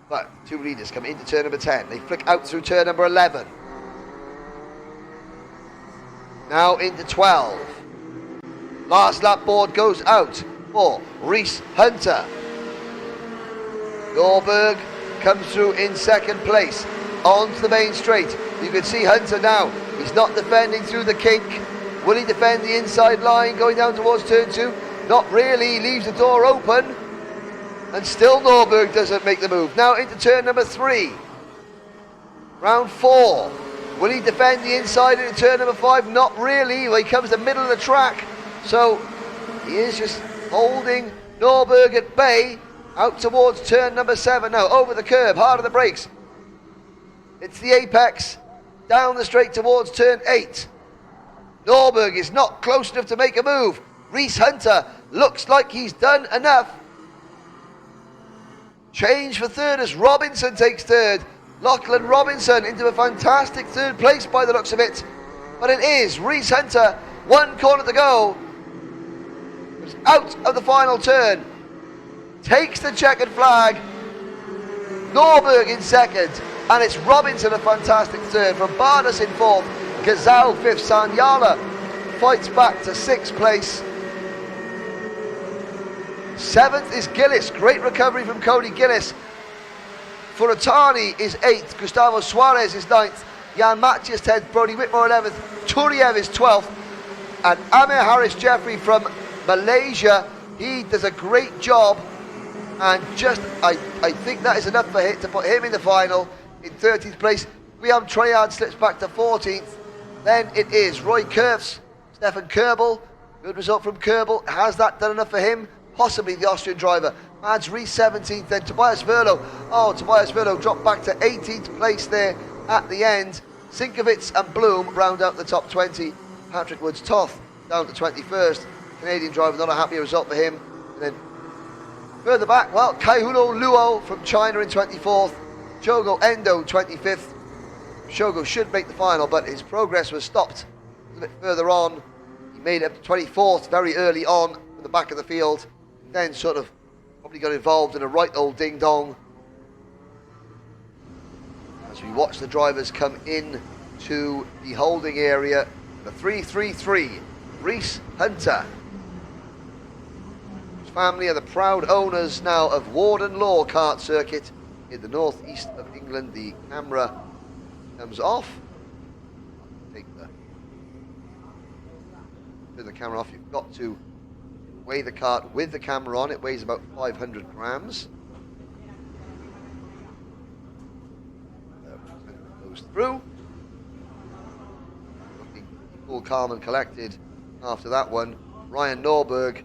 But 2 leaders come into turn number 10. They flick out through turn number 11. Now into 12. Last lap board goes out for Reese Hunter. Norberg comes through in 2nd place. Onto the main straight. You can see Hunter now. He's not defending through the kink. Will he defend the inside line going down towards turn 2? Not really. He leaves the door open. And still Norberg doesn't make the move. Now into turn number 3. Round 4. Will he defend the inside into turn number 5? Not really. Well, he comes to the middle of the track. So he is just holding Norberg at bay out towards turn number 7 now. Over the curb, hard on the brakes. It's the apex. Down the straight towards turn 8. Norberg is not close enough to make a move. Reese Hunter looks like he's done enough. Change for third as Robinson takes third. Lachlan Robinson into a fantastic third place by the looks of it. But it is Reese Hunter, 1 corner to go. It's out of the final turn. Takes the checkered flag. Norberg in second. And it's Robinson a fantastic third. From Bardas in fourth. Gazal fifth. Sanyala fights back to 6th place. 7th is Gillis. Great recovery from Cody Gillis. Furatani is 8th. Gustavo Suarez is 9th. Jan Mathias 10th. Brody Whitmore 11th. Turiev is 12th. And Amir Harris Jeffrey from Malaysia. He does a great job. And just, I think that is enough for him to put him in the final in 13th place. Guillaume Treyard slips back to 14th. Then it is Roy Kurfs, Stefan Kerbel. Good result from Kerbel. Has that done enough for him? Possibly the Austrian driver. Mads Rees 17th, then Tobias Verlo. Oh, Tobias Verlo dropped back to 18th place there at the end. Sinkovitz and Bloom round out the top 20. Patrick Woods-Toth down to 21st. Canadian driver, not a happy result for him. And then further back, well, Kaihuno Luo from China in 24th. Shogo Endo 25th. Shogo should make the final, but his progress was stopped a bit further on. He made it up to 24th very early on from the back of the field. Then sort of probably got involved in a right old ding-dong. As we watch the drivers come in to the holding area, the 333, Reese Hunter. His family are the proud owners now of Warden Law Kart Circuit in the northeast of England. The camera comes off. Turn the camera off. You've got to weigh the kart with the camera on. It weighs about 500 grams. Goes through. Looking cool, calm and collected after that one. Ryan Norberg.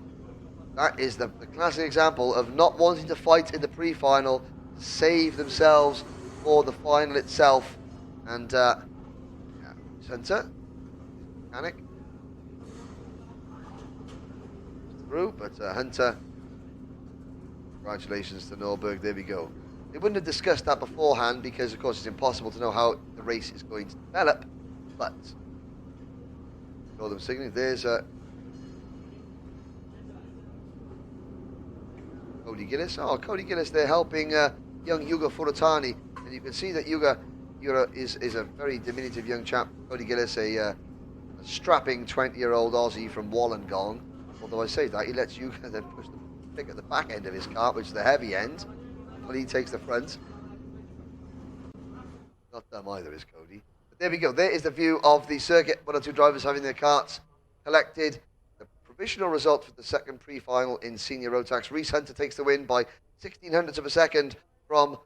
That is the classic example of not wanting to fight in the pre-final, save themselves for the final itself. And Hunter, mechanic, through, but Hunter, congratulations to Norberg, there we go. They wouldn't have discussed that beforehand because of course it's impossible to know how the race is going to develop, but show them signaling. There's Cody Gillis. Oh, Cody Gillis there helping young Yuga Furatani, and you can see that Yuga is a very diminutive young chap. Cody Gillis, a strapping 20-year-old Aussie from Wollongong. Although I say that, he lets you then push the pick at the back end of his cart, which is the heavy end, while he takes the front. Not dumb either, is Cody. But there we go. There is the view of the circuit. 1 or 2 drivers having their carts collected. The provisional result for the second pre-final in senior Rotax. Reese Hunter takes the win by 1600ths of a second from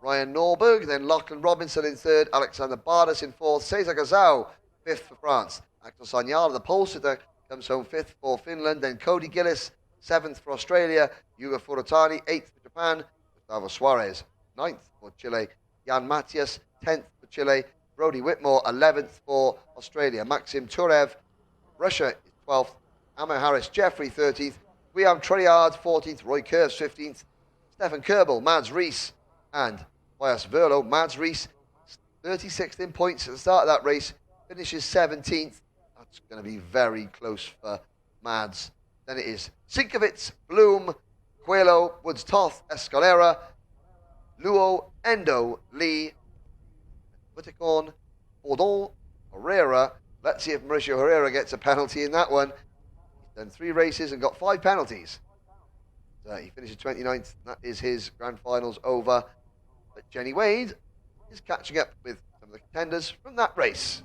Ryan Norberg. Then Lachlan Robinson in third. Alexander Bardas in fourth. Cesar Gazau, 5th for France. Axel Sanyala, the pole sitter, comes home 5th for Finland. Then Cody Gillis, 7th for Australia. Yuga Furatani, 8th for Japan. Gustavo Suarez, 9th for Chile. Jan Mathias, 10th for Chile. Brody Whitmore, 11th for Australia. Maxim Turev, Russia, 12th. Amir Harris Jeffrey, 13th. Guillaume Treyard, 14th. Roy Kurfs, 15th. Stefan Kerbel, Mads Rees, and Tobias Verlo. Mads Rees, 36th in points at the start of that race. Finishes 17th. That's going to be very close for Mads. Then it is Sinkovitz, Bloom, Coelho, Woods-Toth, Escalera, Luo, Endo, Lee, Witticorn, Bourdon, Herrera. Let's see if Mauricio Herrera gets a penalty in that one. He's done 3 races and got 5 penalties. He finishes 29th. That is his grand finals over. But Jenny Wade is catching up with some of the contenders from that race.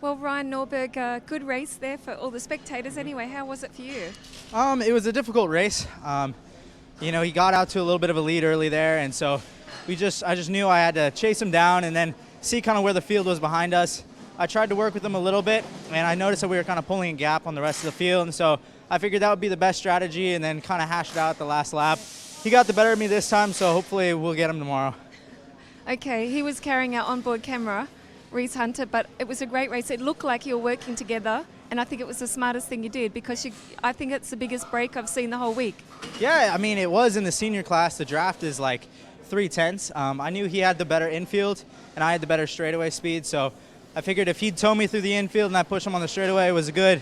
Well, Ryan Norberg, good race there for all the spectators anyway. How was it for you? It was a difficult race. You know, he got out to a little bit of a lead early there, and so I just knew I had to chase him down and then see kind of where the field was behind us. I tried to work with him a little bit, and I noticed that we were kind of pulling a gap on the rest of the field, and so I figured that would be the best strategy and then kind of hashed it out at the last lap. He got the better of me this time, so hopefully we'll get him tomorrow. Okay, he was carrying our onboard camera, Reese Hunter, but it was a great race. It looked like you were working together, and I think it was the smartest thing you did because I think it's the biggest break I've seen the whole week. Yeah, I mean, it was in the senior class. The draft is like 3/10. I knew he had the better infield, and I had the better straightaway speed, so I figured if he'd tow me through the infield and I push him on the straightaway, it was a good,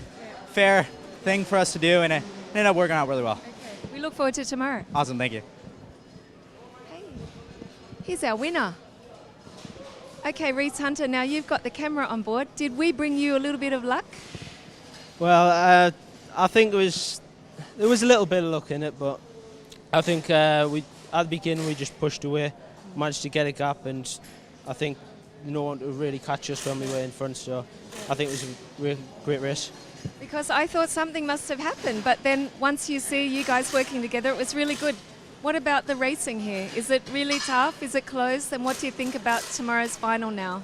fair thing for us to do, and it ended up working out really well. Okay. We look forward to tomorrow. Awesome, thank you. Here's our winner. Okay, Reese Hunter, now you've got the camera on board. Did we bring you a little bit of luck? Well, I think there was a little bit of luck in it, but I think at the beginning we just pushed away, managed to get a gap, and I think no one would really catch us when we were in front, so I think it was a great race. Because I thought something must have happened, but then once you see you guys working together, it was really good. What about the racing here? Is it really tough? Is it close? And what do you think about tomorrow's final now?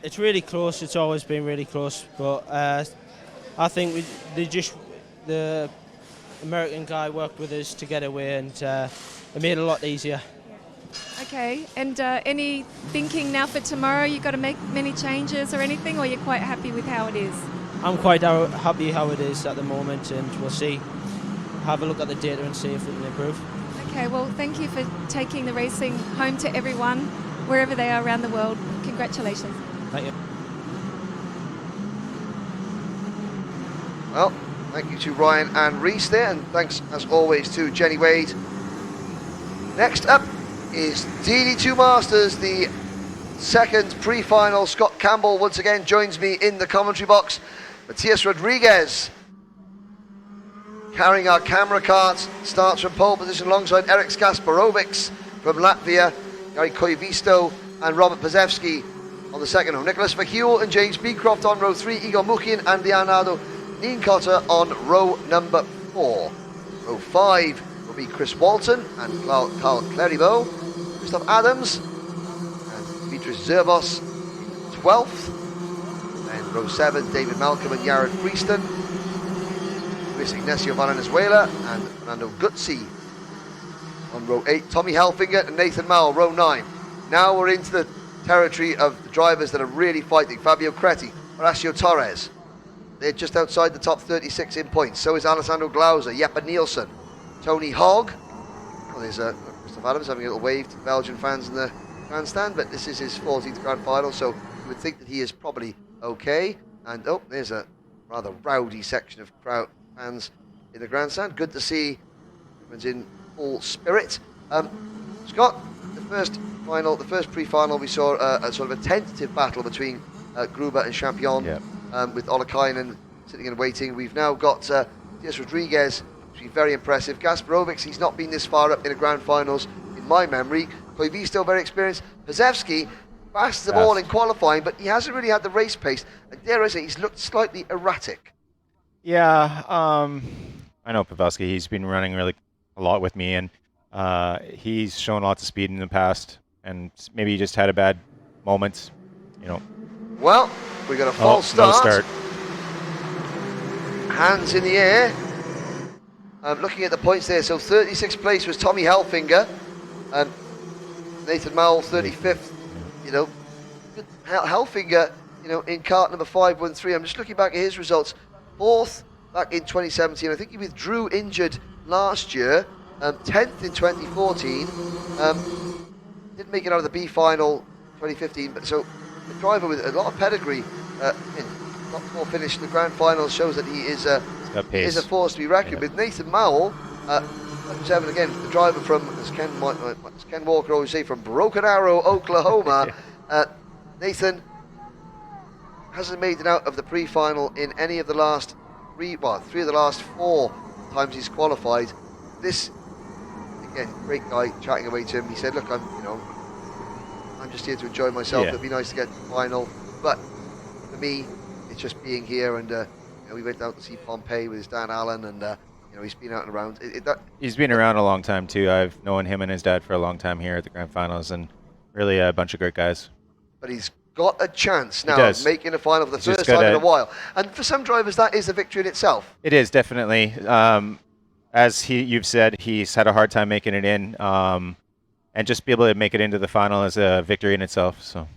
It's really close. It's always been really close, but I think the American guy worked with us to get away, and it made it a lot easier. Okay, and any thinking now for tomorrow? You got to make many changes or anything, or you're quite happy with how it is? I'm quite happy how it is at the moment, and we'll see. Have a look at the data and see if we can improve. Okay, well, thank you for taking the racing home to everyone, wherever they are around the world. Congratulations. Thank you. Well, thank you to Ryan and Reese there, and thanks as always to Jenny Wade. Next up is DD2 Masters, the second pre-final. Scott Campbell once again joins me in the commentary box. Matthias Rodriguez carrying our camera carts, starts from pole position alongside Eric Kasparovics from Latvia, Gary Koivisto and Robert Pazewski on the second row. Nicholas Verheuel and James Beecroft on row 3, Igor Mukhin and Leonardo Nienkotter on row number 4. Row 5 will be Chris Walton and Carl Cleriveau, Christoph Adams and Dimitris Zervos 12th. Then row 7, David Malcolm and Jared Prieston, Luis Ignacio Valenzuela and Fernando Guzzi on row 8, Tommy Helfinger and Nathan Mowell, row 9. Now we're into the territory of the drivers that are really fighting. Fabio Creti, Horacio Torres, they're just outside the top 36 in points. So is Alessandro Glauser, Jeppe Nielsen, Tony Hogg. Well, there's Christoph Adams having a little wave to Belgian fans in the grandstand, but this is his 14th grand final, so you would think that he is probably okay. And oh, there's a rather rowdy section of crowd fans in the grandstand. Good to see everyone's in full spirit. Scott, the first pre-final, we saw a sort of a tentative battle between Gruber and Champion, with Olekainen sitting and waiting. We've now got Dias Rodriguez, which is very impressive. Kasparovics, he's not been this far up in the grand finals in my memory. Koivisto, very experienced. Pazewski, fastest of all in qualifying, but he hasn't really had the race pace. And dare I say, he's looked slightly erratic. Yeah, I know Pavelski. He's been running really a lot with me, and he's shown lots of speed in the past, and maybe he just had a bad moment, you know. Well, we got a false start. No start. Hands in the air. Looking at the points there, so 36th place was Tommy Helfinger, and Nathan Mowell 35th. You know, Helfinger, you know, in kart number 513. I'm just looking back at his results. 4th back in 2017. I think he withdrew injured last year. 10th in 2014. Didn't make it out of the B final 2015. But so a driver with a lot of pedigree, not more finished in the grand final, shows that he is a force to be reckoned with. Nathan Mowell, 7 again, the driver from, as Ken Walker always say, from Broken Arrow, Oklahoma. Nathan hasn't made it out of the pre-final in any of the last three of the last 4 times he's qualified. This, again, great guy, chatting away to him. He said, look, I'm just here to enjoy myself. It'd be nice to get to the final, but for me, just being here, and we went out to see Pompeii with his dad Alan, and he's been out and around. He's been around a long time too. I've known him and his dad for a long time here at the Grand Finals, and really a bunch of great guys. But he's got a chance now of making a final for the first time in a while. And for some drivers, that is a victory in itself. It is, definitely. As you've said, he's had a hard time making it in, and just be able to make it into the final is a victory in itself. So,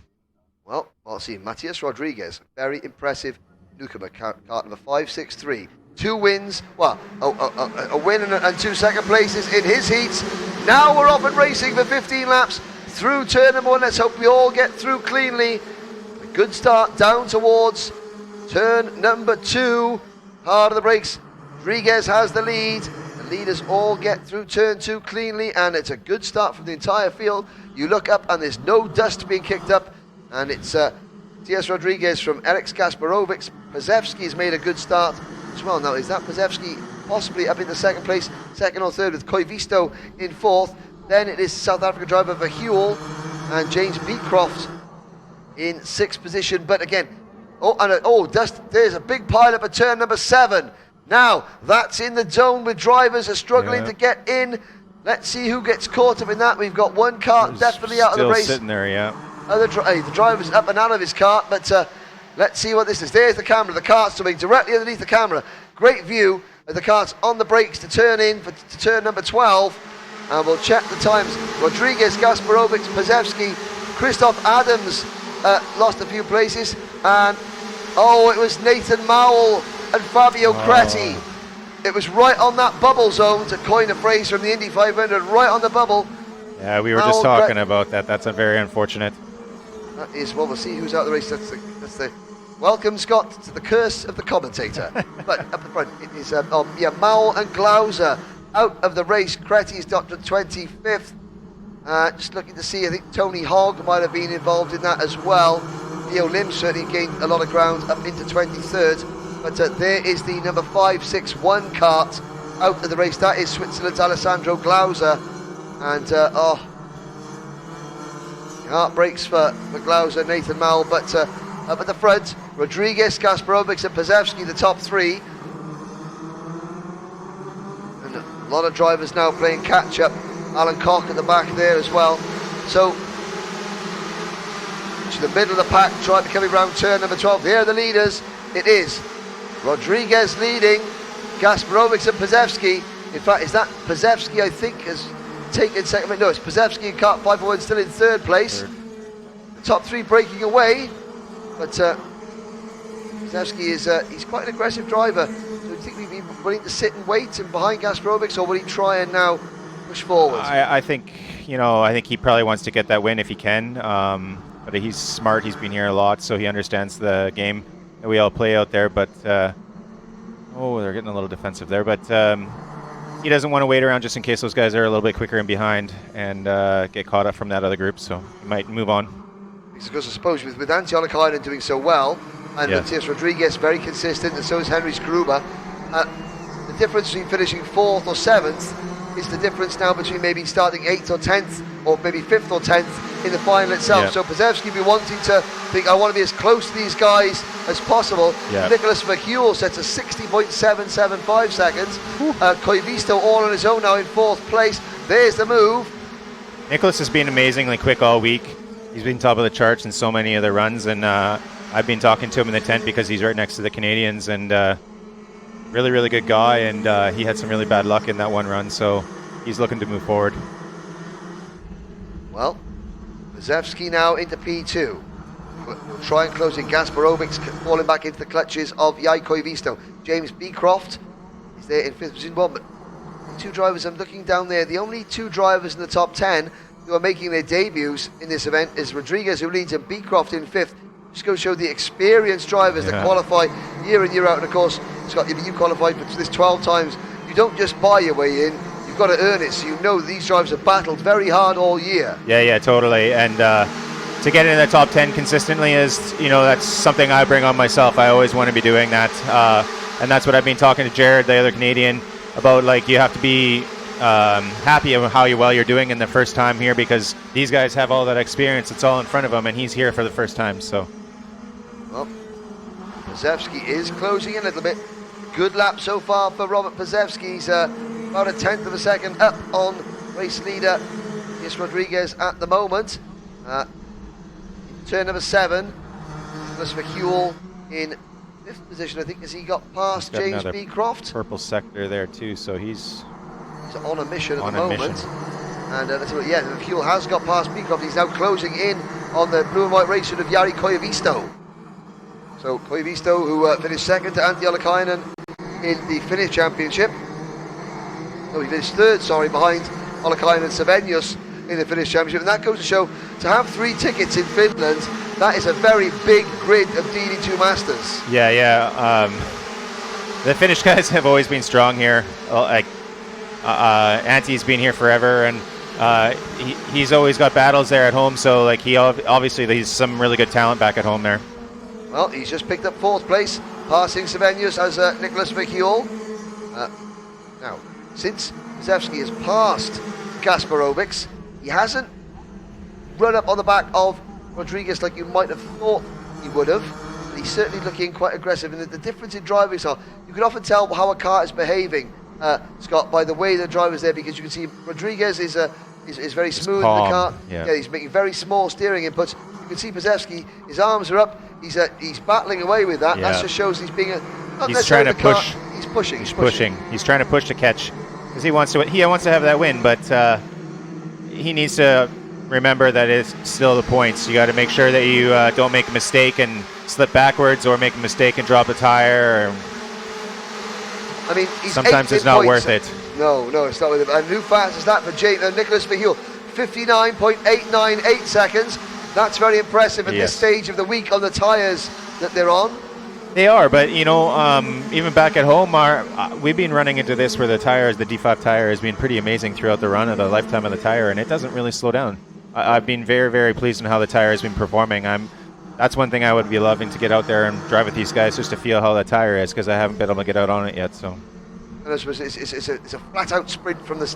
well, I'll see. Matias Rodriguez, very impressive newcomer, kart number 563. 2 wins, well, a win and 2 second places in his heats. Now we're off and racing for 15 laps through turn number 1. Let's hope we all get through cleanly. A good start down towards turn number 2. Hard on the brakes. Rodriguez has the lead. The leaders all get through turn 2 cleanly, and it's a good start from the entire field. You look up and there's no dust being kicked up, and it's Matias Rodriguez from Eriks Kasparovic. Pazevsky's made a good start as well. Now, is that Pazevsky possibly up in the second place, second or third, with Koivisto in 4th? Then it is South African driver Verhuel and James Beecroft in 6th position. But again, dust. There's a big pile up at turn number 7. Now, that's in the zone with drivers are struggling to get in. Let's see who gets caught up in that. We've got one kart definitely out of the race. Still sitting there, yeah. The driver's up and out of his kart, but let's see what this is. There's the camera. The kart's coming directly underneath the camera. Great view of the kart's on the brakes to turn in to turn number 12. And we'll check the times. Rodriguez, Kasparovic, Pazevsky, Christoph Adams lost a few places. And, it was Nathan Mowell and Fabio Creti. It was right on that bubble zone, to coin a phrase from the Indy 500, right on the bubble. Yeah, we were just talking about that. That's very unfortunate. That is, well, we'll see who's out of the race. That's the welcome, Scott, to the curse of the commentator. But up the front, it is Mowell and Glauser out of the race. Creti's got to 25th. Just looking to see, I think Tony Hogg might have been involved in that as well. Theo Lim certainly gained a lot of ground up into 23rd. But there is the number 561 kart out of the race. That is Switzerland's Alessandro Glauser. And, heartbreaks for Glauser, Nathan Mowell. But up at the front, Rodriguez, Kasparovic and Pazevsky, the top 3. And a lot of drivers now playing catch-up. Alan Koch at the back there as well. So, to the middle of the pack, trying to come around turn number 12. There are the leaders. It is Rodriguez leading, Kasparovic and Pazevsky. In fact, is that Pazevsky, I think, has taken second? No, it's Pazevsky and kart 501 still in 3rd place. The top 3 breaking away, but Pazevsky is he's quite an aggressive driver. So do you think we'd be willing to sit and wait and behind Kasparovic, or will he try and now push forward? I think he probably wants to get that win if he can. But he's smart. He's been here a lot, so he understands the game that we all play out there. But they're getting a little defensive there. But he doesn't want to wait around just in case those guys are a little bit quicker and behind and get caught up from that other group. So he might move on. Because I suppose with Antti Ollikainen doing so well, and Matias Rodriguez very consistent, and so is Henry Skruber, the difference between finishing 4th or 7th is the difference now between maybe starting 8th or 10th, or maybe 5th or 10th in the final itself. So Pazevsky will be wanting to think, I want to be as close to these guys as possible. Nicholas Verhuel sets a 60.775 seconds. Koivisto all on his own now in 4th place. There's the move. Nicholas has been amazingly quick all week. He's been top of the charts in so many of the runs, and I've been talking to him in the tent because he's right next to the Canadians, and really, really good guy, and he had some really bad luck in that one run, so he's looking to move forward. Well, Pazevsky now into P2. We'll try and close in. Kasparovic's falling back into the clutches of Jai Koivisto. James Beecroft is there in 5th position. Well, but 2 drivers, I'm looking down there, the only 2 drivers in the top 10 who are making their debuts in this event is Rodriguez, who leads, and Beecroft in 5th. Just go show the experienced drivers that qualify year in, year out. And of course, Scott, you qualified for this 12 times. You don't just buy your way in, you've got to earn it. So you know these drivers have battled very hard all year. Yeah, totally. And to get into the top 10 consistently is, that's something I bring on myself. I always want to be doing that. And that's what I've been talking to Jared, the other Canadian, about. Like, you have to be happy with how well you're doing in the first time here, because these guys have all that experience. It's all in front of them, and he's here for the first time. So, well, Pazewski is closing in a little bit. Good lap so far for Robert Pazewski. He's about a tenth of a second up on race leader Yes Rodriguez at the moment. Turn number 7, Nicholas Verhuel in 5th position, I think, as he got past James Beecroft. Purple sector there too, so he's on a mission at the moment. And let's see what, yeah, Verhuel has got past Beecroft. He's now closing in on the blue and white race suit of Jari Koivisto. So Koivisto, who finished second to Antti Ollikainen in the Finnish Championship. No, he finished third, sorry, behind Ollikainen and Savenius in the Finnish Championship. And that goes to show, to have 3 tickets in Finland, that is a very big grid of DD2 Masters. Yeah. The Finnish guys have always been strong here. Antti's been here forever, and he's always got battles there at home. So like obviously he's some really good talent back at home there. Well, he's just picked up 4th place, passing Savenius as Nicholas Verhuel. Now, since Pazewski has passed Gasparovics, he hasn't run up on the back of Rodriguez like you might have thought he would have. But he's certainly looking quite aggressive. And the difference in driving style, you can often tell how a car is behaving, Scott, by the way the driver's there, because you can see Rodriguez is very smooth in the car. Yeah, he's making very small steering inputs. You can see Pazewski, his arms are up. He's battling away with that. Yeah. That just shows he's being he's trying to push. He's pushing. He's pushing. He's trying to push to catch, because he wants to have that win, but he needs to remember that it's still the points. You got to make sure that you don't make a mistake and slip backwards, or make a mistake and drop a tire. I mean, sometimes it's not worth it. No, it's not worth it. A new fast is that for Nicholas Verhuel, 59.898 seconds. That's very impressive at this stage of the week on the tyres that they're on. They are, but even back at home, we've been running into this where the D5 tire has been pretty amazing throughout the run of the lifetime of the tire, and it doesn't really slow down. I've been very, very pleased in how the tire has been performing. That's one thing I would be loving, to get out there and drive with these guys, just to feel how the tire is, because I haven't been able to get out on it yet. So, and I suppose it's a flat-out sprint from the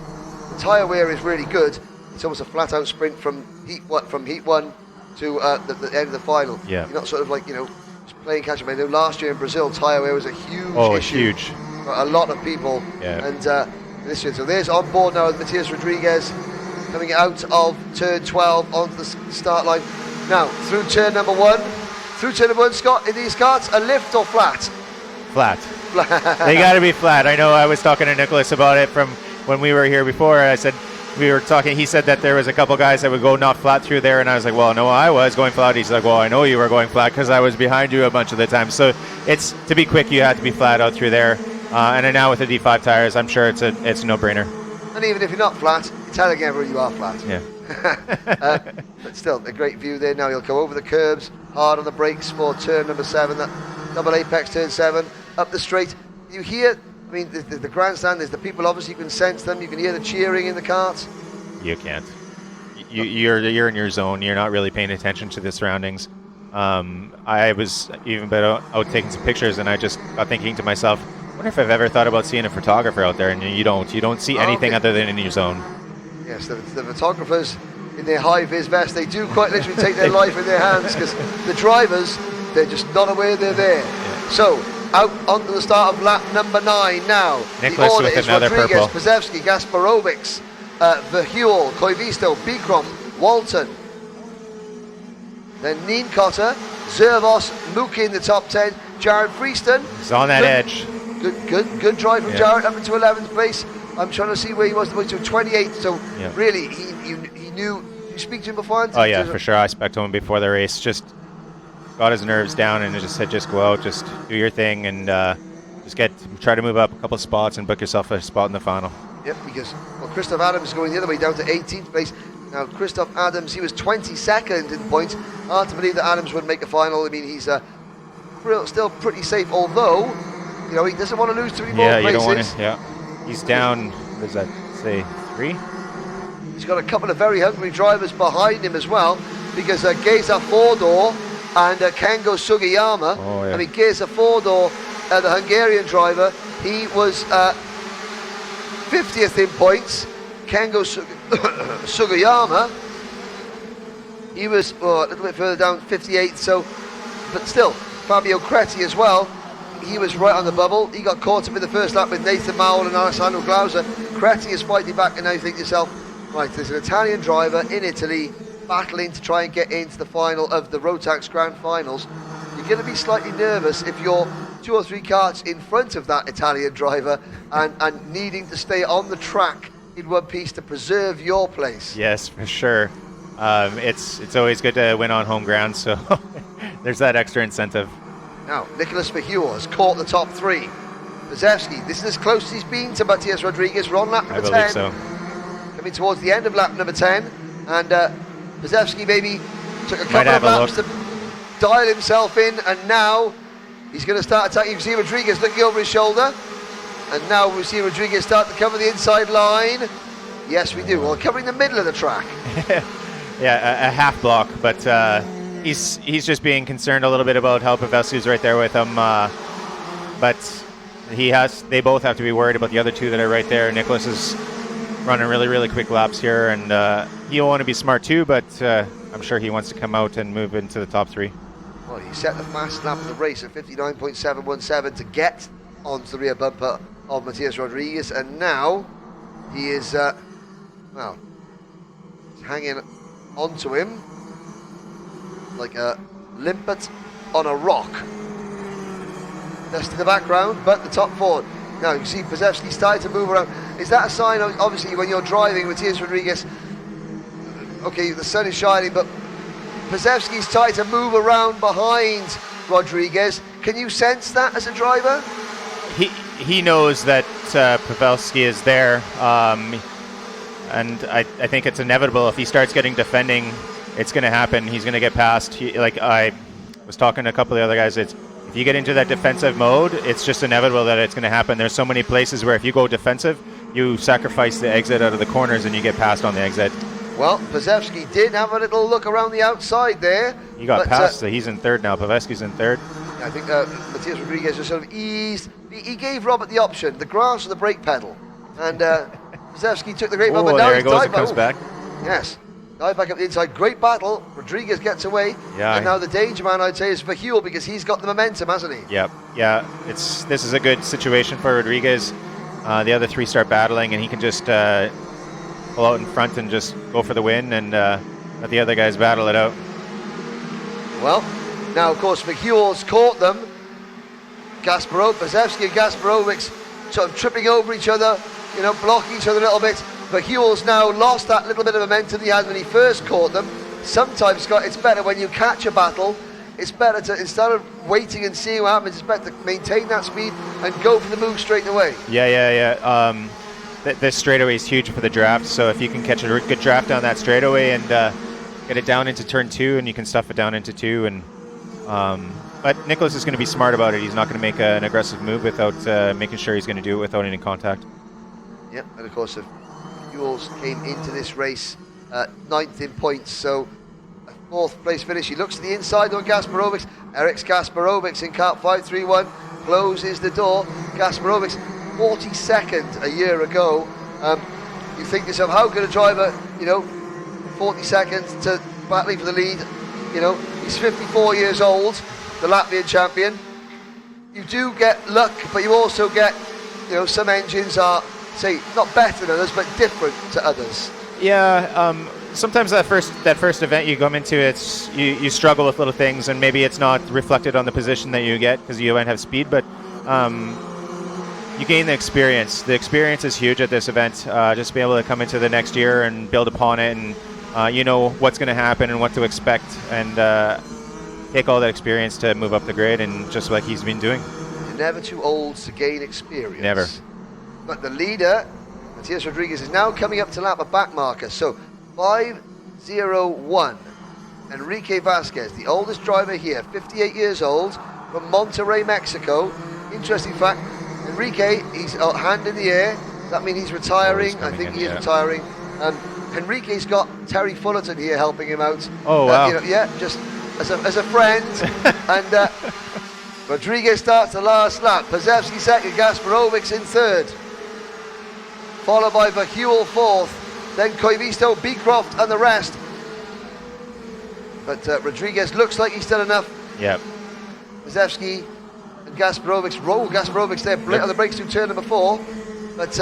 tire wear is really good. It's almost a flat-out sprint from heat 1 to the end of the final. Yeah. You're not sort of like, just playing catch-up. I know last year in Brazil, tyre wear was a huge issue. Huge. For a lot of people. Yeah. And this year, so there's on board now with Matias Rodriguez coming out of turn 12 onto the start line. Now, through turn number 1, Scott, in these karts, a lift or flat? Flat. They got to be flat. I know I was talking to Nicholas about it from when we were here before. I said, we were talking, he said that there was a couple guys that would go not flat through there, and I was like, well, no, I was going flat. He's like, well, I know you were going flat because I was behind you a bunch of the time. So it's, to be quick, you have to be flat out through there. And then now with the D5 tires, I'm sure it's a no-brainer. And even if you're not flat, you're telling everyone you are flat. Yeah. But still, a great view there. Now he'll go over the curbs, hard on the brakes for turn number 7, that double apex turn 7, up the straight. You hear, I mean, the grandstand, there's the people, obviously you can sense them, you can hear the cheering in the karts. You can't. You're in your zone. You're not really paying attention to the surroundings. I was even out taking some pictures, and I just got thinking to myself, I wonder if I've ever thought about seeing a photographer out there, and you don't see anything other than in your zone. Yes, the photographers in their high-vis vests, they do quite literally take their life in their hands, because the drivers, they're just not aware they're there. Yeah. So, out onto the start of lap number 9 now. Nicholas the order with is another Rodriguez, purple. Pazewski, Gasparovics, Verhuel, Koivisto, Beecroft, Walton. Then Neen Cotter, Zervos, Mookie in the top 10, Jared Freeston. He's on that edge. Good drive from Jared up into 11th place. I'm trying to see where he was to 28th. So really, he knew. Did you speak to him beforehand? Oh yeah, for sure. I spoke to him before the race. Just got his nerves down and just said, just go out, just do your thing, and try to move up a couple of spots and book yourself a spot in the final. Yep, because Christoph Adams is going the other way down to 18th place. Now Christoph Adams, he was 22nd in points. Hard to believe that Adams would make a final. I mean, he's still pretty safe, although he doesn't want to lose too many more places. You don't want to. Yeah. He's down, what does that say, 3? He's got a couple of very hungry drivers behind him as well, because Geza Fodor and Kengo Sugiyama. Oh, yeah. I mean, Geza Fodor, the Hungarian driver, he was 50th in points. Kengo Sugiyama, he was a little bit further down, 58th. So, but still, Fabio Creti as well. He was right on the bubble. He got caught up in the first lap with Nathan Mowell and Alessandro Glauser. Creti is fighting back, and now you think to yourself, right, there's an Italian driver in Italy battling to try and get into the final of the Rotax Grand Finals. You're going to be slightly nervous if you're 2 or 3 karts in front of that Italian driver and needing to stay on the track in one piece to preserve your place. Yes, for sure. It's always good to win on home ground, so there's that extra incentive. Now, Nicholas Verhuel has caught the top 3. Pazewski, this is as close as he's been to Matias Rodriguez. We're on lap number 10. I believe so. Coming towards the end of lap number 10. And Pazewski maybe took a couple of laps to dial himself in, and now he's going to start attacking. You can see Rodriguez looking over his shoulder. And now we see Rodriguez start to cover the inside line. Yes, we do. Well, covering the middle of the track. Yeah, a half block, but he's just being concerned a little bit about how Pavelski's right there with him. But they both have to be worried about the other 2 that are right there. Nicholas is running really, really quick laps here, and he'll want to be smart too, but I'm sure he wants to come out and move into the top 3. Well, he set the fast lap of the race at 59.717 to get onto the rear bumper of Matias Rodriguez, and now he is, hanging onto him like a limpet on a rock. Just in the background, but the top 4. Now you can see Pazewski starting to move around. Is that a sign, obviously, when you're driving Matias Rodriguez, okay, the sun is shining, but Pazewski's starting to move around behind Rodriguez. Can you sense that as a driver? He knows that Pavelski is there, and I think it's inevitable. If he starts getting defending, it's going to happen. He's going to get past. Like I was talking to a couple of the other guys, if you get into that defensive mode, it's just inevitable that it's going to happen. There's so many places where if you go defensive, you sacrifice the exit out of the corners and you get passed on the exit. Well, Pazewski did have a little look around the outside there. He got past, so he's in 3rd now. Pavelski's in 3rd. I think Matias Rodriguez just sort of eased. He gave Robert the option, the grass or the brake pedal. And Pazewski took the great bumper. Now there he goes, it comes back. Yes. Dive back up the inside. Great battle. Rodriguez gets away. Yeah. And now the danger man, I'd say, is Verhuel, because he's got the momentum, hasn't he? Yep. Yeah. This is a good situation for Rodriguez. The other 3 start battling, and he can just pull out in front and just go for the win, and let the other guys battle it out. Well, now, of course, Verhuel's caught them. Pazewski and Gasparovic sort of tripping over each other, blocking each other a little bit. Verhuel's now lost that little bit of momentum he had when he first caught them. Sometimes, Scott, it's better when you catch a battle. It's better to, instead of waiting and seeing what happens, it's better to maintain that speed and go for the move straight away. Yeah. This straightaway is huge for the draft, so if you can catch a good draft down that straightaway and get it down into turn 2, and you can stuff it down into 2, and but Nicholas is going to be smart about it. He's not going to make an aggressive move without making sure he's going to do it without any contact. Yep, and of course, Jules came into this race 9th in points, so a 4th place finish. He looks to the inside on Gasparovic. Eric Gasparovic in kart 531 closes the door. Gasparovic 42nd a year ago. You think to yourself, how good a driver, 40 seconds to battling for the lead. He's 54 years old, the Latvian champion. You do get luck, but you also get, some engines are, say, not better than others, but different to others. Yeah, sometimes that first event you come into, you struggle with little things, and maybe it's not reflected on the position that you get because you don't have speed, but you gain the experience. The experience is huge at this event. Just be able to come into the next year and build upon it, and what's going to happen and what to expect, and take all that experience to move up the grid, and just like he's been doing. You're never too old to gain experience. Never. But the leader, Matias Rodriguez, is now coming up to lap a back marker. So 5:01. Enrique Vasquez, the oldest driver here, 58 years old, from Monterrey, Mexico. Interesting fact, Enrique, he's hand in the air. Does that mean he's retiring? I think he is retiring. Enrique's got Terry Fullerton here helping him out. Oh, wow. Just as a friend. And Rodriguez starts the last lap. Pazewski second, Gasparovic in 3rd. Followed by Verhuel 4th. Then Koivisto, Beecroft and the rest. But Rodriguez looks like he's done enough. Yep. Mazepski and Gasparovic. Gasparovic there, blit on the brakes through turn number 4. But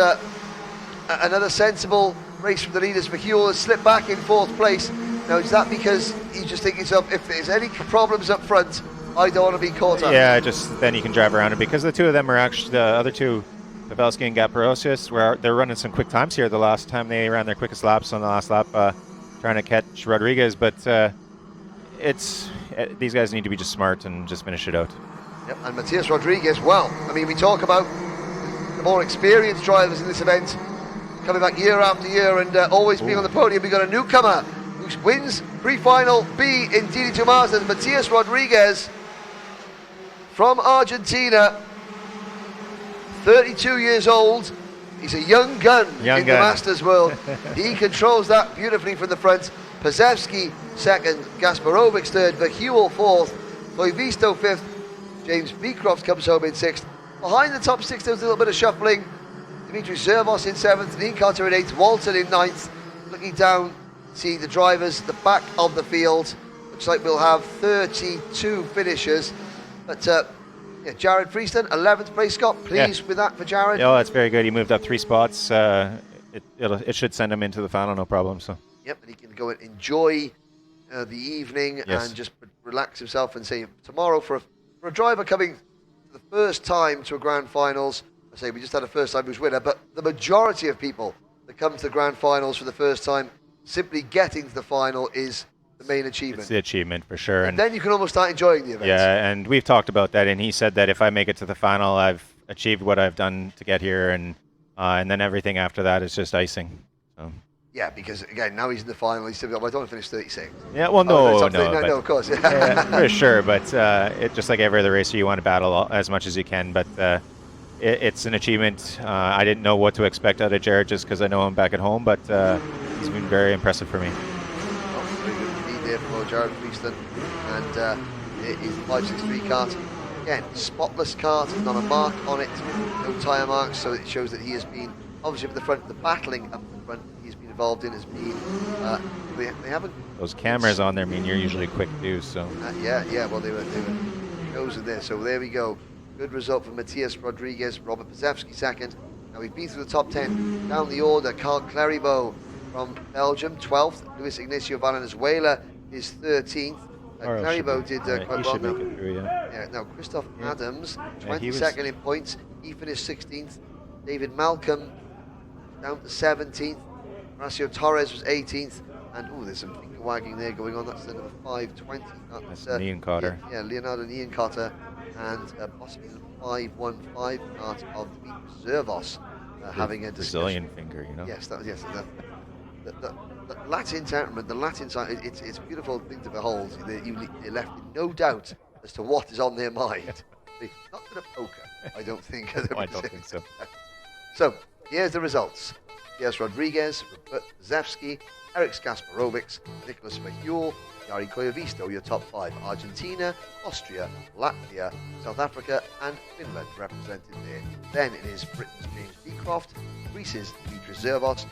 another sensible race from the leaders. Verhuel has slipped back in 4th place. Now, is that because he's just thinking to himself, if there's any problems up front, I don't want to be caught up? Yeah, just then you can drive around it, because the two of them are actually, the other two, Pavelski and Gasparovic, they're running some quick times here the last time they ran their quickest laps on the last lap, trying to catch Rodriguez, but these guys need to be just smart and just finish it out. Yep, and Matthias Rodriguez, well, I mean, we talk about the more experienced drivers in this event coming back year after year and always being on the podium. We've got a newcomer who wins pre-final B in DD2 Masters, Matthias Rodriguez from Argentina, 32 years old. He's a young gun the Masters world. He controls that beautifully from the front. Pazevsky second, Gasparovic third, Verhuel fourth, Loivisto fifth, James Beecroft comes home in 6th. Behind the top 6 there was a little bit of shuffling. Dimitri Zervos in 7th, Ian Carter in 8th, Walton in 9th. Looking down, seeing the drivers, the back of the field. Looks like we'll have 32 finishers. But Jared Freeston, 11th place, Scott. Pleased with that for Jared? Oh, that's very good. He moved up 3 spots. It should send him into the final, no problem. So. Yep, and he can go and enjoy the evening and just relax himself and say tomorrow for a driver coming for the first time to a grand finals. I say we just had a first time who's winner, but the majority of people that come to the grand finals for the first time, simply getting to the final is the main achievement. It's the achievement for sure. And then you can almost start enjoying the event. Yeah, and we've talked about that, and he said that if I make it to the final, I've achieved what I've done to get here, and then everything after that is just icing. So. Yeah, because again, now he's in the final. He's still got, I don't want to finish 36. Yeah, well, no, of course. For sure, but it just like every other racer, you want to battle as much as you can, but it's an achievement. I didn't know what to expect out of Jared just because I know him back at home, but he's been very impressive for me. Very good lead there for Jared Freeston, and it is the 563 kart. Again, spotless kart, not a mark on it, no tyre marks, so it shows that he has been obviously up the front, the battling up the front he's been involved in has been, they haven't... Those cameras on there mean you're usually quick too, so... yeah, well, they were chosen there, so there we go. Good result for Matthias Rodriguez, Robert Pazevsky second. Now we've been through the top 10, down the order, Carl Claribo from Belgium, 12th, Luis Ignacio Valenzuela is 13th. Claribo did quite well. Make it through, now Christoph Adams, 22nd in points, he finished 16th. David Malcolm down to 17th. Horacio Torres was 18th. And there's some finger wagging there going on. That's the number 520. That's Ian Cotter. Yeah, Leonardo and Ian Cotter. And possibly the 515 part of Dimitri Zervos having a discussion. Brazilian finger, you know? Yes, the Latin temperament, the Latin side, it's a beautiful thing to behold. You're left in no doubt as to what is on their mind. They're not going to poker, I don't think. No, I don't think so. So, here's the results. Yes, Rodriguez, Robert Zevsky, Eric Gasparovic, Nicholas Verhuel, Jari Koivisto, your top 5. Argentina, Austria, Latvia, South Africa, and Finland represented there. Then it is Britain's James Beecroft, Greece's Dimitri Zervos,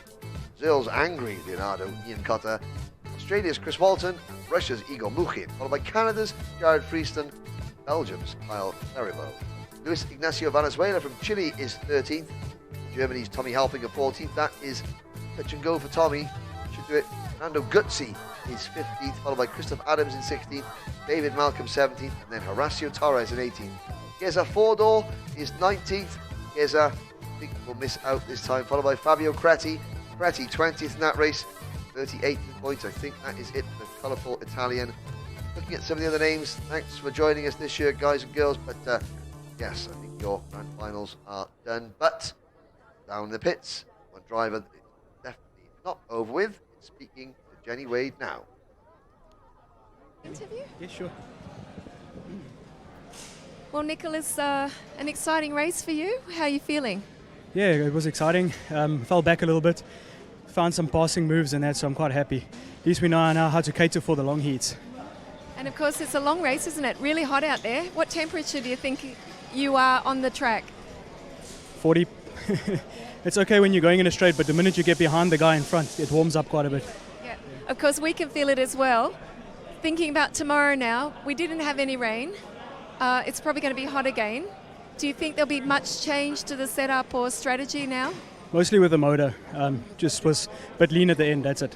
Brazil's angry Leonardo Ian Cotter, Australia's Chris Walton, Russia's Igor Mukhin, followed by Canada's Jared Freeston, Belgium's Kyle Claribo. Luis Ignacio Valenzuela from Chile is 13th. Germany's Tommy Halfinger 14th. That is touch and go for Tommy. Should do it. Fernando Guzzi is 15th, followed by Christoph Adams in 16th. David Malcolm 17th, and then Horacio Torres in 18th. Geza Fordor is 19th. Geza, I think, will miss out this time, followed by Fabio Creti. Creti 20th in that race, 38th points. I think that is it for the colourful Italian. Looking at some of the other names, thanks for joining us this year, guys and girls. But yes, I think your grand finals are done. But down in the pits, one driver that is definitely not over with. Speaking to Jenny Wade now. Interview? Yeah, sure. Well, Nicholas, an exciting race for you. How are you feeling? Yeah, it was exciting. Fell back a little bit, found some passing moves and that, so I'm quite happy. At least we know now how to cater for the long heats. And of course, it's a long race, isn't it? Really hot out there. What temperature do you think you are on the track? 40. It's okay when you're going in a straight, but the minute you get behind the guy in front, it warms up quite a bit. Yeah, of course we can feel it as well. Thinking about tomorrow now, we didn't have any rain. it's probably going to be hot again. Do you think there'll be much change to the setup or strategy now? Mostly with the motor. Just was a bit lean at the end, that's it.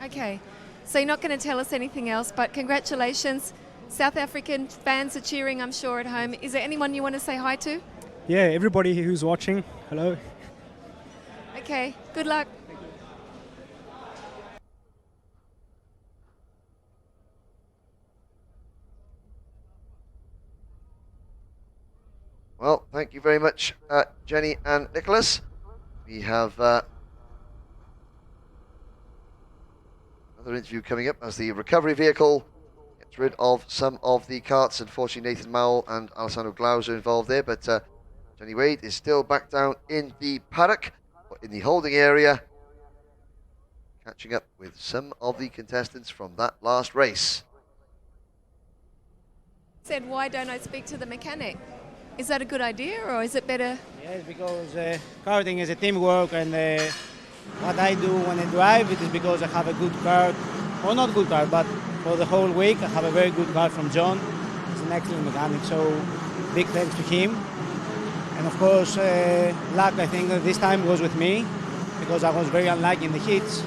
Okay, so you're not going to tell us anything else, but congratulations. South African fans are cheering, I'm sure, at home. Is there anyone you want to say hi to? Yeah, everybody who's watching, hello. Okay, good luck. Well, thank you very much, Jenny and Nicholas. We have another interview coming up as the recovery vehicle gets rid of some of the carts. Unfortunately, Nathan Mowell and Alessandro Glauser are involved there, but Johnny Wade is still back down in the paddock, in the holding area, catching up with some of the contestants from that last race. Said, why don't I speak to the mechanic? Is that a good idea, or is it better? Yes, because karting is a teamwork, and what I do when I drive, it is because I have a good car, or not good car, but for the whole week I have a very good car from John. He's an excellent mechanic, so big thanks to him. And of course, luck, I think this time was with me, because I was very unlucky in the heats.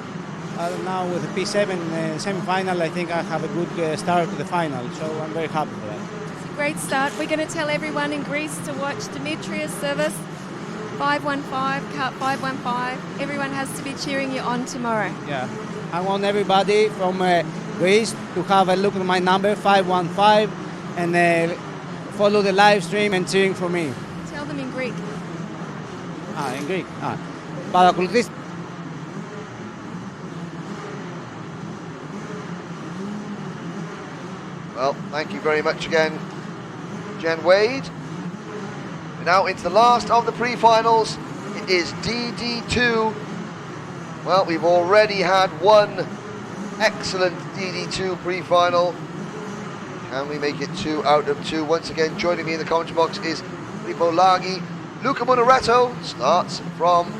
Now with the P7 semi-final, I think I have a good start to the final, so I'm very happy for that. Great start. We're going to tell everyone in Greece to watch Dimitrius service 515, Kart 515. Everyone has to be cheering you on tomorrow. Yeah, I want everybody from Greece to have a look at my number 515 and follow the live stream and cheering for me. Tell them in Greek. In Greek. Παρακολουθήστε. Well, thank you very much again, Jen Wade. We're now into the last of the pre-finals. It is DD2. Well, we've already had one excellent DD2 pre-final. Can we make it 2 out of 2? Once again, joining me in the commentary box is Filippo Laghi. Luca Munaretto starts from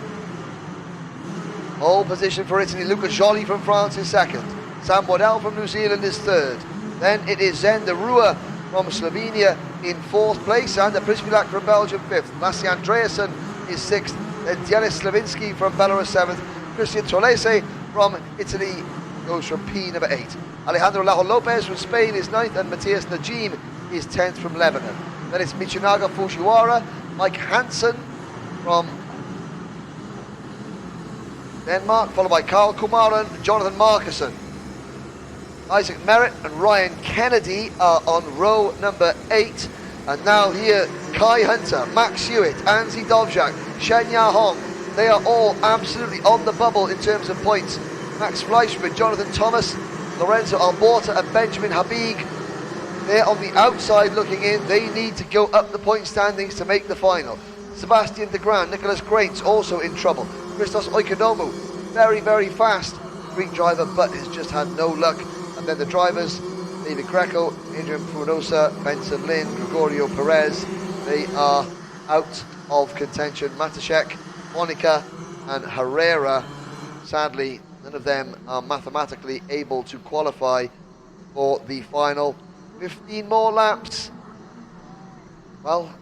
pole position for Italy. Luca Joly from France is second. Sam Waddell from New Zealand is third. Then it is Zen de Rua from Slovenia in fourth place, and the Prispilak from Belgium fifth. Lassie Andreasen is sixth. Then Denis Slavinsky from Belarus seventh. Christian Tolese from Italy goes from P number 8. Alejandro Lajo Lopez from Spain is ninth, and Matthias Najim is 10th from Lebanon. Then it's Michinaga Fujiwara, Mike Hansen from Denmark, followed by Carl Kumar and Jonathan Markussen. Isaac Merritt and Ryan Kennedy are on row number 8. And now here, Kai Hunter, Max Hewitt, Anzi Dovjak, Shenya Hong. They are all absolutely on the bubble in terms of points. Max Fleischmann, Jonathan Thomas, Lorenzo Alborta and Benjamin Habig. They're on the outside looking in. They need to go up the point standings to make the final. Sebastian de Grand, Nicholas Grates also in trouble. Christos Oikonomou, very, very fast Greek driver, but has just had no luck. And then the drivers, David Greco, Adrian Frunosa, Benson Lin, Gregorio Perez, they are out of contention. Matashek, Monica and Herrera, sadly, none of them are mathematically able to qualify for the final. 15 more laps. Well,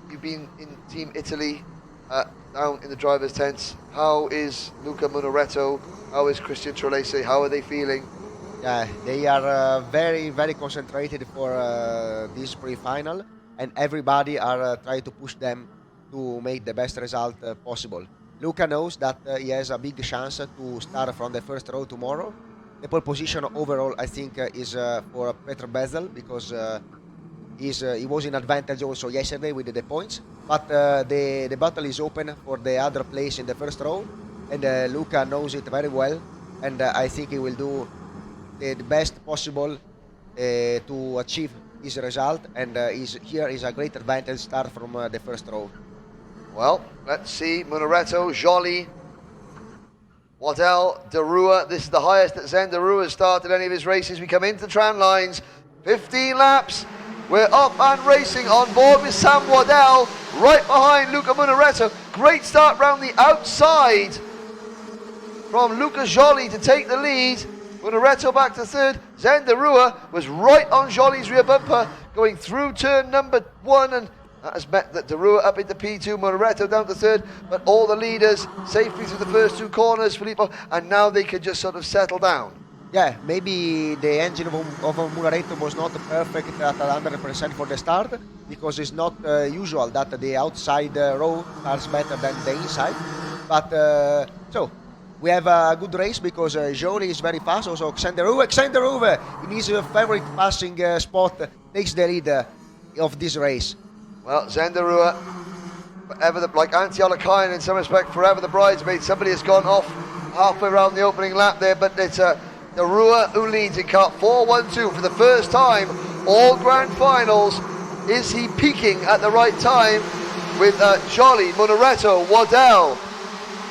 you've been in Team Italy, down in the driver's tents. How is Luca Munaretto? How is Christian Trolese? How are they feeling? Yeah, they are very, very concentrated for this pre-final, and everybody are trying to push them to make the best result possible. Luca knows that he has a big chance to start from the first row tomorrow. The pole position overall, I think, is for Petr Bezel, because he was in advantage also yesterday with the points. But the battle is open for the other place in the first row, and Luca knows it very well, and I think he will do the best possible to achieve his result, and here is a great advantage start from the first row. Well, let's see. Munaretto, Joly, Waddell, de Rua. This is the highest that Zen de Rua has started any of his races. We come into the tram lines. 15 laps. We're up and racing on board with Sam Waddell, right behind Luca Munaretto. Great start round the outside from Luca Joly to take the lead. Munaretto back to third. Zenderua was right on Jolly's rear bumper, going through turn number 1, and that has met that Derua up into P2, Munaretto down to third, but all the leaders safely through the first 2 corners, Filippo, and now they can just sort of settle down. Yeah, maybe the engine of Munaretto was not perfect at 100% for the start, because it's not usual that the outside row starts better than the inside. But so we have a good race because Jolie is very fast. Also, Xanderuve in his favorite passing spot takes the lead of this race. Well, Zenderua, like Antti-Olakainen in some respect, forever the bridesmaid. Somebody has gone off halfway around the opening lap there, but it's Derua who leads in kart 4-1-2 for the first time all grand finals. Is he peaking at the right time with Jolly, Munaretto, Waddell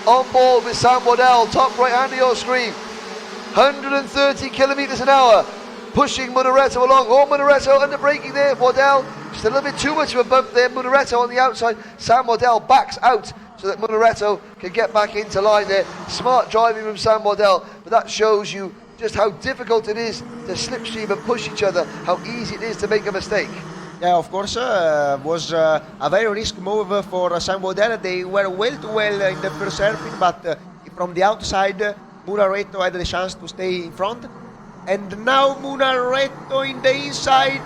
on board with Sam Waddell, top right hand of your screen, 130 kilometers an hour, pushing Munaretto along. Oh, Munaretto under braking there, Waddell just a little bit too much of a bump there. Munaretto on the outside, Sam Waddell backs out so that Munaretto can get back into line there. Smart driving from Sam Waddell, but that shows you just how difficult it is to slipstream and push each other, how easy it is to make a mistake. Yeah, of course, was a very risky move for Sam Waddell. They were well too well in the first hairpin, but from the outside, Munaretto had the chance to stay in front. And now Munaretto in the inside.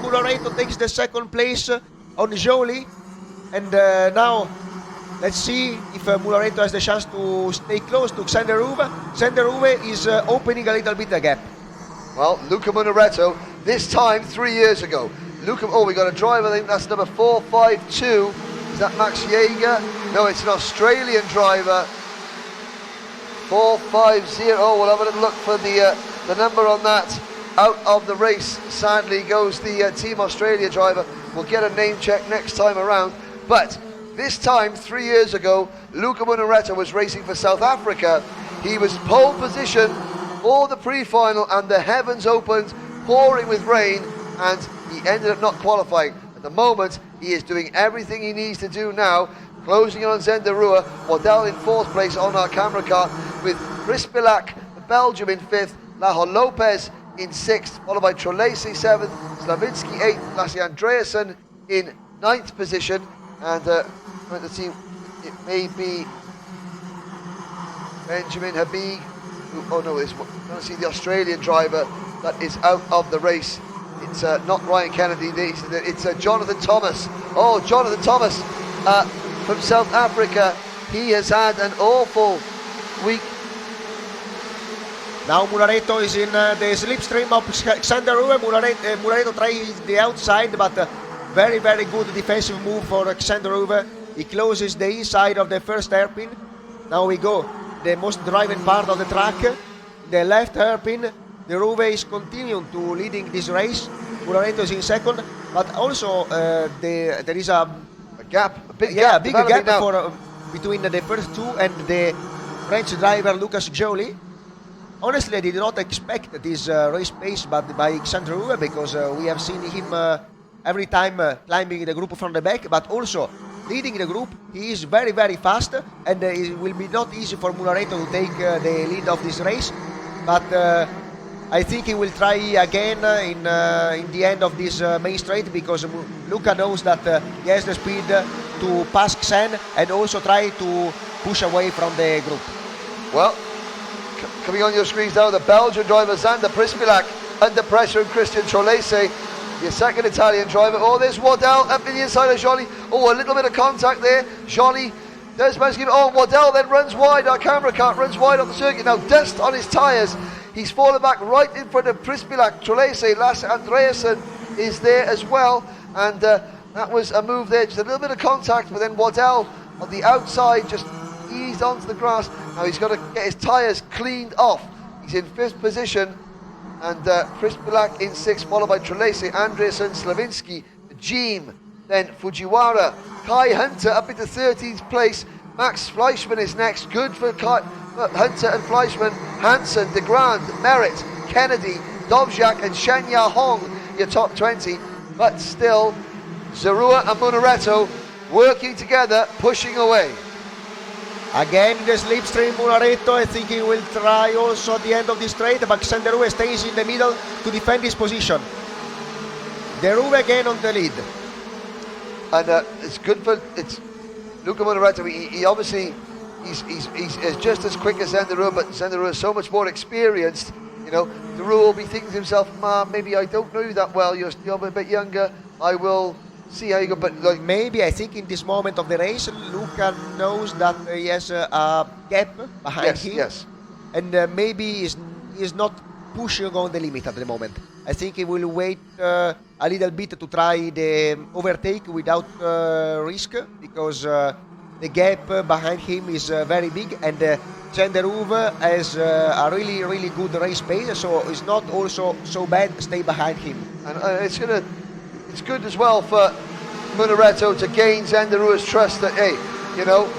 Munaretto takes the second place on Jolie. And now let's see if Munaretto has the chance to stay close to Xanderuve. Xanderuve is opening a little bit a gap. Well, Luca Munaretto, this time 3 years ago. We got a driver, I think that's number 452. Is that Max Jaeger? No, it's an Australian driver. 450. We'll have a little look for the number on that. Out of the race, sadly, goes the Team Australia driver. We'll get a name check next time around. But this time, 3 years ago, Luca Munaretto was racing for South Africa. He was pole position for the pre-final, and the heavens opened, pouring with rain, and he ended up not qualifying. At the moment, he is doing everything he needs to do now, closing in on Zenderua. Waddell in 4th place on our camera car, with Chris Bilak, the Belgium, in 5th, Lajo Lopez in 6th, followed by Trolesi 7th, Slavinsky 8th, Lassie Andreasen in 9th position, and the team, it may be Benjamin Habib. I don't see the Australian driver that is out of the race. It's not Ryan Kennedy, it's Jonathan Thomas. Oh, Jonathan Thomas from South Africa. He has had an awful week. Now Munaretto is in the slipstream of Xanderuve. Munaretto tries the outside, but very, very good defensive move for Xanderuve. He closes the inside of the first hairpin. Now we go the most driving part of the track, the left hairpin. The Ruve is continuing to leading this race. Munaretto is in second, but also there is a gap, big gap between the first two and the French driver Lucas Joly. Honestly, I did not expect this race pace by Xanderuve, because we have seen him every time climbing the group from the back, but also leading the group. He is very, very fast, and it will be not easy for Munaretto to take the lead of this race. But I think he will try again in the end of this main straight, because Luca knows that he has the speed to pass Xen and also try to push away from the group. Well, coming on your screens now, the Belgian driver Zander Prispilak under pressure, and Christian Trolese, the second Italian driver. Oh, there's Waddell up in the inside of Joly. Oh, a little bit of contact there. Joly does manage to give it. Oh, Waddell then runs wide. Our camera car runs wide on the circuit. Now, dust on his tyres. He's fallen back right in front of Prispilak. Trolese, Lasse Andreasen is there as well. And that was a move there. Just a little bit of contact, but then Waddell on the outside just eased onto the grass. Now he's got to get his tyres cleaned off. He's in 5th position, and Prispilak in 6th, followed by Trolese, Andreasen, Slavinsky, Jeem, then Fujiwara, Kai Hunter up into 13th place. Max Fleischmann is next. Good for Hunter and Fleischmann. Hansen, De Grand, Merritt, Kennedy, Dovjak and Shanya Hong, your top 20. But still, Zerua and Munaretto working together, pushing away. Again, the slipstream Munaretto, I think he will try also at the end of this straight, but Sanderue stays in the middle to defend his position. Deruve again on the lead. And it's good for Luca Munaretto. He obviously he's just as quick as Sanderue, but Sanderue is so much more experienced. You know, Deruve will be thinking to himself, maybe I don't know you that well. You're a bit younger. I will see how you go. But like, maybe I think in this moment of the race, Luca knows that he has a gap behind him. Yes. And maybe he's not pushing on the limit at the moment. I think he will wait a little bit to try the overtake without risk, because the gap behind him is very big, and Genderuve has a really good race pace, so it's not also so bad to stay behind him. And it's good as well for Munaretto to gain Zenderua's trust that, hey, you know,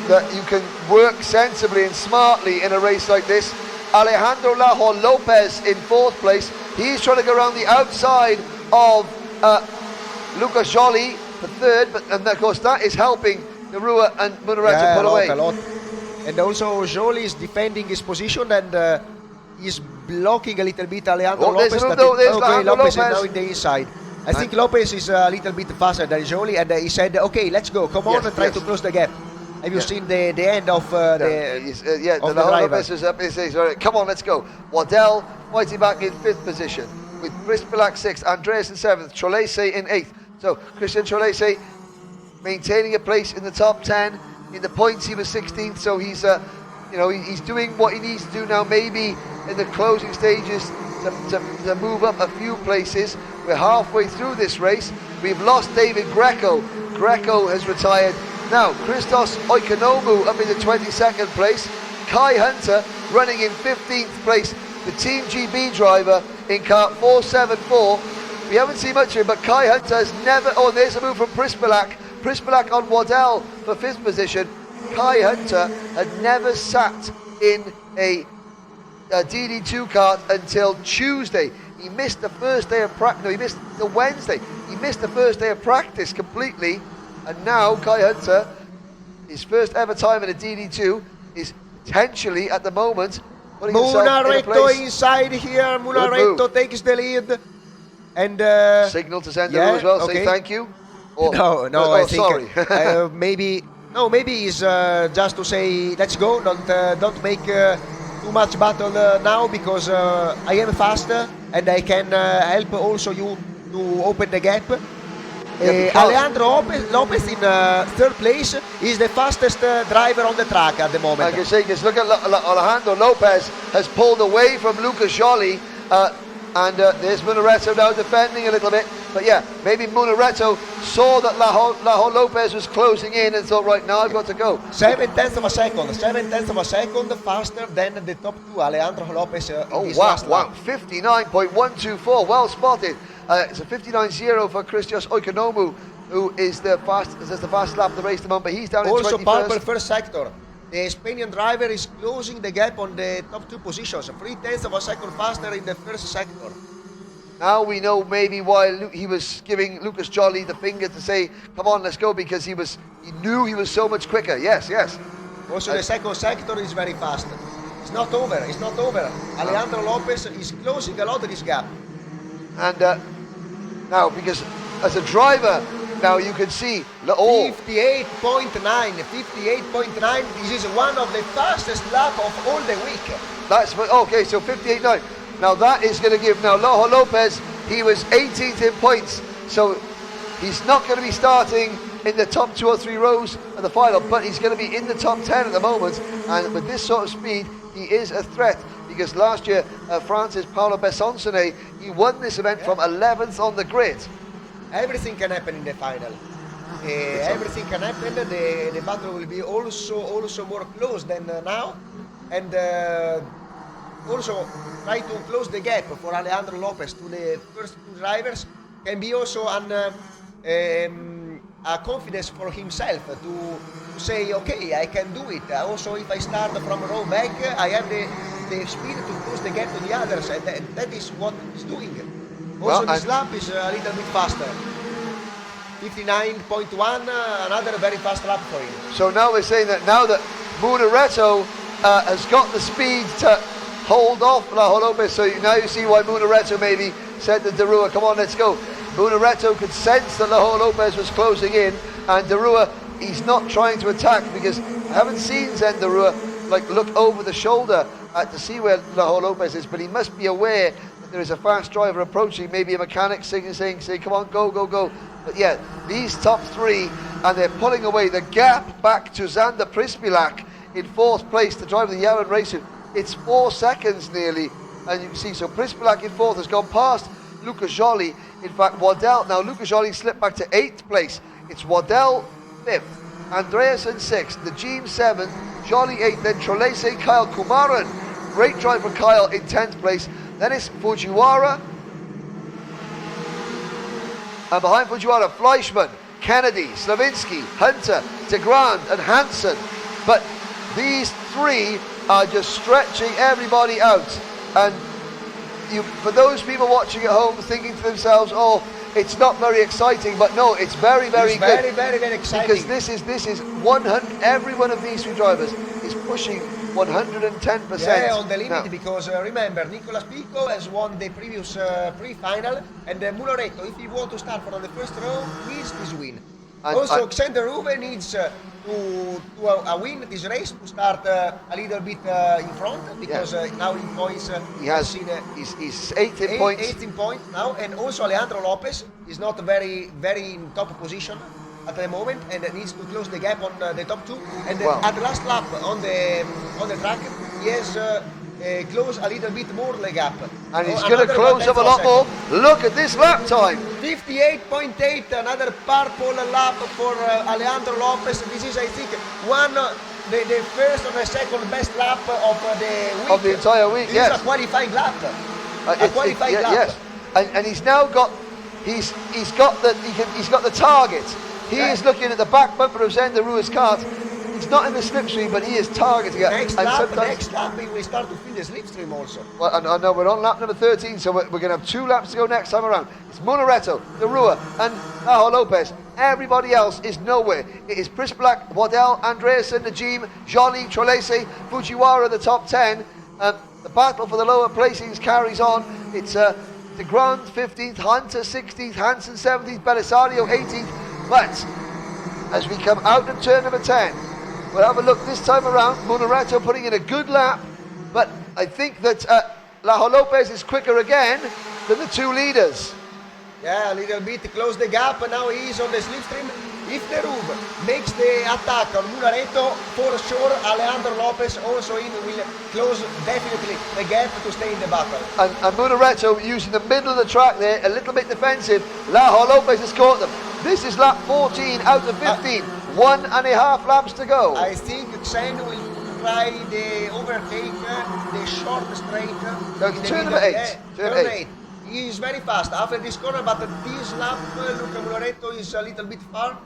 that you can work sensibly and smartly in a race like this. Alejandro Lajo Lopez in 4th place. He's trying to go around the outside of Lucas Joly for 3rd, and of course that is helping Nerua and Munaretto pull away. A lot. And also Joly is defending his position, and he's blocking a little bit Alejandro Lopez. Lopez is now in the inside. I think Lopez is a little bit faster than Joly, and he said, okay, let's go, come on and try to close the gap. Have you seen the end of the Lopez is up. He says, all right, come on, let's go. Waddell fighting back in 5th position, with Brispilak 6th, Andreas in 7th, Trolese in 8th. So Christian Trolese maintaining a place in the top 10. In the points he was 16th, so he's he's doing what he needs to do now, maybe in the closing stages to move up a few places. We're halfway through this race. We've lost David Greco. Greco has retired. Now, Christos Oikonomou up in the 22nd place. Kai Hunter running in 15th place. The Team GB driver in kart 474. We haven't seen much of him, but Kai Hunter has never... Oh, there's a move from Prispilak. Prispilak on Waddell for 5th position. Kai Hunter had never sat in a DD2 kart until Tuesday. He missed the first day of practice. No, he missed the Wednesday. He missed the first day of practice completely. And now Kai Hunter, his first ever time in a DD2, is potentially at the moment putting himself in a place. Munaretto inside here. Munaretto takes the lead. And signal to Zenderu as well. Say thank you. Or, no, I think sorry. maybe it's just to say let's go. Don't make too much battle now, because I am faster and I can help also you to open the gap. Alejandro Lopez in 3rd place is the fastest driver on the track at the moment. I can say, because look at Alejandro Lopez has pulled away from Lucas Joly, and there's Munaretto now defending a little bit. But yeah, maybe Munaretto saw that Lajo Lopez was closing in and thought, right, now I've got to go. 7/10 of a second faster than the top 2, Alejandro Lopez. Wow, 59.124, well spotted. It's a 59.0 for Christos Oikonomou, who is the fastest lap of the race at the moment, but he's down in 21st. Also purple 1st sector. The Spanian driver is closing the gap on the top 2 positions, 0.3 of a second faster in the 1st sector. Now we know maybe why he was giving Lucas Joly the finger to say, come on, let's go, because he knew he was so much quicker. Yes. Also the 2nd sector is very fast. It's not over. Alejandro Lopez is closing a lot of this gap. And now, because as a driver, now you can see 58.9. This is one of the fastest lap of all the week. That's okay. So 58.9. Now that is going to give Lajo Lopez. He was 18th in points, so he's not going to be starting in the top 2 or 3 rows of the final, but he's going to be in the top 10 at the moment. And with this sort of speed, he is a threat. Because last year, France's Paolo Bessonsone, he won this event from 11th on the grid. Everything can happen in the final. Everything can happen. The battle will be also more close than now, and also try to close the gap for Alejandro Lopez to the first 2 drivers can be also a confidence for himself to say, okay, I can do it. Also, if I start from row back, I have the speed to close the gap to the others, and that is what he's doing. Also, this lap is a little bit faster. 59.1, another very fast lap for him. So now we're saying that now that Munaretto has got the speed to hold off La Lopez, so now you see why Munaretto maybe said to Derua, come on, let's go. Munaretto could sense that La Lopez was closing in, and Derua, he's not trying to attack, because I haven't seen Zen Derua like look over the shoulder to see where La Lopez is, but he must be aware that there is a fast driver approaching, maybe a mechanic saying, come on, go, go, go. But yeah, these top three, and they're pulling away. The gap back to Zander Prispilak in 4th place, the driver of the Yaran Racing, it's 4 seconds nearly, and you can see, so Prispilak in 4th has gone past Luca Joly. In fact, Waddell, now Luca Joly slipped back to 8th place. It's Waddell 5th, Andreasen 6th, the Jeem 7th, Joly 8th, then Trolese Kyle Kumaran, great driver Kyle in 10th place. Then it's Fujiwara, and behind Fujiwara, Fleischmann, Kennedy, Slavinsky, Hunter, de Grand and Hansen. But these three are just stretching everybody out, and for those people watching at home thinking to themselves, oh, it's not very exciting, but no, it's very, very good. Very, very, very exciting. Because this is 100, every one of these three drivers is pushing 110%. Yeah, on the limit, now, because remember, Nicolas Pico has won the previous pre-final, and Munaretto, if he wants to start from the first row, needs this win. Also, Xander Ruve needs to win this race to start a little bit in front, because now in points he has he's 18 points. 18 points now, and also Alejandro Lopez is not very in top position at the moment, and needs to close the gap on the top two. And at the last lap on the track, he has close a little bit more the gap. And he's going to close up a lot more. Look at this lap time. 58.8, another purple lap for Alejandro Lopez. This is, I think, the first or the second best lap of the week. Of the entire week, this yes. Is a qualifying lap. A qualifying lap. Yes, and he's now got he's got the target. He is looking at the back bumper of Zander Ruiz kart. He's not in the slipstream, but he is targeting it. Next lap, we will start to feel the slipstream also. Well, I know we're on lap number 13, so we're going to have 2 laps to go next time around. It's Munaretto, Derua, and Naho Lopez. Everybody else is nowhere. It is Prispilak, Waddell, Andreasen, Najim, Joly, Trolese, Fujiwara, the top 10. The battle for the lower placings carries on. It's de Grand 15th, Hunter 16th, Hansen 17th, Belisario 18th. But as we come out of turn number 10, we'll have a look this time around. Munaretto putting in a good lap, but I think that Lajo Lopez is quicker again than the 2 leaders. Yeah, a little bit close the gap, and now he is on the slipstream. If the Rube makes the attack on Munaretto, for sure Alejandro Lopez also will close definitely the gap to stay in the battle. And Munaretto using the middle of the track there, a little bit defensive. Lajo Lopez has caught them. This is lap 14 out of 15. 1.5 laps to go. I think Xen will try the overtake, the short straight. No, turn number 8. Turn 8. He is very fast after this corner, but this lap, Luca Munaretto is a little bit far.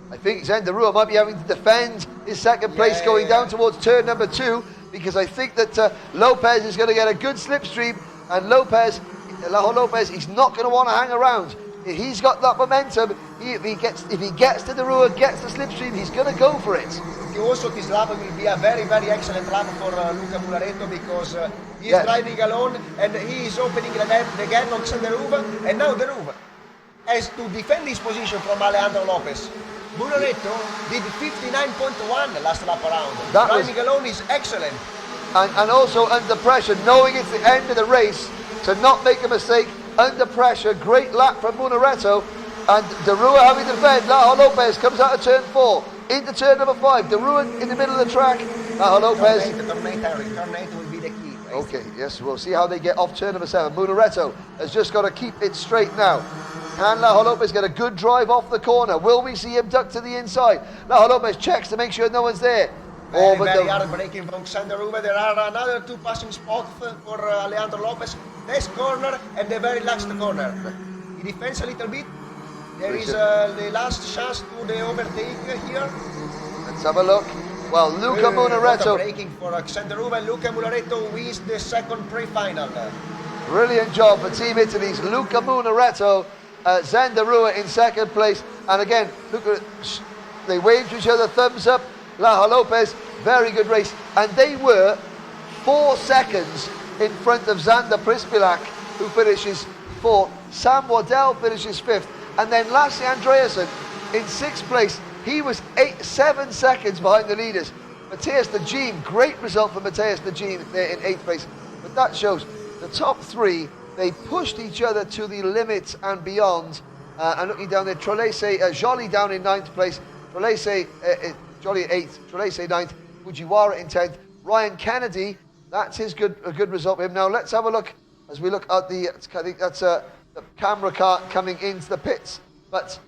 I think Zander Ruiz might be having to defend his second place going down towards turn number 2, because I think that Lopez is going to get a good slipstream, and Lajo Lopez, he's not going to want to hang around. He's got that momentum. If he gets to the Ruiz, gets the slipstream, he's going to go for it. Also, this lap will be a very, very excellent lap for Luca Munaretto, because he is driving alone, and he is opening the gap on Xander Ruiz, and now the Ruiz has to defend his position from Alejandro Lopez. Munaretto did 59.1 last lap around. Driving alone is excellent. And also under pressure, knowing it's the end of the race, to not make a mistake under pressure. Great lap from Munaretto, and Derua having to defend. Lajo Lopez comes out of turn 4 into turn number 5. Derua in the middle of the track. Lajo Lopez. Turn 8 will be the key. Okay, yes, we'll see how they get off turn number 7. Munaretto has just got to keep it straight now. Can Lajo Lopez get a good drive off the corner? Will we see him duck to the inside? Lajo Lopez checks to make sure no one's there. Very hard braking from Xander Ruiz. There are another 2 passing spots for Alejandro Lopez. This corner and the very last corner. He defends a little bit. There is the last chance to the overtake here. Let's have a look. Well, Luca Munaretto. Braking for Xander Ruiz. Luca Munaretto wins the second pre-final. Brilliant job for Team Italy's Luca Munaretto. Zander Ruiz in second place. And again, look at, they wave to each other, thumbs up. Lajo Lopez, very good race. And they were 4 seconds in front of Zander Prispilak, who finishes 4th. Sam Waddell finishes 5th. And then Lasse Andreasen in 6th place. He was 7 seconds behind the leaders. Matthias de Jean, great result for Matthias de Jean there in 8th place. But that shows the top 3, they pushed each other to the limits and beyond. And looking down there, Trolese, Joly down in 9th place. Trolese, Joly 8th, Trolese 9th, Fujiwara in 10th. Ryan Kennedy, that's a good result for him. Now let's have a look as we look at I think that's the camera car coming into the pits. But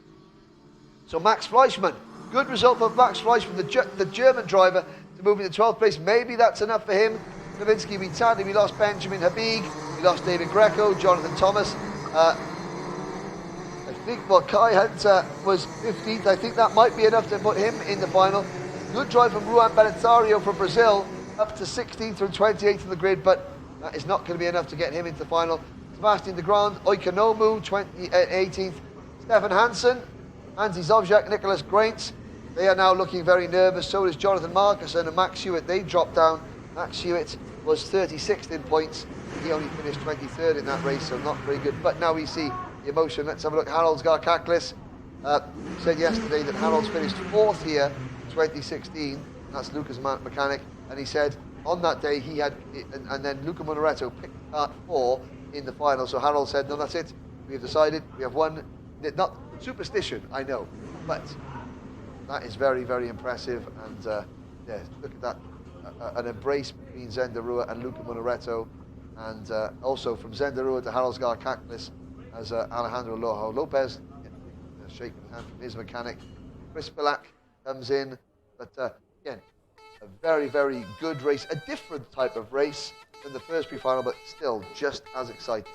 so Max Fleischmann, good result for Max Fleischmann, the German driver, to move into 12th place. Maybe that's enough for him. Nowinski, we lost Benjamin Habib, we lost David Greco, Jonathan Thomas. I think Kai Hunter was 15th. I think that might be enough to put him in the final. Good drive from Juan Belisario from Brazil, up to 16th from 28th in the grid, but that is not going to be enough to get him into the final. Sebastian de Grand, Oikonomu, 18th. Stefan Hansen, Hansi Zovjak, Nicholas Graints. They are now looking very nervous. So is Jonathan Markussen and Max Hewitt. They dropped down. Max Hewitt was 36th in points. He only finished 23rd in that race, so not very good. But now we see the emotion. Let's have a look. Harold Garkaklis said yesterday that Harold's finished 4th here in 2016. That's Luca's mechanic. And he said on that day he had, and then Luca Monoretto picked kart 4 in the final. So Harold said, no, that's it. We have decided. We have won. Not superstition, I know, but that is very, very impressive. And yeah, look at that. An embrace between Zenderua and Luca Monoretto. And also from Zenderua to Harold Garkaklis as Alejandro Lajo Lopez shaking the hand from his mechanic. Chris Pilak comes in, but again, a very, very good race, a different type of race than the first pre-final, but still just as exciting.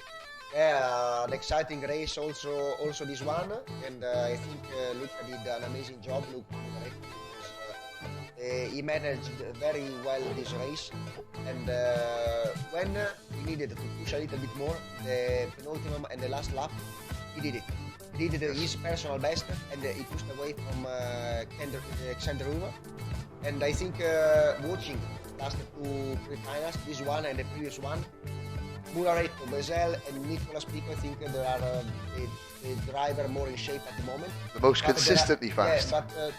Yeah, an exciting race also this one, and I think Luca did an amazing job. He managed very well this race, and when he needed to push a little bit more, the penultimate and the last lap, he did it. He did his personal best, and he pushed away from Xander Ruva. And I think watching last 2 pre-finals, this one and the previous one, Muraretto, Bezel and Nicolas Pico, I think they are the driver more in shape at the moment. The most consistently fast. Yeah, but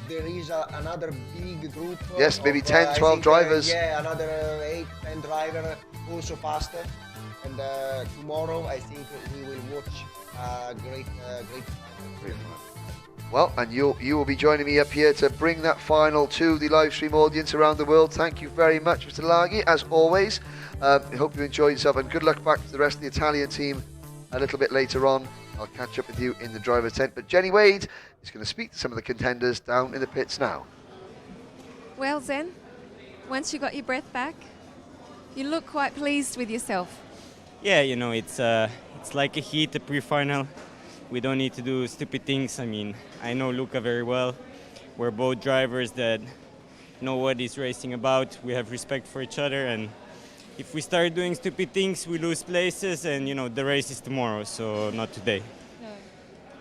there is another big group. Yes, maybe 10, 12 drivers. Yeah, another 8, 10 drivers also faster. And tomorrow I think we will watch a great final. Well, and you will be joining me up here to bring that final to the live stream audience around the world. Thank you very much, Mr. Laghi, as always. I hope you enjoyed yourself, and good luck back to the rest of the Italian team a little bit later on. I'll catch up with you in the driver's tent. But Jenny Wade is going to speak to some of the contenders down in the pits now. Well, Zen, once you got your breath back, you look quite pleased with yourself. Yeah, you know, it's like a heat, a pre-final. We don't need to do stupid things. I mean, I know Luca very well. We're both drivers that know what he's racing about. We have respect for each other, and if we start doing stupid things, we lose places, and you know, the race is tomorrow, so not today. No.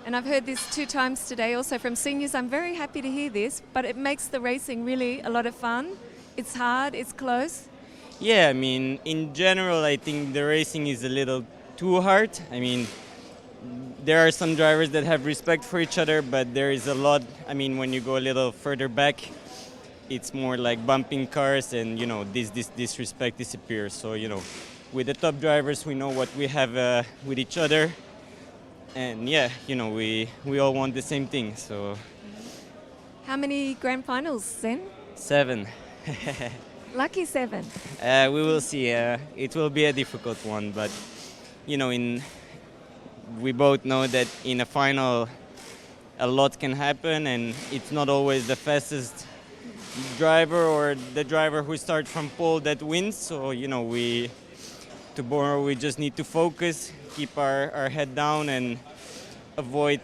And I've heard this 2 times today also from seniors. I'm very happy to hear this, but it makes the racing really a lot of fun. It's hard, it's close. Yeah, I mean, in general, I think the racing is a little too hard. I mean, there are some drivers that have respect for each other, but there is a lot, I mean, when you go a little further back, it's more like bumping cars, and, you know, this respect disappears. So, you know, with the top drivers, we know what we have with each other. And, yeah, you know, we all want the same thing, so. How many grand finals, Zen? 7. Lucky 7. We will see. It will be a difficult one, but, you know, we both know that in a final, a lot can happen, and it's not always the fastest driver or the driver who starts from pole that wins. So, you know, tomorrow we just need to focus, keep our head down, and avoid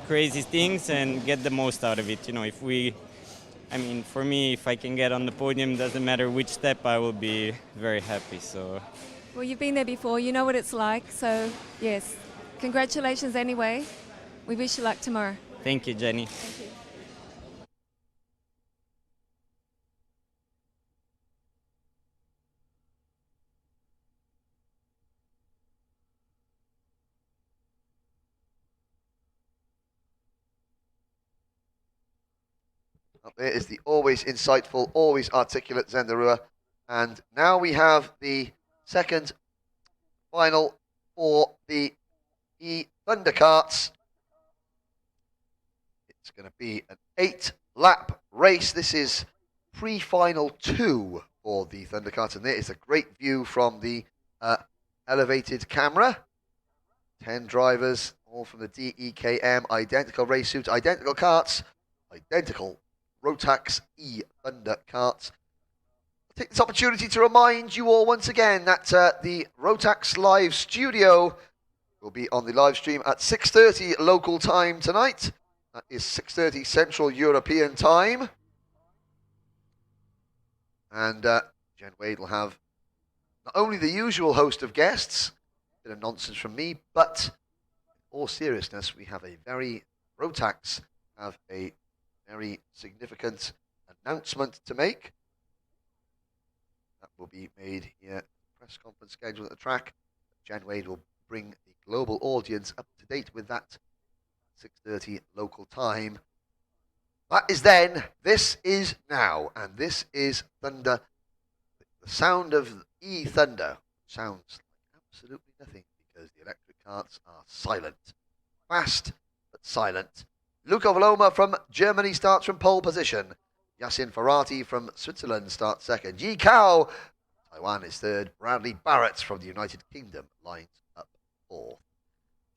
crazy things and get the most out of it. You know, I mean, for me, if I can get on the podium, doesn't matter which step, I will be very happy. So. Well, you've been there before, you know what it's like, so yes. Congratulations anyway. We wish you luck tomorrow. Thank you, Jenny. Thank you. Up there is the always insightful, always articulate Zendarua. And now we have the second final for the Thunder Karts. It's going to be an 8-lap race. This is pre-final 2 for the Thunder Karts. And there is a great view from the elevated camera. 10 drivers, all from the DEKM, identical race suits, identical karts, identical Rotax Thunder Karts. I'll take this opportunity to remind you all once again that the Rotax live studio will be on the live stream at 6:30 local time tonight. That is 6:30 Central European time. And Jen Wade will have not only the usual host of guests, a bit of nonsense from me, but in all seriousness, we have Rotax have a very significant announcement to make. That will be made here, press conference schedule at the track. Jen Wade will bring the global audience up to date with that 6:30 local time. That is then, this is now, and this is Thunder. The sound of Thunder sounds like absolutely nothing because the electric karts are silent. Fast, but silent. Luca Vloma from Germany starts from pole position. Yassin Ferrati from Switzerland starts second. Yi Kao, Taiwan is third. Bradley Barrett from the United Kingdom lines up fourth.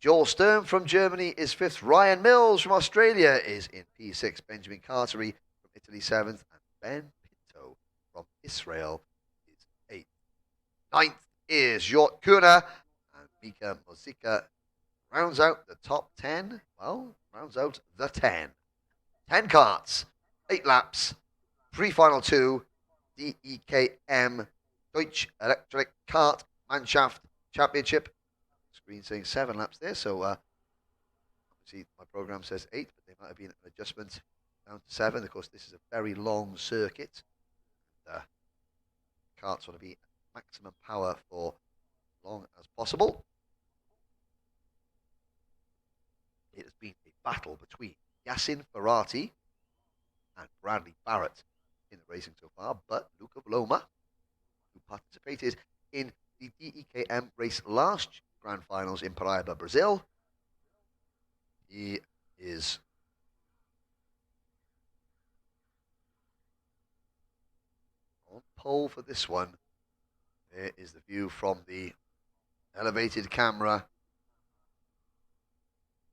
Joel Stern from Germany is fifth. Ryan Mills from Australia is in P6. Benjamin Cartery from Italy seventh. And Ben Pinto from Israel is eighth. Ninth is Jort Kuna, and Mika Mozika rounds out the top 10. Well, rounds out the 10. 10 karts, 8 laps, pre-final 2, DEKM Deutsche Electric Kart Mannschaft Championship. Screen saying 7 laps there, so obviously my program says 8, but there might have been an adjustment down to 7. Of course, this is a very long circuit. Karts want to be at maximum power for as long as possible. It has been a battle between Yassin Ferrati and Bradley Barrett in the racing so far, but Luca Vloma, who participated in the DEKM race last Grand Finals in Paraíba, Brazil, he is on pole for this one. There is the view from the elevated camera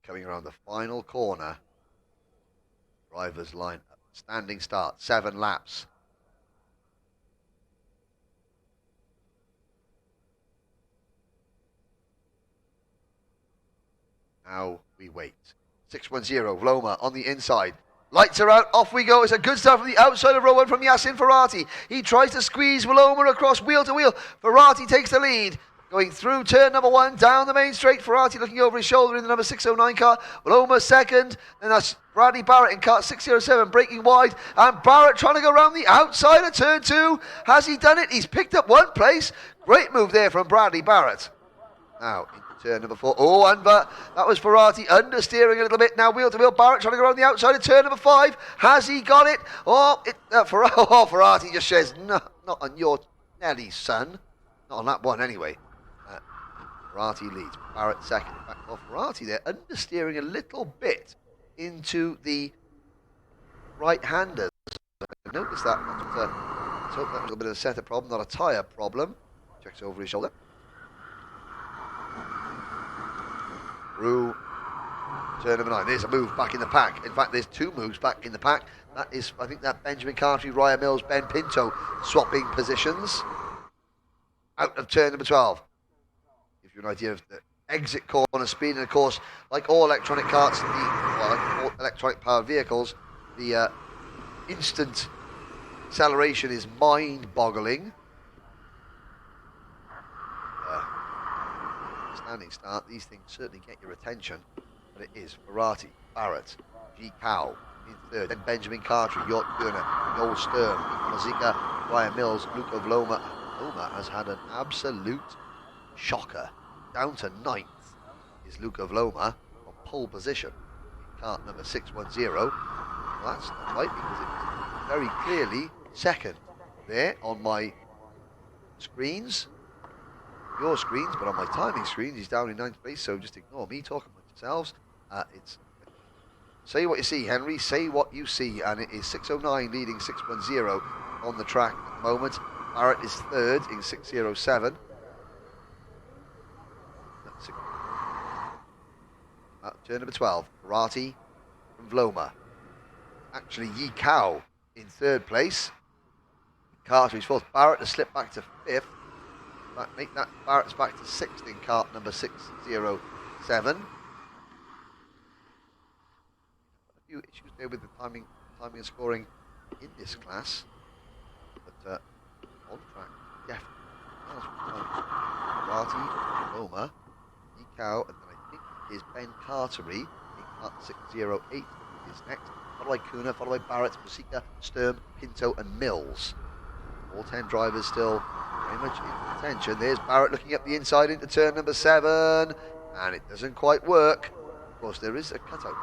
coming around the final corner. Drivers line up. Standing start, 7 laps. Now we wait. 610, Vloma on the inside. Lights are out, off we go. It's a good start from the outside of row 1 from Yassin Ferrati. He tries to squeeze Vloma across wheel to wheel. Ferrati takes the lead. Going through turn number 1, down the main straight. Ferrati looking over his shoulder in the number 609 car. Vloma second. Then that's Bradley Barrett in car 607, breaking wide. And Barrett trying to go around the outside of turn 2. Has he done it? He's picked up 1 place. Great move there from Bradley Barrett. Now into turn number 4. Oh, and that was Ferrati understeering a little bit. Now wheel to wheel. Barrett trying to go around the outside of turn number 5. Has he got it? Ferrati just says, no, not on your Nelly, son. Not on that one anyway. Ferrati leads, Barrett second. In fact, Ferrati there understeering a little bit into the right-handers. I noticed that. Let's hope that was a little bit of a setup problem, not a tyre problem. Checks over his shoulder. Through turn number 9. There's a move back in the pack. In fact, there's 2 moves back in the pack. That is, I think, that Benjamin Cartery, Ryan Mills, Ben Pinto swapping positions. Out of turn number 12. Give you an idea of the exit corner speed, and of course, like all electronic karts, like all electronic powered vehicles, the instant acceleration is mind-boggling. Standing start, these things certainly get your attention, but it is Ferrati, Barrett, G. Cow in third, then Benjamin Cartery, Jort Gurner, Joel Stern, Mazika, Ryan Mills, Luca Vloma. Vloma has had an absolute shocker. Down to 9th is Luca Vloma on pole position in kart number 610. Well, that's not right because it's very clearly second there on my screens. Your screens, but on my timing screens, he's down in 9th place, so just ignore me talking about yourselves. It's say what you see, Henry, say what you see, and it is 609 leading 610 on the track at the moment. Barrett is third in 607. Turn number 12, Karate from Vloma. Actually, Yi Kao in third place. Carter is fourth. Barrett has slipped back to fifth. Make that Barrett's back to sixth in kart number 607. A few issues there with the timing and scoring in this class, but on track, definitely. Karate, Vloma, Yi Kao, and then I think it is Ben Cartery in kart 608 is next. Followed by Kuna, followed by Barrett, Musica, Sturm, Pinto, and Mills. All 10 drivers still very much in attention. There's Barrett looking up the inside into turn number 7, and it doesn't quite work. Of course, there is a cutout.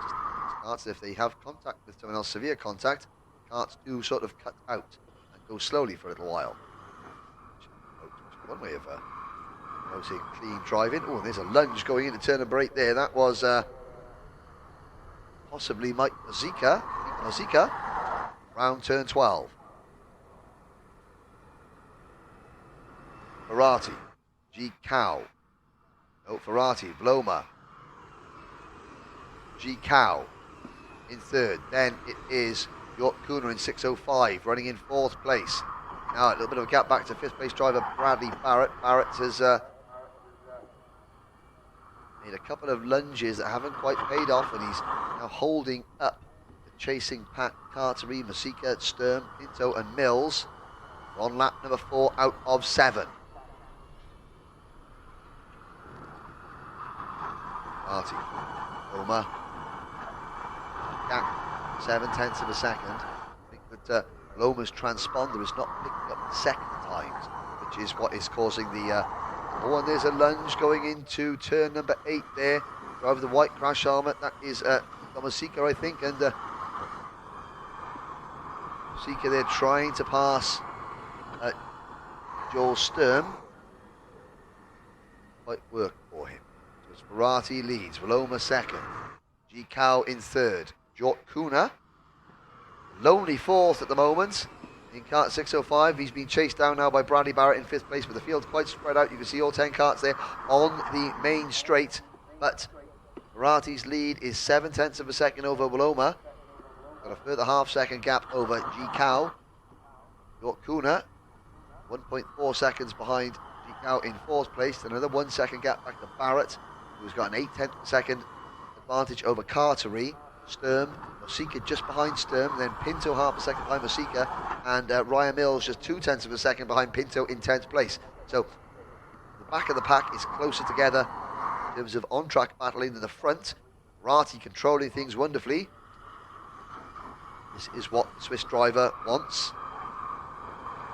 Karts, if they have contact with someone else, severe contact, karts do sort of cut out and go slowly for a little while. One way of seeing clean driving. Oh, there's a lunge going into turn number 8 there. That was possibly Mike Mazika, round turn 12. Ferrati, G Cow. Oh, Ferrati, Vloma. G Cow in third. Then it is York Kuna in 605, running in fourth place. Now a little bit of a gap back to fifth place driver Bradley Barrett. Barrett has made a couple of lunges that haven't quite paid off, and he's now holding up the chasing pack. Cartery, Masika, Sturm, Pinto, and Mills on lap number 4 out of 7. Marty, Roma, gap 7/10 of a second. I think that Loma's transponder is not picking up the second times, which is what is causing the and there's a lunge going into turn number 8 there. Over the white crash helmet, that is Tomasika, I think, and Sika there trying to pass Joel Sturm. Quite work for him. So it's Ferrati leads, Vloma second, G Cow in third, Jort Kuna lonely fourth at the moment. In kart 605, he's been chased down now by Bradley Barrett in 5th place, but the field's quite spread out. You can see all 10 karts there on the main straight, but Ferrati's lead is 7/10 of a second over Vloma. Got a further half-second gap over G Cow. York Kuna, 1.4 seconds behind G Cow in 4th place. Another 1 second gap back to Barrett, who's got an 8/10 second advantage over Cartery. Sturm, Masika just behind Sturm, then Pinto half a second behind Masika, and Ryan Mills just 0.2 of a second behind Pinto in 10th place. So the back of the pack is closer together in terms of on-track battling than the front. Rati controlling things wonderfully. This is what the Swiss driver wants.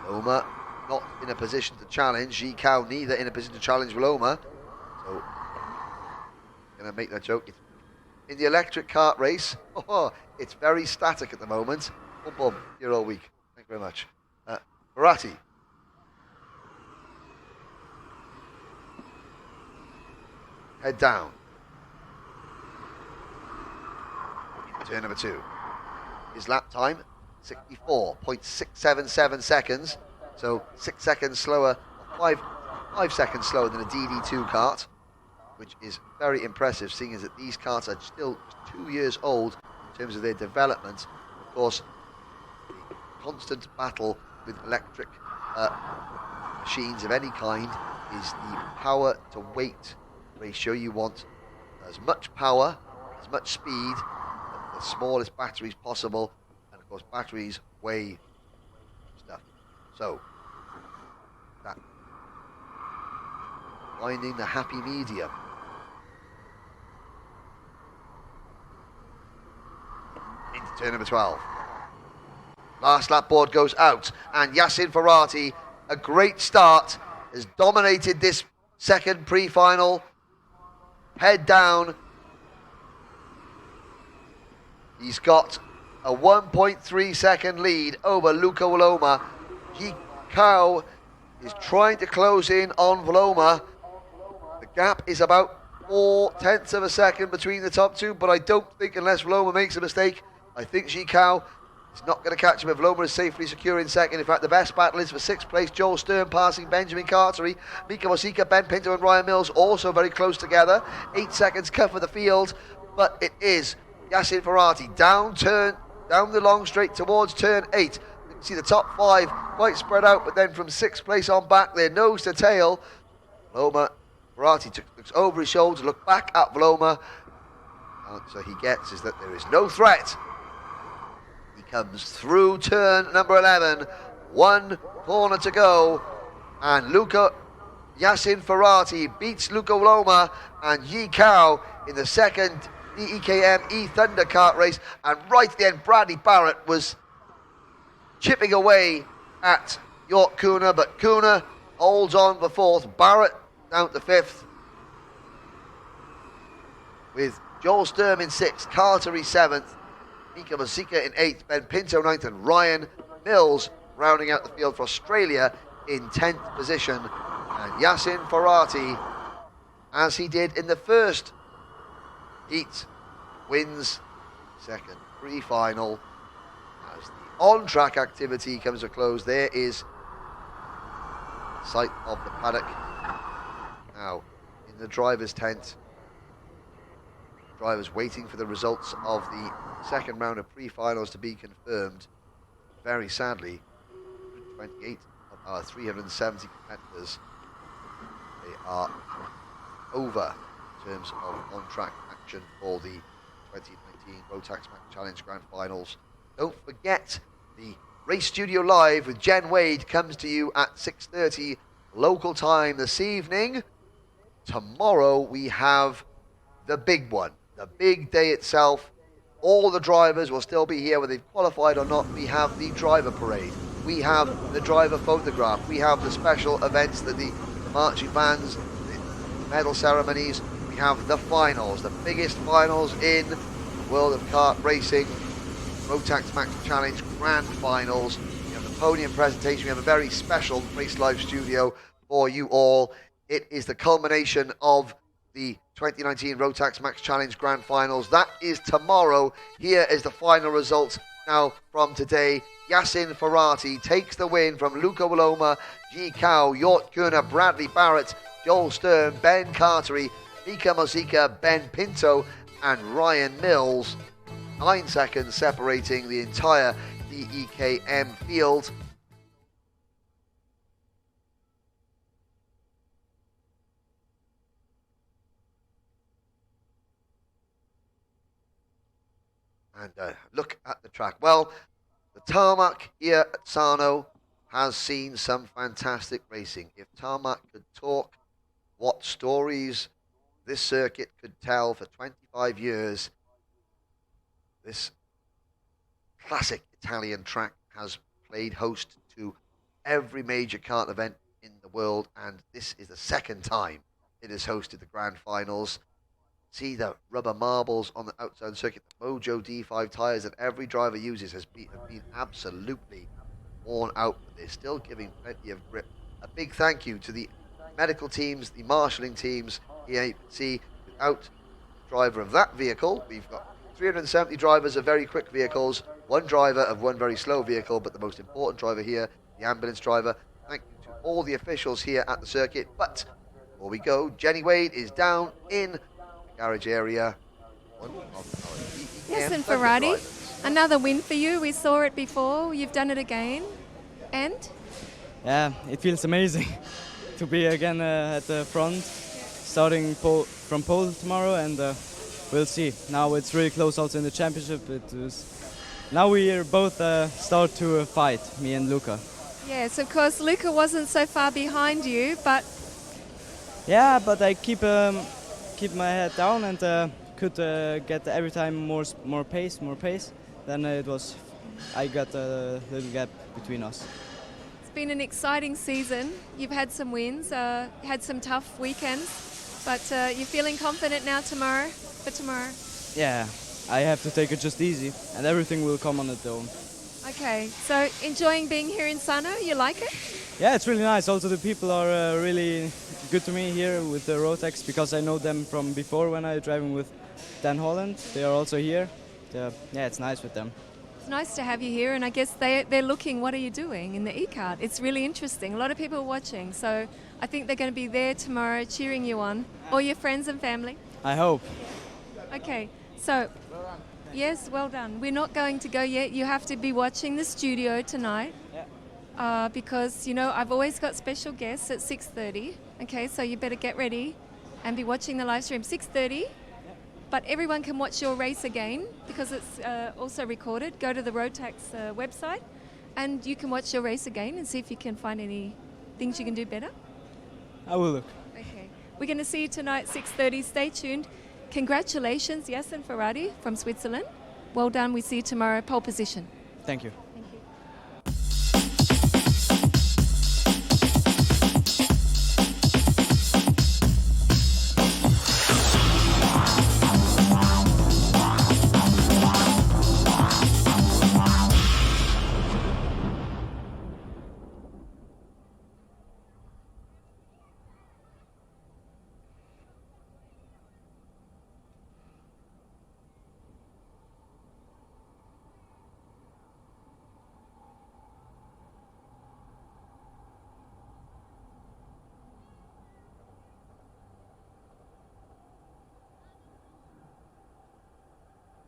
Loma not in a position to challenge. G Cow neither in a position to challenge Loma. So I'm going to make that joke. In the electric kart race, it's very static at the moment. Boom, boom, here all week. Thank you very much. Ferrati. Head down. Turn number 2. His lap time, 64.677 seconds. So 6 seconds slower, 5 seconds slower than a DD2 kart, which is very impressive, seeing as that these karts are still 2 years old in terms of their development. Of course, the constant battle with electric machines of any kind is the power to weight ratio. You want as much power, as much speed, the smallest batteries possible, and of course batteries weigh stuff. So, that finding the happy medium. Into turn number 12. Last lap board goes out, and Yassin Ferrati, a great start, has dominated this second pre-final. Head down. He's got a 1.3 second lead over Luca Vloma. Kao is trying to close in on Vloma. The gap is about 0.4 of a second between the top two, but I don't think, unless Vloma makes a mistake, I think Kao is not going to catch him if Vloma is safely secure in second. In fact, the best battle is for 6th place. Joel Stern passing Benjamin Cartery. Mika Mosika, Ben Pinto and Ryan Mills also very close together. 8 seconds cover the field, but it is Yasin Ferrati down the long straight towards turn 8. You can see the top 5 quite spread out, but then from 6th place on back, they're nose to tail. Vloma, Ferrati looks over his shoulder, look back at Vloma. The answer he gets is that there is no threat. He comes through turn number 11, 1 corner to go, and Yasin Ferrati beats Luca Vloma and Yi Kao in the second EKM E-Thunder kart race, and right at the end Bradley Barrett was chipping away at York Kuna, but Kuna holds on for 4th, Barrett down to 5th, with Joel Sturm in 6th, Cartery 7th, Mika Masika in 8th, Ben Pinto 9th, and Ryan Mills rounding out the field for Australia in 10th position. And Yasin Ferrati, as he did in the first heat, wins second pre-final. As the on-track activity comes to a close, there is sight of the paddock. Now, in the driver's tent, drivers waiting for the results of the second round of pre-finals to be confirmed. Very sadly, 128 of our 370 competitors, they are over in terms of on-track action for the 2019 Rotax Max Challenge Grand Finals. Don't forget, the Race Studio Live with Jen Wade comes to you at 6:30 local time this evening. Tomorrow we have the big one, the big day itself. All the drivers will still be here, whether they've qualified or not. We have the driver parade, we have the driver photograph, we have the special events, the marching bands, the medal ceremonies. We have the finals, the biggest finals in the world of kart racing, Rotax Max Challenge Grand Finals. We have the podium presentation. We have a very special Race Live studio for you all. It is the culmination of the 2019 Rotax Max Challenge Grand Finals. That is tomorrow. Here is the final results now from today. Yasin Ferrati takes the win from Luca Vloma, Ji Kao, Yort Kuna, Bradley Barrett, Joel Stern, Ben Cartery, Mika Mosika, Ben Pinto and Ryan Mills. 9 seconds separating the entire DEKM field. And look at the track. Well, the tarmac here at Sarno has seen some fantastic racing. If tarmac could talk, what stories this circuit could tell for 25 years. This classic Italian track has played host to every major kart event in the world, and this is the second time it has hosted the grand finals. See the rubber marbles on the outside circuit. The Mojo D5 tyres that every driver uses have been absolutely worn out, but they're still giving plenty of grip. A big thank you to the medical teams, the marshalling teams. Here you can see, without the driver of that vehicle, we've got 370 drivers of very quick vehicles, one driver of one very slow vehicle, but the most important driver here, the ambulance driver. Thank you to all the officials here at the circuit. But before we go, Jenny Wade is down in the garage area. Yes, and Ferrati, another win for you. We saw it before. You've done it again. And? Yeah, it feels amazing to be again at the front, starting from pole tomorrow, and we'll see. Now it's really close also in the championship. Now we are both start to fight, me and Luca. Yes, of course, Luca wasn't so far behind you, but... Yeah, but I keep my head down and could get every time more pace. Then I got a little gap between us. It's been an exciting season. You've had some wins, had some tough weekends, but you're feeling confident now for tomorrow? Yeah, I have to take it just easy, and everything will come on its own. Okay, so enjoying being here in Sarno, you like it? Yeah, it's really nice. Also, the people are really good to me here with the Rotax because I know them from before when I was driving with Dan Holland. They are also here. Yeah, it's nice with them. It's nice to have you here, and I guess they're looking, what are you doing in the e-kart? It's really interesting. A lot of people are watching, so I think they're going to be there tomorrow cheering you on. All your friends and family. I hope. Okay, so, yes, well done. We're not going to go yet. You have to be watching the studio tonight. Because, you know, I've always got special guests at 6:30. Okay, so you better get ready and be watching the live stream 6:30. But everyone can watch your race again because it's also recorded. Go to the Rotax website and you can watch your race again and see if you can find any things you can do better. I will look. Okay. We're going to see you tonight 6:30. Stay tuned. Congratulations, Yasin Faradi from Switzerland. Well done. We see you tomorrow. Pole position. Thank you.